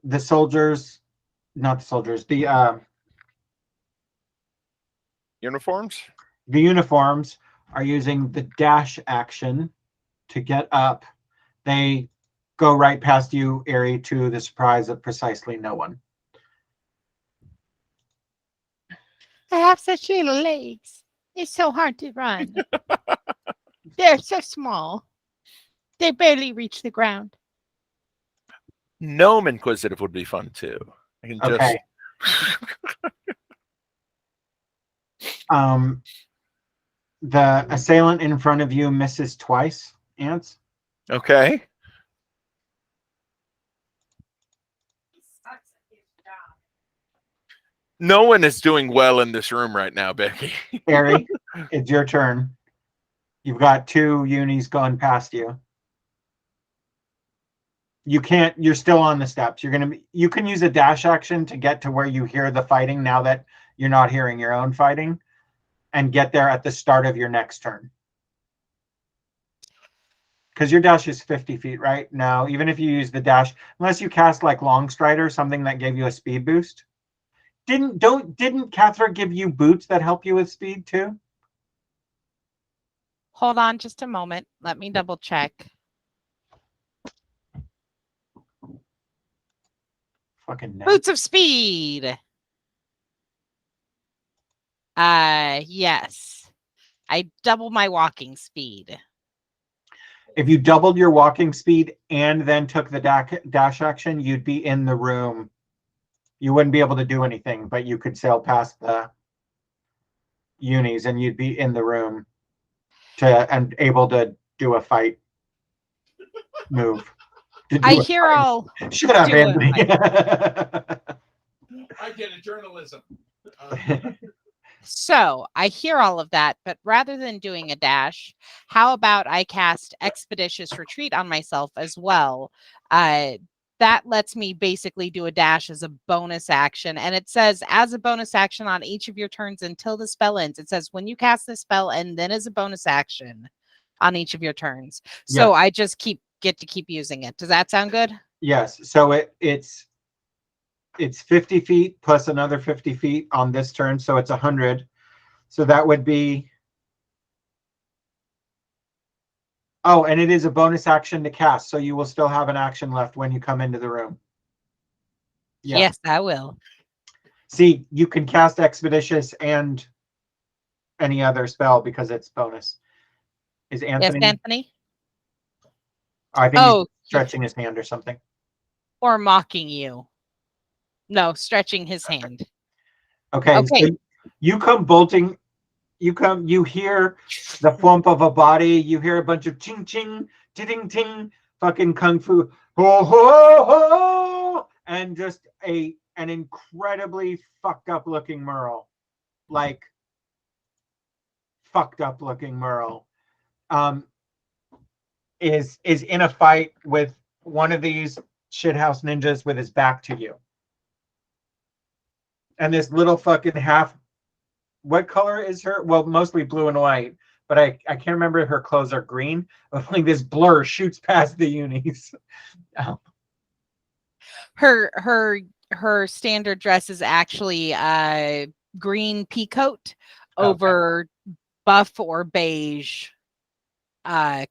The soldiers, not the soldiers, the Uniforms? uniforms are using the dash action to get up. They go right past you, Aerie, to the surprise of precisely no one. I have such little legs. It's so hard to run. They're so small. They barely reach the ground. Gnome Inquisitive would be fun too. I can just. Okay. The assailant in front of you misses twice, Ants. Okay. No one is doing well in this room right now, Becky. Aerie, it's your turn. You've got 2 unis going past you. You can't, you're still on the steps. You can use a dash action to get to where you hear the fighting now that you're not hearing your own fighting, and get there at the start of your next turn. Because your dash is 50 feet, right? Now, even if you use the dash, unless you cast like Long Strider, something that gave you a speed boost. Didn't Cathra give you boots that help you with speed too? Hold on just a moment. Let me double check. Fucking no. Boots of speed. Yes. I double my walking speed. If you doubled your walking speed and then took the dash action, you'd be in the room. You wouldn't be able to do anything, but you could sail past the unis and you'd be in the room and able to do a fight move. I hear all. Shut up, do a Anthony. I get it, journalism. So I hear all of that, but rather than doing a dash, how about I cast Expeditious Retreat on myself as well? That lets me basically do a dash as a bonus action. And it says, as a bonus action on each of your turns until the spell ends. It says, when you cast the spell, and then as a bonus action on each of your turns. So Yes. I just get to keep using it. Does that sound good? Yes. So it's 50 feet plus another 50 feet on this turn. So it's 100. So that would be. Oh, and it is a bonus action to cast. So you will still have an action left when you come into the room. Yeah. Yes, I will. See, you can cast Expeditious and any other spell because it's bonus. Is Anthony? Yes, Anthony? I think Oh, he's stretching his hand or something. or mocking you. No, stretching his hand. Okay. Okay. So you come bolting. You hear the thump of a body. You hear a bunch of ching ching, ting ting, fucking kung fu, ho ho ho, and just an incredibly fucked up looking Merle, like fucked up looking Merle, is in a fight with one of these shithouse ninjas with his back to you, and this little fucking half. What color is her? Well, mostly blue and white, but I can't remember if her clothes are green. Like this blur shoots past the unis. Her standard dress is actually green peacoat over buff or beige.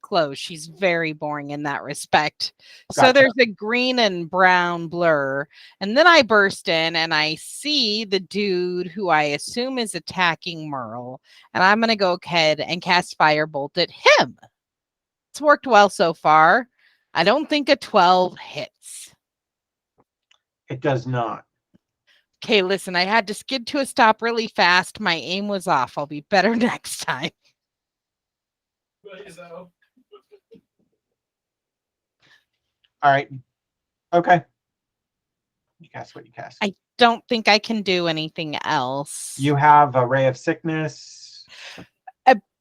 clothes. She's very boring in that respect. So Gotcha. there's a green and brown blur. And then I burst in and I see the dude who I assume is attacking Merle. And I'm going to go ahead and cast Firebolt at him. It's worked well so far. I don't think a 12 hits. It does not. Okay, listen, I had to skid to a stop really fast. My aim was off. I'll be better next time. All right. Okay. You cast what you cast. I don't think I can do anything else. You have a ray of sickness.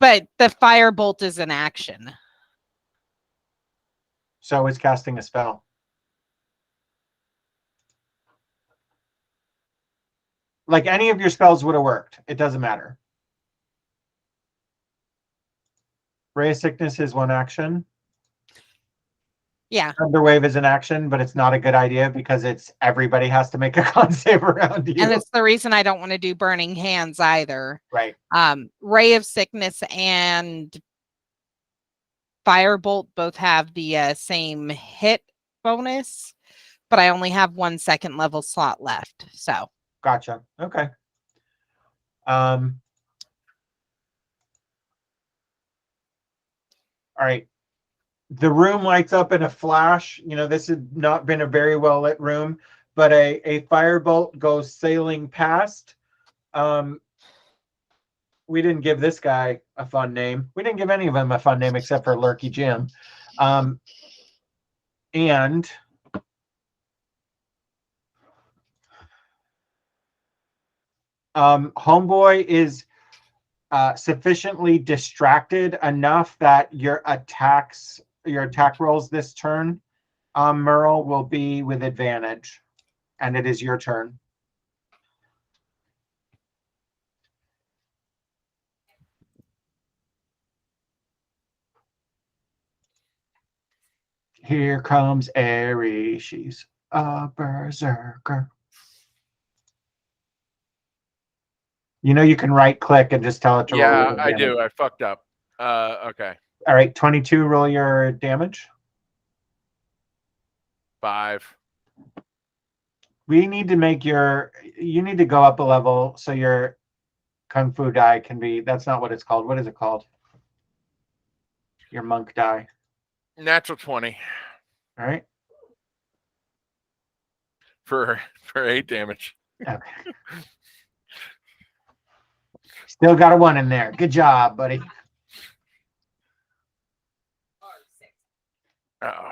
But the firebolt is an action. So it's casting a spell. Like any of your spells would have worked. It doesn't matter. Ray of sickness is one action. Yeah. Thunderwave is an action, but it's not a good idea because it's everybody has to make a con save around you. And it's the reason I don't want to do burning hands either. Right. Ray of sickness and firebolt both have the same hit bonus, but I only have 1 second level slot left. So Gotcha. Okay. All right. The room lights up in a flash. You know, this has not been a very well lit room, but a firebolt goes sailing past. We didn't give this guy a fun name. We didn't give any of them a fun name except for Lurky Jim. And Homeboy is sufficiently distracted enough that your attack rolls this turn, Merle, will be with advantage, and it is your turn. Here comes Aerie. She's a berserker. You know you can right click and just tell it to roll. Yeah, with I advantage. do. I fucked up. Okay. All right, 22, roll your damage. 5. We need to make you need to go up a level so your Kung Fu die can be, that's not what it's called. What is it called? Your monk die. Natural 20 All right. for 8 damage. Okay. Still got a 1 in there. Good job, buddy. Oh.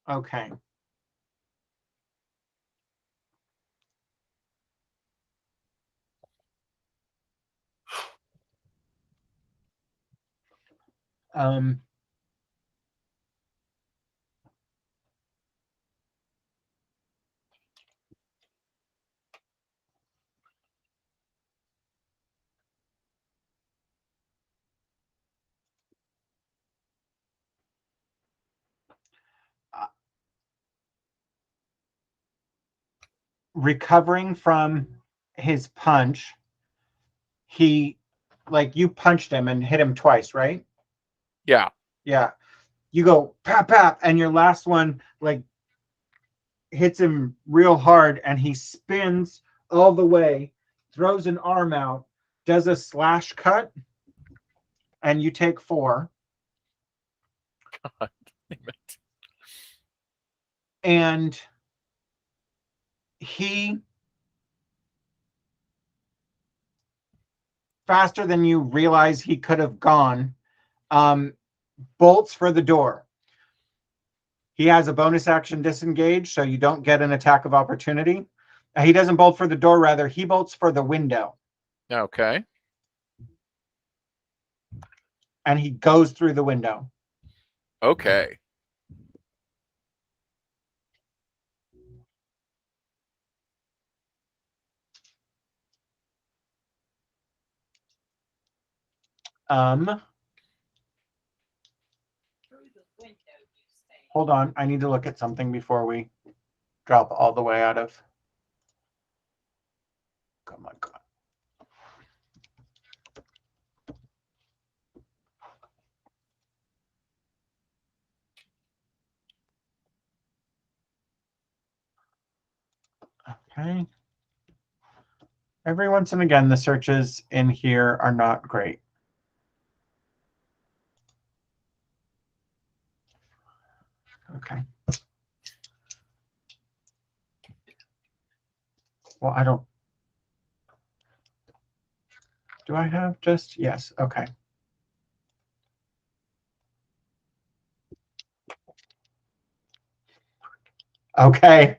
Okay. Um, recovering from his punch, he, like, you punched him and hit him twice, right? Yeah. Yeah. You go pap pap, and your last one like hits him real hard, and he spins all the way, throws an arm out, does a slash cut, and you take 4. God damn it. And he, faster than you realize he could have gone, bolts for the door. He has a bonus action disengage, so you don't get an attack of opportunity. He doesn't bolt for the door, rather, he bolts for the window. Okay. And he goes through the window. Okay. Hold on. I need to look at something before we drop all the way out of. Oh my God. Okay. Every once and again, the searches in here are not great. Okay. Well, I don't. Do I have just? Yes. Okay. Okay.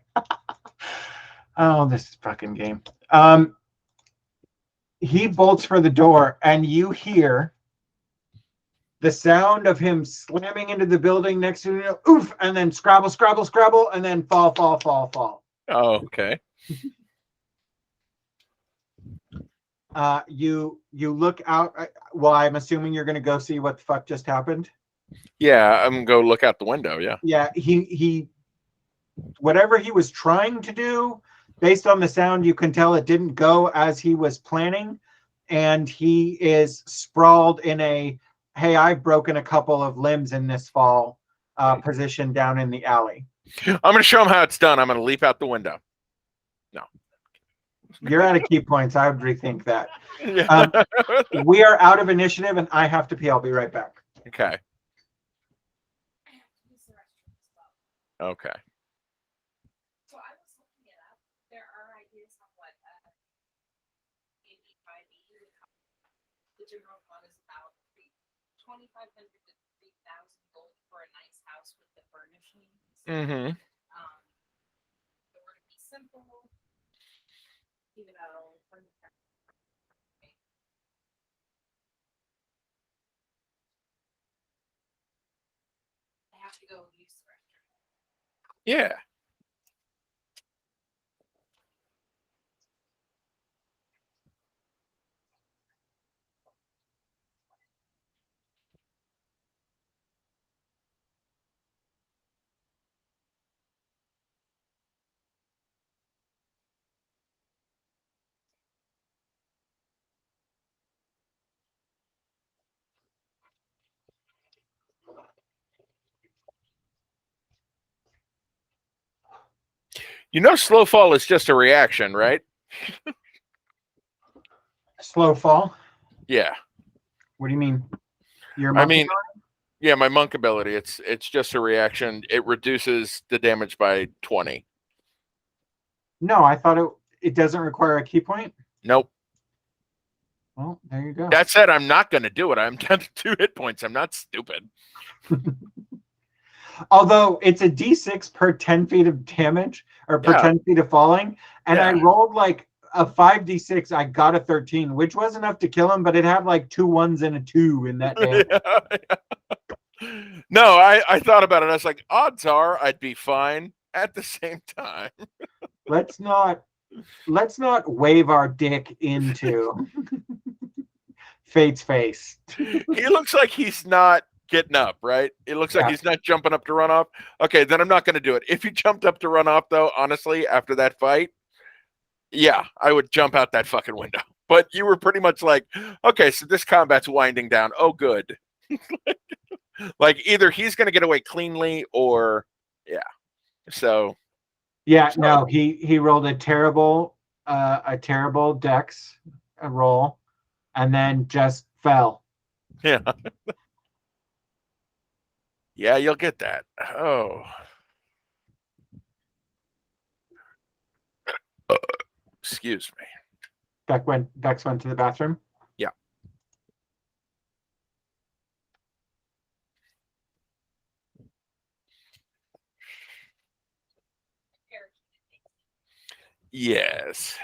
Oh, this fucking game. He bolts for the door, and you hear the sound of him slamming into the building next to you, oof, and then scrabble, scrabble, scrabble, and then fall, fall, fall, fall. Oh, okay. You look out. Well, I'm assuming you're gonna go see what the fuck just happened. Yeah, I'm gonna go look out the window. Yeah. Yeah, he whatever he was trying to do, based on the sound, you can tell it didn't go as he was planning, and he is sprawled in a hey, I've broken a couple of limbs in this fall position down in the alley. I'm gonna show him how it's done. I'm gonna leap out the window. No. You're out of key points. I would rethink that. Yeah. We are out of initiative, and I have to pee. I'll be right back. Okay. Okay. So I was looking it up. There are ideas on what the general fund is about 2,500 to 3,000 gold for a nice house with the furnishings. Mm-hmm. The word to be simple, you know. I have to go use the restroom. Yeah. You know, slow fall is just a reaction, right? Slow fall. Yeah. What do you mean? Your I mean, yeah, my monk ability. It's just a reaction. It reduces the damage by 20. No, I thought it doesn't require a key point. Nope. Well, there you go. That said, I'm not going to do it. I'm down to 2 hit points. I'm not stupid. Although it's a d6 per 10 feet of damage or per Yeah. 10 feet of falling. And I Yeah. rolled like a 5d6. I got a 13, which was enough to kill him, but it had like 2 1s and a 2 in that damage. No, I thought about it. I was like, odds are I'd be fine at the same time. Let's not wave our dick into Fate's face. He looks like he's not getting up, right? It looks like Yeah. he's not jumping up to run off. Okay, then I'm not going to do it. If he jumped up to run off, though, honestly, after that fight, yeah, I would jump out that fucking window. But you were pretty much like, okay, so this combat's winding down. Oh, good. Like either he's going to get away cleanly or, yeah. So. Yeah, no, he rolled a terrible dex roll and then just fell. Yeah. Yeah, you'll get that. Oh. Excuse me. Bex went to the bathroom. Yeah. Yes.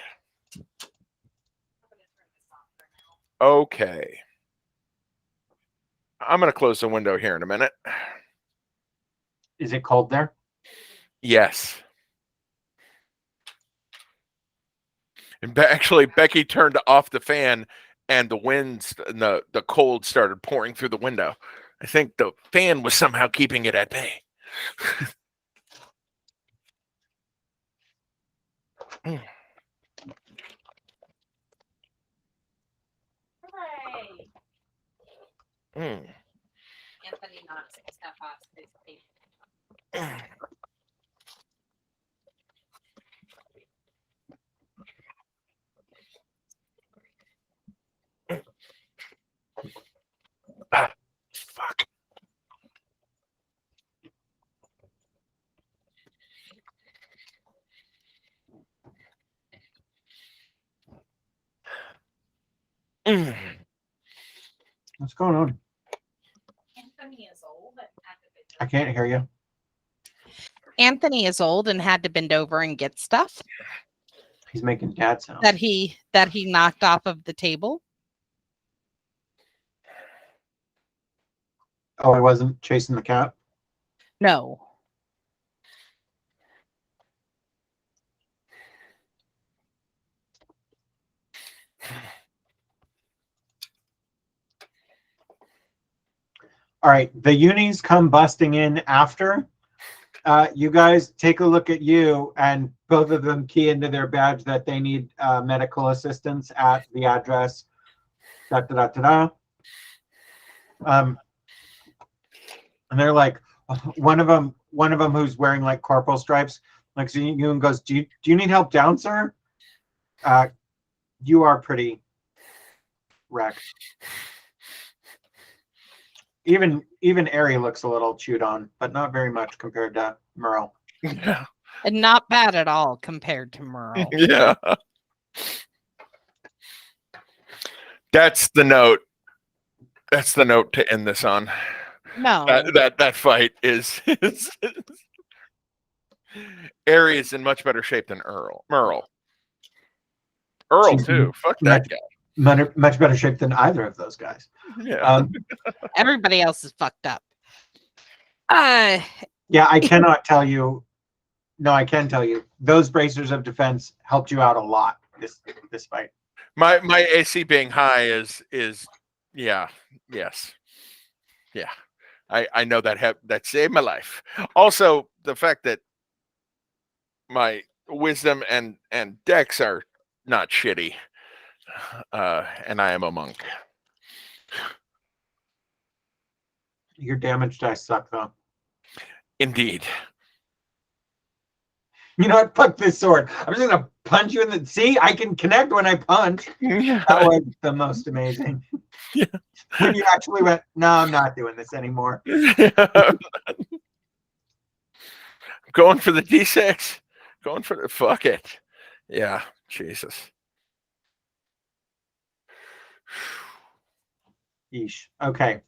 Okay. I'm going to close the window here in a minute. Is it cold there? Yes. And actually, Becky turned off the fan, and the winds and the cold started pouring through the window. I think the fan was somehow keeping it at bay. Hooray! Mm. Anthony knocks stuff off his table. Ah, fuck. Mm. What's going on? Anthony is old and had to bend I can't hear you. Anthony is old and had to bend over and get stuff He's making dad sounds. that he knocked off of the table. Oh, I wasn't chasing the cat. No. All right, the unis come busting in after. You guys take a look at you, and both of them key into their badge that they need medical assistance at the address. Da da da da da. And they're like, one of them who's wearing like corporal stripes, like so you and goes, do you need help down, sir? You are pretty wrecked. Even Ari looks a little chewed on, but not very much compared to Merle. Yeah. And not bad at all compared to Merle. Yeah. That's the note. That's the note to end this on. No. That fight is Ari is in much better shape than Merle. Earl She's too. Fuck that guy. Much better shape than either of those guys. Yeah. Everybody else is fucked up. Yeah, I cannot tell you. No, I can tell you. Those bracers of defense helped you out a lot this fight. My AC being high is yeah, yes. Yeah. I know that saved my life. Also, the fact that my wisdom and dex are not shitty. And I am a monk. Your damage dice suck though. Indeed. You know what? Fuck this sword. I'm just gonna punch you in the. See, I can connect when I punch. Yeah. That was the most amazing. Yeah. When you actually went, no, I'm not doing this anymore. Going for the D6. Going for the fuck it. Yeah. Jesus. Yeesh. Okay.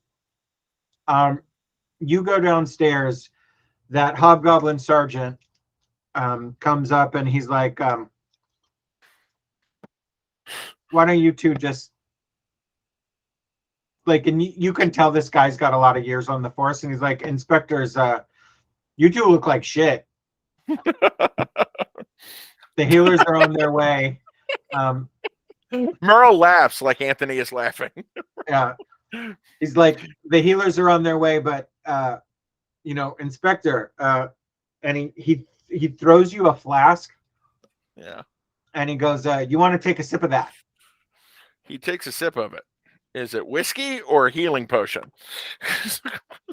You go downstairs. That hobgoblin sergeant comes up and he's like, why don't you two just like, and you can tell this guy's got a lot of years on the force, and he's like, inspectors, you two look like shit. The healers are on their way. Merle laughs like Anthony is laughing. Yeah. He's like, the healers are on their way, but Inspector, and he throws you a flask. Yeah. And he goes, you want to take a sip of that? He takes a sip of it. Is it whiskey or a healing potion?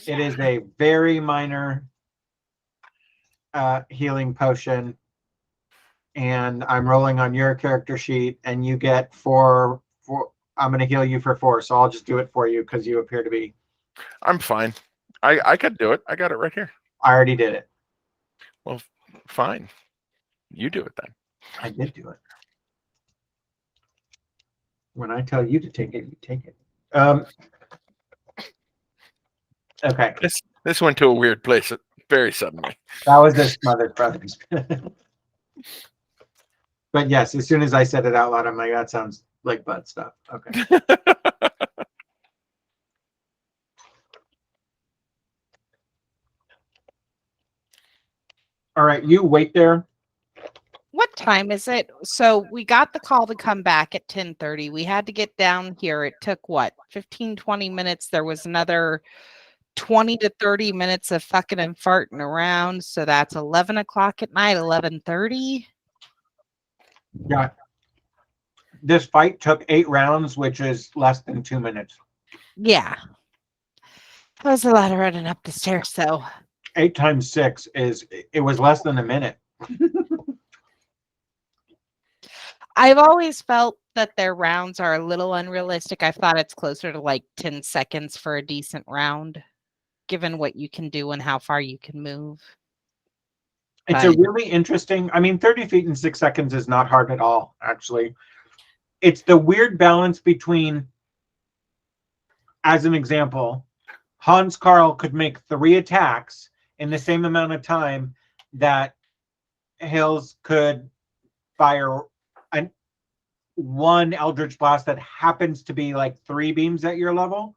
It is a very minor healing potion. And I'm rolling on your character sheet, and you get four. I'm going to heal you for 4, so I'll just do it for you because you appear to be. I'm fine. I could do it. I got it right here. I already did it. Well, fine. You do it then. I did do it. When I tell you to take it, you take it. Okay. This went to a weird place very suddenly. That was the Smothered Brothers. But yes, as soon as I said it out loud, I'm like, that sounds like butt stuff. Okay. All right, you wait there. What time is it? So we got the call to come back at 10:30. We had to get down here. It took what, 15, 20 minutes. There was another 20 to 30 minutes of fucking and farting around. So that's 11 o'clock at night, 11:30. Yeah. This fight took 8 rounds, which is less than 2 minutes. Yeah. That was a lot of running up the stairs, though. 8 times 6 is, it was less than a minute. I've always felt that their rounds are a little unrealistic. I thought it's closer to like 10 seconds for a decent round, given what you can do and how far you can move. It's a But really interesting, I mean, 30 feet in 6 seconds is not hard at all, actually. It's the weird balance between, as an example, Hans Karl could make 3 attacks in the same amount of time that Hills could fire one Eldritch Blast that happens to be like 3 beams at your level.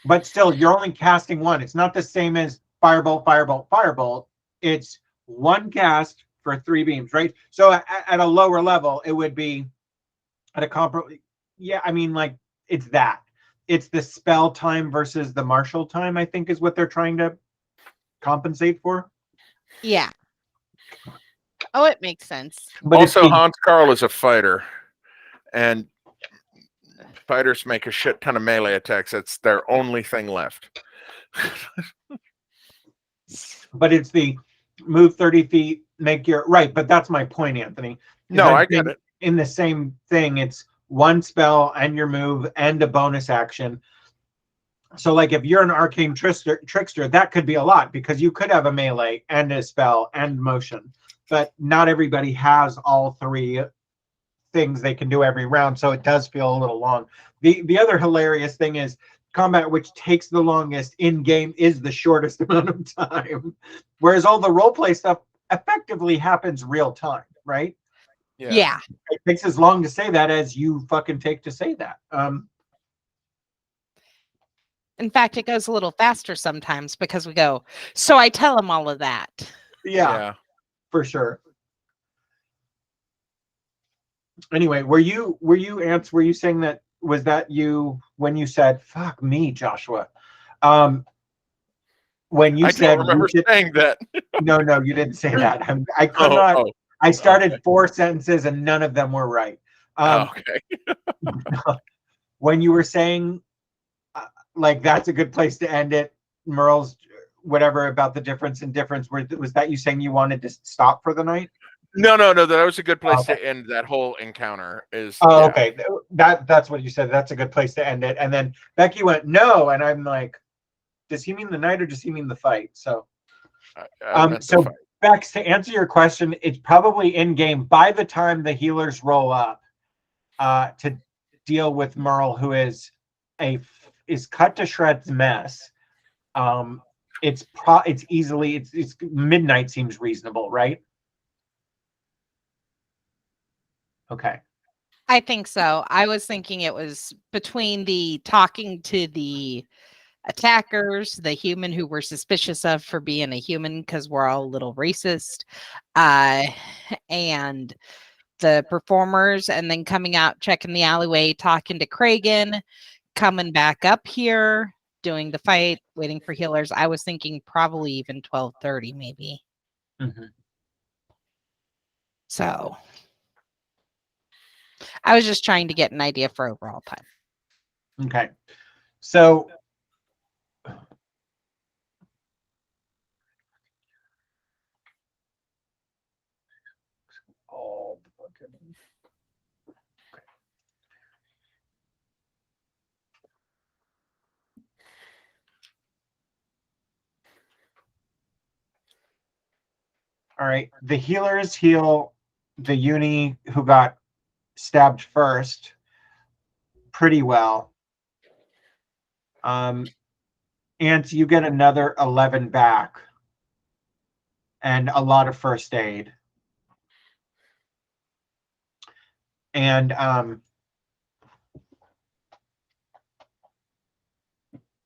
But still, you're only casting one. It's not the same as Firebolt, Firebolt, Firebolt. It's one cast for 3 beams, right? So at a lower level, it would be at a comparable. Yeah, I mean, like, it's that. It's the spell time versus the martial time, I think, is what they're trying to compensate for. yeah. Oh, it makes sense. But also, Hans Karl is a fighter, and fighters make a shit ton of melee attacks. That's their only thing left. but it's the move 30 feet, make your right. But that's my point, Anthony. No, I get it. In the same thing, it's one spell and your move and a bonus action. So, like, if you're an arcane trickster, that could be a lot because you could have a melee and a spell and motion. But not everybody has all 3 things they can do every round, so it does feel a little long. The other hilarious thing is combat, which takes the longest in game, is the shortest amount of time, whereas all the roleplay stuff effectively happens real time, right? Yeah. It takes as long to say that as you fucking take to say that. In fact, it goes a little faster sometimes because we go, so I tell them all of that. Yeah, for sure. Anyway, were you Ants, were you saying that, was that you when you said fuck me, Joshua? When you I said, don't remember saying that. no, you didn't say that. I could not. Oh, I started okay. 4 sentences and none of them were right. Okay. When you were saying like that's a good place to end it, Merle's whatever about the difference in difference, was that you saying you wanted to stop for the night? No. That was a good place to end that whole encounter. Okay. That's what you said. That's a good place to end it. And then Becky went no, and I'm like, does he mean the night or does he mean the fight? So, so Bex, to answer your question, it's probably in game by the time the healers roll up to deal with Merle, who is cut to shreds mess. It's midnight seems reasonable, right? Okay. I think so. I was thinking it was between the talking to the attackers, the human who we're suspicious of for being a human because we're all a little racist, and the performers, and then coming out, checking the alleyway, talking to Kragan, coming back up here, doing the fight, waiting for healers. I was thinking probably even 12:30 maybe. Mm-hmm. So I was just trying to get an idea for overall time. Okay. So all right, the healers heal the uni who got stabbed first pretty well. And you get another 11 back and a lot of first aid. And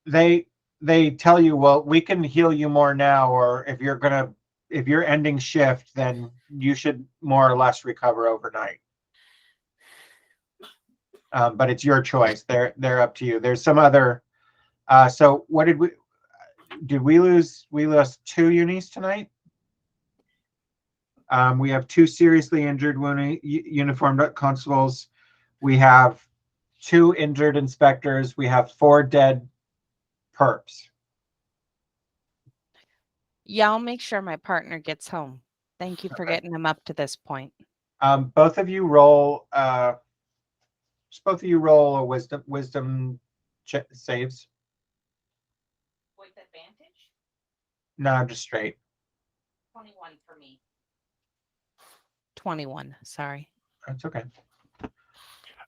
they tell you, well, we can heal you more now, or if you're ending shift, then you should more or less recover overnight. But it's your choice. They're up to you. There's some other. So what did we? did we lose? We lost 2 unis tonight. We have 2 seriously injured uniformed constables. We have 2 injured inspectors. We have 4 dead perps. Yeah, I'll make sure my partner gets home. Thank you for getting him up to this point. Both of you roll. Just both of you roll a wisdom saves. With advantage? No, just straight. 21 for me. 21, sorry. That's okay.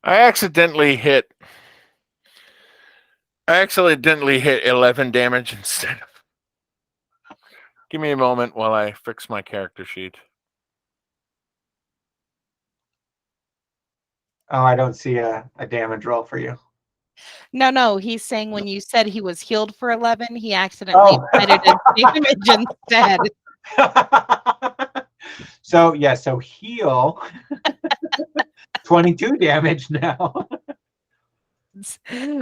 I accidentally hit 11 damage instead of. Give me a moment while I fix my character sheet. Oh, I don't see a damage roll for you. No, he's saying when you said he was healed for 11, he accidentally added a damage instead. So heal 22 damage now.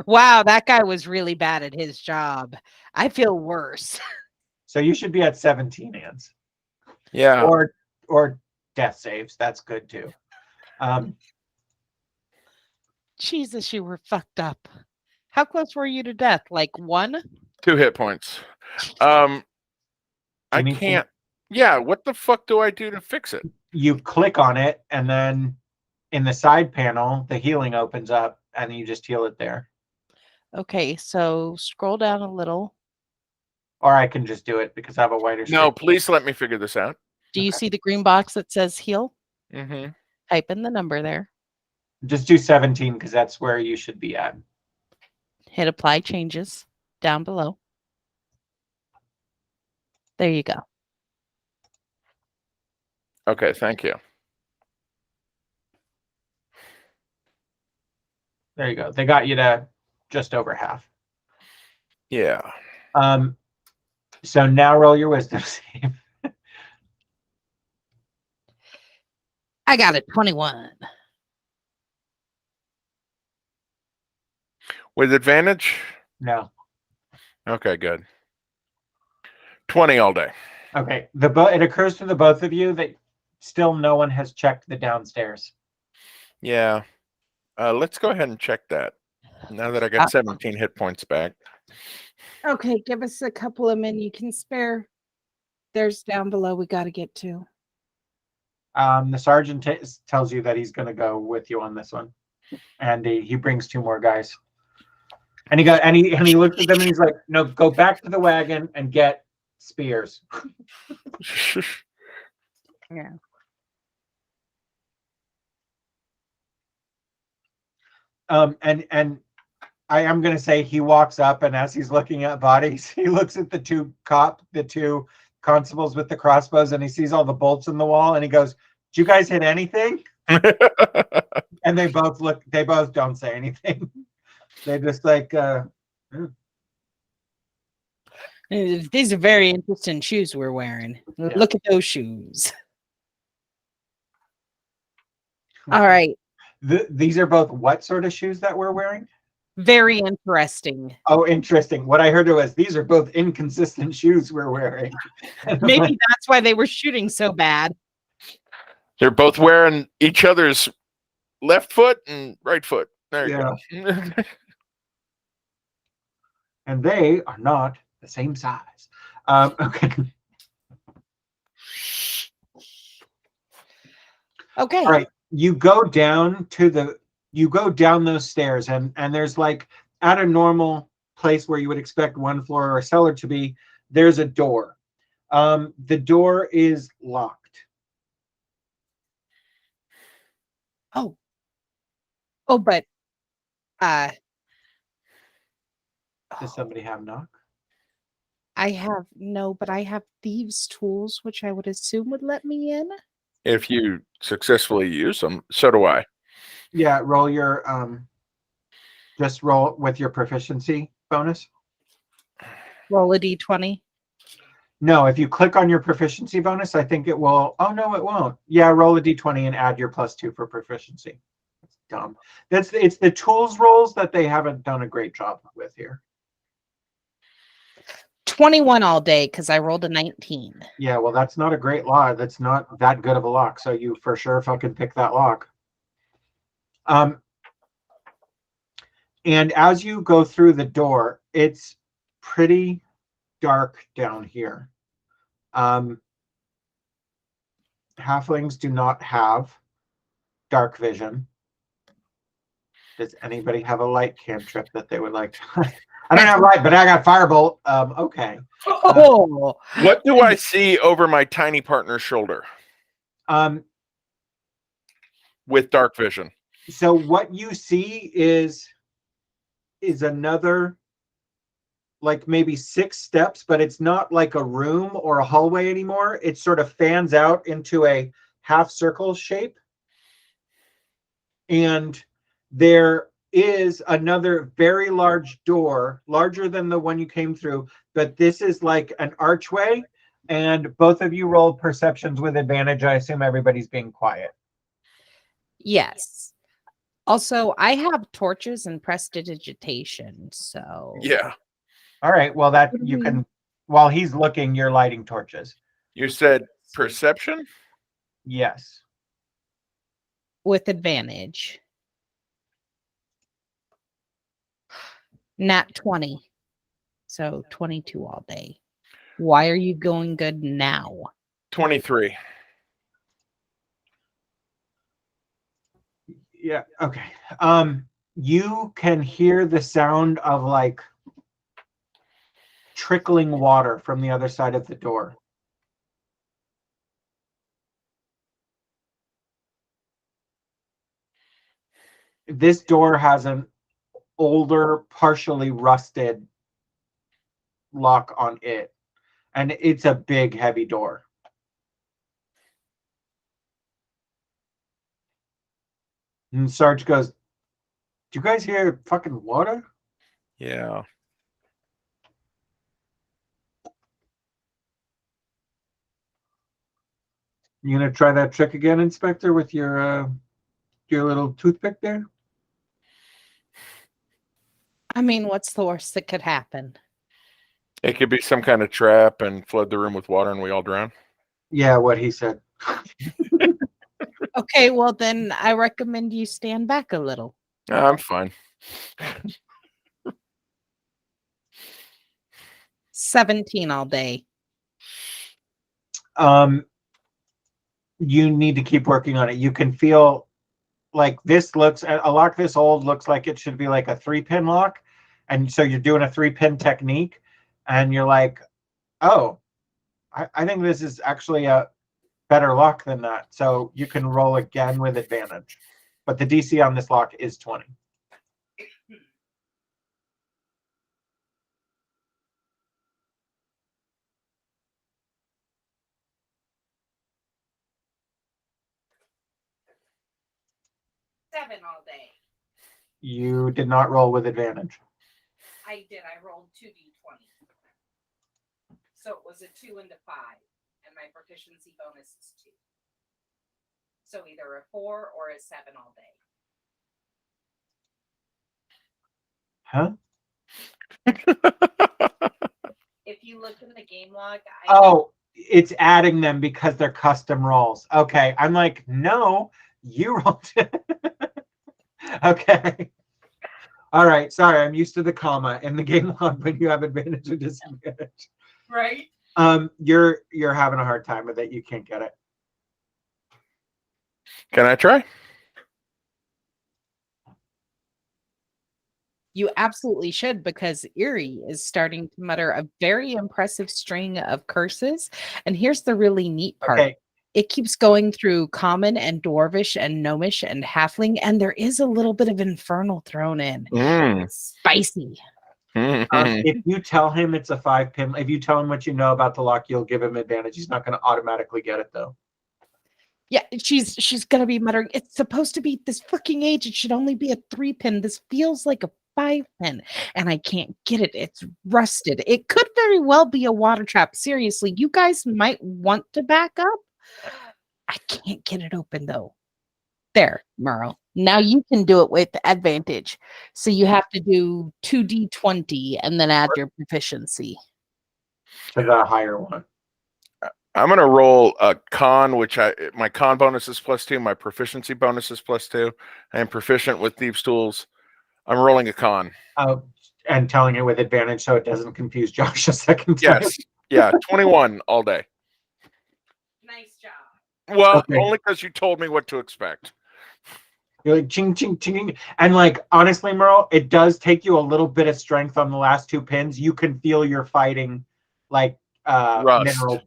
Wow, that guy was really bad at his job. I feel worse. So you should be at 17 hands. Yeah. Or death saves. That's good too. Jesus, you were fucked up. How close were you to death? Like 1? 2 hit points. You I need to- can't. Yeah, what the fuck do I do to fix it? You click on it, and then in the side panel, the healing opens up, and you just heal it there. Okay, so scroll down a little. Or I can just do it because I have a wider screen. No, please let me figure this out. Do you see the green box that says heal? Mm-hmm. Type in the number there. Just do 17 because that's where you should be at. Hit apply changes down below. There you go. Okay, thank you. There you go. They got you to just over half. Yeah. So now roll your wisdom save. I got a 21. With advantage? No. Okay, good. 20 all day. Okay. It occurs to the both of you that still no one has checked the downstairs. Yeah. Let's go ahead and check that. Now that I got 17 hit points back. Okay, give us a couple of minutes you can spare. There's down below we got to get to. The sergeant tells you that he's going to go with you on this one, and he brings 2 more guys. And he looks at them and he's like, "No, go back to the wagon and get spears." Yeah. And I am going to say he walks up, and as he's looking at bodies, he looks at the 2 constables with the crossbows, and he sees all the bolts in the wall, and he goes, "Did you guys hit anything?" And they both don't say anything. They're just like, These are very interesting shoes we're wearing. Yeah. Look at those shoes. All right. These are both what sort of shoes that we're wearing? Very interesting. Oh, interesting. What I heard was these are both inconsistent shoes we're wearing. Maybe that's why they were shooting so bad. They're both wearing each other's left foot and right foot. There you go. And they are not the same size. Okay. Okay. All right. You go down those stairs, and there's like at a normal place where you would expect 1 floor or a cellar to be, there's a door. The door is locked. But Does somebody have knock? I have thieves' tools, which I would assume would let me in. If you successfully use them, so do I. Yeah, roll your just roll with your proficiency bonus. Roll a d20. No, if you click on your proficiency bonus, I think it will. Oh no, it won't. Yeah, roll a d20 and add your +2 for proficiency. That's dumb. It's the tools rolls that they haven't done a great job with here. 21 all day because I rolled a 19. Yeah, well, that's not a great lock. That's not that good of a lock. So you for sure fucking pick that lock. And as you go through the door, it's pretty dark down here. Halflings do not have dark vision. Does anybody have a light cantrip that they would like to? I don't have light, but I got firebolt. Okay. Oh, What do I see over my tiny partner's shoulder with dark vision? So what you see is another, like maybe 6 steps, but it's not like a room or a hallway anymore. It sort of fans out into a half circle shape. And there is another very large door, larger than the one you came through, but this is like an archway. And both of you rolled perceptions with advantage. I assume everybody's being quiet. yes. Also, I have torches and prestidigitation, so Yeah. All right. Well, that you can, while he's looking, you're lighting torches. You said perception? Yes. with advantage. Nat 20. So 22 all day. Why are you going good now? 23. Yeah. Okay. You can hear the sound of like trickling water from the other side of the door. This door has an older, partially rusted lock on it, and it's a big, heavy door. And Sarge goes, "Do you guys hear fucking water?" Yeah. You gonna try that trick again, Inspector, with your little toothpick there? I mean, what's the worst that could happen? It could be some kind of trap and flood the room with water and we all drown. Yeah, what he said. Okay, well then I recommend you stand back a little. I'm fine. 17 all day. You need to keep working on it. You can feel like this looks, a lock this old looks like it should be like a 3-pin lock. And so you're doing a 3-pin technique and you're like, oh, I think this is actually a better lock than that. So you can roll again with advantage. But the DC on this lock is 20. Seven all day. You did not roll with advantage. I did. I rolled 2d20. So it was a 2 and a 5. And my proficiency bonus is 2. So either a 4 or a 7 all day. Huh? If you look in the game log, Oh, it's adding them because they're custom rolls. Okay. I'm like, no, you rolled it. Okay. All right. Sorry, I'm used to the comma in the game log when you have advantage or disadvantage. right? You're having a hard time with it. You can't get it. Can I try? You absolutely should, because Erie is starting to mutter a very impressive string of curses. And here's the really neat part. Okay. It keeps going through common and dwarvish and gnomish and halfling, and there is a little bit of infernal thrown in. It's spicy. If you tell him it's a 5-pin, if you tell him what you know about the lock, you'll give him advantage. He's not going to automatically get it though. Yeah, she's gonna be muttering, it's supposed to be this fucking age. It should only be a 3-pin. This feels like a 5-pin, and I can't get it. It's rusted. It could very well be a water trap. Seriously, you guys might want to back up. I can't get it open though. There, Merle. Now you can do it with advantage. So you have to do 2d20 and then add your proficiency. to the higher one. I'm gonna roll a con, which my con bonus is +2, my proficiency bonus is +2. I am proficient with thieves' tools. I'm rolling a con. And telling it with advantage so it doesn't confuse Josh a second time. Yes, yeah, 21 all day. Nice job. Well, Okay. only because you told me what to expect. You're like ching ching ching, and like honestly, Merle, it does take you a little bit of strength on the last 2 pins. You can feel you're fighting like Rust.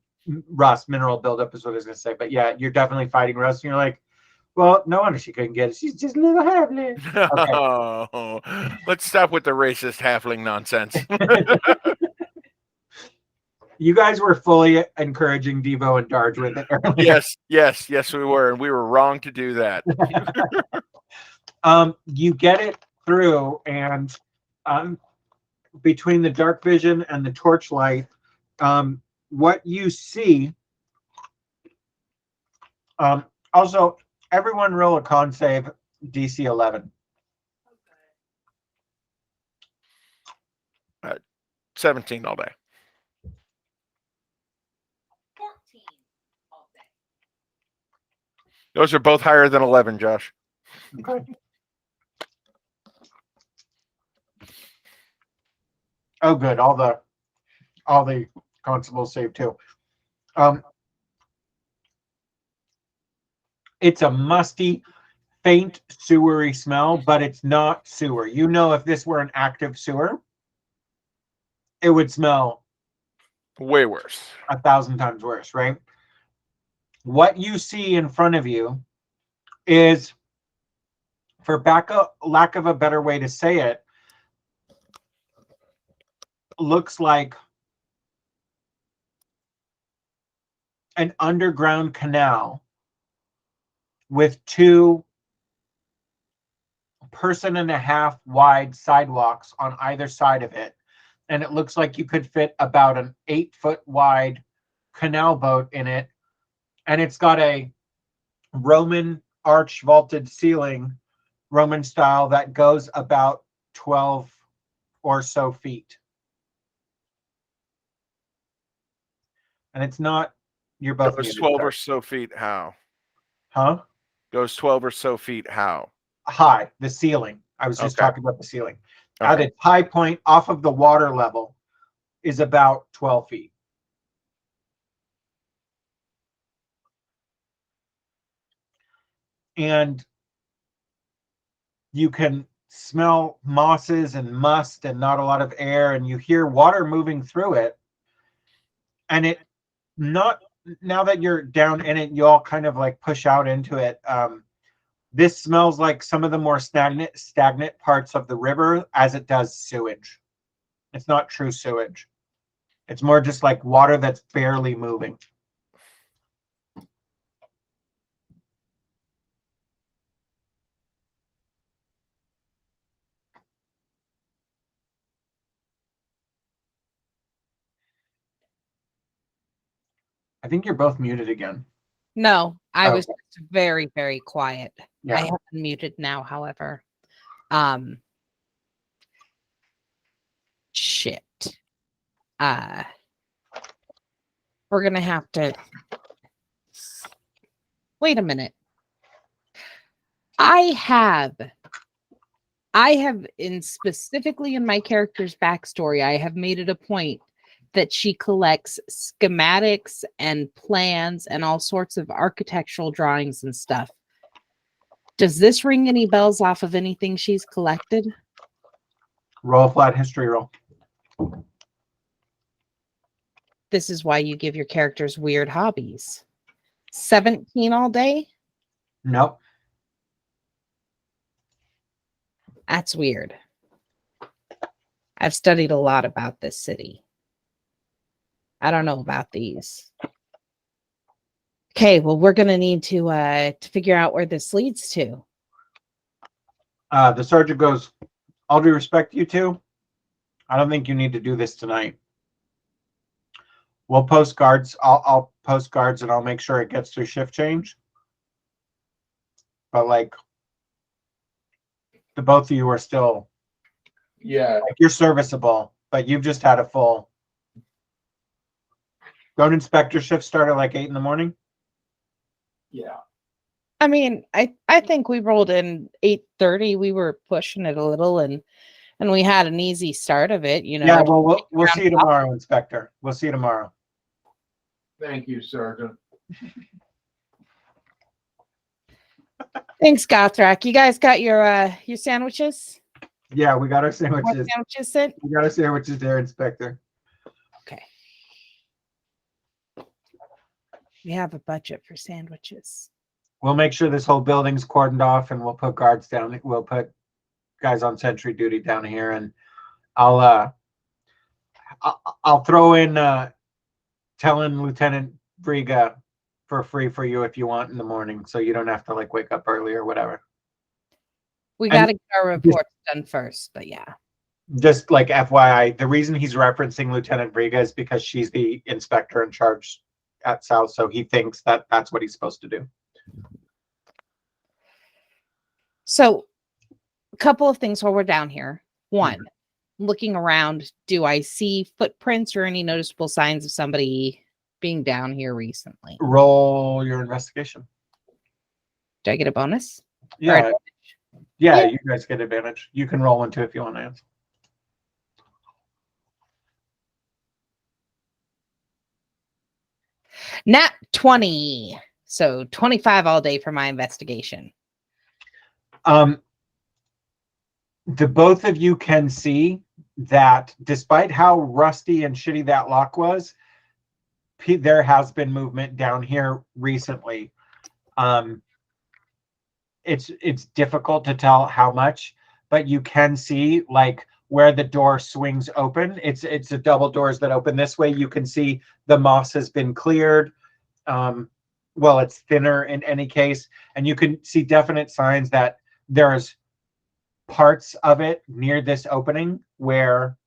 mineral buildup is what I was gonna say. But yeah, you're definitely fighting rust. And you're like, well, no wonder she couldn't get it. She's just a little halfling. Okay. Oh, let's stop with the racist halfling nonsense. You guys were fully encouraging Devo and Darge with it earlier. yes, we were, and we were wrong to do that. You get it through, and between the dark vision and the torchlight, what you see. Also, everyone roll a con save, DC 11. 17 all day. 14 all day. Those are both higher than 11, Josh. Okay. Oh, good. All the constables save too. It's a musty, faint, sewery smell, but it's not sewer. You know, if this were an active sewer, it would smell Way worse. 1,000 times worse, right? What you see in front of you is, for lack of a better way to say it, looks like an underground canal with 2 person-and-a-half wide sidewalks on either side of it. And it looks like you could fit about an 8-foot wide canal boat in it. And it's got a Roman arch vaulted ceiling, Roman style, that goes about 12 or so feet. And it's not, you're both Goes muted, 12 sorry. or so feet. How? Huh? Goes 12 or so feet. How? High, the ceiling. I was just Okay. talking about the ceiling. Okay. At its high point off of the water level is about 12 feet. And you can smell mosses and must and not a lot of air, and you hear water moving through it. And it not, now that you're down in it, you all kind of like push out into it. This smells like some of the more stagnant parts of the river as it does sewage. It's not true sewage. It's more just like water that's barely moving. I think you're both muted again. No, I Oh. was just very, very quiet. Yeah. I have been muted now, however. Shit. We're gonna have to wait a minute. I have specifically in my character's backstory, I have made it a point that she collects schematics and plans and all sorts of architectural drawings and stuff. Does this ring any bells off of anything she's collected? Roll a flat history roll. This is why you give your characters weird hobbies. 17 all day? Nope. That's weird. I've studied a lot about this city. I don't know about these. Okay, well, we're gonna need to figure out where this leads to. The sergeant goes, all due respect, you two, I don't think you need to do this tonight. We'll post guards. I'll post guards and I'll make sure it gets through shift change. But like, the both of you are still, Yeah. like, you're serviceable, but you've just had a full Don't inspector shifts start at like 8 in the morning? Yeah. I mean, I think we rolled in 8:30. We were pushing it a little, and we had an easy start of it. You know. Yeah, well, we'll around see you tomorrow, Inspector. We'll see you tomorrow. Thank you, Sergeant. Thanks, Gothrak. You guys got your sandwiches? Yeah, we got our What sandwiches. sandwiches sent? We got our sandwiches there, Inspector. Okay. We have a budget for sandwiches. We'll make sure this whole building's cordoned off, and we'll put guards down. We'll put guys on sentry duty down here, and I'll throw in telling Lieutenant Briga for free for you if you want in the morning, so you don't have to like wake up early or whatever. We And got to get our reports done first, but yeah. Just like FYI, the reason he's referencing Lieutenant Briga is because she's the inspector in charge at South, so he thinks that that's what he's supposed to do. So, a couple of things while we're down here. One, looking around, do I see footprints or any noticeable signs of somebody being down here recently? Roll your investigation. Do I get a bonus? Yeah, Or- yeah, you guys get advantage. You can roll one too if you want to answer. Nat 20. So 25 all day for my investigation. The both of you can see that despite how rusty and shitty that lock was, there has been movement down here recently. It's difficult to tell how much, but you can see like where the door swings open. It's a double doors that open this way. You can see the moss has been cleared. Well, it's thinner in any case, and you can see definite signs that there's parts of it near this opening where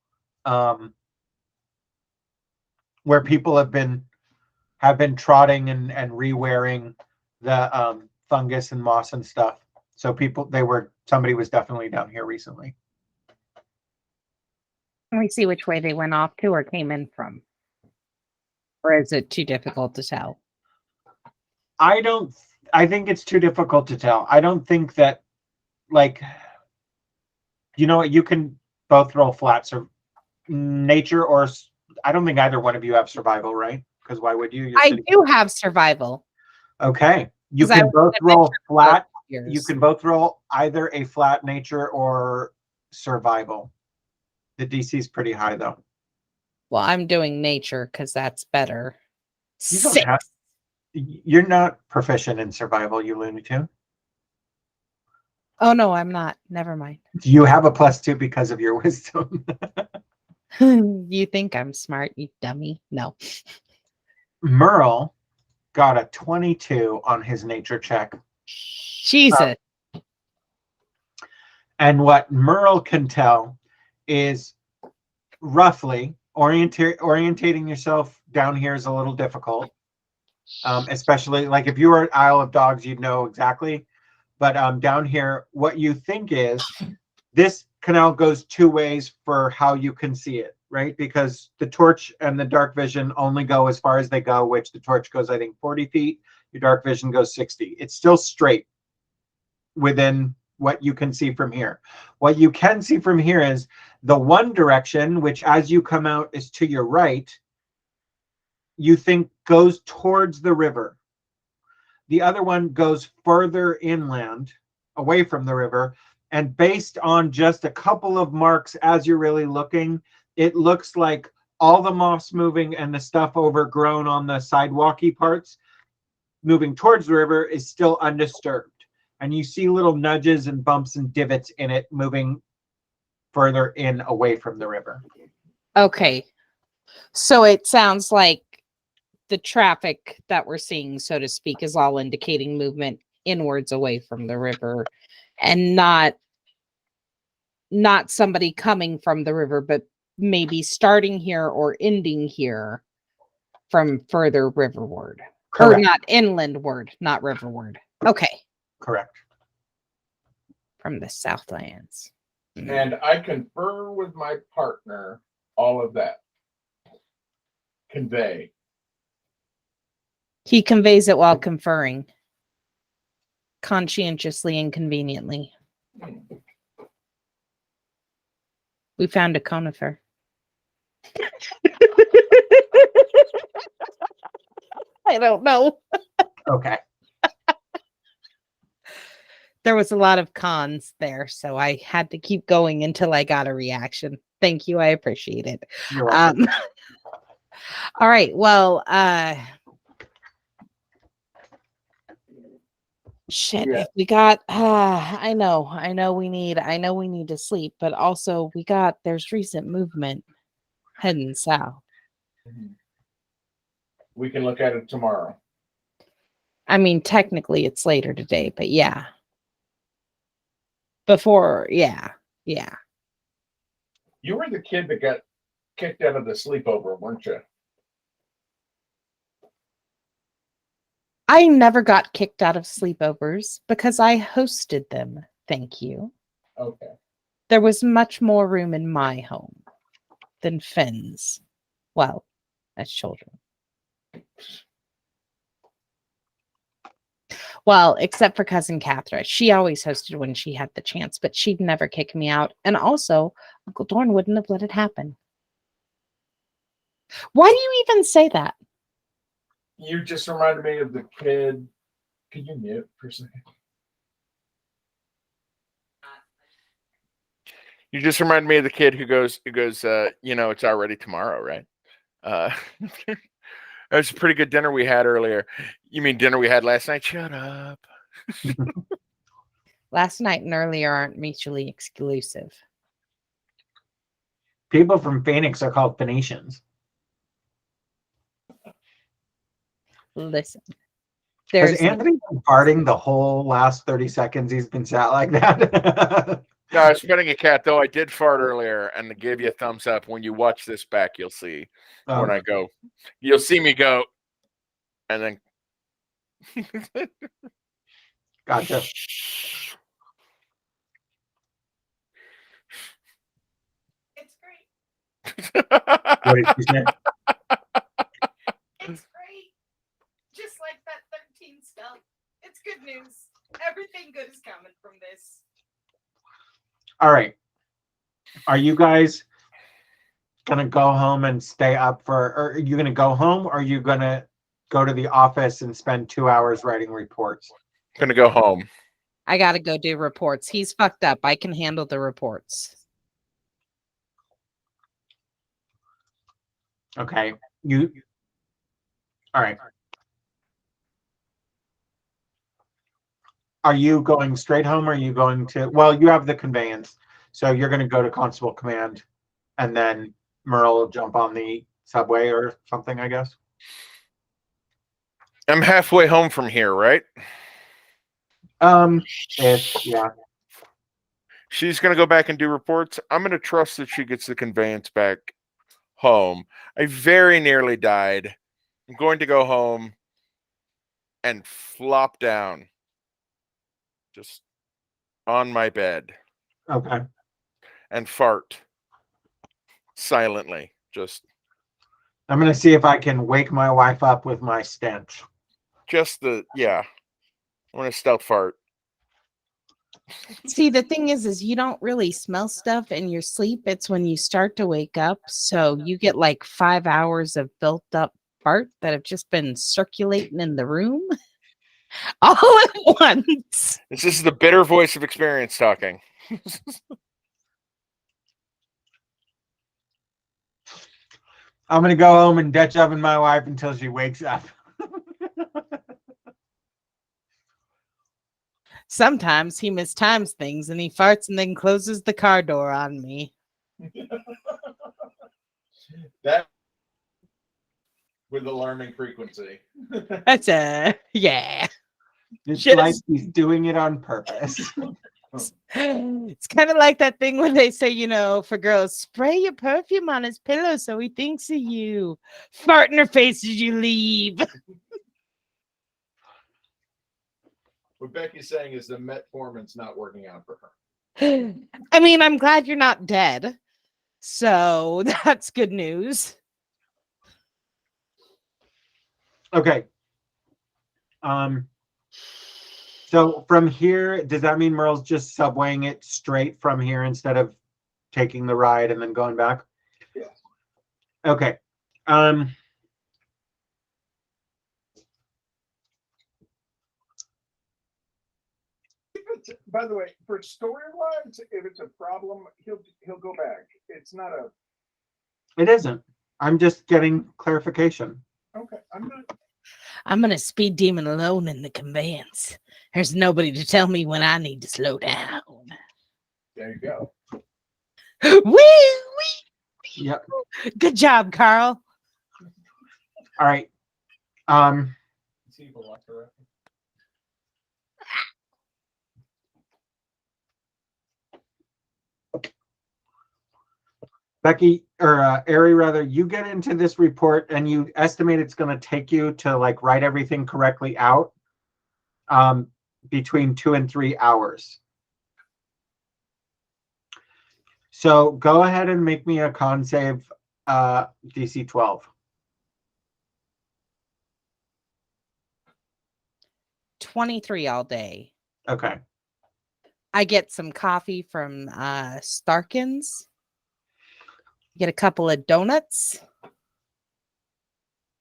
people have been trotting and re-wearing the fungus and moss and stuff. So somebody was definitely down here recently. Can we see which way they went off to or came in from? Or is it too difficult to tell? I think it's too difficult to tell. I don't think that, like, you know what, you can both roll flats or nature, or I don't think either one of you have survival, right? Because why would you? I do have survival. Okay. You 'Cause I can both was roll flat. Years. You can both roll either a flat nature or survival. The DC is pretty high though. Well, I'm doing nature because that's better. You don't 6. have- You're not proficient in survival, you Looney Tune. Oh no, I'm not. Never mind. You have a +2 because of your wisdom. You think I'm smart, you dummy? No. Merle got a 22 on his nature check. Jesus. And what Merle can tell is roughly orientating yourself down here is a little difficult. Especially like if you were at Isle of Dogs, you'd know exactly. But down here, what you think is this canal goes two ways for how you can see it, right? Because the torch and the dark vision only go as far as they go, which the torch goes, I think, 40 feet. Your dark vision goes 60. It's still straight within what you can see from here. What you can see from here is the one direction, which as you come out is to your right, you think goes towards the river. The other one goes further inland, away from the river. And based on just a couple of marks as you're really looking, it looks like all the moss moving and the stuff overgrown on the sidewalky parts moving towards the river is still undisturbed. And you see little nudges and bumps and divots in it moving further in away from the river. Okay. So it sounds like the traffic that we're seeing, so to speak, is all indicating movement inwards away from the river, and not somebody coming from the river, but maybe starting here or ending here from further riverward. Correct. Or not inlandward, not riverward. Okay. Correct. From the Southlands. And I confer with my partner all of that. Convey. He conveys it while conferring. Conscientiously and conveniently. We found a conifer. I don't know. Okay. There was a lot of cons there, so I had to keep going until I got a reaction. Thank you. I appreciate it. You're welcome. All right. Well, shit. Yeah. If we got I know we need to sleep, but also there's recent movement heading south. We can look at it tomorrow. I mean, technically it's later today, but yeah. Before, yeah. You were the kid that got kicked out of the sleepover, weren't you? I never got kicked out of sleepovers because I hosted them. Thank you. Okay. There was much more room in my home than Finn's. Well, as children. Well, except for cousin Catherine. She always hosted when she had the chance, but she'd never kick me out. And also, Uncle Dorn wouldn't have let it happen. Why do you even say that? You just reminded me of the kid. Can you mute for a second? You just reminded me of the kid who goes, it's already tomorrow, right? That was a pretty good dinner we had earlier. You mean dinner we had last night? Shut up. Last night and earlier aren't mutually exclusive. People from Phoenix are called Phoenicians. Listen. Has Anthony been farting the whole last 30 seconds he's been sat like that? No, I was petting a cat, though. I did fart earlier and to give you a thumbs up. When you watch this back, you'll see when I go. You'll see me go. And then. Gotcha. It's great. What did you say? It's great. Just like that 13 stuff. It's good news. Everything good is coming from this. All right. Are you guys going to go home and stay up or are you going to go home or are you going to go to the office and spend 2 hours writing reports? Gonna go home. I got to go do reports. He's fucked up. I can handle the reports. Okay. All right. Are you going straight home or are you going to, well, you have the conveyance. So you're going to go to Constable Command and then Merle will jump on the subway or something, I guess. I'm halfway home from here, right? Yeah. She's going to go back and do reports. I'm going to trust that she gets the conveyance back home. I very nearly died. I'm going to go home and flop down just on my bed. Okay. And fart silently. I'm going to see if I can wake my wife up with my stench. I'm going to stealth fart. See, the thing is you don't really smell stuff in your sleep. It's when you start to wake up. So you get like 5 hours of built up fart that have just been circulating in the room all at once. This is the bitter voice of experience talking. I'm going to go home and Dutch oven my wife until she wakes up. Sometimes he mistimes things and he farts and then closes the car door on me. That with alarming frequency. That's yeah. It's Just- like he's doing it on purpose. It's kind of like that thing when they say, for girls, spray your perfume on his pillow so he thinks of you. Fart in her face as you leave. What Becky's saying is the metformin's not working out for her. I mean, I'm glad you're not dead. So that's good news. Okay. So from here, does that mean Merle's just subwaying it straight from here instead of taking the ride and then going back? Yes. Okay. By the way, for storylines, if it's a problem, he'll go back. It's not a It isn't. I'm just getting clarification. okay. I'm gonna speed demon alone in the conveyance. There's nobody to tell me when I need to slow down. There you go. Wee! Yep. Good job, Carl. All right. See the locker. Becky, or Ari rather, you get into this report and you estimate it's going to take you to like write everything correctly out between 2 and 3 hours. So go ahead and make me a con save DC 12. 23 all day. Okay. I get some coffee from Starkins. Get a couple of donuts.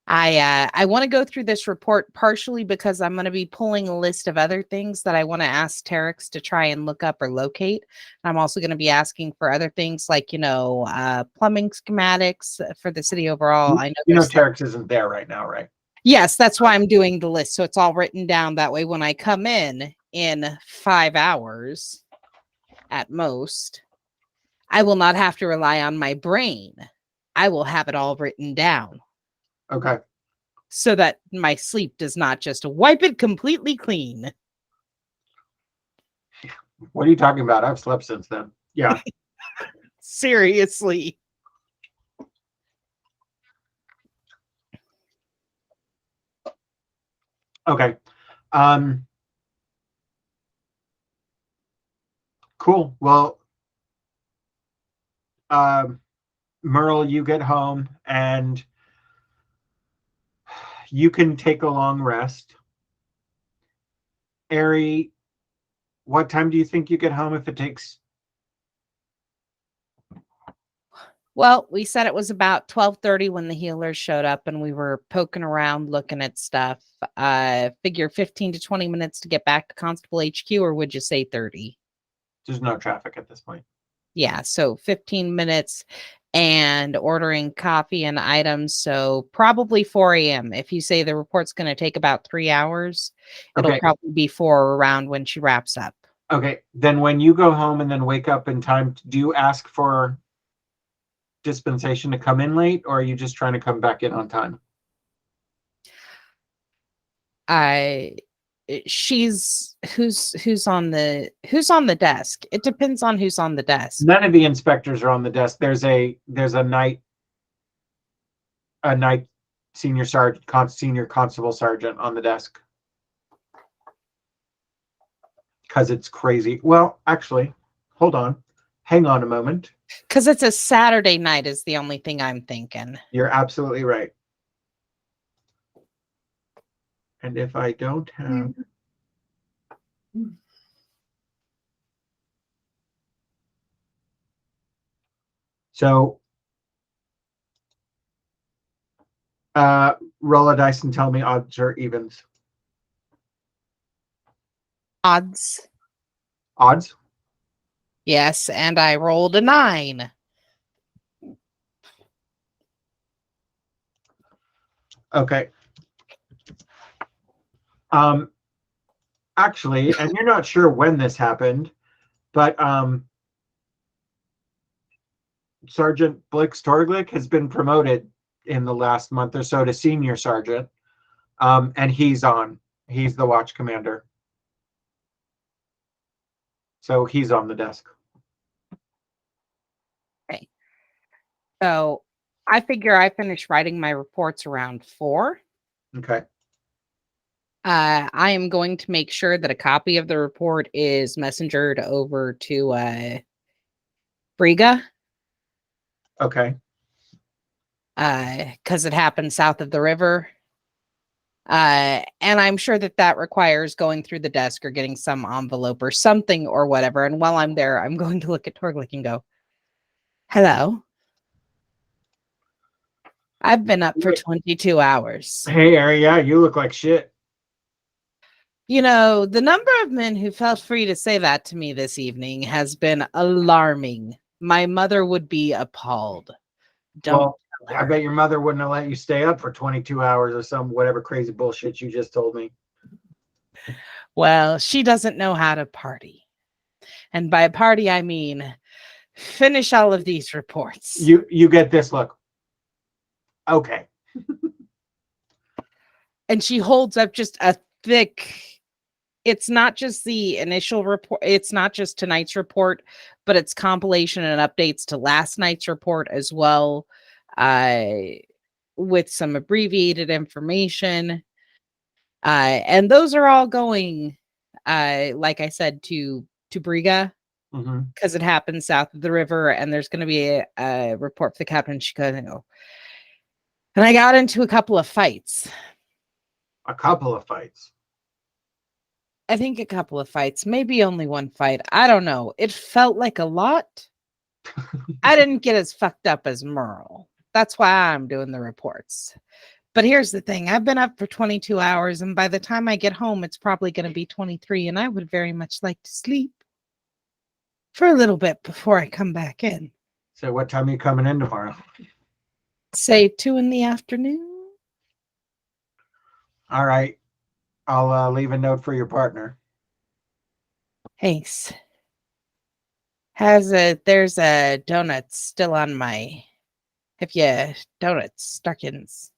I want to go through this report partially because I'm going to be pulling a list of other things that I want to ask Terex to try and look up or locate. I'm also going to be asking for other things like, plumbing schematics for the city overall. I know Terex isn't there right now, right? Yes, that's why I'm doing the list. So it's all written down that way when I come in 5 hours at most, I will not have to rely on my brain. I will have it all written down. Okay. So that my sleep does not just wipe it completely clean. What are you talking about? I've slept since then. Yeah. Seriously. Okay. Cool. Well, Merle, you get home and you can take a long rest. Ari, what time do you think you get home if it takes? Well, we said it was about 12:30 when the healers showed up and we were poking around looking at stuff. Figure 15 to 20 minutes to get back to Constable HQ, or would you say 30? There's no traffic at this point. Yeah, so 15 minutes and ordering coffee and items. So probably 4 a.m. If you say the report's going to take about 3 hours, it'll Okay. probably be 4 around when she wraps up. Okay. Then when you go home and then wake up in time, do you ask for dispensation to come in late, or are you just trying to come back in on time? Who's on the desk? It depends on who's on the desk. None of the inspectors are on the desk. There's a night senior constable sergeant on the desk. Because it's crazy. Well, actually, hold on. Hang on a moment. Because it's a Saturday night is the only thing I'm thinking. You're absolutely right. And if I don't have... So, roll a dice and tell me odds or evens. Odds. Odds? Yes, and I rolled a 9. Okay. Actually, and you're not sure when this happened, but Sergeant Blix Torglick has been promoted in the last month or so to senior sergeant, and he's the watch commander, so he's on the desk. Okay. So I figure I finish writing my reports around 4. Okay. I am going to make sure that a copy of the report is messengered over to Briga. Okay. Because it happened south of the river. And I'm sure that requires going through the desk or getting some envelope or something or whatever. And while I'm there, I'm going to look at Torglick and go, hello. I've been up for 22 hours. Hey, Ari, yeah, you look like shit. You know, the number of men who felt free to say that to me this evening has been alarming. My mother would be appalled. Don't Well, tell I her. bet your mother wouldn't have let you stay up for 22 hours or some whatever crazy bullshit you just told me. Well, she doesn't know how to party. And by party, I mean finish all of these reports. You get this look. Okay. And she holds up just a thick, it's not just the initial report, it's not just tonight's report, but it's compilation and updates to last night's report as well, with some abbreviated information. And those are all going, like I said, to Briga, because it happens south of the river, and there's going to be a report for the captain in Chicago. And I got into a couple of fights. A couple of fights. I think a couple of fights, maybe only one fight. I don't know. It felt like a lot. I didn't get as fucked up as Merle. That's why I'm doing the reports. But here's the thing. I've been up for 22 hours, and by the time I get home, it's probably going to be 23, and I would very much like to sleep for a little bit before I come back in. So what time are you coming in tomorrow? Say 2 in the afternoon. All right. I'll leave a note for your partner. Thanks. There's a donut still on my, donuts, Starkins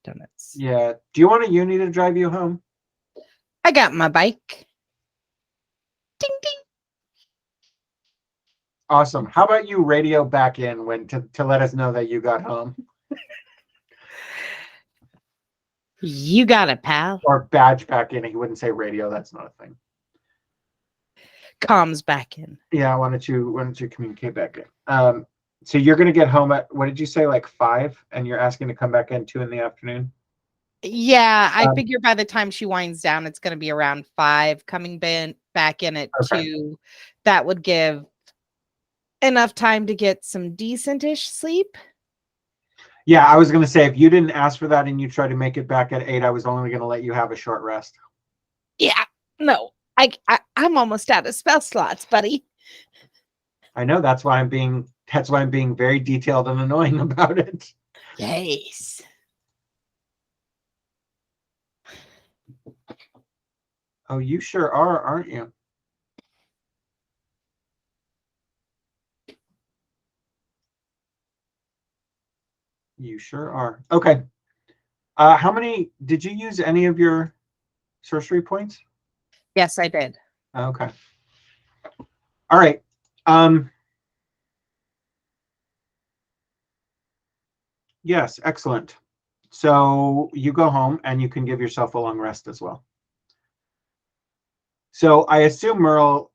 donuts. Yeah. Do you want a uni to drive you home? I got my bike. Ding, ding. Awesome. How about you radio back in when to let us know that you got home? You got it, pal. Or badge back in. He wouldn't say radio. That's not a thing. Comms back in. Yeah. Why don't you communicate back in? So you're gonna get home at, what did you say, like 5, and you're asking to come back in 2 in the afternoon? Yeah, I figure by the time she winds down, it's going to be around 5. Coming back in at 2, that would give enough time to get some decent-ish sleep. Yeah, I was gonna say, if you didn't ask for that and you tried to make it back at 8, I was only gonna let you have a short rest. Yeah, no, I'm almost out of spell slots, buddy. I know, that's why I'm being very detailed and annoying about it. Yes. Oh, you sure are, aren't you? You sure are. Okay. How many did you use any of your sorcery points? Yes, I did. Okay. All right. Yes, excellent. So you go home and you can give yourself a long rest as well. So I assume Merle,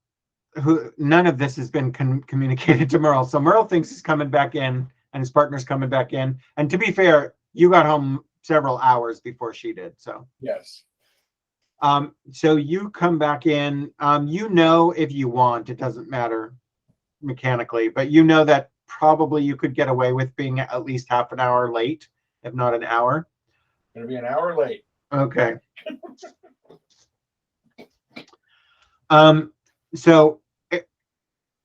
who none of this has been communicated to Merle. So Merle thinks he's coming back in and his partner's coming back in. And to be fair, you got home several hours before she did. So Yes. So you come back in. You know, if you want, it doesn't matter mechanically, but you know that probably you could get away with being at least half an hour late, if not an hour. Gonna be an hour late. Okay. So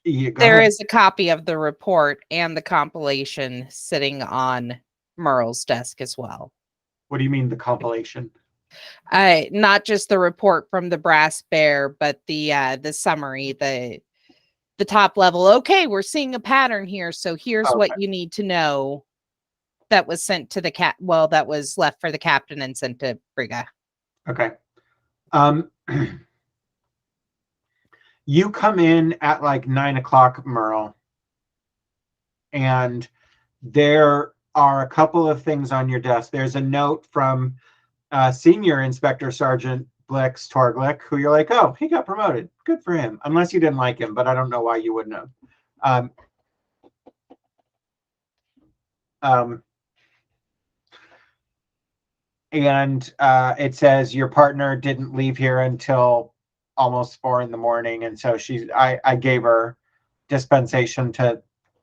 there is a copy of the report and the compilation sitting on Merle's desk as well. What do you mean, the compilation? Not just the report from the Brass Bear, but the summary, the top level. Okay, we're seeing a pattern here. So here's what you need to know. That was sent to the that was left for the captain and sent to Briga. Okay. You come in at like 9 o'clock, Merle, and there are a couple of things on your desk. There's a note from Senior Inspector Sergeant Blix Torglick, who you're like, oh, he got promoted. Good for him. Unless you didn't like him, but I don't know why you wouldn't have. and it says your partner didn't leave here until almost 4 a.m, and so I gave her dispensation to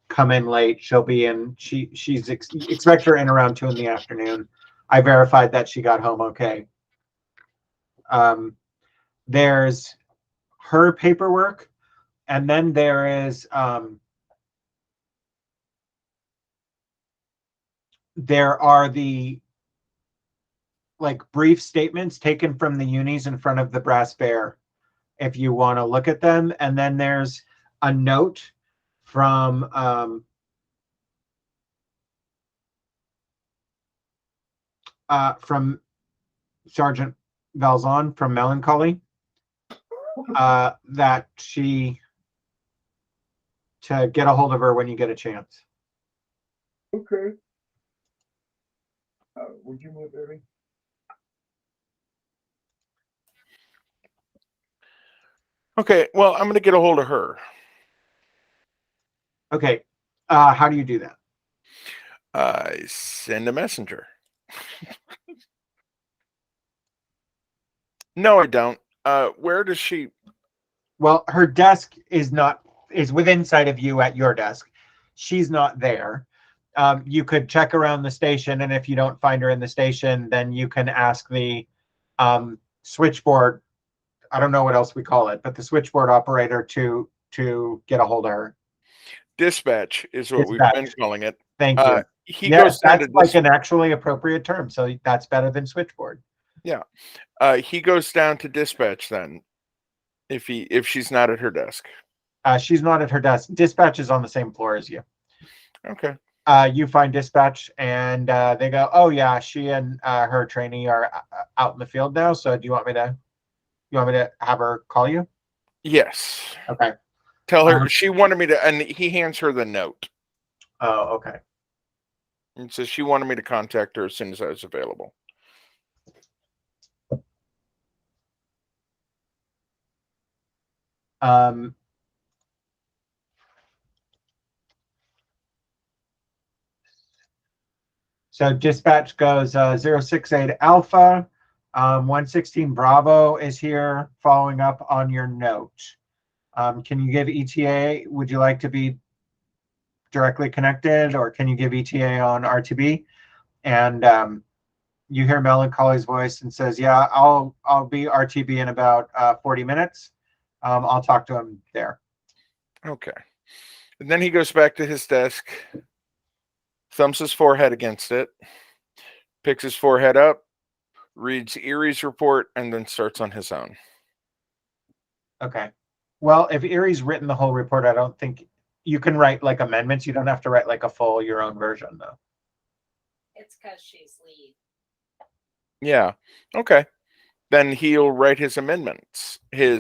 come in late. She'll be in. Expect her in around 2 p.m. I verified that she got home okay. There's her paperwork, and then there is there are the like brief statements taken from the unis in front of the brass bear, if you want to look at them. And then there's a note from Sergeant Valzon from Melancholy, that to get a hold of her when you get a chance. Okay. Would you move, baby? Okay, well, I'm going to get a hold of her. Okay. How do you do that? I send a messenger. No, I don't. Where does she? Well, her desk is within sight of you at your desk. She's not there. You could check around the station, and if you don't find her in the station, then you can ask the switchboard. I don't know what else we call it, but the switchboard operator to get a hold of her. Dispatch is what we've been calling it. Thank you. He goes down that's to like an actually appropriate term, so that's better than switchboard. Yeah. He goes down to dispatch then, if she's not at her desk. She's not at her desk. Dispatch is on the same floor as you. Okay. You find dispatch, and they go, "Oh yeah, she and her trainee are out in the field now. So do you want me to have her call you?" Yes. Okay. Tell her she wanted me to, and he hands her the note. Oh, okay. And so she wanted me to contact her as soon as I was available. So dispatch goes 068 Alpha. 116 Bravo is here following up on your note. Can you give ETA? Would you like to be directly connected, or can you give ETA on RTB? And you hear Melancholy's voice and says, "Yeah, I'll be RTB in about 40 minutes. I'll talk to him there." Okay. And then he goes back to his desk, thumps his forehead against it, picks his forehead up, reads Erie's report, and then starts on his own. Okay. Well, if Erie's written the whole report, I don't think you can write like amendments. You don't have to write like a full your own version, though. It's because she's lead. Yeah. Okay. Then he'll write his amendments. Yeah,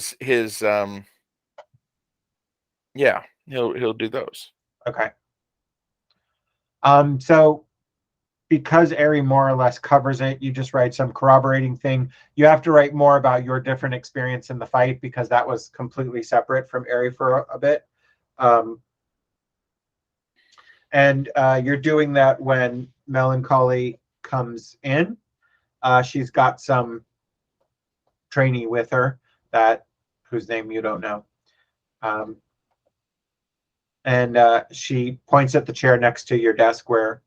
he'll do those. Okay. So because Ari more or less covers it, you just write some corroborating thing. You have to write more about your different experience in the fight, because that was completely separate from Ari for a bit. And you're doing that when Melancholy comes in. She's got some trainee with her whose name you don't know. And she points at the chair next to your desk where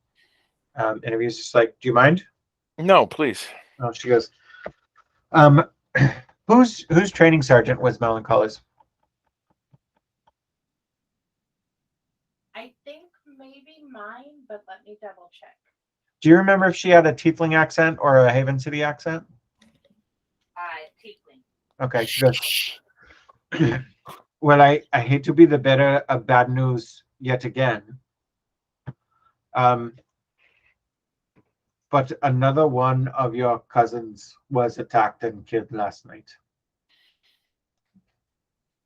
interviews, just like, "Do you mind?" No, please. Oh, she goes, whose training sergeant was Melancholy's? I think maybe mine, but let me double check. Do you remember if she had a Tiefling accent or a Haven City accent? Tiefling. Okay, she goes, "Well, I hate to be the bearer of bad news yet again. But another one of your cousins was attacked and killed last night.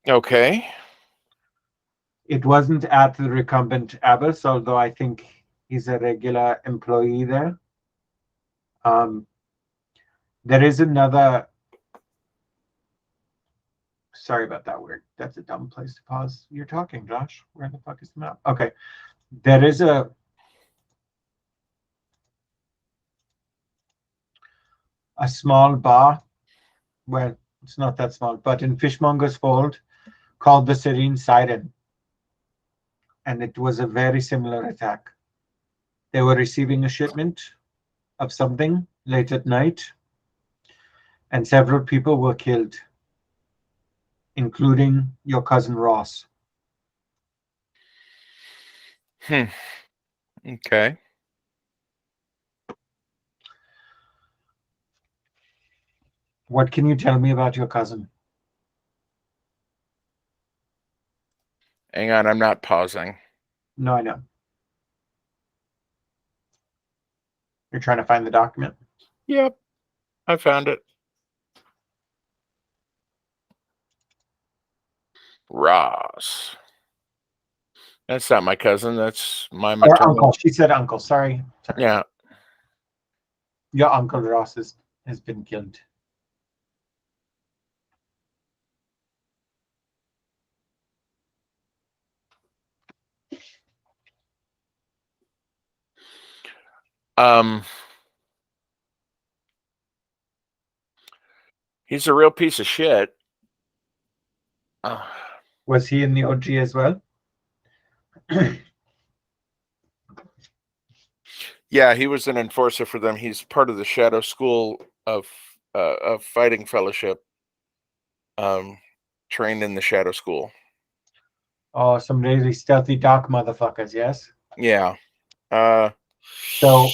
Okay. It wasn't at the recumbent abbess, although I think he's a regular employee there. There is another..." Sorry about that word. That's a dumb place to pause. You're talking, Josh. Where the fuck is the map? Okay. There is a small bar. Well, it's not that small, but in Fishmonger's Fold, called the Serene Siren. And it was a very similar attack. They were receiving a shipment of something late at night, and several people were killed, including your cousin Ross. Okay. What can you tell me about your cousin? Hang on, I'm not pausing. No, I know. You're trying to find the document? Yep, I found it. Ross. That's not my cousin. That's my Or maternal. uncle. She said uncle. Sorry. Yeah. Your uncle Ross has been killed. He's a real piece of shit. Was he in the OG as well? Yeah, he was an enforcer for them. He's part of the Shadow School of Fighting Fellowship. Trained in the Shadow School. Oh, some really stealthy dark motherfuckers, yes? Yeah. So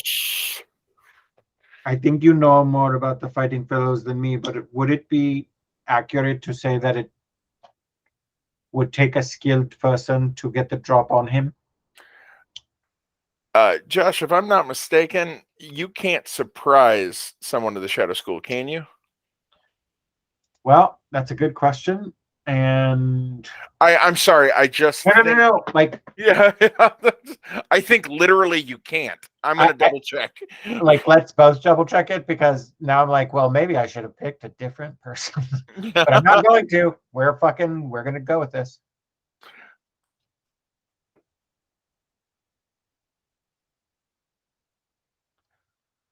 I think you know more about the Fighting Fellows than me, but would it be accurate to say that it would take a skilled person to get the drop on him? Josh, if I'm not mistaken, you can't surprise someone to the Shadow School, can you? Well, that's a good question. And I'm sorry, I just no. Like, yeah, I think literally you can't. I'm gonna double check. let's both double check it, because now I'm like, well, maybe I should have picked a different person. But I'm not going to. We're gonna go with this.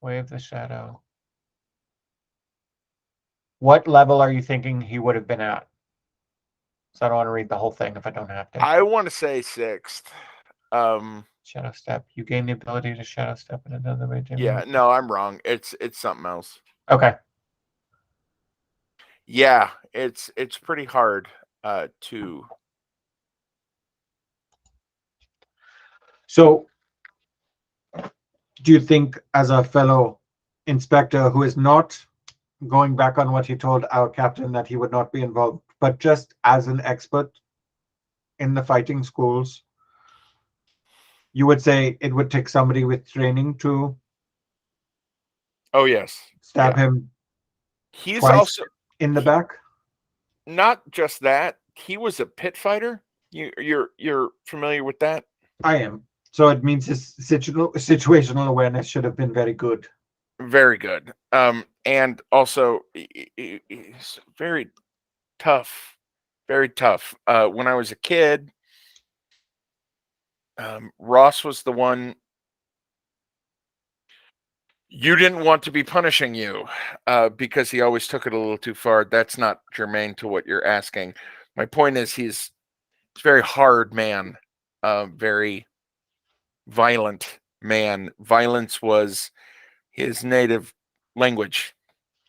Wave the shadow. What level are you thinking he would have been at? So I don't want to read the whole thing if I don't have to. I want to say 6th. Shadow step. You gain the ability to shadow step in another way. Yeah, no, I'm wrong. It's something else. Okay. Yeah, it's pretty hard to. So, do you think, as a fellow inspector who is not going back on what he told our captain that he would not be involved, but just as an expert in the fighting schools, you would say it would take somebody with training to Oh yes, stab him he's twice also in the back? not just that. He was a pit fighter. You're familiar with that? I am. So it means his situational awareness should have been very good. Very good. And also he's very tough. Very tough. When I was a kid, Ross was the one you didn't want to be punishing you because he always took it a little too far. That's not germane to what you're asking. My point is he's a very hard man, very violent man. Violence was his native language,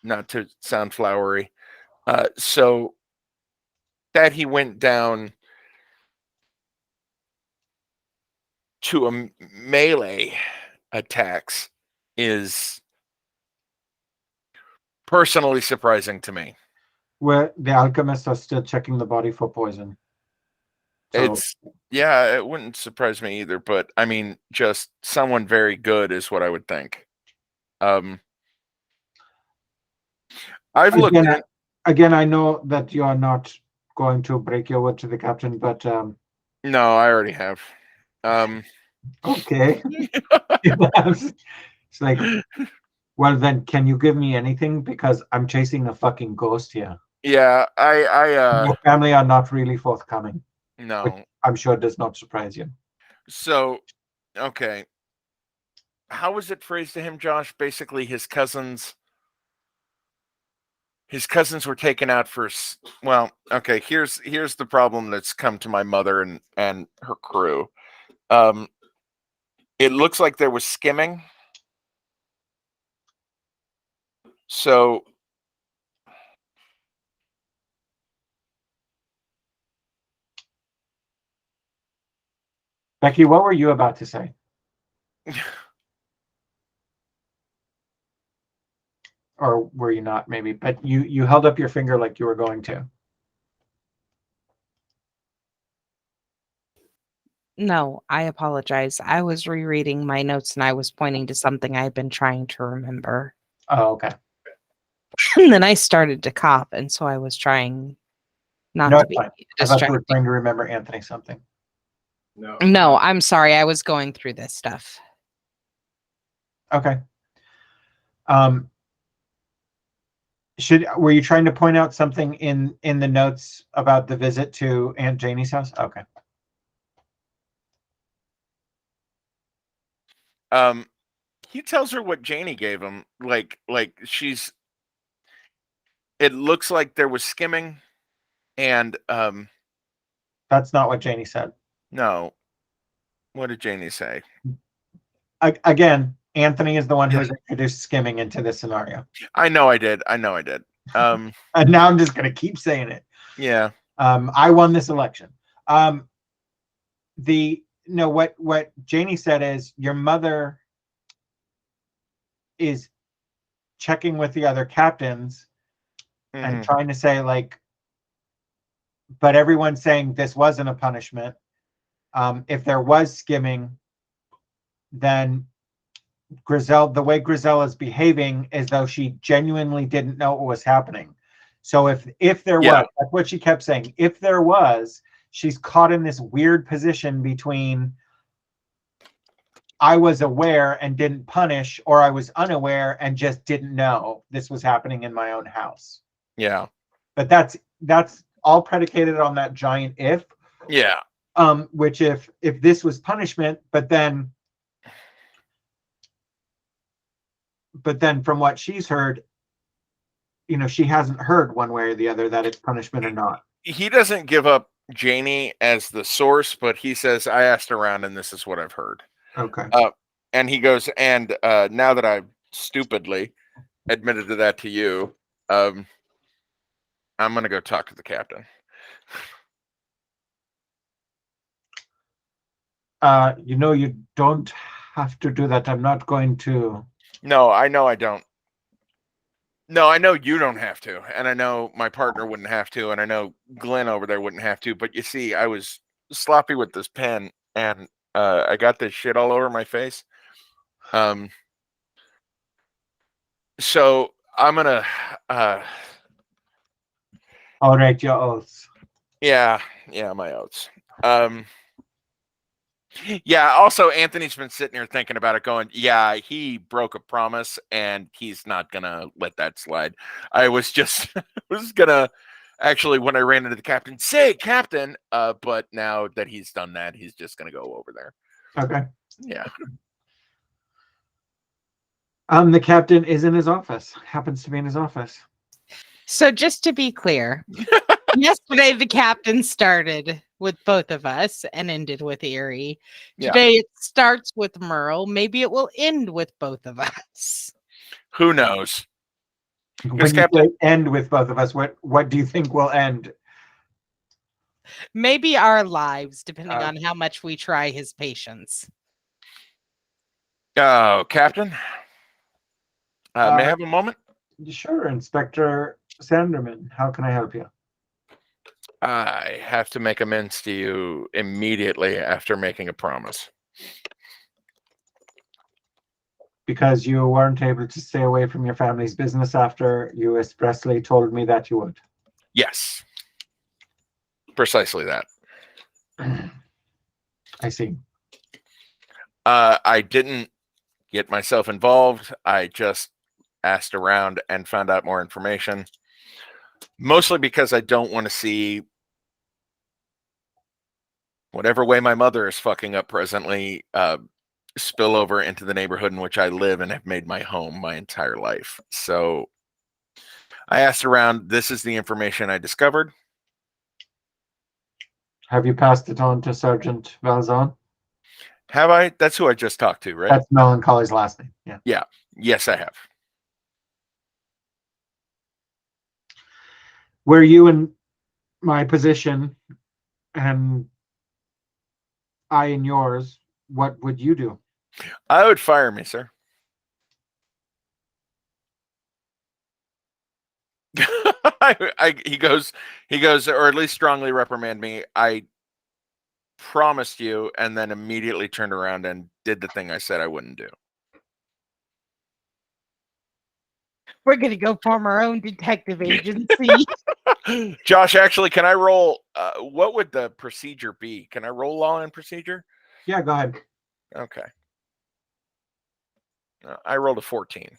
not to sound flowery. So that he went down to a melee attacks is personally surprising to me. Where the alchemists are still checking the body for poison. So, It wouldn't surprise me either, but I mean, just someone very good is what I would think. I've looked again, in, again, I know that you are not going to break your word to the captain, but no, I already have. okay. It's like, well, then, can you give me anything? Because I'm chasing a fucking ghost here. Yeah, Your family are not really forthcoming. no. Which I'm sure does not surprise you. So, okay. How was it phrased to him, Josh? Basically, his cousins his cousins were taken out for well, okay, here's the problem that's come to my mother and her crew. It looks like there was skimming. So Becky, what were you about to say? Or were you not, maybe? But you held up your finger like you were going to. No, I apologize. I was rereading my notes and I was pointing to something I had been trying to remember. Oh, okay. And then I started to cough, and so I was trying not No, to it's be fine. I thought you were distracting. trying to remember Anthony something. No. No, I'm sorry. I was going through this stuff. Okay. Were you trying to point out something in the notes about the visit to Aunt Janie's house? Okay. He tells her what Janie gave him. Like she's. It looks like there was skimming, and That's not what Janie said. no. What did Janie say? Again, Anthony is the one who has introduced skimming into this scenario. I know I did. And now I'm just going to keep saying it. Yeah. I won this election. What Janie said is your mother is checking with the other captains and trying to say, like, but everyone's saying this wasn't a punishment. If there was skimming, then the way Griselle is behaving is though she genuinely didn't know what was happening. So if there was, that's what she kept saying. If there was, she's caught in this weird position between I was aware and didn't punish, or I was unaware and just didn't know this was happening in my own house. Yeah. But that's all predicated on that giant if. Yeah. Which if this was punishment, but then from what she's heard, she hasn't heard one way or the other that it's punishment or not. He doesn't give up Janie as the source, but he says, I asked around and this is what I've heard. Okay. And he goes, and now that I've stupidly admitted to that to you, I'm going to go talk to the captain. You don't have to do that. I'm not going to. No, I know I don't. No, I know you don't have to. And I know my partner wouldn't have to. And I know Glenn over there wouldn't have to. But you see, I was sloppy with this pen and I got this shit all over my face. So I'm going to. All right, your oaths. Yeah, my oaths. Yeah, also Anthony's been sitting here thinking about it going, yeah, he broke a promise and he's not gonna let that slide. I was just was gonna actually, when I ran into the captain, say captain, but now that he's done that, he's just gonna go over there. Okay. Yeah. The captain is in his office. Happens to be in his office. So just to be clear, yesterday the captain started with both of us and ended with Erie. Today it starts with Merle. Maybe it will end with both of us. Who knows? When you say end with both of us, what do you think will end? Maybe our lives, depending on how much we try his patience. Oh, Captain? May I have a moment? Sure, Inspector Sanderman. How can I help you? I have to make amends to you immediately after making a promise. Because you weren't able to stay away from your family's business after you expressly told me that you would. Yes. Precisely that. I see. I didn't get myself involved. I just asked around and found out more information. Mostly because I don't want to see whatever way my mother is fucking up presently spill over into the neighborhood in which I live and have made my home my entire life. So I asked around. This is the information I discovered. Have you passed it on to Sergeant Valzon? Have I? That's who I just talked to, right? That's Melancholy's last name. Yeah. Yes, I have. Were you in my position and I in yours, what would you do? I would fire me, sir. He goes, or at least strongly reprimand me. I promised you, and then immediately turned around and did the thing I said I wouldn't do. We're gonna go form our own detective agency. Josh, actually, can I roll? What would the procedure be? Can I roll law and procedure? Yeah, go ahead. Okay. I rolled a 14.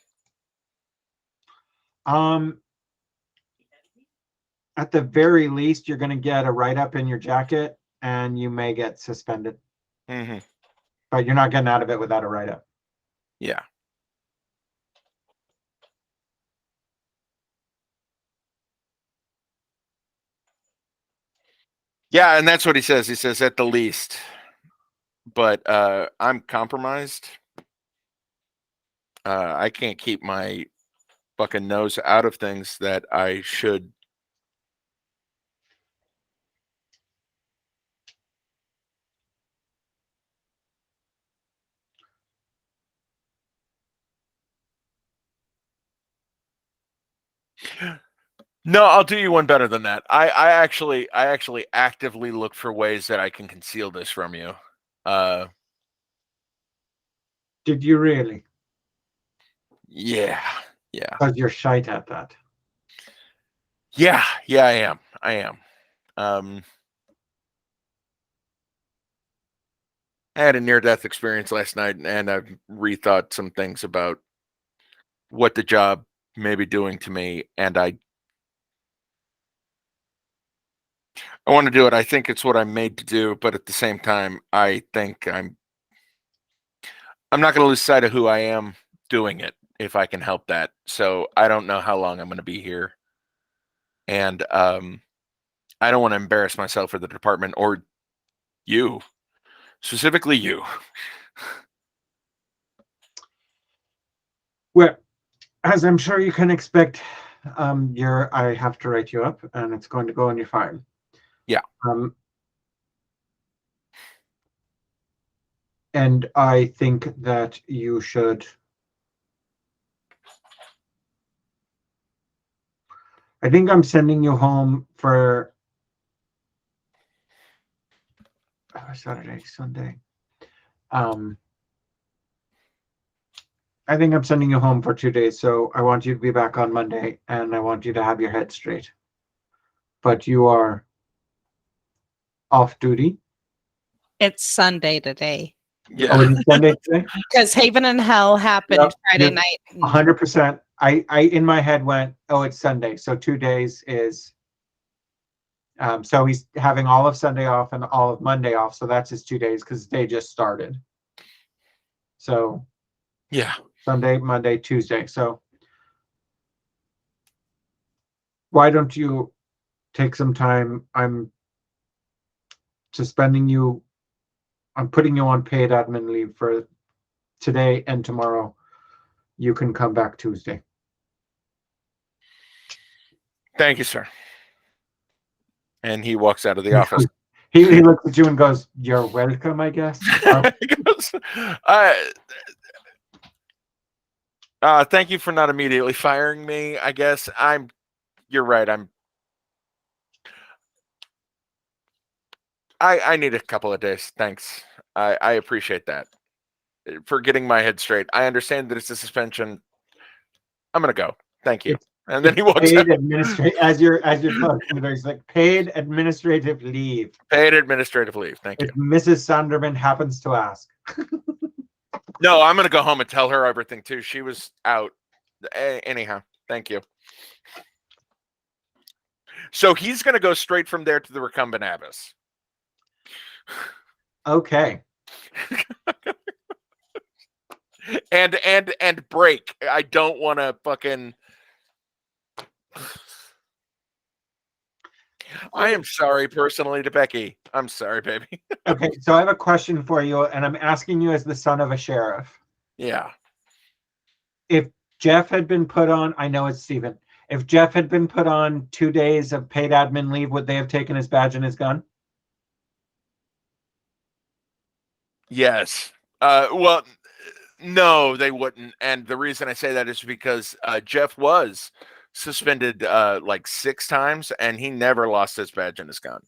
At the very least, you're going to get a write-up in your jacket, and you may get suspended. Mm-hmm. But you're not getting out of it without a write-up. Yeah. Yeah, and that's what he says. He says at the least. But I'm compromised. I can't keep my fucking nose out of things that I should. No, I'll do you one better than that. I actually actively look for ways that I can conceal this from you. Did you really? Yeah. Because you're shite at that. Yeah, I am. I had a near-death experience last night, and I've rethought some things about what the job may be doing to me, and I want to do it. I think it's what I'm made to do, but at the same time, I think I'm not going to lose sight of who I am doing it if I can help that. So I don't know how long I'm going to be here, and I don't want to embarrass myself or the department or you, specifically you. Well, as I'm sure you can expect, I have to write you up, and it's going to go on your file. Yeah. And I think that you should. I think I'm sending you home for Saturday, Sunday. I think I'm sending you home for 2 days, so I want you to be back on Monday, and I want you to have your head straight. But you are off duty. It's Sunday today Yeah. Oh, it's Sunday today? because Haven and Hell happened Yep, Friday yep. night. 100%. I in my head went, oh, it's Sunday, so 2 days is. So he's having all of Sunday off and all of Monday off, so that's his 2 days because the day just started. So Yeah. Sunday, Monday, Tuesday. So why don't you take some time? I'm putting you on paid admin leave for today and tomorrow. You can come back Tuesday. Thank you, sir. And he walks out of the office. He looks at you and goes, "You're welcome, I guess." He goes, thank you for not immediately firing me. I guess you're right. I need a couple of days. Thanks. I appreciate that for getting my head straight. I understand that it's a suspension. I'm going to go. Thank you. And then he walks out. As you're talking, there's like paid administrative leave. Paid administrative leave. Thank you. If Mrs. Sanderman happens to ask. No, I'm going to go home and tell her everything too. She was out. Anyhow, thank you. So he's going to go straight from there to the recumbent abyss. Okay. and break. I don't want to fucking I am sorry personally to Becky. I'm sorry, baby. Okay, so I have a question for you, and I'm asking you as the son of a sheriff. Yeah. If Jeff had been put on, I know it's Steven. If Jeff had been put on 2 days of paid admin leave, would they have taken his badge and his gun? Yes. Well, no, they wouldn't. And the reason I say that is because Jeff was suspended like 6 times, and he never lost his badge and his gun.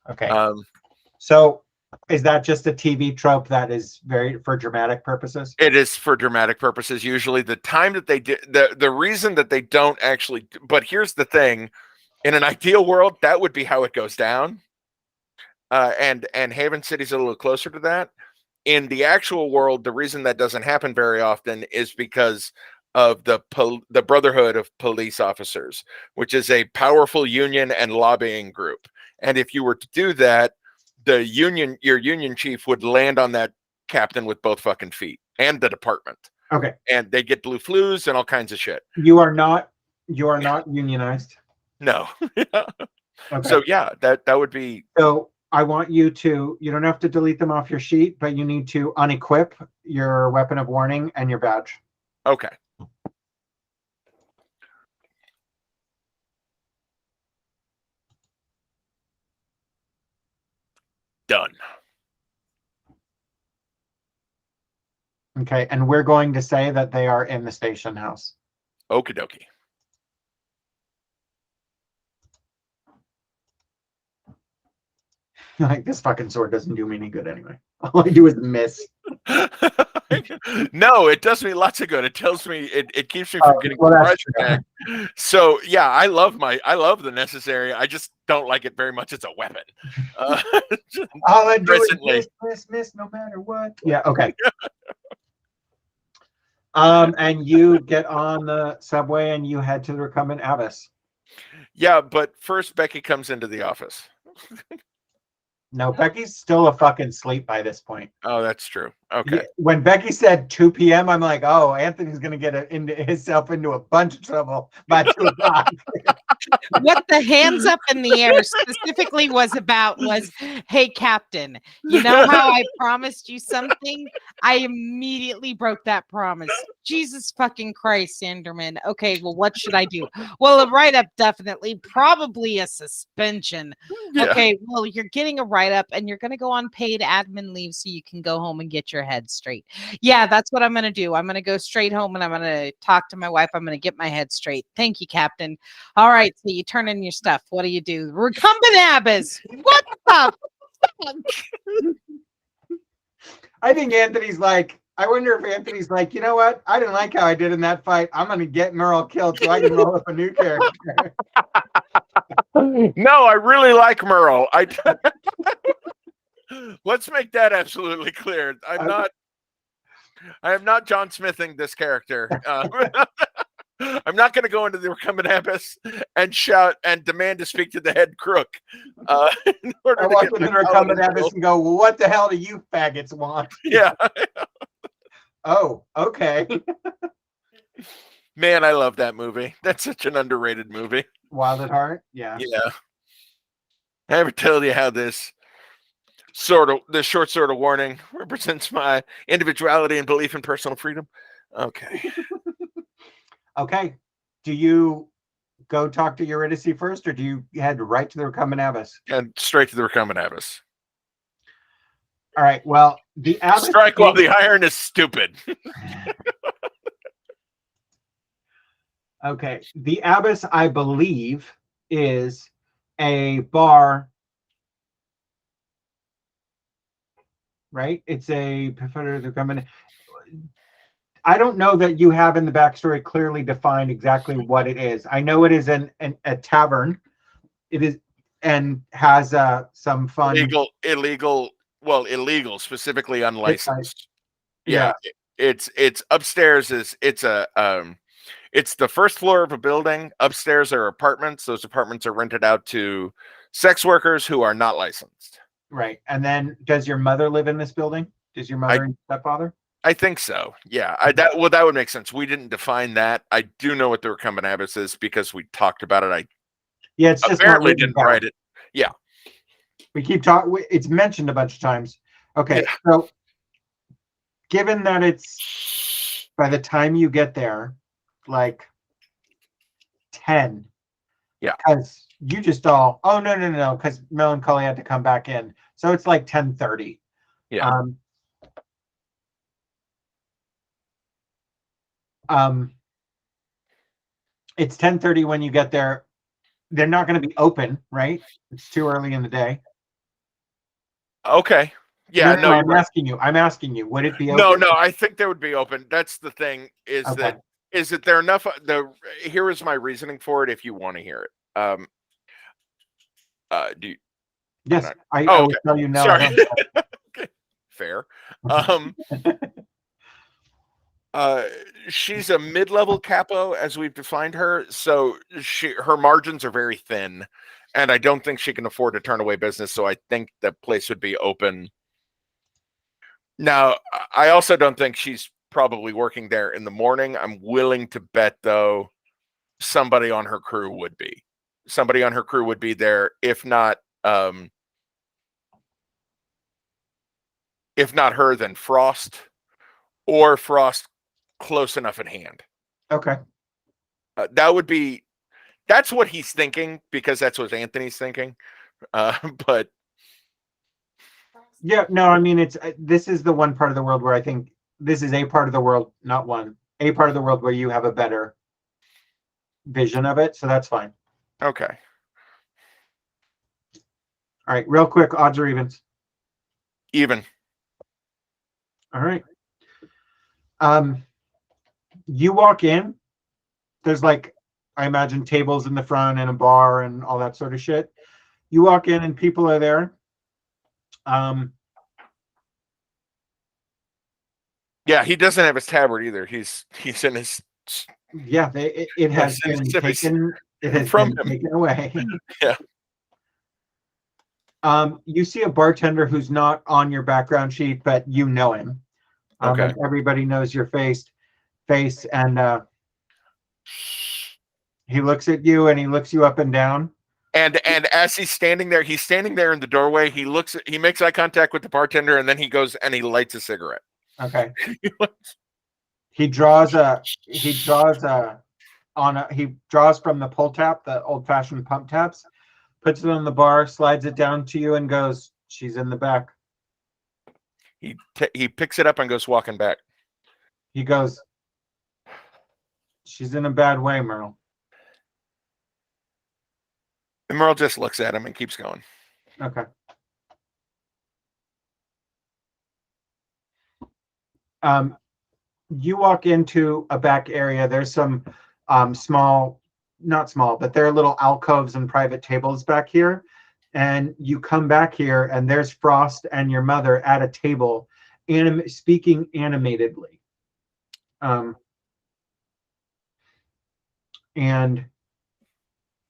Okay. Um, So is that just a TV trope that is very for dramatic purposes? It is for dramatic purposes. Usually, the time that they did the reason that they don't actually. But here's the thing: in an ideal world, that would be how it goes down. And Haven City's a little closer to that. In the actual world, the reason that doesn't happen very often is because of the Brotherhood of Police Officers, which is a powerful union and lobbying group. And if you were to do that, your union chief would land on that captain with both fucking feet, and the department. Okay. And they get blue flus and all kinds of shit. You are not unionized. No. Okay. So yeah, that would be. So I want you don't have to delete them off your sheet, but you need to unequip your weapon of warning and your badge. Okay. Done. Okay. And we're going to say that they are in the station house. Okie dokie. Like, this fucking sword doesn't do me any good anyway. All I do is miss. No, it does me lots of good. It tells me it keeps me from getting price tag. So yeah, I love the necessary. I just don't like it very much as a weapon. All I do presently. is miss no matter what. Yeah, okay. And you get on the subway and you head to the recumbent abbess. Yeah, but first Becky comes into the office. No, Becky's still a fucking sleep by this point. Oh, that's true. Okay. When Becky said 2 p.m., I'm like, oh, Anthony's going to get himself into a bunch of trouble by 2 o'clock. What the hands up in the air specifically was, hey, Captain, you know how I promised you something? I immediately broke that promise. Jesus fucking Christ, Sanderman. Okay, well, what should I do? Well, a write-up, definitely. Probably a suspension. Yeah. Okay, well, you're getting a write-up and you're going to go on paid admin leave so you can go home and get your head straight. Yeah, that's what I'm going to do. I'm going to go straight home and I'm going to talk to my wife. I'm going to get my head straight. Thank you, Captain. All right, so you turn in your stuff. What do? Recumbent abbess. What the fuck? I think Anthony's like, I wonder if Anthony's like, you know what? I didn't like how I did in that fight. I'm going to get Merle killed so I can roll up a new character. No, I really like Merle. Let's make that absolutely clear. I am not John Smithing this character. I'm not going to go into the recumbent abbess and shout and demand to speak to the head crook. In order I to walk get into my the recumbent paladin abbess killed. and go, well, what the hell do you faggots want? Yeah. Oh, okay. Man, I love that movie. That's such an underrated movie. Wild at Heart? Yeah. Yeah. I ever tell you how this short sort of warning represents my individuality and belief in personal freedom? Okay. Okay. Do you go talk to Eurydice first, or do you head right to the recumbent abbess? And straight to the recumbent abbess. All right. Well, the abbess Strike while the iron is stupid. Okay. The abbess, I believe, is a bar. Right? It's a I don't know that you have in the backstory clearly defined exactly what it is. I know it is a tavern. It is and has some fun. Illegal, specifically unlicensed. Yeah. It's upstairs it's the first floor of a building. Upstairs are apartments. Those apartments are rented out to sex workers who are not licensed. Right. And then does your mother live in this building? Does your mother and stepfather? I think so. Yeah. That would make sense. We didn't define that. I do know what the recumbent abbess is because we talked about it. I Yeah, it's just not apparently written didn't down. write it. Yeah. We keep talking. It's mentioned a bunch of times. Okay, Yeah. so given that it's by the time you get there, like 10. Yeah. Because you just all, oh no, because Melancholy had to come back in. So it's like 10:30. Yeah. It's 10:30 when you get there. They're not going to be open, right? It's too early in the day. Okay. Yeah. No, I'm you're right. asking you. I'm asking you. Would it be No, open? no, I think they would be open. That's the thing is Okay. that there enough here is my reasoning for it if you want to hear it. Do you, Yes, not- I oh, will okay. tell you now. Sorry. Okay. Fair. She's a mid-level capo as we've defined her, so her margins are very thin, and I don't think she can afford to turn away business, so I think the place would be open. Now, I also don't think she's probably working there in the morning. I'm willing to bet, though, somebody on her crew would be. Somebody on her crew would be there, if not her, then Frost, or Frost close enough at hand. Okay. That's what he's thinking, because that's what Anthony's thinking. But yeah, no, I mean, this is the one part of the world where I think this is a part of the world, not a part of the world where you have a better vision of it. So that's fine. Okay. All right, real quick, odds or evens? Even. All right. You walk in, there's like, I imagine tables in the front and a bar and all that sort of shit. You walk in and people are there. Yeah, he doesn't have his tabard either. He's in his. Yeah, it has been taken. It has been taken away. Yeah. You see a bartender who's not on your background sheet, but you know him. Okay. And everybody knows your face, and he looks at you and he looks you up and down. And as he's standing there in the doorway. He makes eye contact with the bartender, and then he goes and he lights a cigarette. Okay. He draws from the pull tab, the old-fashioned pump tabs, puts it on the bar, slides it down to you, and goes, "She's in the back." He picks it up and goes walking back. He goes, "She's in a bad way, Merle." And Merle just looks at him and keeps going. Okay. You walk into a back area. There's some small, not small, but there are little alcoves and private tables back here. And you come back here, and there's Frost and your mother at a table, speaking animatedly. And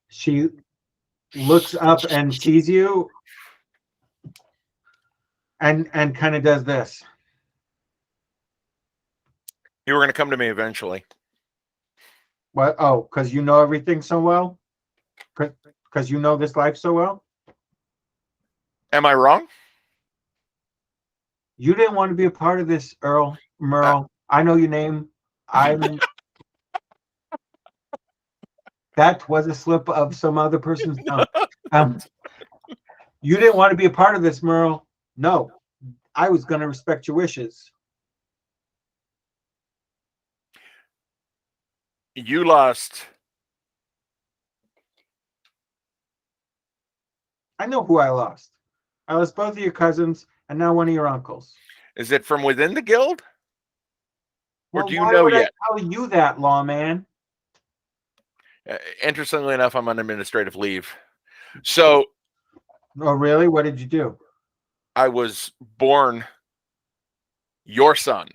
she looks up and sees you, and kind of does this. You were going to come to me eventually. What? Oh, because you know everything so well? Because you know this life so well? Am I wrong? You didn't want to be a part of this, Merle. I know your name. That was a slip of some other person's tongue. You didn't want to be a part of this, Merle. No, I was going to respect your wishes. You lost. I know who I lost. I lost both of your cousins and now one of your uncles. Is it from within the guild? Well, or do you why know would yet? I tell you that, lawman? Interestingly enough, I'm on administrative leave. So. Oh, really? What did you do? I was born your son.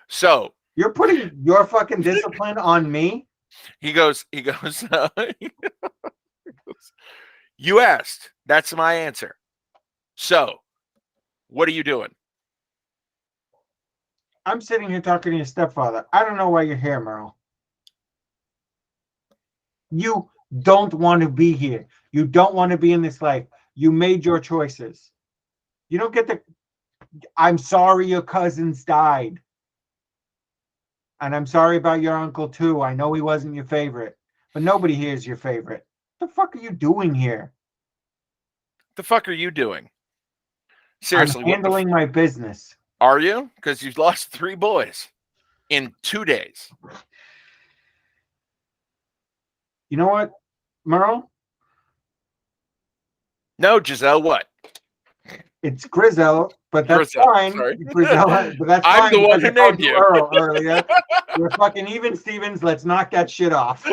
So. You're putting your fucking discipline on me? He goes, you asked. That's my answer. So, what are you doing? I'm sitting here talking to your stepfather. I don't know why you're here, Merle. You don't want to be here. You don't want to be in this life. You made your choices. You don't get the. I'm sorry your cousins died. And I'm sorry about your uncle too. I know he wasn't your favorite, but nobody here is your favorite. What the fuck are you doing here? The fuck are you doing? I'm Seriously, handling my business. Are you? Because you've lost 3 boys in 2 days. You know what, Merle? No, Giselle, what? It's Grizel, but that's Grizel, fine. sorry. Grizel, but that's I'm fine the one because who I called named you. Earl earlier. We're fucking even, Stevens. Let's knock that shit off.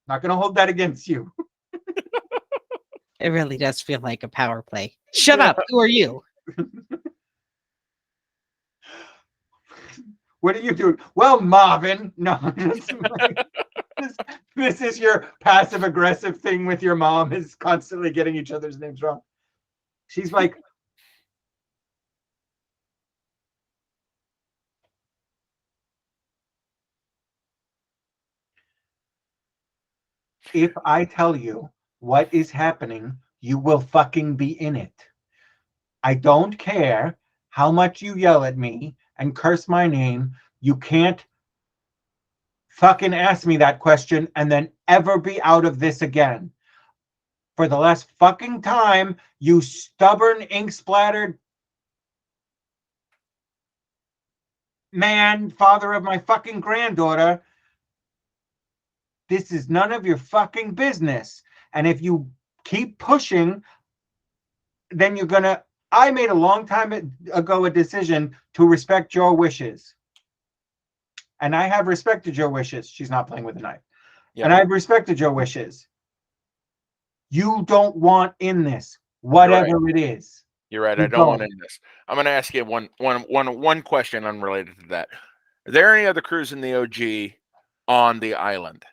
Not gonna hold that against you. It really does feel like a power play. Shut up. Who are you? What are you doing? Well, Marvin. No, this is your passive aggressive thing with your mom, is constantly getting each other's names wrong. She's like, if I tell you what is happening, you will fucking be in it. I don't care how much you yell at me and curse my name. You can't fucking ask me that question and then ever be out of this again. For the last fucking time, you stubborn, ink splattered man, father of my fucking granddaughter, this is none of your fucking business. And if you keep pushing, then you're gonna. I made a long time ago a decision to respect your wishes. And I have respected your wishes. She's not playing with a knife. Yeah. And I've respected your wishes. You don't want in this, whatever it is. You're right. You I don't want don't. to end this. I'm going to ask you one question unrelated to that. Are there any other crews in the OG on the island?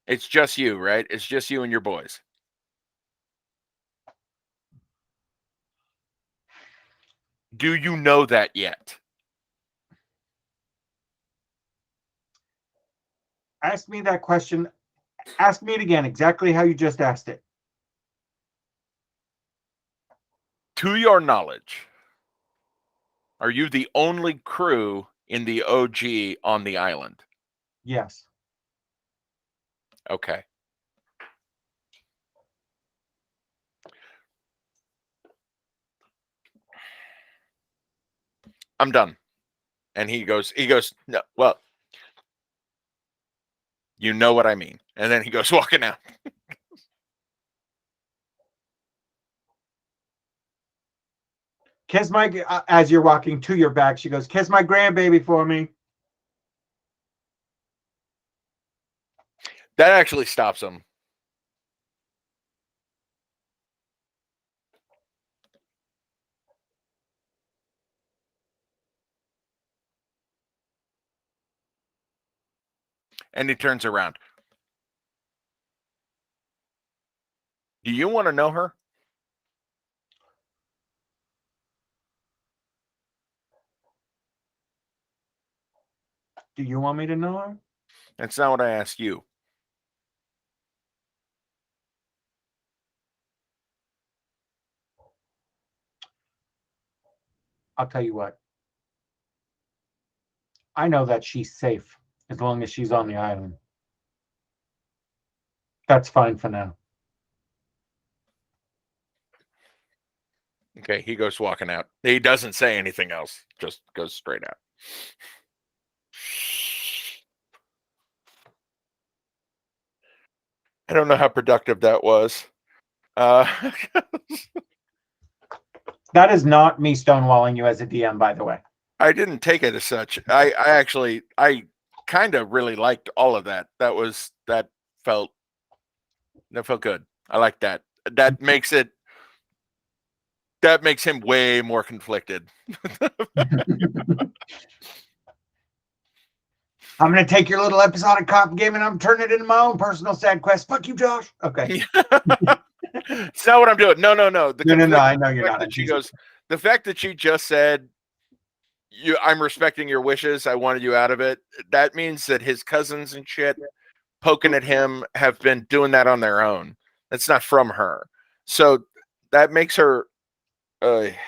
It's just you, right? It's just you and your boys. Do you know that yet? Ask me that question. Ask me it again, exactly how you just asked it. To your knowledge, are you the only crew in the OG on the island? Yes. Okay. I'm done. And he goes, no, well, you know what I mean. And then he goes walking out. Kiss my, as you're walking to your back, she goes, kiss my grandbaby for me. That actually stops him. And he turns around. Do you want to know her? Do you want me to know her? That's not what I asked you. I'll tell you what. I know that she's safe as long as she's on the island. That's fine for now. Okay, he goes walking out. He doesn't say anything else, just goes straight out. I don't know how productive that was. That is not me stonewalling you as a DM, by the way. I didn't take it as such. I kind of really liked all of that. That felt good. I like that. That makes him way more conflicted. I'm going to take your little episodic cop game and I'm turning it into my own personal sad quest. Fuck you, Josh. Okay. It's not what I'm doing. No. The No. conflict- I know you're the fact not. that she goes. The fact that she just said, I'm respecting your wishes. I wanted you out of it." That means that his cousins and shit poking at him have been doing that on their own. That's not from her. So that makes her. Complicated.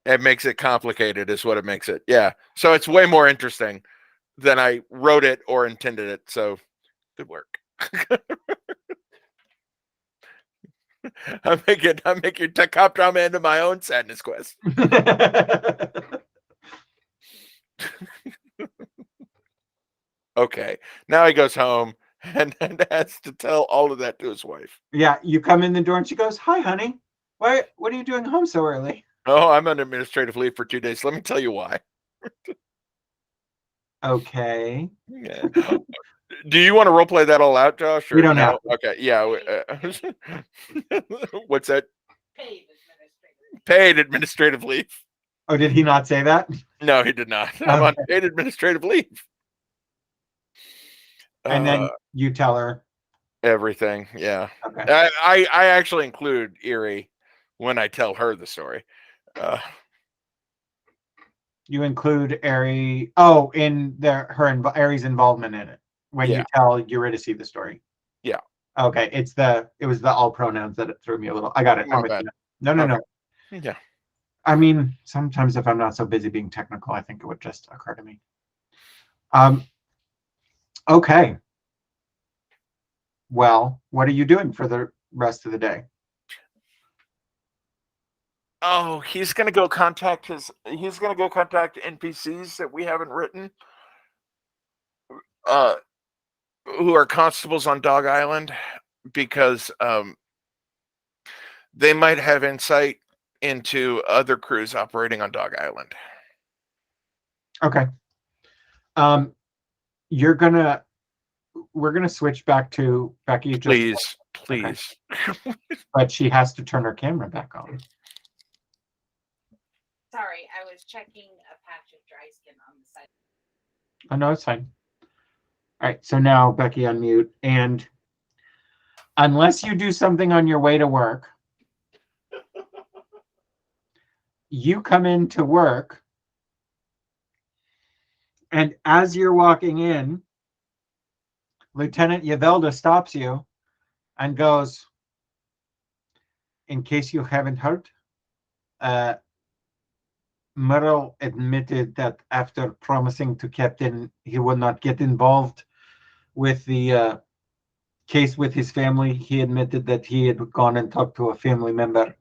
It makes it complicated, is what it makes it. Yeah. So it's way more interesting than I wrote it or intended it. So good work. I'm making cop drama into my own sadness quest. Okay. Now he goes home and has to tell all of that to his wife. Yeah, you come in the door and she goes, "Hi, honey. What are you doing home so early?" Oh, I'm on administrative leave for 2 days. Let me tell you why. Okay. Yeah. Do you want to role play that all out, Josh? Or We don't no? have to. Okay. Yeah. What's that? Paid administrative. Paid administrative leave. Oh, did he not say that? No, he did not. I'm on Okay. paid administrative leave. And then you tell her. Everything. Yeah. Okay. I actually include Erie when I tell her the story. You include Aerie. Oh, in Aerie's involvement in it when Yeah. you tell Eurydice the story. Yeah. Okay. It was the all pronouns that it threw me a little. I got it. My I'm with bad. you. No. Okay. Yeah. I mean, sometimes if I'm not so busy being technical, I think it would just occur to me. Okay. Well, what are you doing for the rest of the day? Oh, he's gonna go contact NPCs that we haven't written. Who are constables on Dog Island, because they might have insight into other crews operating on Dog Island. Okay. We're gonna switch back to Becky. Please. But she has to turn her camera back on. Sorry, I was checking a patch of dry skin on the side. Oh no, it's fine. All right, so now Becky unmute, and unless you do something on your way to work, you come into work, and as you're walking in, Lieutenant Yavelda stops you and goes, "In case you haven't heard, Merle admitted that after promising to Captain he would not get involved with the case with his family, he admitted that he had gone and talked to a family member,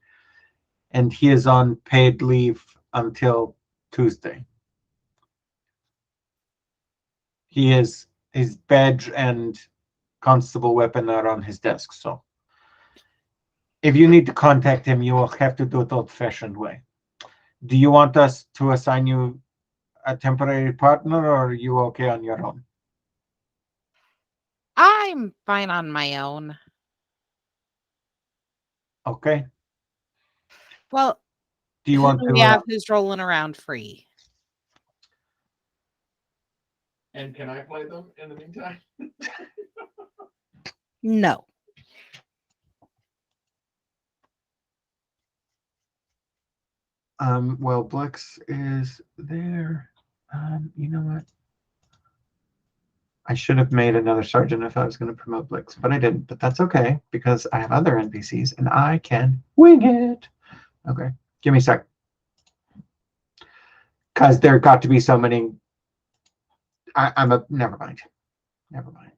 and he is on paid leave until Tuesday. His badge and constable weapon are on his desk, so if you need to contact him, you will have to do it old-fashioned way. Do you want us to assign you a temporary partner, or are you okay on your own?" I'm fine on my own. Okay. Well, Do you want to? We have who's rolling around free. And can I play them in the meantime? No. Well, Blix is there. You know what? I should have made another sergeant if I was going to promote Blix, but I didn't. But that's okay because I have other NPCs and I can wing it. Okay, give me a sec. Because there got to be so many. Never mind. Never mind.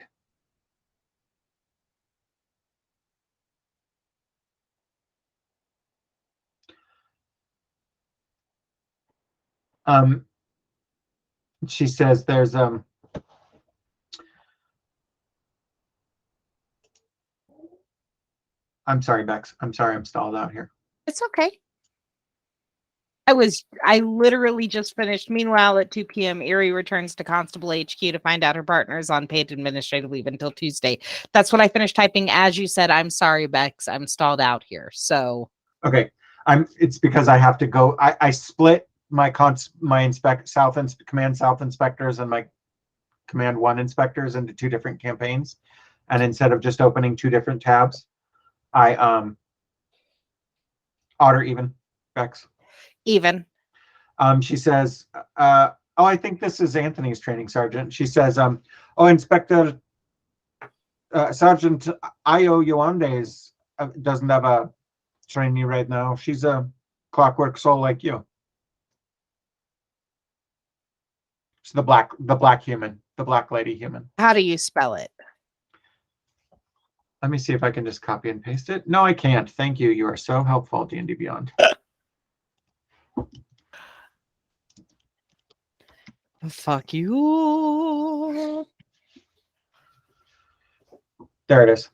She says there's I'm sorry, Bex. I'm sorry I'm stalled out here. It's okay. I literally just finished. Meanwhile, at 2 p.m., Erie returns to Constable HQ to find out her partner is on paid administrative leave until Tuesday. That's what I finished typing. As you said, I'm sorry, Bex. I'm stalled out here. So Okay. It's because I have to go. I split my command south inspectors and my command 1 inspectors into 2 different campaigns. and instead of just opening two different tabs, I odd or even, Bex. Even. She says, oh, I think this is Anthony's training sergeant. She says, oh, Inspector Sergeant Io Yoandes doesn't have a trainee right now. She's a clockwork soul like you. It's the black human, the black lady human. How do you spell it? Let me see if I can just copy and paste it. No, I can't. Thank you. You are so helpful, D&D Beyond. Fuck you. There it is.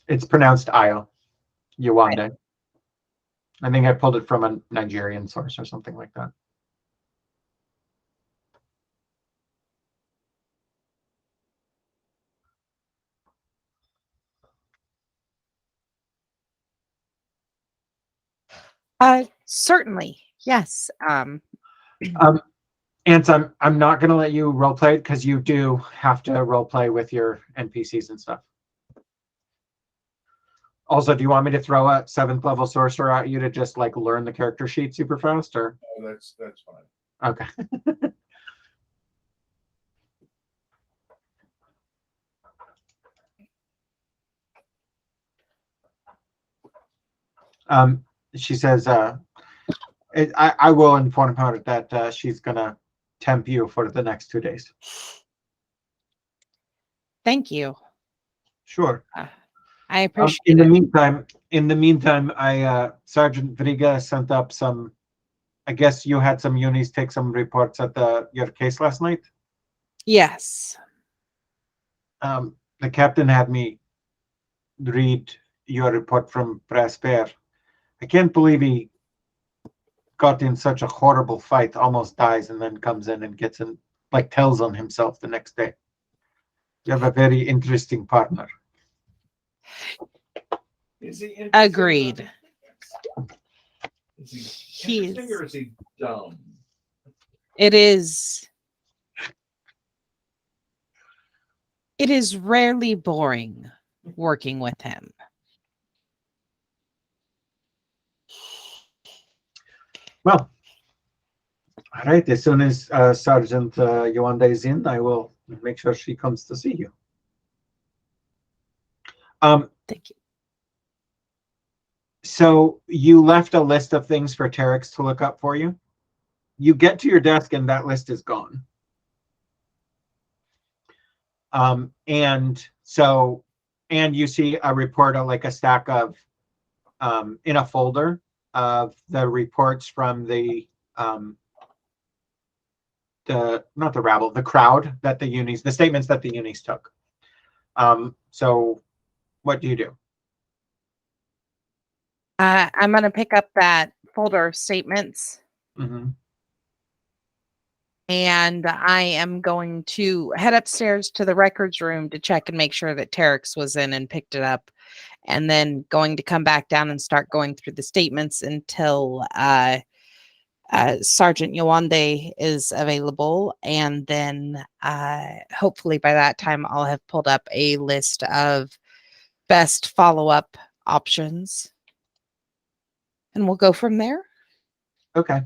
It's pronounced Io Yawande. I think I pulled it from a Nigerian source or something like that. Certainly. Yes. Ants, I'm not gonna let you roleplay it because you do have to roleplay with your NPCs and stuff. Also, do you want me to throw a 7th level sorcerer at you to just like learn the character sheet super fast, or? Oh, that's fine. Okay. She says, I will inform her that she's gonna temp you for the next 2 days. Thank you. Sure. I appreciate in it. the meantime, I Sergeant Vriga sent up some. I guess you had some unis take some reports at your case last night. Yes. The captain had me read your report from Presper. I can't believe he got in such a horrible fight, almost dies, and then comes in and gets in, like tells on himself the next day. You have a very interesting partner. Is he interesting? Agreed. Is he He interesting is. or is he dumb? It is. It is rarely boring working with him. Well, all right. As soon as Sergeant Yolanda is in, I will make sure she comes to see you. Thank you. So you left a list of things for Terex to look up for you. You get to your desk and that list is gone. And you see a report of like a stack of in a folder of the reports from the not the rabble, the crowd that the unis, the statements that the unis took. So what do you do? I'm going to pick up that folder of statements. Mm-hmm. And I am going to head upstairs to the records room to check and make sure that Terex was in and picked it up. And then going to come back down and start going through the statements until Sergeant Yawande is available. And then hopefully by that time, I'll have pulled up a list of best follow-up options. And we'll go from there. Okay.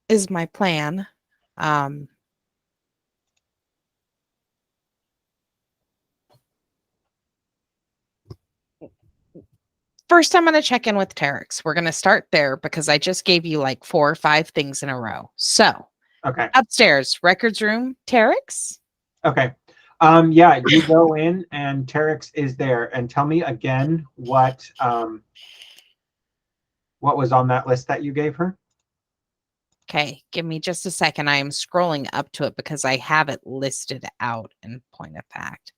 Is my plan. First, I'm going to check in with Terex. We're going to start there because I just gave you like 4 or 5 things in a row. So, Okay. upstairs, records room, Terex. Okay. Yeah, you go in and Terex is there. And tell me again what was on that list that you gave her? Okay, give me just a second. I am scrolling up to it because I have it listed out in point of fact.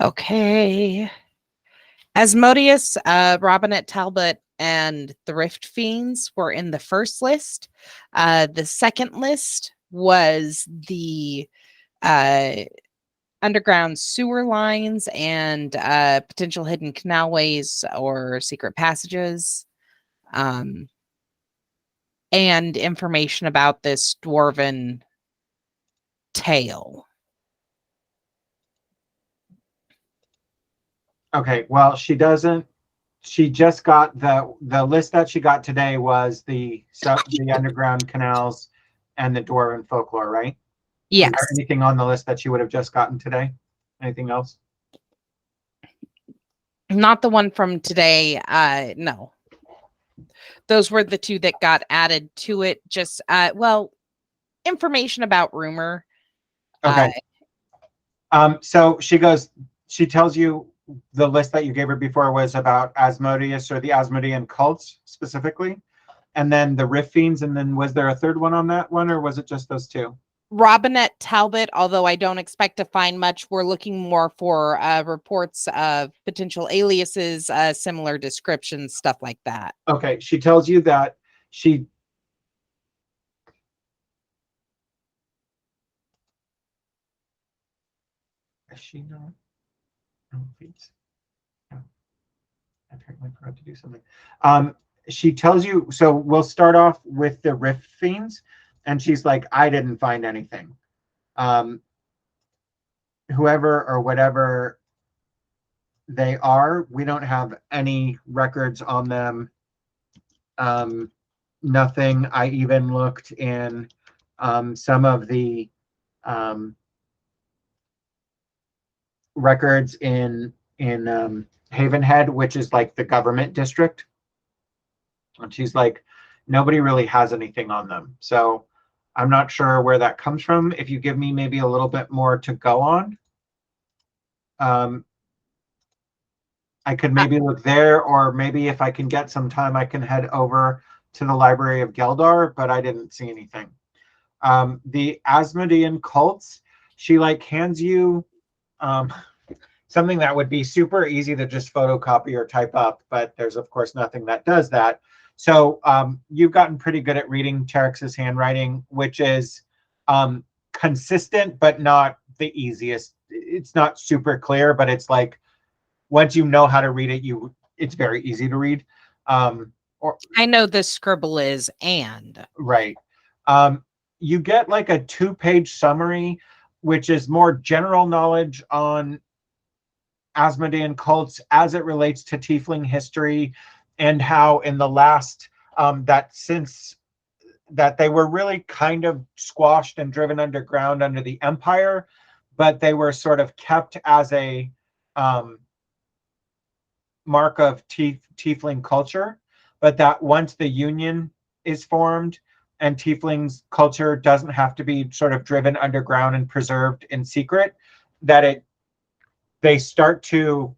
Okay. Asmodeus, Robinette Talbot, and Thrift Fiends were in the first list. The second list was the underground sewer lines and potential hidden canalways or secret passages. and information about this dwarven tale. Okay, well, she doesn't. She just got the list that she got today was the underground canals and the dwarven folklore, right? Yes. Is there anything on the list that she would have just gotten today? Anything else? Not the one from today. No. Those were the two that got added to it. Just well, information about rumor. Okay. So she tells you the list that you gave her before was about Asmodeus or the Asmodean cults specifically, and then the Rift Fiends, and then was there a third one on that one, or was it just those two? Robinette Talbot, although I don't expect to find much, we're looking more for reports of potential aliases, similar descriptions, stuff like that. Okay, she tells you that she is she not? No, Fiends. No. I apparently forgot to do something. She tells you, so we'll start off with the Rift Fiends, and she's like, I didn't find anything. Whoever or whatever they are, we don't have any records on them. Nothing. I even looked in some of the records in Havenhead, which is like the government district. And she's like, nobody really has anything on them. So I'm not sure where that comes from. If you give me maybe a little bit more to go on, I could maybe look there, or maybe if I can get some time, I can head over to the Library of Geldar, but I didn't see anything. The Asmodean cults, she like hands you something that would be super easy to just photocopy or type up, but there's of course nothing that does that. So you've gotten pretty good at reading Terex's handwriting, which is consistent, but not the easiest. It's not super clear, but it's like, once you know how to read it, it's very easy to read. Or I know the scribble is and. right. You get like a 2-page summary, which is more general knowledge on Asmodean cults as it relates to Tiefling history, and how in the last that they were really kind of squashed and driven underground under the Empire, but they were sort of kept as a mark of Tiefling culture, but that once the Union is formed and Tiefling's culture doesn't have to be sort of driven underground and preserved in secret, that they start to,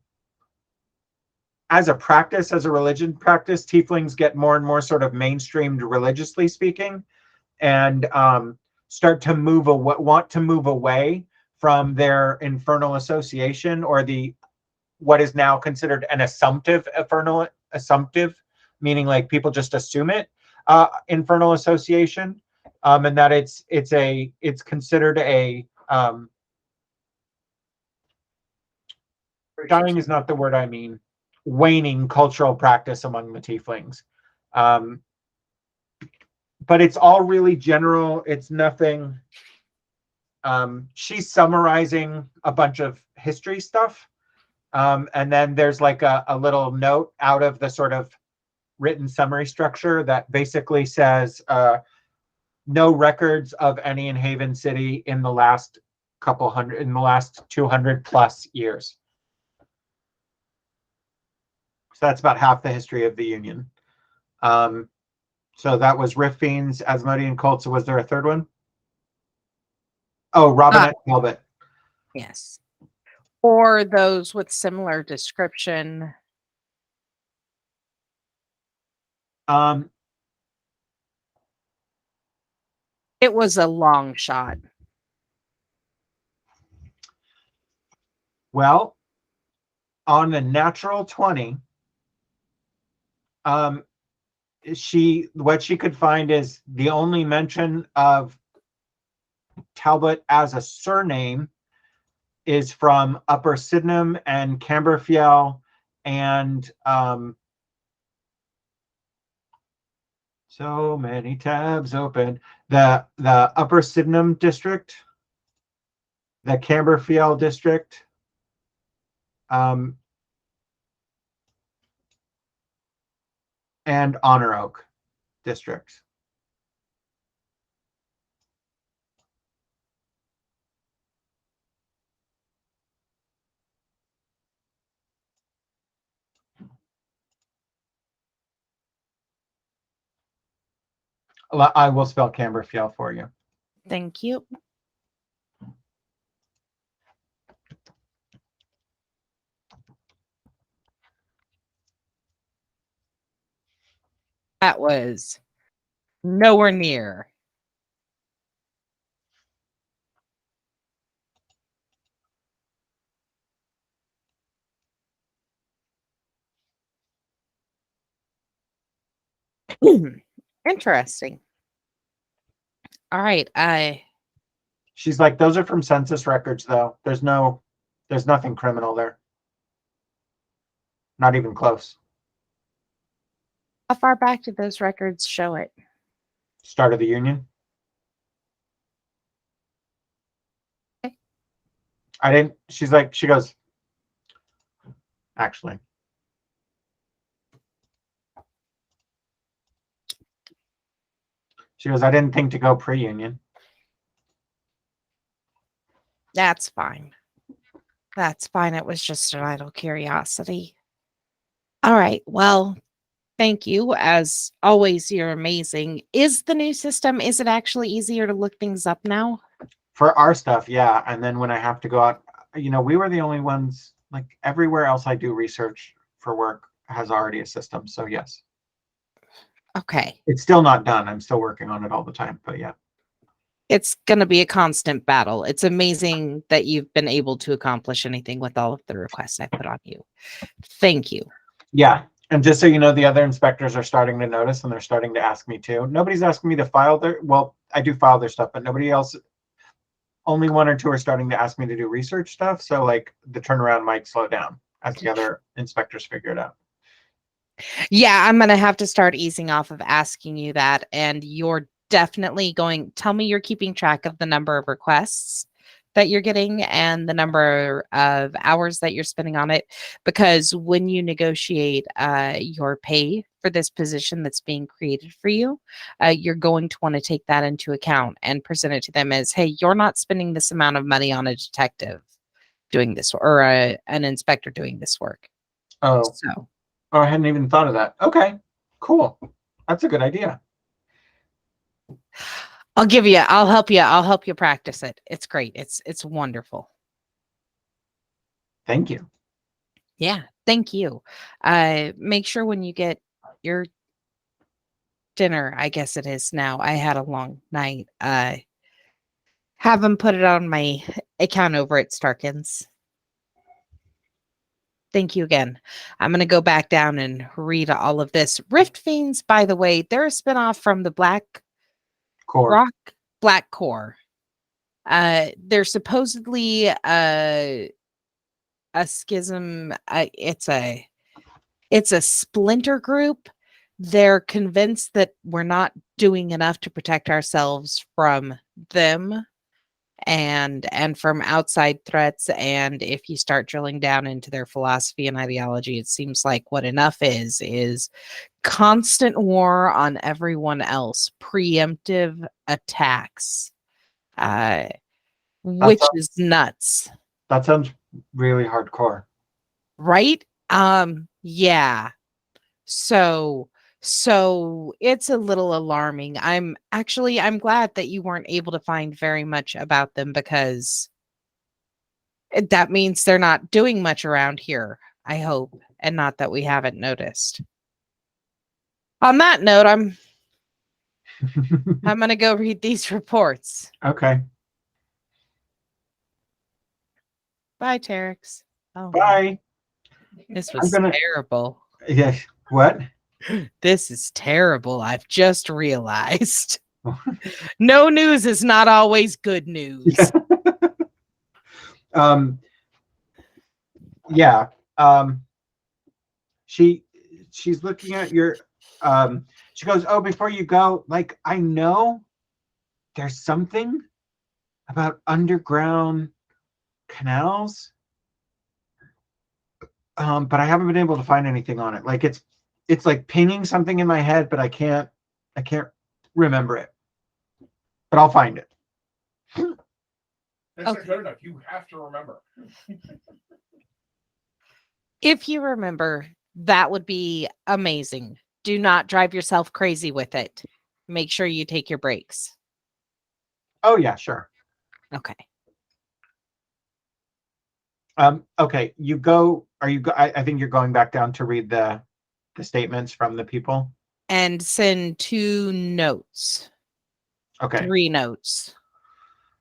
as a practice, as a religion practice, Tieflings get more and more sort of mainstreamed religiously speaking, and start to want to move away from their infernal association, or what is now considered an assumptive meaning like people just assume it, infernal association, and that it's considered a dying is not the word I mean, waning cultural practice among the Tieflings. But it's all really general. It's nothing. She's summarizing a bunch of history stuff. And then there's like a little note out of the sort of written summary structure that basically says no records of any in Haven City in the last 200 plus years. So that's about half the history of the Union. So that was Rift Fiends, Asmodean cults. So was there a third one? Oh, Robinette Talbot. Yes. Or those with similar description. It was a long shot. Well, on the natural 20, what she could find is the only mention of Talbot as a surname is from Upper Sydenham and Camberfiel, and So many tabs open. The Upper Sydenham district, the Camberfield district, and Honor Oak districts. I will spell Camberfield for you. Thank you. That was nowhere near. Interesting. All right. She's like, those are from census records, though. There's nothing criminal there. Not even close. How far back did those records show it? Start of the Union. Okay. I didn't. She goes, actually. She goes, I didn't think to go pre-union. That's fine. That's fine. It was just an idle curiosity. All right. Well, thank you. As always, you're amazing. Is the new system, is it actually easier to look things up now? For our stuff, yeah. And then when I have to go out, we were the only ones, like everywhere else I do research for work has already a system. So yes. Okay. It's still not done. I'm still working on it all the time, but yeah. It's going to be a constant battle. It's amazing that you've been able to accomplish anything with all of the requests I put on you. Thank you. Yeah. And just so you know, the other inspectors are starting to notice and they're starting to ask me too. Nobody's asking me to file I do file their stuff, but nobody else, only one or two are starting to ask me to do research stuff. So like the turnaround might slow down as the other inspectors figure it out. Yeah, I'm going to have to start easing off of asking you that. And you're definitely tell me you're keeping track of the number of requests that you're getting and the number of hours that you're spending on it. Because when you negotiate your pay for this position that's being created for you, you're going to want to take that into account and present it to them as, hey, you're not spending this amount of money on a detective doing this or an inspector doing this work. Oh. I hadn't even thought of that. Okay, cool. That's a good idea. I'll help you practice it. It's great. It's wonderful. Thank you. Yeah, thank you. Make sure when you get your dinner, I guess it is now. I had a long night. Have them put it on my account over at Starkins. Thank you again. I'm going to go back down and read all of this. Rift Fiends, by the way, they're a spinoff from the Black Core. They're supposedly a schism. It's a splinter group. They're convinced that we're not doing enough to protect ourselves from them and from outside threats. And if you start drilling down into their philosophy and ideology, it seems like what enough is constant war on everyone else, preemptive attacks, which is nuts. That sounds really hardcore. Right? Yeah. So it's a little alarming. I'm glad that you weren't able to find very much about them because that means they're not doing much around here, I hope, and not that we haven't noticed. On that note, I'm going to go read these reports. Okay. Bye, Terex. Oh, bye. This was terrible. Yeah. What? This is terrible. I've just realized. No news is not always good news. Yeah. She's looking at your She goes, oh, before you go, like, I know there's something about underground canals, but I haven't been able to find anything on it. Like it's like pinging something in my head, but I can't remember it. But I'll find it. That's Okay. not good enough. You have to remember. If you remember, that would be amazing. Do not drive yourself crazy with it. Make sure you take your breaks. Oh yeah, sure. Okay. Okay, you go. Are you? I think you're going back down to read the statements from the people. And send 2 notes. Okay, 3 notes.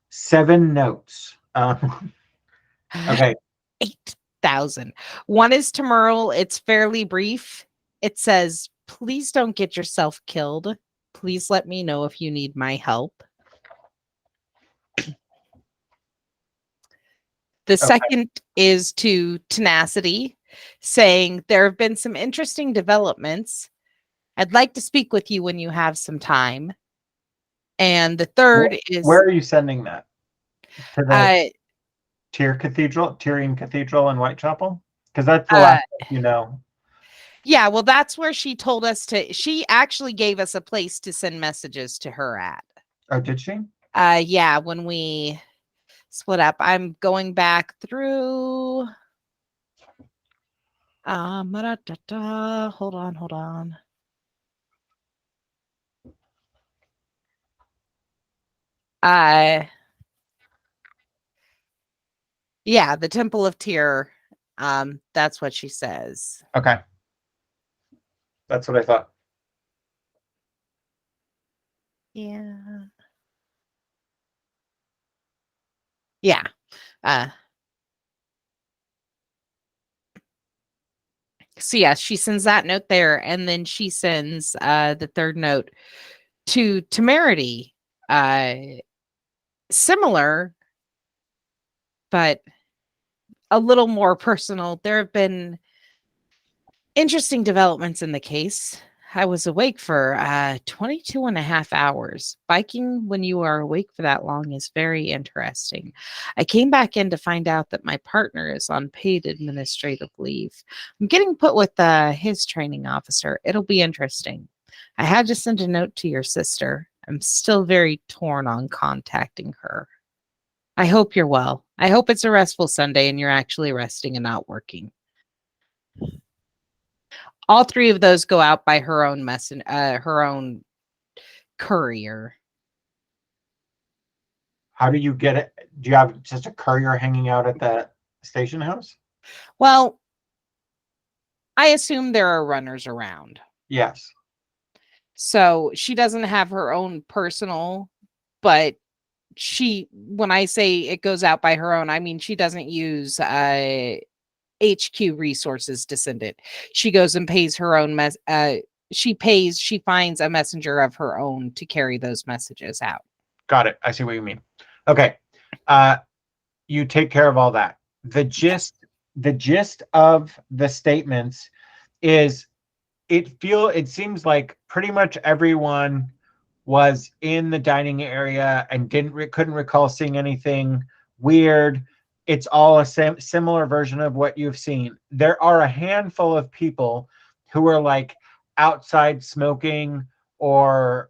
7 notes. Okay, 8,000. One is to Merle. It's fairly brief. It says, please don't get yourself killed. Please let me know if you need my help. The Okay. second is to Tenacity, saying, there have been some interesting developments. I'd like to speak with you when you have some time. And the third is where are you sending that? To the uh, Tyrian Cathedral in Whitechapel? Because that's the uh, last you know. yeah, well, that's where she told us to. She actually gave us a place to send messages to her at. Oh, did she? Yeah, when we split up, I'm going back through. Hold on. Yeah, the Temple of Tyr. That's what she says. Okay, that's what I thought. Yeah. Yeah. So yeah, she sends that note there, and then she sends the third note to Temerity. Similar, but a little more personal. There have been interesting developments in the case. I was awake for 22 and a half hours. Biking when you are awake for that long is very interesting. I came back in to find out that my partner is on paid administrative leave. I'm getting put with his training officer. It'll be interesting. I had to send a note to your sister. I'm still very torn on contacting her. I hope you're well. I hope it's a restful Sunday and you're actually resting and not working. All 3 of those go out by her own her own courier. How do you get it? Do you have just a courier hanging out at the station house? Well, I assume there are runners around. Yes. So she doesn't have her own personal, but when I say it goes out by her own, I mean she doesn't use HQ resources to send it. She goes and pays her own she finds a messenger of her own to carry those messages out. Got it. I see what you mean. Okay. You take care of all that. The gist of the statements is it seems like pretty much everyone was in the dining area and couldn't recall seeing anything weird. It's all a similar version of what you've seen. There are a handful of people who are like outside smoking or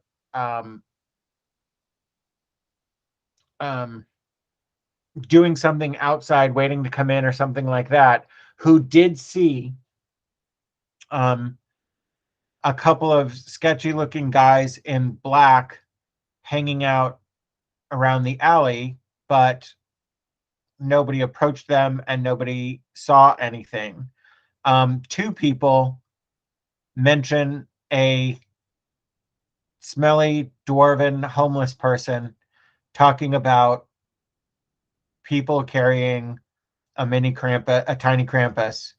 doing something outside waiting to come in or something like that, who did see a couple of sketchy looking guys in black hanging out around the alley, but nobody approached them and nobody saw anything. 2 people mention a smelly dwarven homeless person talking about people carrying a tiny Krampus,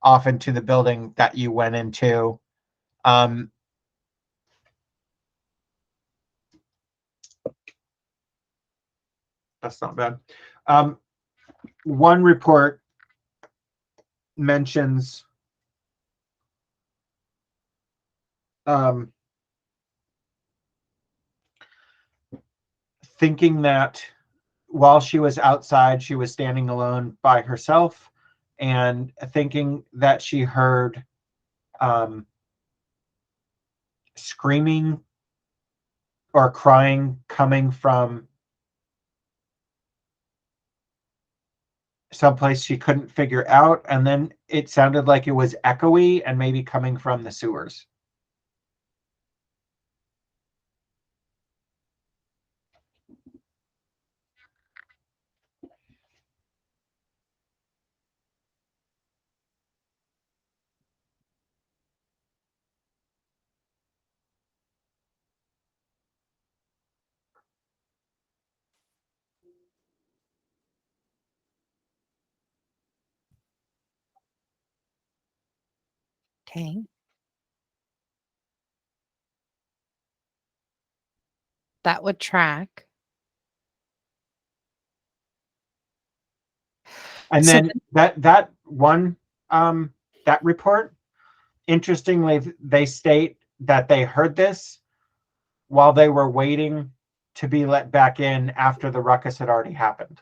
off into the building that you went into. That's not bad. One report mentions thinking that while she was outside, she was standing alone by herself, and thinking that she heard screaming or crying coming from someplace she couldn't figure out, and then it sounded like it was echoey and maybe coming from the sewers. Okay. That would track. And So then that one that report, interestingly, they state that they heard this while they were waiting to be let back in after the ruckus had already happened.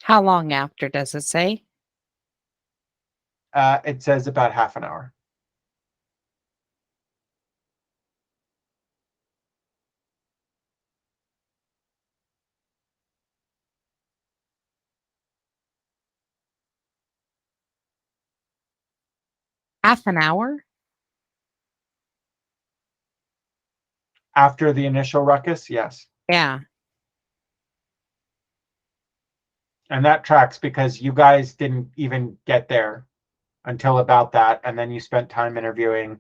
How long after does it say? It says about half an hour. Half an hour? After the initial ruckus, yes. Yeah. And that tracks because you guys didn't even get there until about that, and then you spent time interviewing,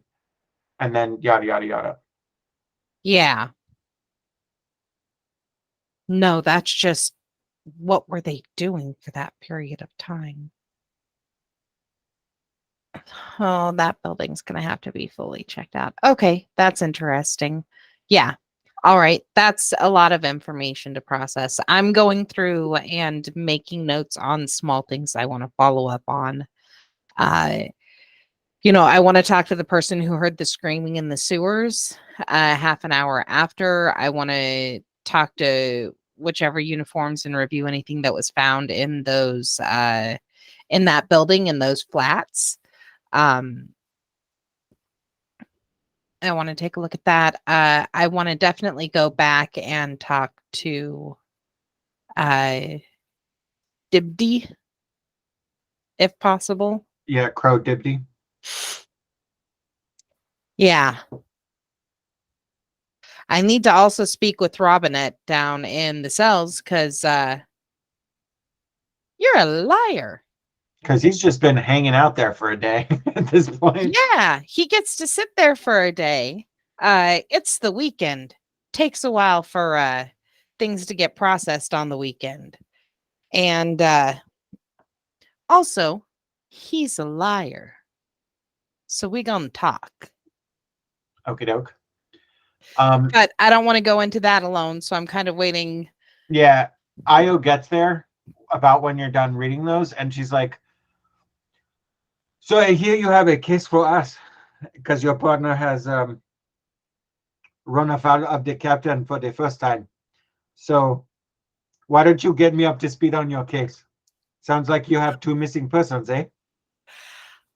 and then yada yada yada. Yeah. No, that's just what were they doing for that period of time? Oh, that building's going to have to be fully checked out. Okay, that's interesting. Yeah. All right. That's a lot of information to process. I'm going through and making notes on small things I want to follow up on. Uh, I want to talk to the person who heard the screaming in the sewers half an hour after. I want to talk to whichever uniforms and review anything that was found in those in that building, in those flats. I want to take a look at that. I want to definitely go back and talk to Dibdy, if possible. Yeah, Crow Dibdy. Yeah. I need to also speak with Robinette down in the cells because you're a liar. Because he's just been hanging out there for a day at this point. Yeah, he gets to sit there for a day. It's the weekend. Takes a while for things to get processed on the weekend. And also, he's a liar. So we gonna talk. Okie doke. But I don't want to go into that alone, so I'm kind of waiting. Yeah, Io gets there about when you're done reading those, and she's like, "So I hear you have a case for us because your partner has run afoul of the captain for the first time. So why don't you get me up to speed on your case? Sounds like you have 2 missing persons, eh?"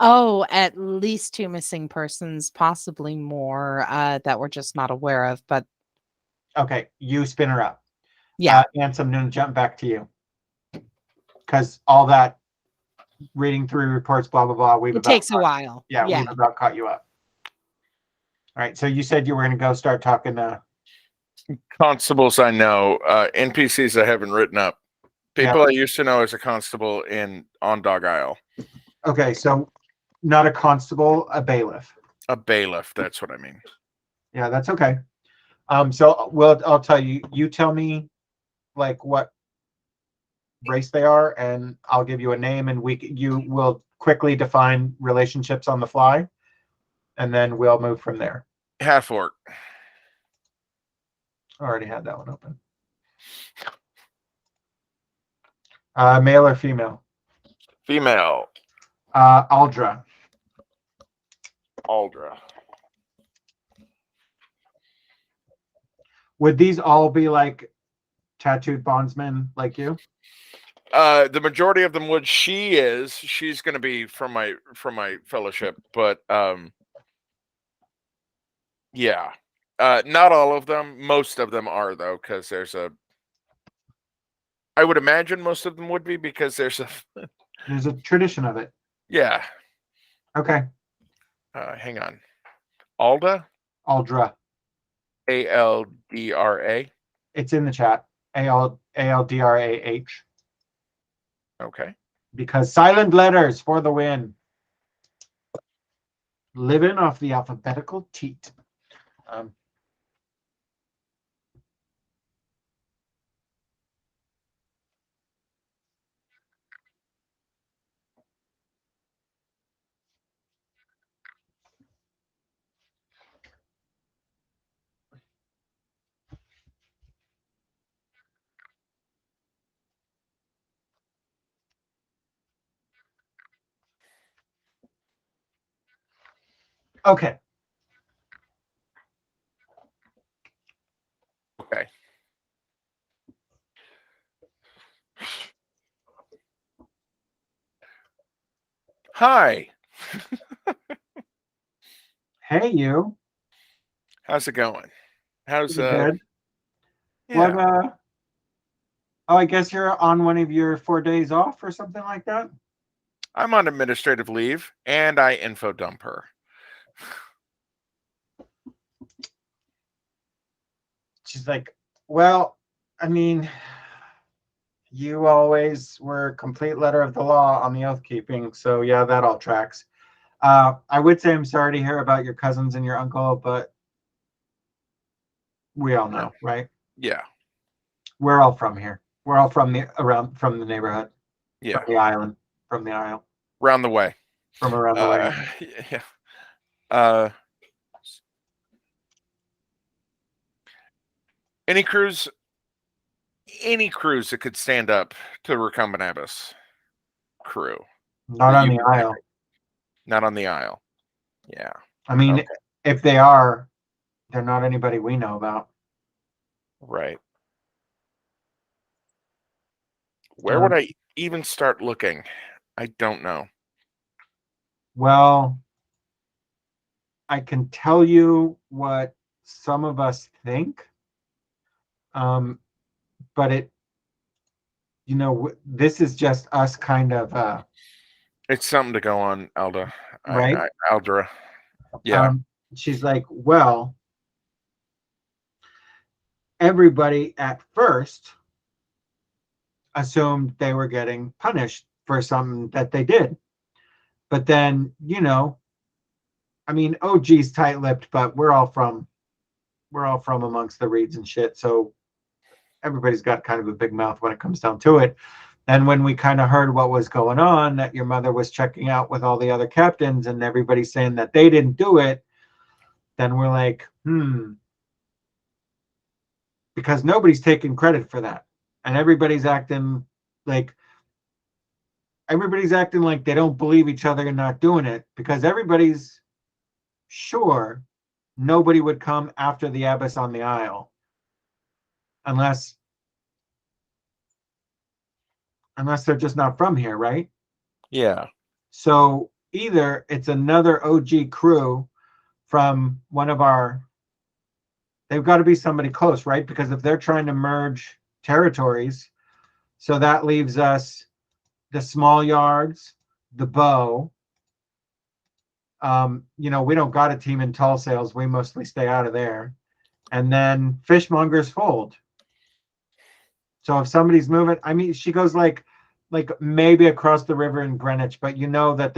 Oh, at least 2 missing persons, possibly more that we're just not aware of. But Okay, you spin her up. yeah, Ansem, I'm going to jump back to you. Because all that reading through reports, blah, blah, blah, it takes a while. Yeah, we've about caught you up. All right, so you said you were going to go start talking to Constables I know, NPCs I haven't written up. People I used to know as a constable on Dog Isle. Okay, so not a constable, a bailiff. A bailiff, that's what I mean. Yeah, that's okay. So I'll tell you. You tell me, like, what race they are, and I'll give you a name, and you will quickly define relationships on the fly, and then we'll move from there. Half orc. Already had that one open. Male or female? Female. Aldra. Aldra. Would these all be like tattooed bondsmen like you? The majority of them would. She's going to be from my fellowship, but yeah, not all of them. Most of them are though, because there's a. I would imagine most of them would be because there's a. There's a tradition of it. Yeah. Okay. Hang on. Alda. Aldra. Aldra. It's in the chat. Aldrah. Okay. Because silent letters for the win. Living off the alphabetical teat. Okay. Okay. Hi. Hey, you. How's it going? How's Pretty good. Yeah. What? Oh, I guess you're on one of your 4 days off or something like that. I'm on administrative leave, and I info dump her. She's like, well, I mean, you always were complete letter of the law on the oath keeping, so yeah, that all tracks. I would say I'm sorry to hear about your cousins and your uncle, but we all know, right? Yeah. We're all from here. We're all from the neighborhood. Yeah. From the island. From the isle. Round the way. From around the way. Yeah. Any crews that could stand up to the recumbent abbess crew. Not on the isle. Not on the isle. Yeah. I mean, if they are, they're not anybody we know about. Right. Where would I even start looking? I don't know. Well, I can tell you what some of us think. But this is just us kind of it's something to go on, Alda. Right? Aldra. Yeah. She's like, well, everybody at first assumed they were getting punished for something that they did. But then, I mean, OG's tight-lipped, but we're all from amongst the reeds and shit. So everybody's got kind of a big mouth when it comes down to it. And when we kind of heard what was going on, that your mother was checking out with all the other captains and everybody saying that they didn't do it, then we're like, because nobody's taking credit for that. And everybody's acting like they don't believe each other and not doing it, because everybody's sure nobody would come after the abbess on the isle unless they're just not from here, right? Yeah. So either it's another OG crew from one of they've got to be somebody close, right? Because if they're trying to merge territories, so that leaves us the small yards, the bow. We don't got a team in tall sails. We mostly stay out of there. And then Fishmonger's Fold. So if somebody's moving, I mean, she goes like maybe across the river in Greenwich, but you know that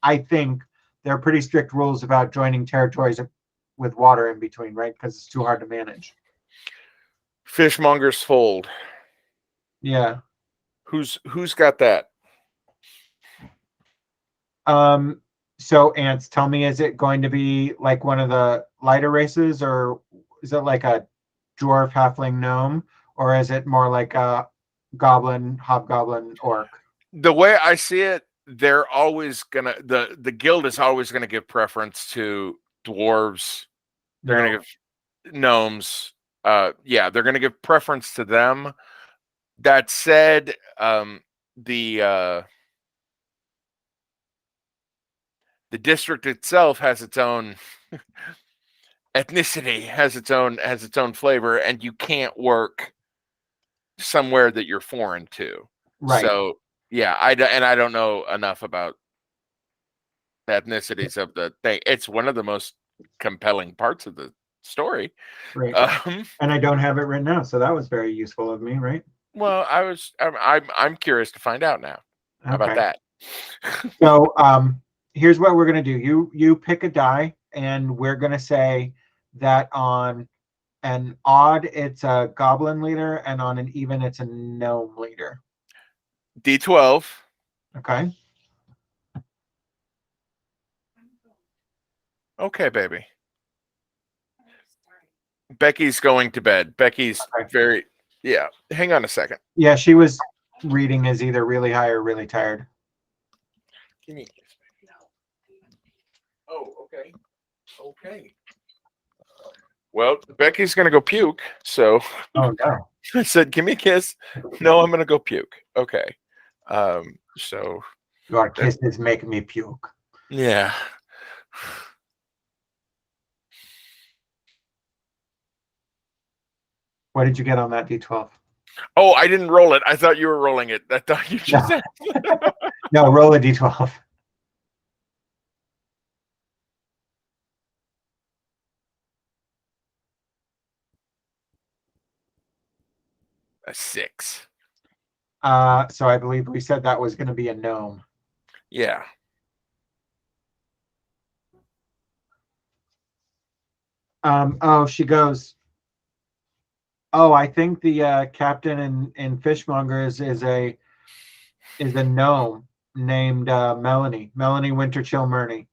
I think there are pretty strict rules about joining territories with water in between, right? Because it's too hard to manage. Fishmonger's Fold. Yeah. Who's got that? So Ants, tell me, is it going to be like one of the lighter races, or is it like a dwarf, halfling, gnome, or is it more like a goblin, hobgoblin, orc? The way I see it, they're always gonna the guild is always gonna give preference to dwarves. They're gonna give gnomes. Yeah, they're gonna give preference to them. That said, the district itself has its own ethnicity, has its own flavor, and you can't work somewhere that you're foreign to. Right. So yeah, I don't know enough about the ethnicities of the thing. It's one of the most compelling parts of the story. Right. Um, And I don't have it written out, so that was very useful of me, right? well, I'm curious to find out now. How about Okay. that? So here's what we're gonna do. You pick a die, and we're gonna say that on an odd it's a goblin leader, and on an even it's a gnome leader. D12. Okay. Okay, baby. Becky's going to bed. Becky's Okay. very yeah. Hang on a second. Yeah, she was reading as either really high or really tired. Give me. Oh, okay. Okay. Well, Becky's gonna go puke. So Oh no. I said, "Give me a kiss." No, I'm gonna go puke. Okay. So Your kisses make me puke. yeah. What did you get on that D12? Oh, I didn't roll it. I thought you were rolling it. I thought you just said. No, roll a D12. A 6. So I believe we said that was going to be a gnome. Yeah. Oh, she goes. Oh, I think the captain in Fishmonger is a gnome named Melanie Winterchill Murney.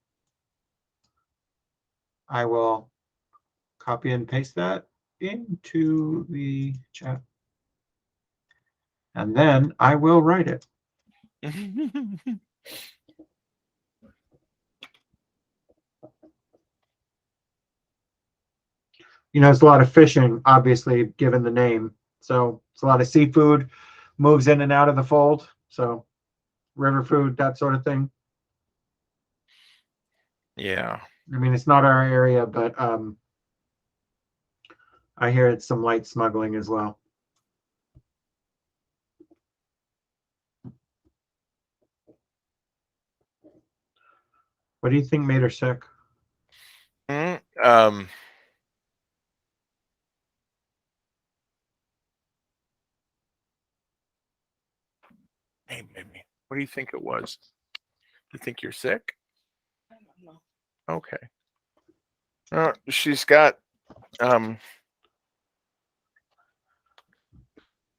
I will copy and paste that into the chat, and then I will write it. You know, it's a lot of fishing, obviously, given the name. So it's a lot of seafood, moves in and out of the fold. So river food, that sort of thing. Yeah. I mean, it's not our area, but I hear it's some light smuggling as well. What do you think made her sick? Hey, Mimi, what do you think it was? You think you're sick? I don't know. Okay. She's got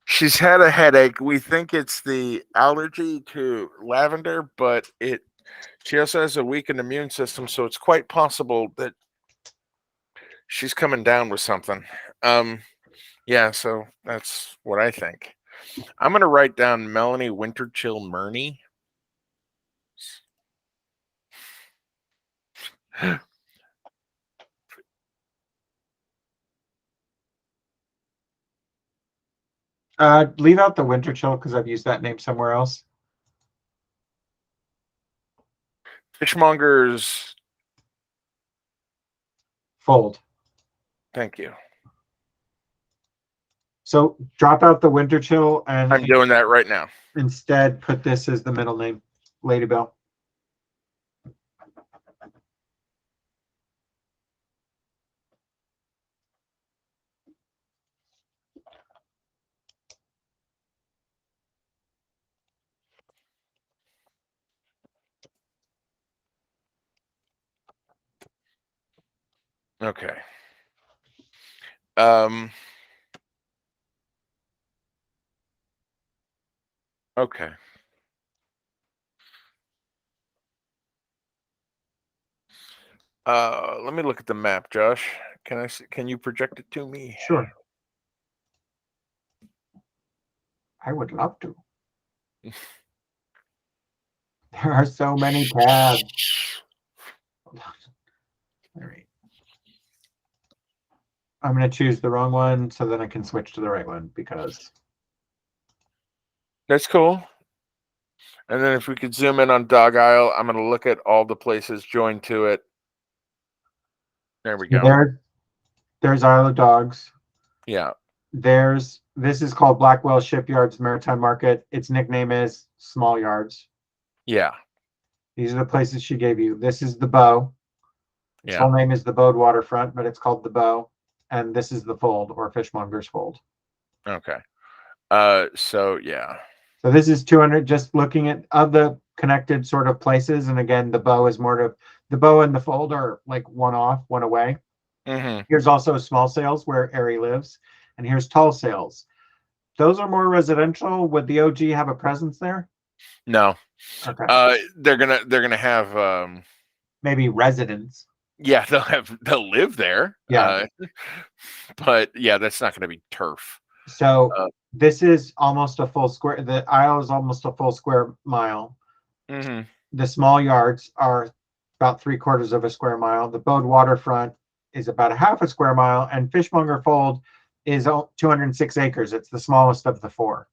she's had a headache. We think it's the allergy to lavender, but she also has a weakened immune system, so it's quite possible that she's coming down with something. Yeah, so that's what I think. I'm gonna write down Melanie Winterchill Murney. Leave out the Winterchill because I've used that name somewhere else. Fishmonger's. Fold. Thank you. So drop out the Winterchill and I'm doing that right now. instead put this as the middle name, Lady Bell. Okay. Okay. Let me look at the map, Josh. Can you project it to me? Sure. I would love to. There are so many tabs. Hold on. All right. I'm going to choose the wrong one so then I can switch to the right one because That's cool. And then if we could zoom in on Dog Isle, I'm going to look at all the places joined to it. There we go. there's Isle of Dogs. Yeah. This is called Blackwell Shipyards Maritime Market. Its nickname is Small Yards. Yeah. These are the places she gave you. This is the Bow. Its Yeah. whole name is the Bowed Waterfront, but it's called the Bow. And this is the Fold or Fishmonger's Fold. Okay. So yeah. So this is 200, just looking at the connected sort of places. And again, the Bow is more of the Bow and the Fold are like one off, one away. Mm-hmm. Here's also Small Sails where Aerie lives. And here's Tall Sails. Those are more residential. Would the OG have a presence there? No. Okay. They're gonna have Maybe residents. yeah, they'll live there. Yeah. But yeah, that's not gonna be turf. So this is almost a full square. The aisle is almost a full square mile. Mm-hmm. The small yards are about 3/4 of a square mile. The Bowed Waterfront is about a half a square mile, and Fishmonger Fold is 206 acres. It's the smallest of the four,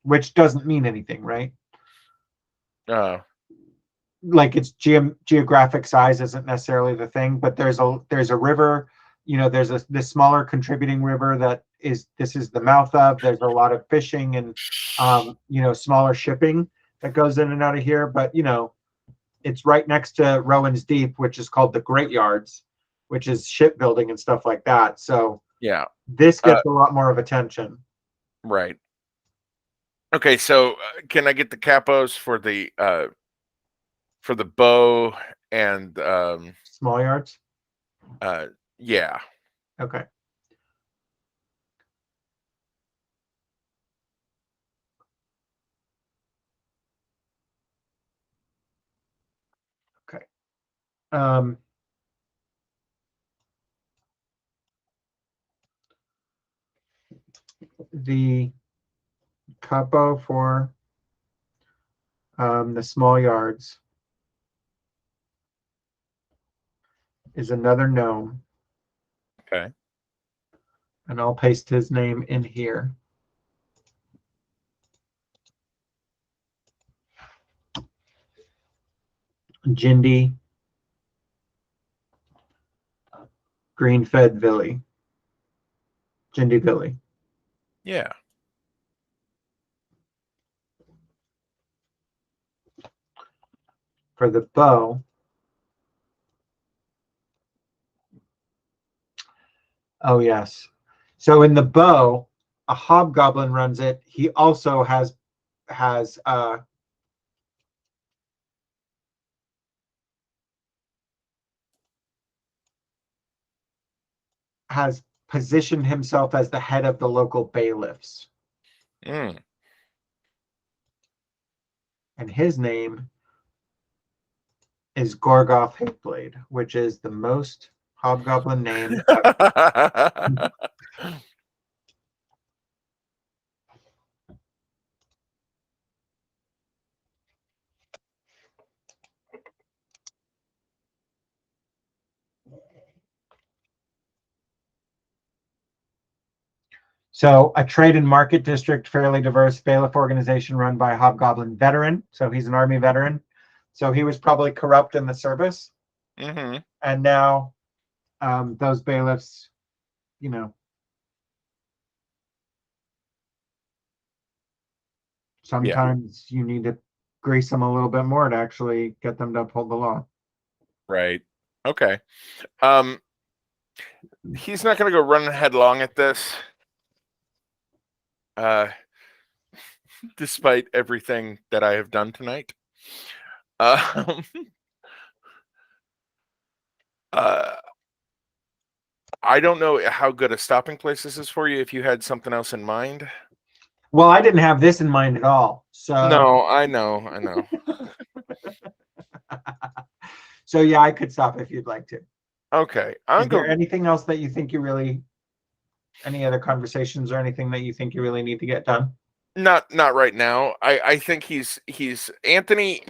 which doesn't mean anything, right? Like its geographic size isn't necessarily the thing, but there's a river, there's this smaller contributing river this is the mouth of. There's a lot of fishing and smaller shipping that goes in and out of here, but it's right next to Rowan's Deep, which is called the Great Yards, which is shipbuilding and stuff like that. So yeah, this gets a lot more of attention. Right. Okay, so can I get the capos for the Bow and Small yards? Yeah. Okay. Okay. The capo for the small yards is another gnome. Okay. And I'll paste his name in here. Jindy Green-fed Billy. Jindy Billy. Yeah. For the Bow, oh yes. So in the Bow, a hobgoblin runs it. He also has positioned himself as the head of the local bailiffs. Mm. And his name is Gorgoth Hateblade, which is the most hobgoblin name ever. So a trade and market district, fairly diverse bailiff organization run by a hobgoblin veteran. So he's an army veteran. So he was probably corrupt in the service. Mm-hmm. And now those bailiffs, sometimes you need to grease them a little bit more to actually get them to uphold the law. Right. Okay. He's not going to go running headlong at this. Despite everything that I have done tonight. I don't know how good a stopping place this is for you if you had something else in mind. Well, I didn't have this in mind at all. So no, I know. So yeah, I could stop if you'd like to. Okay. Is there anything else that you think any other conversations or anything that you think you really need to get done? Not right now. I think he's Anthony.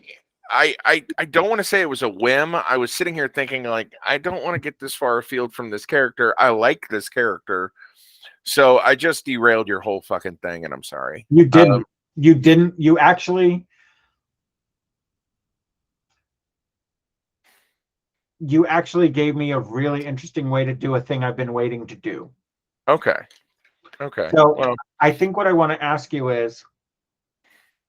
I don't want to say it was a whim. I was sitting here thinking like I don't want to get this far afield from this character. I like this character, so I just derailed your whole fucking thing, and I'm sorry. You didn't. You didn't. You actually. You actually gave me a really interesting way to do a thing I've been waiting to do. Okay. Okay. So Well, I think what I want to ask you is,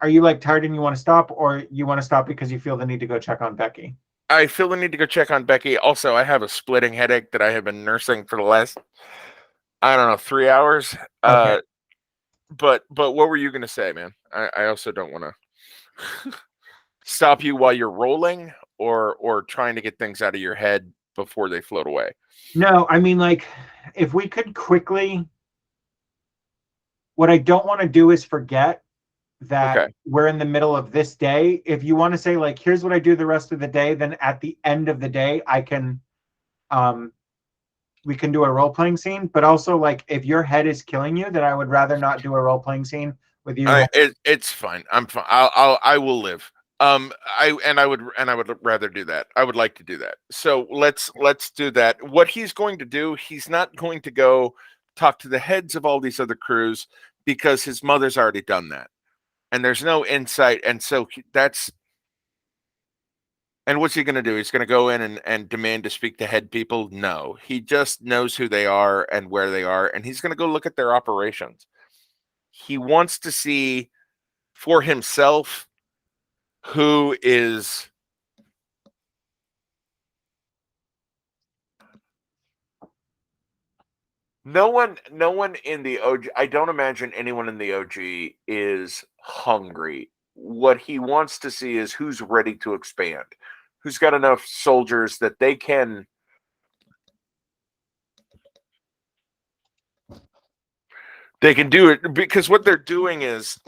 are you like tired and you want to stop, or you want to stop because you feel the need to go check on Becky? I feel the need to go check on Becky. Also, I have a splitting headache that I have been nursing for the last, I don't know, 3 hours. Okay. But what were you gonna say, man? I also don't want to stop you while you're rolling or trying to get things out of your head before they float away. No, I mean, like, if we could quickly, what I don't want to do is forget that Okay. we're in the middle of this day. If you want to say, like, here's what I do the rest of the day, then at the end of the day, I can, we can do a role playing scene. But also, like, if your head is killing you, then I would rather not do a role playing scene with you. It's fine. I'm fine. I will live. I would rather do that. I would like to do that. So let's do that. What he's going to do, he's not going to go talk to the heads of all these other crews because his mother's already done that. And there's no insight. And so that's, and what's he going to do? He's going to go in and demand to speak to head people? No, he just knows who they are and where they are. And he's going to go look at their operations. He wants to see for himself who is no one in the OG. I don't imagine anyone in the OG is hungry. What he wants to see is who's ready to expand, who's got enough soldiers that they can do it, because what they're doing is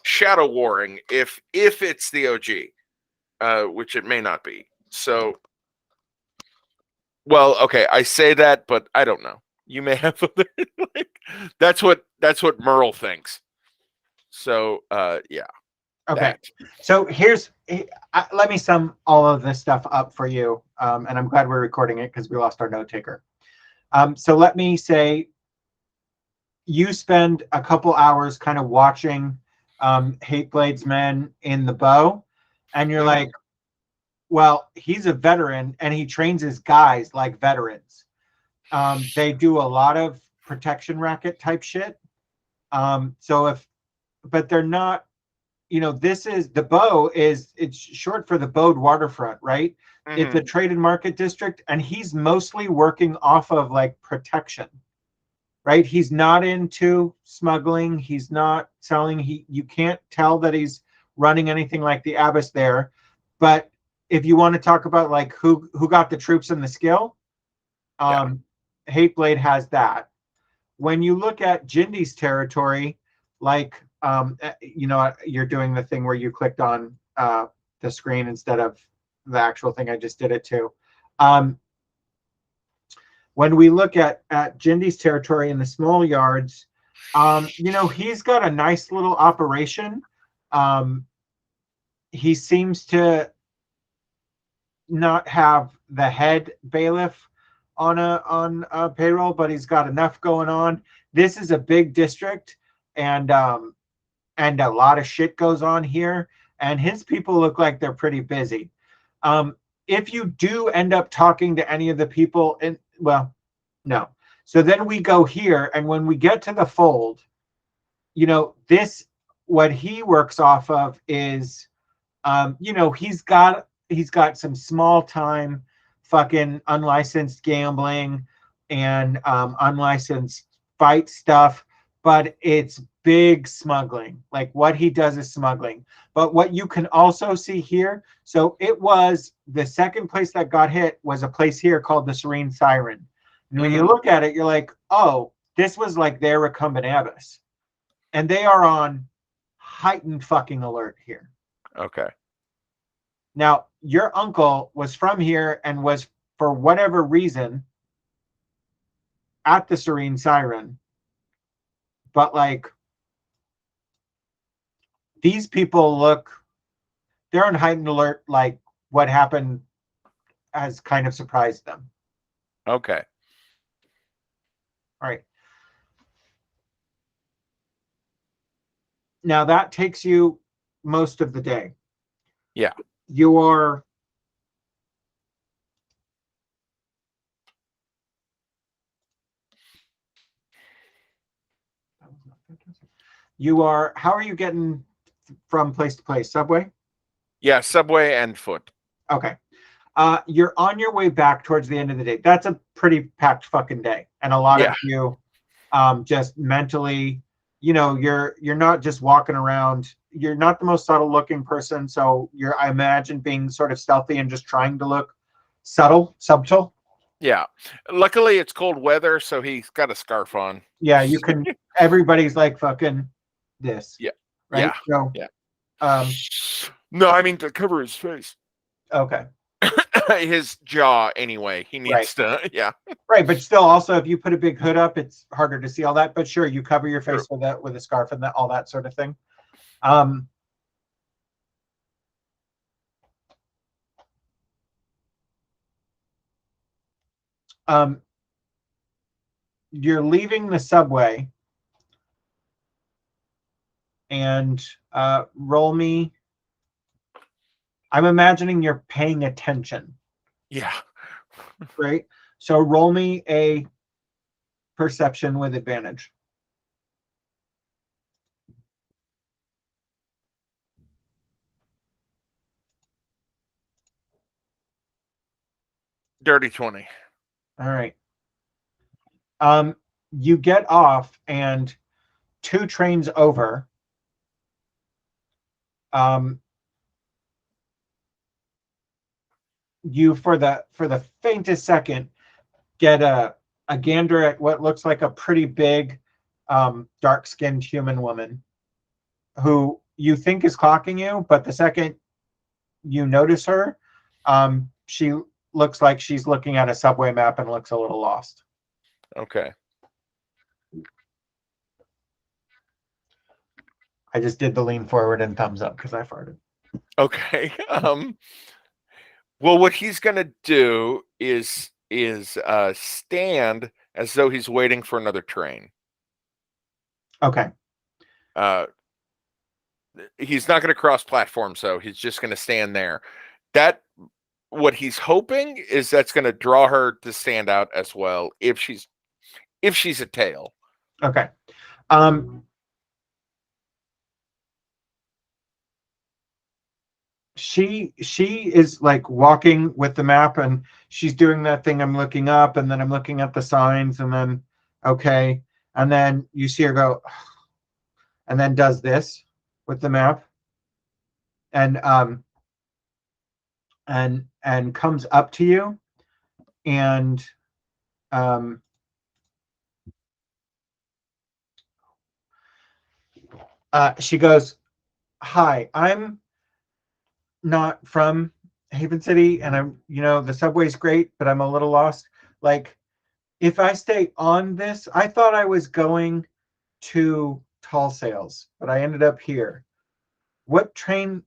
shadow warring if it's the OG, which it may not be. So, well, okay, I say that, but I don't know. You may have like, that's what Merle thinks. So, yeah. Okay. That. So let me sum all of this stuff up for you. And I'm glad we're recording it because we lost our note taker. So let me say, you spend a couple hours kind of watching Hateblade's men in the bow, and you're like, well, he's a veteran and he trains his guys like veterans. They do a lot of protection racket type shit. But they're not, this is the bow it's short for the Bowed Waterfront, right? Mm-hmm. It's a traded market district, and he's mostly working off of like protection, right? He's not into smuggling. He's not selling. You can't tell that he's running anything like the Abyss there. But if you want to talk about like who got the troops and the skill, Hateblade has that. When you look at Jindy's territory, like you're doing the thing where you clicked on the screen instead of the actual thing I just did it to. When we look at Jindy's territory in the small yards, he's got a nice little operation. He seems to not have the head bailiff on a payroll, but he's got enough going on. This is a big district, and a lot of shit goes on here, and his people look like they're pretty busy. If you do end up talking to any of the people no. So then we go here, and when we get to the fold, what he works off of is, he's got some small time fucking unlicensed gambling and unlicensed fight stuff, but it's big smuggling. Like what he does is smuggling. But what you can also see here, so it was the second place that got hit was a place here called the Serene Siren. And when you look at it, you're like, oh, this was like their recumbent Abyss. And they are on heightened fucking alert here. Okay. Now, your uncle was from here and was, for whatever reason, at the Serene Siren. But like, these people look, they're on heightened alert, like what happened has kind of surprised them. Okay. All right. Now that takes you most of the day. Yeah. You are how are you getting from place to place? Subway? Yeah, subway and foot. Okay. You're on your way back towards the end of the day. That's a pretty packed fucking day. And a lot Yeah. of you just mentally, you're not just walking around. You're not the most subtle looking person. So I imagine being sort of stealthy and just trying to look subtle. Yeah. Luckily, it's cold weather, so he's got a scarf on. Yeah, you can, everybody's like fucking this. Yeah. Right? So, Yeah. No, I mean to cover his face. Okay. His jaw, anyway. He needs to, yeah. Right, but still, also, if you put a big hood up, it's harder to see all that. But sure, you cover your face with a scarf and all that sort of thing. You're leaving the subway, and roll me. I'm imagining you're paying attention. Yeah. Right. So roll me a perception with advantage. Dirty 20. All right. You get off, and 2 trains over, you for the faintest second get a gander at what looks like a pretty big dark-skinned human woman who you think is clocking you, but the second you notice her, she looks like she's looking at a subway map and looks a little lost. Okay. I just did the lean forward and thumbs up because I farted. Okay. Well, what he's gonna do is stand as though he's waiting for another train. Okay. He's not gonna cross platforms, so he's just gonna stand there. What he's hoping is that's gonna draw her to stand out as well if she's a tail. Okay. She is like walking with the map, and she's doing that thing. I'm looking up, and then I'm looking at the signs, and then okay, and then you see her go, and then does this with the map, and comes up to you, and she goes, "Hi, I'm not from Haven City, and I'm, the subway's great, but I'm a little lost. Like, if I stay on this, I thought I was going to Tall Sales, but I ended up here. What train?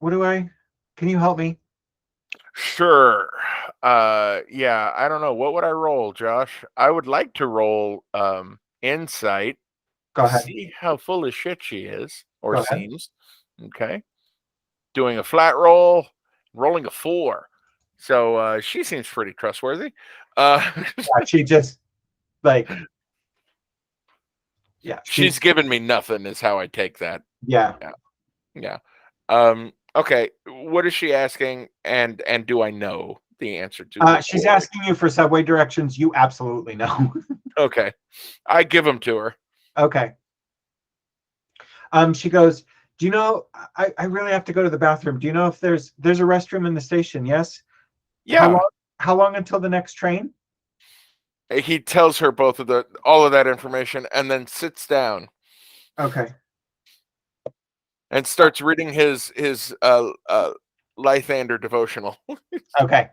Can you help me?" Sure. Yeah, I don't know. What would I roll, Josh? I would like to roll insight. Go ahead. See how full of shit she is, or Go ahead. seems. Okay. Doing a flat roll, rolling a 4. So she seems pretty trustworthy. Yeah, she just like, yeah, she's given me nothing is how I take that. Yeah. Okay. What is she asking? And do I know the answer to? She's asking you for subway directions. You absolutely know. Okay. I give them to her. Okay. She goes, "Do you know, I really have to go to the bathroom. Do you know if there's a restroom in the station?" Yes. Yeah. How long until the next train? He tells her all of that information and then sits down. Okay. And starts reading his Lythander devotional. Okay.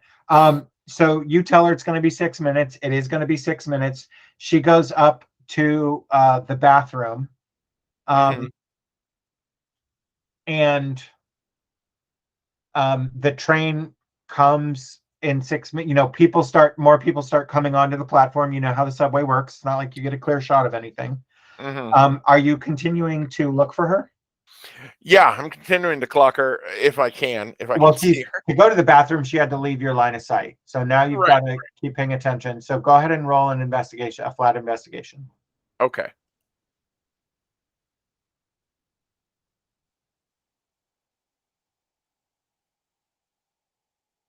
So you tell her it's going to be 6 minutes. It is going to be 6 minutes. She goes up to the bathroom. and the train comes in 6 minutes. You know, more people start coming onto the platform. You know how the subway works. It's not like you get a clear shot of anything. Are you continuing to look for her? Yeah, I'm continuing to clock her if I can. If I Well, can see her. to go to the bathroom, she had to leave your line of sight. So now you've Right. got to keep paying attention. So go ahead and roll an investigation, a flat investigation. Okay.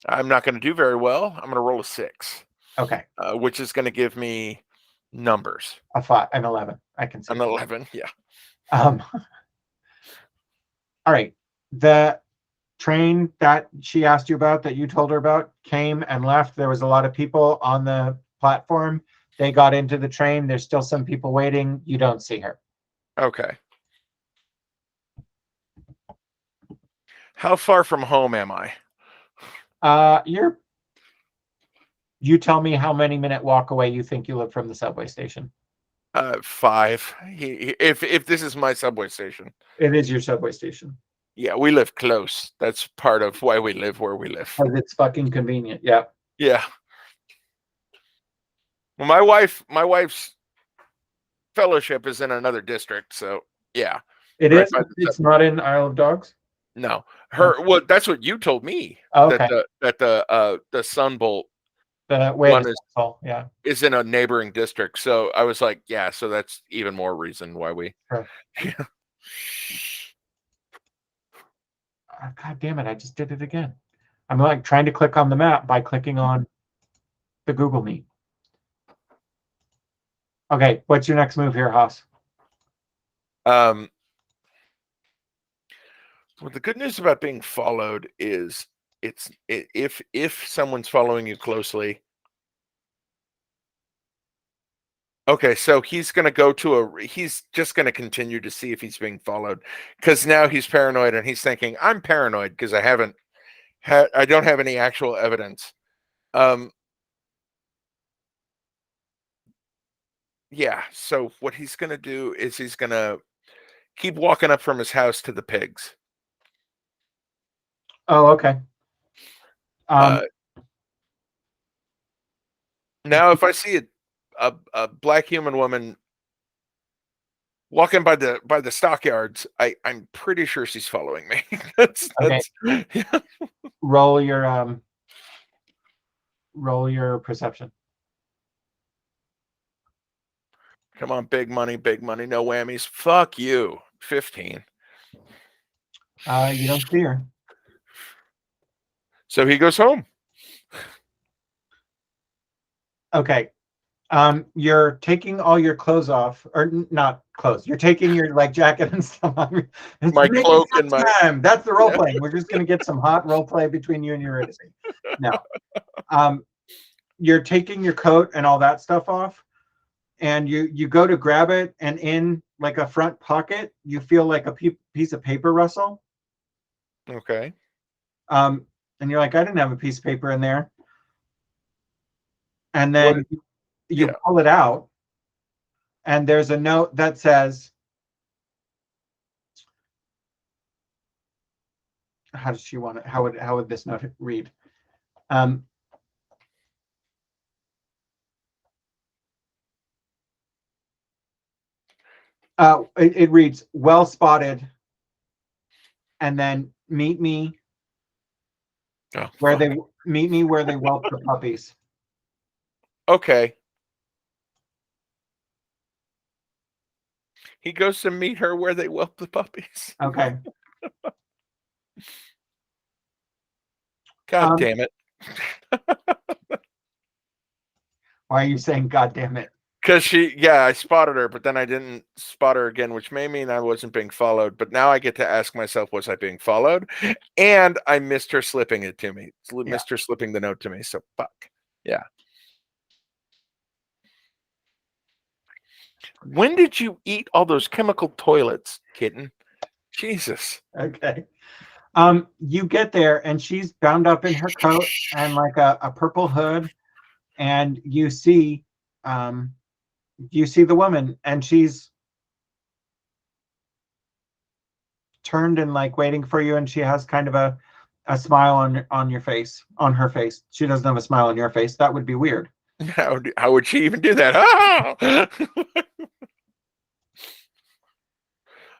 I'm not going to do very well. I'm going to roll a 6, Okay, which is going to give me numbers. an 11. I can see. An 11. Yeah. All right. The train that she asked you about, that you told her about, came and left. There was a lot of people on the platform. They got into the train. There's still some people waiting. You don't see her. Okay. How far from home am I? You tell me how many minute walk away you think you live from the subway station. 5. If this is my subway station. It is your subway station. Yeah, we live close. That's part of why we live where we live. Because it's fucking convenient. Yeah. Yeah. Well, my wife's fellowship is in another district, so yeah. It Right is. by the It's not in Isle of Dogs. No, well, that's what you told me. Okay. That the Sunbolt The one yeah. is in a neighboring district. So I was like, yeah, so that's even more reason why we. Sure. God damn it! I just did it again. I'm like trying to click on the map by clicking on the Google Meet. Okay, what's your next move here, Haas? Well, the good news about being followed is if someone's following you closely. Okay, so he's going to go to he's just going to continue to see if he's being followed, because now he's paranoid and he's thinking, I'm paranoid because I don't have any actual evidence. Yeah, so what he's going to do is he's going to keep walking up from his house to the pigs. Oh, okay. Now, if I see a black human woman walking by the stockyards, I'm pretty sure she's following me. Okay. Yeah. Roll your perception. Come on, big money, no whammies. Fuck you. 15. You don't see her. So he goes home. Okay. You're taking all your clothes off, or not clothes. You're taking your like jacket and stuff off. My cloak and my time. That's the role playing. We're just gonna get some hot role play between you and Eurydice. No. You're taking your coat and all that stuff off, and you go to grab it, and in like a front pocket, you feel like a piece of paper rustle. Okay. And you're like, I didn't have a piece of paper in there. And then you pull it out, and there's a note that says, how does she want it? How would this note read? It reads, well spotted, and then meet me where they whelp the puppies. Okay. He goes to meet her where they whelp the puppies. Okay. God damn it. Why are you saying God damn it? Because I spotted her, but then I didn't spot her again, which may mean I wasn't being followed. But now I get to ask myself, was I being followed? And I missed her slipping it to me. Missed her slipping the note to me. So fuck. Yeah. When did you eat all those chemical toilets, kitten? Jesus. Okay. You get there, and she's bound up in her coat and like a purple hood, and you see the woman, and she's turned and like waiting for you, and she has kind of a smile on your face, on her face. She doesn't have a smile on your face. That would be weird. How would she even do that? Ah!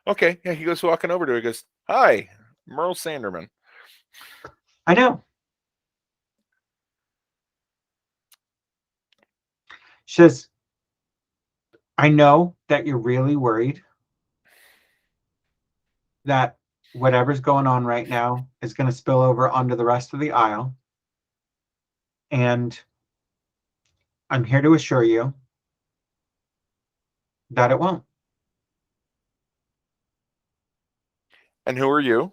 Okay, yeah, he goes walking over to her. He goes, "Hi, Merle Sanderman." I know. She says, I know that you're really worried that whatever's going on right now is going to spill over onto the rest of the aisle. And I'm here to assure you that it won't. And who are you?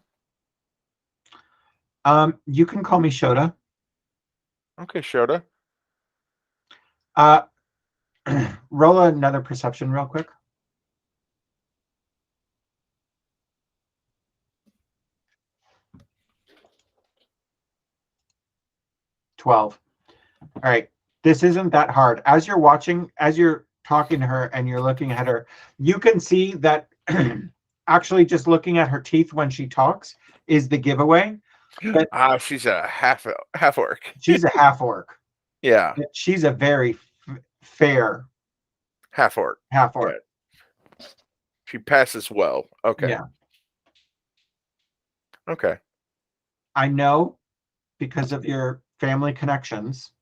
You can call me Shota. Okay, Shota. Roll another perception real quick. 12. All right. This isn't that hard. As you're watching, as you're talking to her and you're looking at her, you can see that actually just looking at her teeth when she talks is the giveaway. But She's a half orc. she's a half orc. Yeah, She's a very fair half orc. half orc. Yeah. She passes well. Okay. Yeah. Okay. I know because of your family connections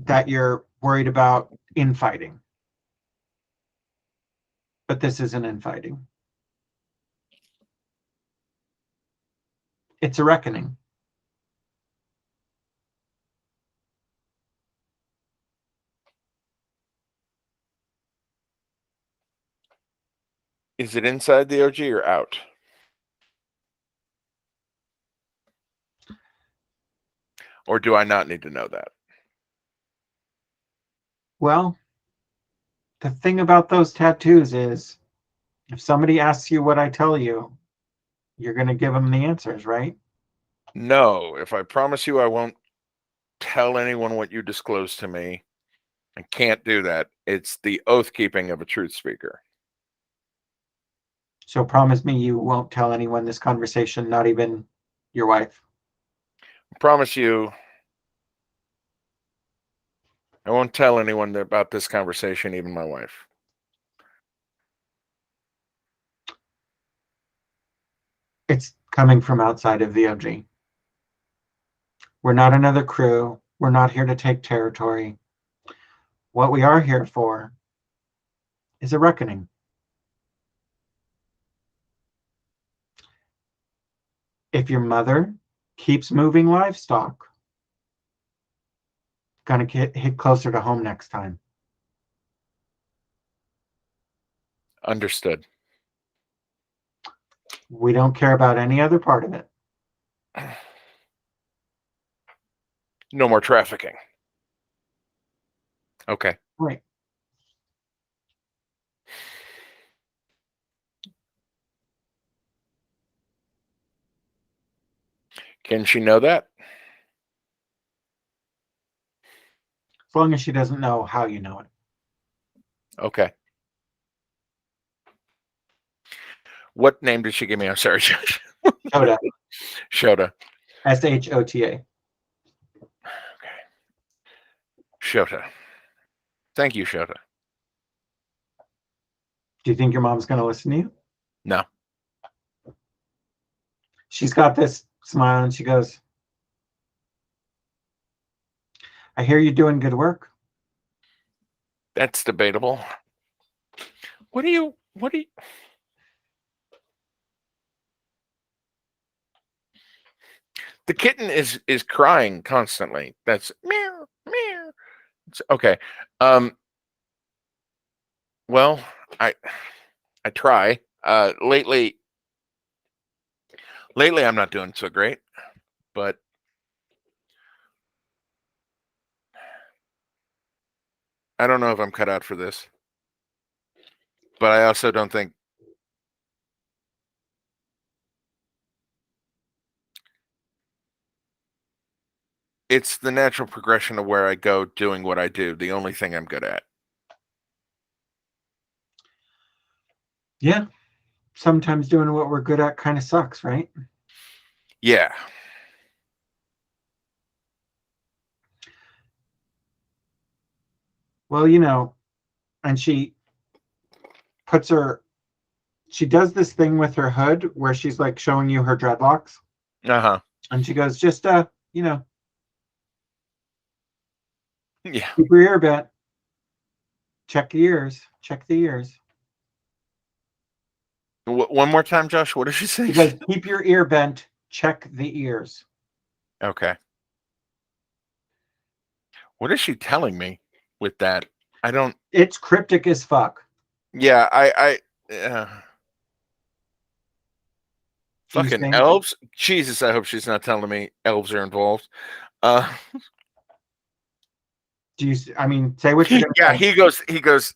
that you're worried about infighting. But this isn't infighting. It's a reckoning. Is it inside the OG or out? Or do I not need to know that? Well, the thing about those tattoos is if somebody asks you what I tell you, you're going to give them the answers, right? No. If I promise you I won't tell anyone what you disclose to me, I can't do that. It's the oath keeping of a truth speaker. So promise me you won't tell anyone this conversation, not even your wife. I promise you I won't tell anyone about this conversation, even my wife. It's coming from outside of the OG. We're not another crew. We're not here to take territory. What we are here for is a reckoning. If your mother keeps moving livestock, gonna hit closer to home next time. Understood. We don't care about any other part of it. No more trafficking. Okay. Right. Can she know that? As long as she doesn't know how you know it. Okay. What name did she give me? I'm sorry. Shota. Shota. Shota. Okay. Shota. Thank you, Shota. Do you think your mom's going to listen to you? No. She's got this smile and she goes, I hear you're doing good work. That's debatable. What do you The kitten is crying constantly. That's meow meow. It's, okay. Well, I try. Lately I'm not doing so great, but I don't know if I'm cut out for this. But I also don't think it's the natural progression of where I go doing what I do, the only thing I'm good at. Yeah. sometimes doing what we're good at kind of sucks, right? Yeah. Well, and she does this thing with her hood where she's like showing you her dreadlocks. Uh-huh. And she goes, just, Yeah. keep your ear bent. Check the ears. Check the ears. One more time, Josh. What did she say? She goes, keep your ear bent. Check the ears. Okay. What is she telling me with that? I don't. It's cryptic as fuck. Yeah, Do you fucking think? elves. Jesus, I hope she's not telling me elves are involved. I mean, say what you're gonna Yeah, say. he goes.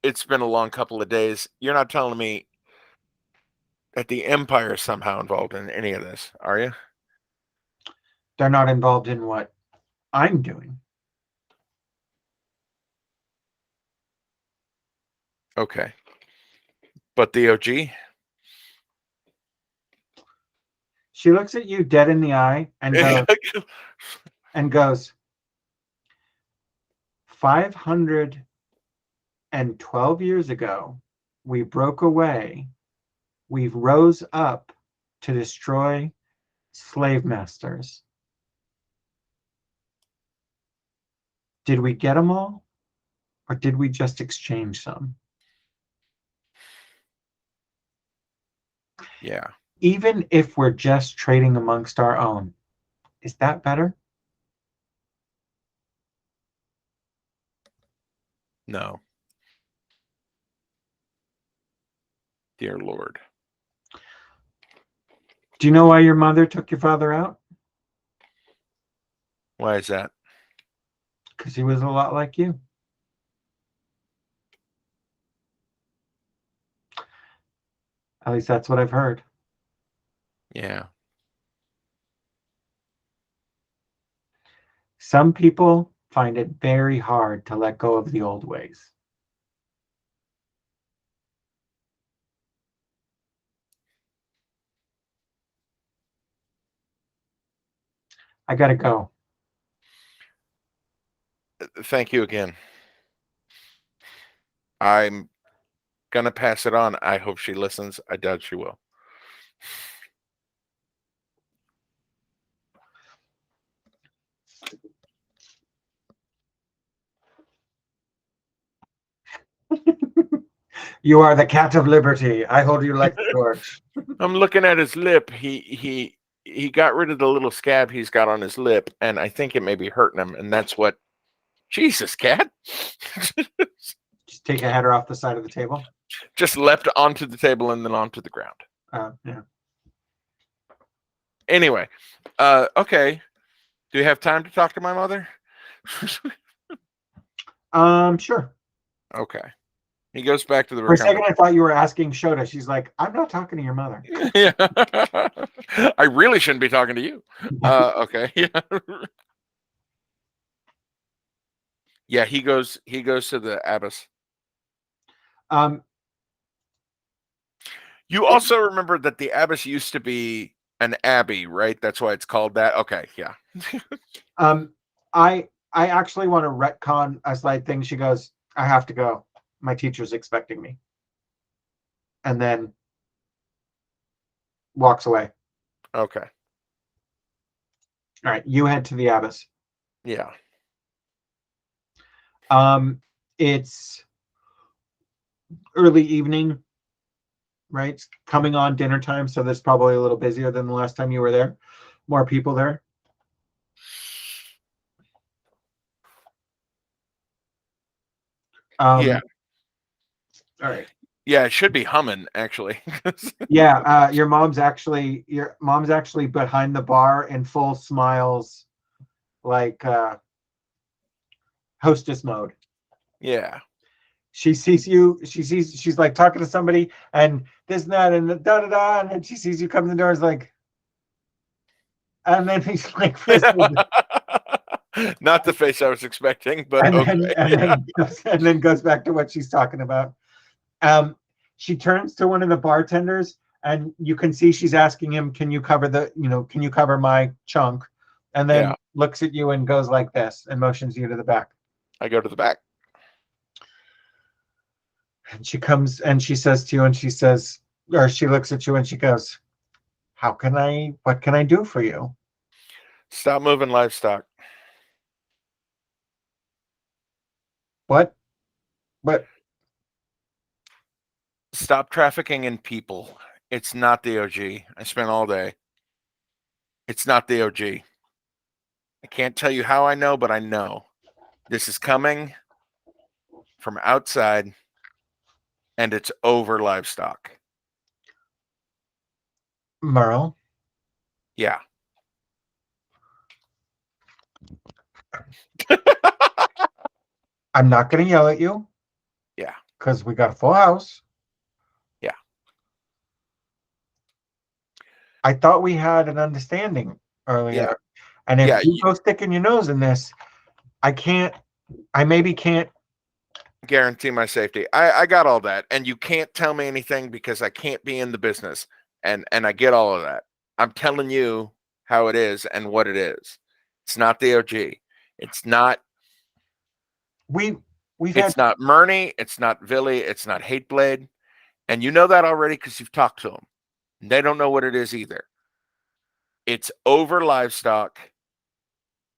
It's been a long couple of days. You're not telling me that the Empire is somehow involved in any of this, are you? They're not involved in what I'm doing. Okay. But the OG? She looks at you dead in the eye and goes, 512 years ago, we broke away. We rose up to destroy slave masters. Did we get them all? Or did we just exchange some? Yeah. Even if we're just trading amongst our own, is that better? No. Dear Lord. Do you know why your mother took your father out? Why is that? Because he was a lot like you. At least that's what I've heard. Yeah. Some people find it very hard to let go of the old ways. I gotta go. Thank you again. I'm gonna pass it on. I hope she listens. I doubt she will. You are the cat of liberty. I hold you like George. I'm looking at his lip. He got rid of the little scab he's got on his lip, and I think it may be hurting him. And that's what. Jesus, cat. Just take a header off the side of the table. Just leapt onto the table and then onto the ground. Yeah. Anyway, okay. Do you have time to talk to my mother? Sure. Okay. He goes back to the For a second, I thought you were asking Shota. She's like, I'm not talking to your mother. Yeah. I really shouldn't be talking to you. Okay. Yeah. Yeah, he goes to the abbess. You also remember that the abbess used to be an abbey, right? That's why it's called that. Okay, yeah. I actually want to retcon a slight thing. She goes, I have to go. My teacher's expecting me. And then walks away. Okay. All right, you head to the abbess. Yeah. It's early evening, right? It's coming on dinner time, so that's probably a little busier than the last time you were there. More people there. Yeah. All right. Yeah, it should be humming actually. Yeah, your mom's actually behind the bar in full smiles, like hostess mode. Yeah. She sees you. She's like talking to somebody, and this and that, and da da da, and then she sees you come in the door. Is like, and then he's like, not the face I was expecting, but and okay. then goes back to what she's talking about. she turns to one of the bartenders, and you can see she's asking him, can you cover can you cover my chunk? And then Yeah. looks at you and goes like this and motions you to the back. I go to the back. And she comes and she says to you, and she says, or she looks at you and she goes, what can I do for you? Stop moving livestock. What? What? Stop trafficking in people. It's not the OG. I spent all day. It's not the OG. I can't tell you how I know, but I know. This is coming from outside, and it's over livestock. Merle, Yeah. I'm not going to yell at you. Yeah. Because we got a full house. Yeah. I thought we had an understanding earlier. Yeah. And if Yeah, you go sticking your nose in this, I maybe can't. Guarantee my safety. I got all that. And you can't tell me anything because I can't be in the business. And I get all of that. I'm telling you how it is and what it is. It's not the OG. It's not We've it's had not Murney, it's not Villy, it's not Hateblade. And you know that already because you've talked to them. They don't know what it is either. It's over livestock,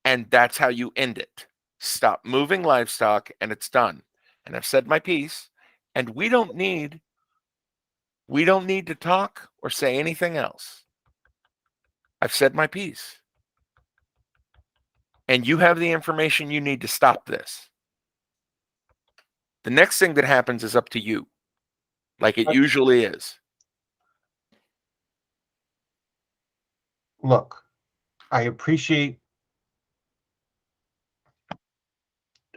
and that's how you end it. Stop moving livestock, and it's done. And I've said my piece, and we don't need to talk or say anything else. I've said my piece. And you have the information you need to stop this. The next thing that happens is up to you, like it usually is. Look, I appreciate.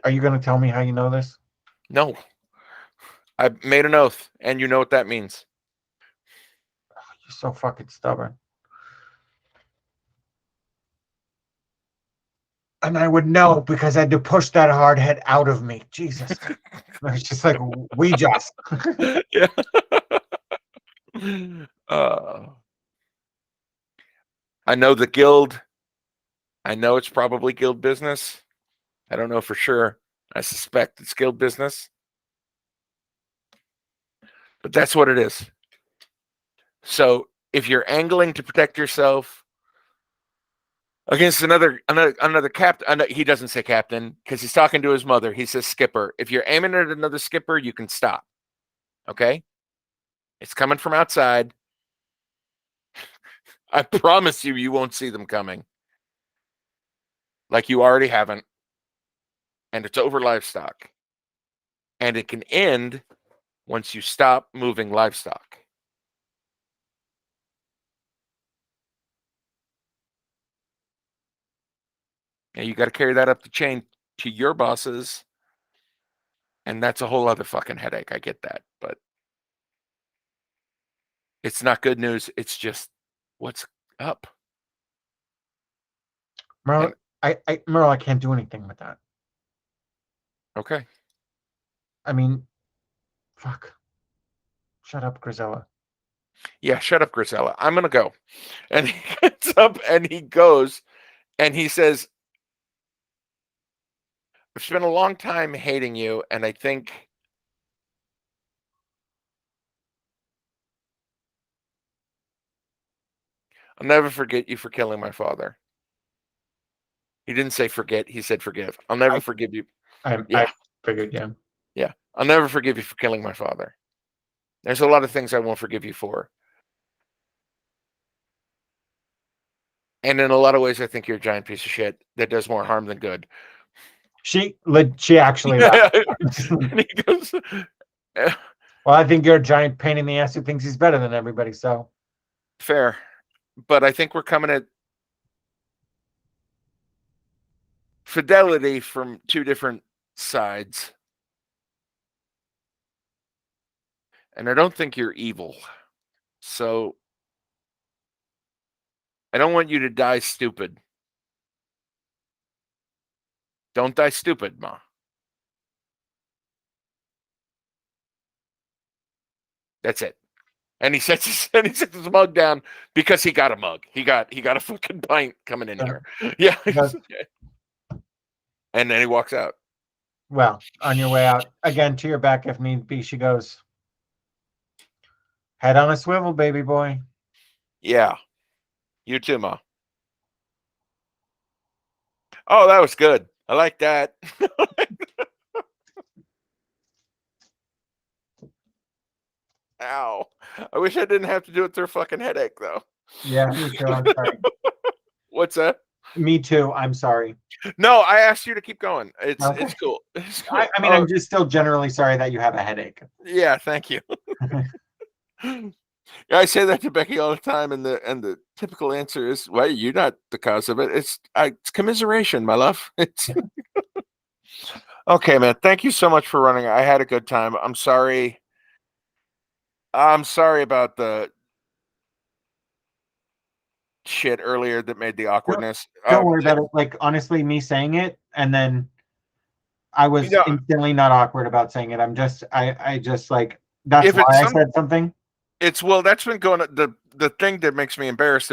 Are you going to tell me how you know this? No. I made an oath, and you know what that means. You're so fucking stubborn. And I would know because I had to push that hard head out of me. Jesus. It's just like, we just. Yeah. I know the guild. I know it's probably guild business. I don't know for sure. I suspect it's guild business. But that's what it is. So if you're angling to protect yourself against another captain, he doesn't say captain because he's talking to his mother. He says skipper. If you're aiming at another skipper, you can stop. Okay? It's coming from outside. I promise you, you won't see them coming. Like you already haven't. And it's over livestock. And it can end once you stop moving livestock. And you got to carry that up the chain to your bosses. And that's a whole other fucking headache. I get that. But it's not good news. It's just what's up. Merle, Merle, I can't do anything with that. Okay. I mean, fuck. Shut up, Grisella. Yeah, shut up, Grisella. I'm going to go. And he gets up and he goes and he says, I've spent a long time hating you, and I think I'll never forget you for killing my father. He didn't say forget, he said forgive. I'll never forgive you. I figured, yeah. Yeah. I'll never forgive you for killing my father. There's a lot of things I won't forgive you for. And in a lot of ways, I think you're a giant piece of shit that does more harm than good. She actually laughed. And he goes, Well, I think you're a giant pain in the ass who thinks he's better than everybody, so. fair. But I think we're coming at fidelity from two different sides. And I don't think you're evil. So I don't want you to die stupid. Don't die stupid, Ma. That's it. And he sets his mug down because he got a mug. He got a fucking pint coming in here. Yeah. Does- And then he walks out. Well, on your way out, again, to your back if need be, she goes, head on a swivel, baby boy. Yeah. You too, Ma. Oh, that was good. I like that. Ow. I wish I didn't have to do it through a fucking headache, though. Yeah, me too. I'm sorry. What's that? Me too. I'm sorry. No, I asked you to keep going. It's Okay. it's cool. It's cool. I mean, I'm just still generally sorry that you have a headache. Yeah, thank you. Yeah, I say that to Becky all the time, and the typical answer is, "Well, you're not the cause of it. It's commiseration, my love." It's okay, man. Thank you so much for running. I had a good time. I'm sorry. I'm sorry about the shit earlier that made the awkwardness. Don't worry about it. Like, honestly, me saying it, and then I was No. instantly not awkward about saying it. I just like, that's If why it's I said something. It's well, that's been going. The thing that makes me embarrassed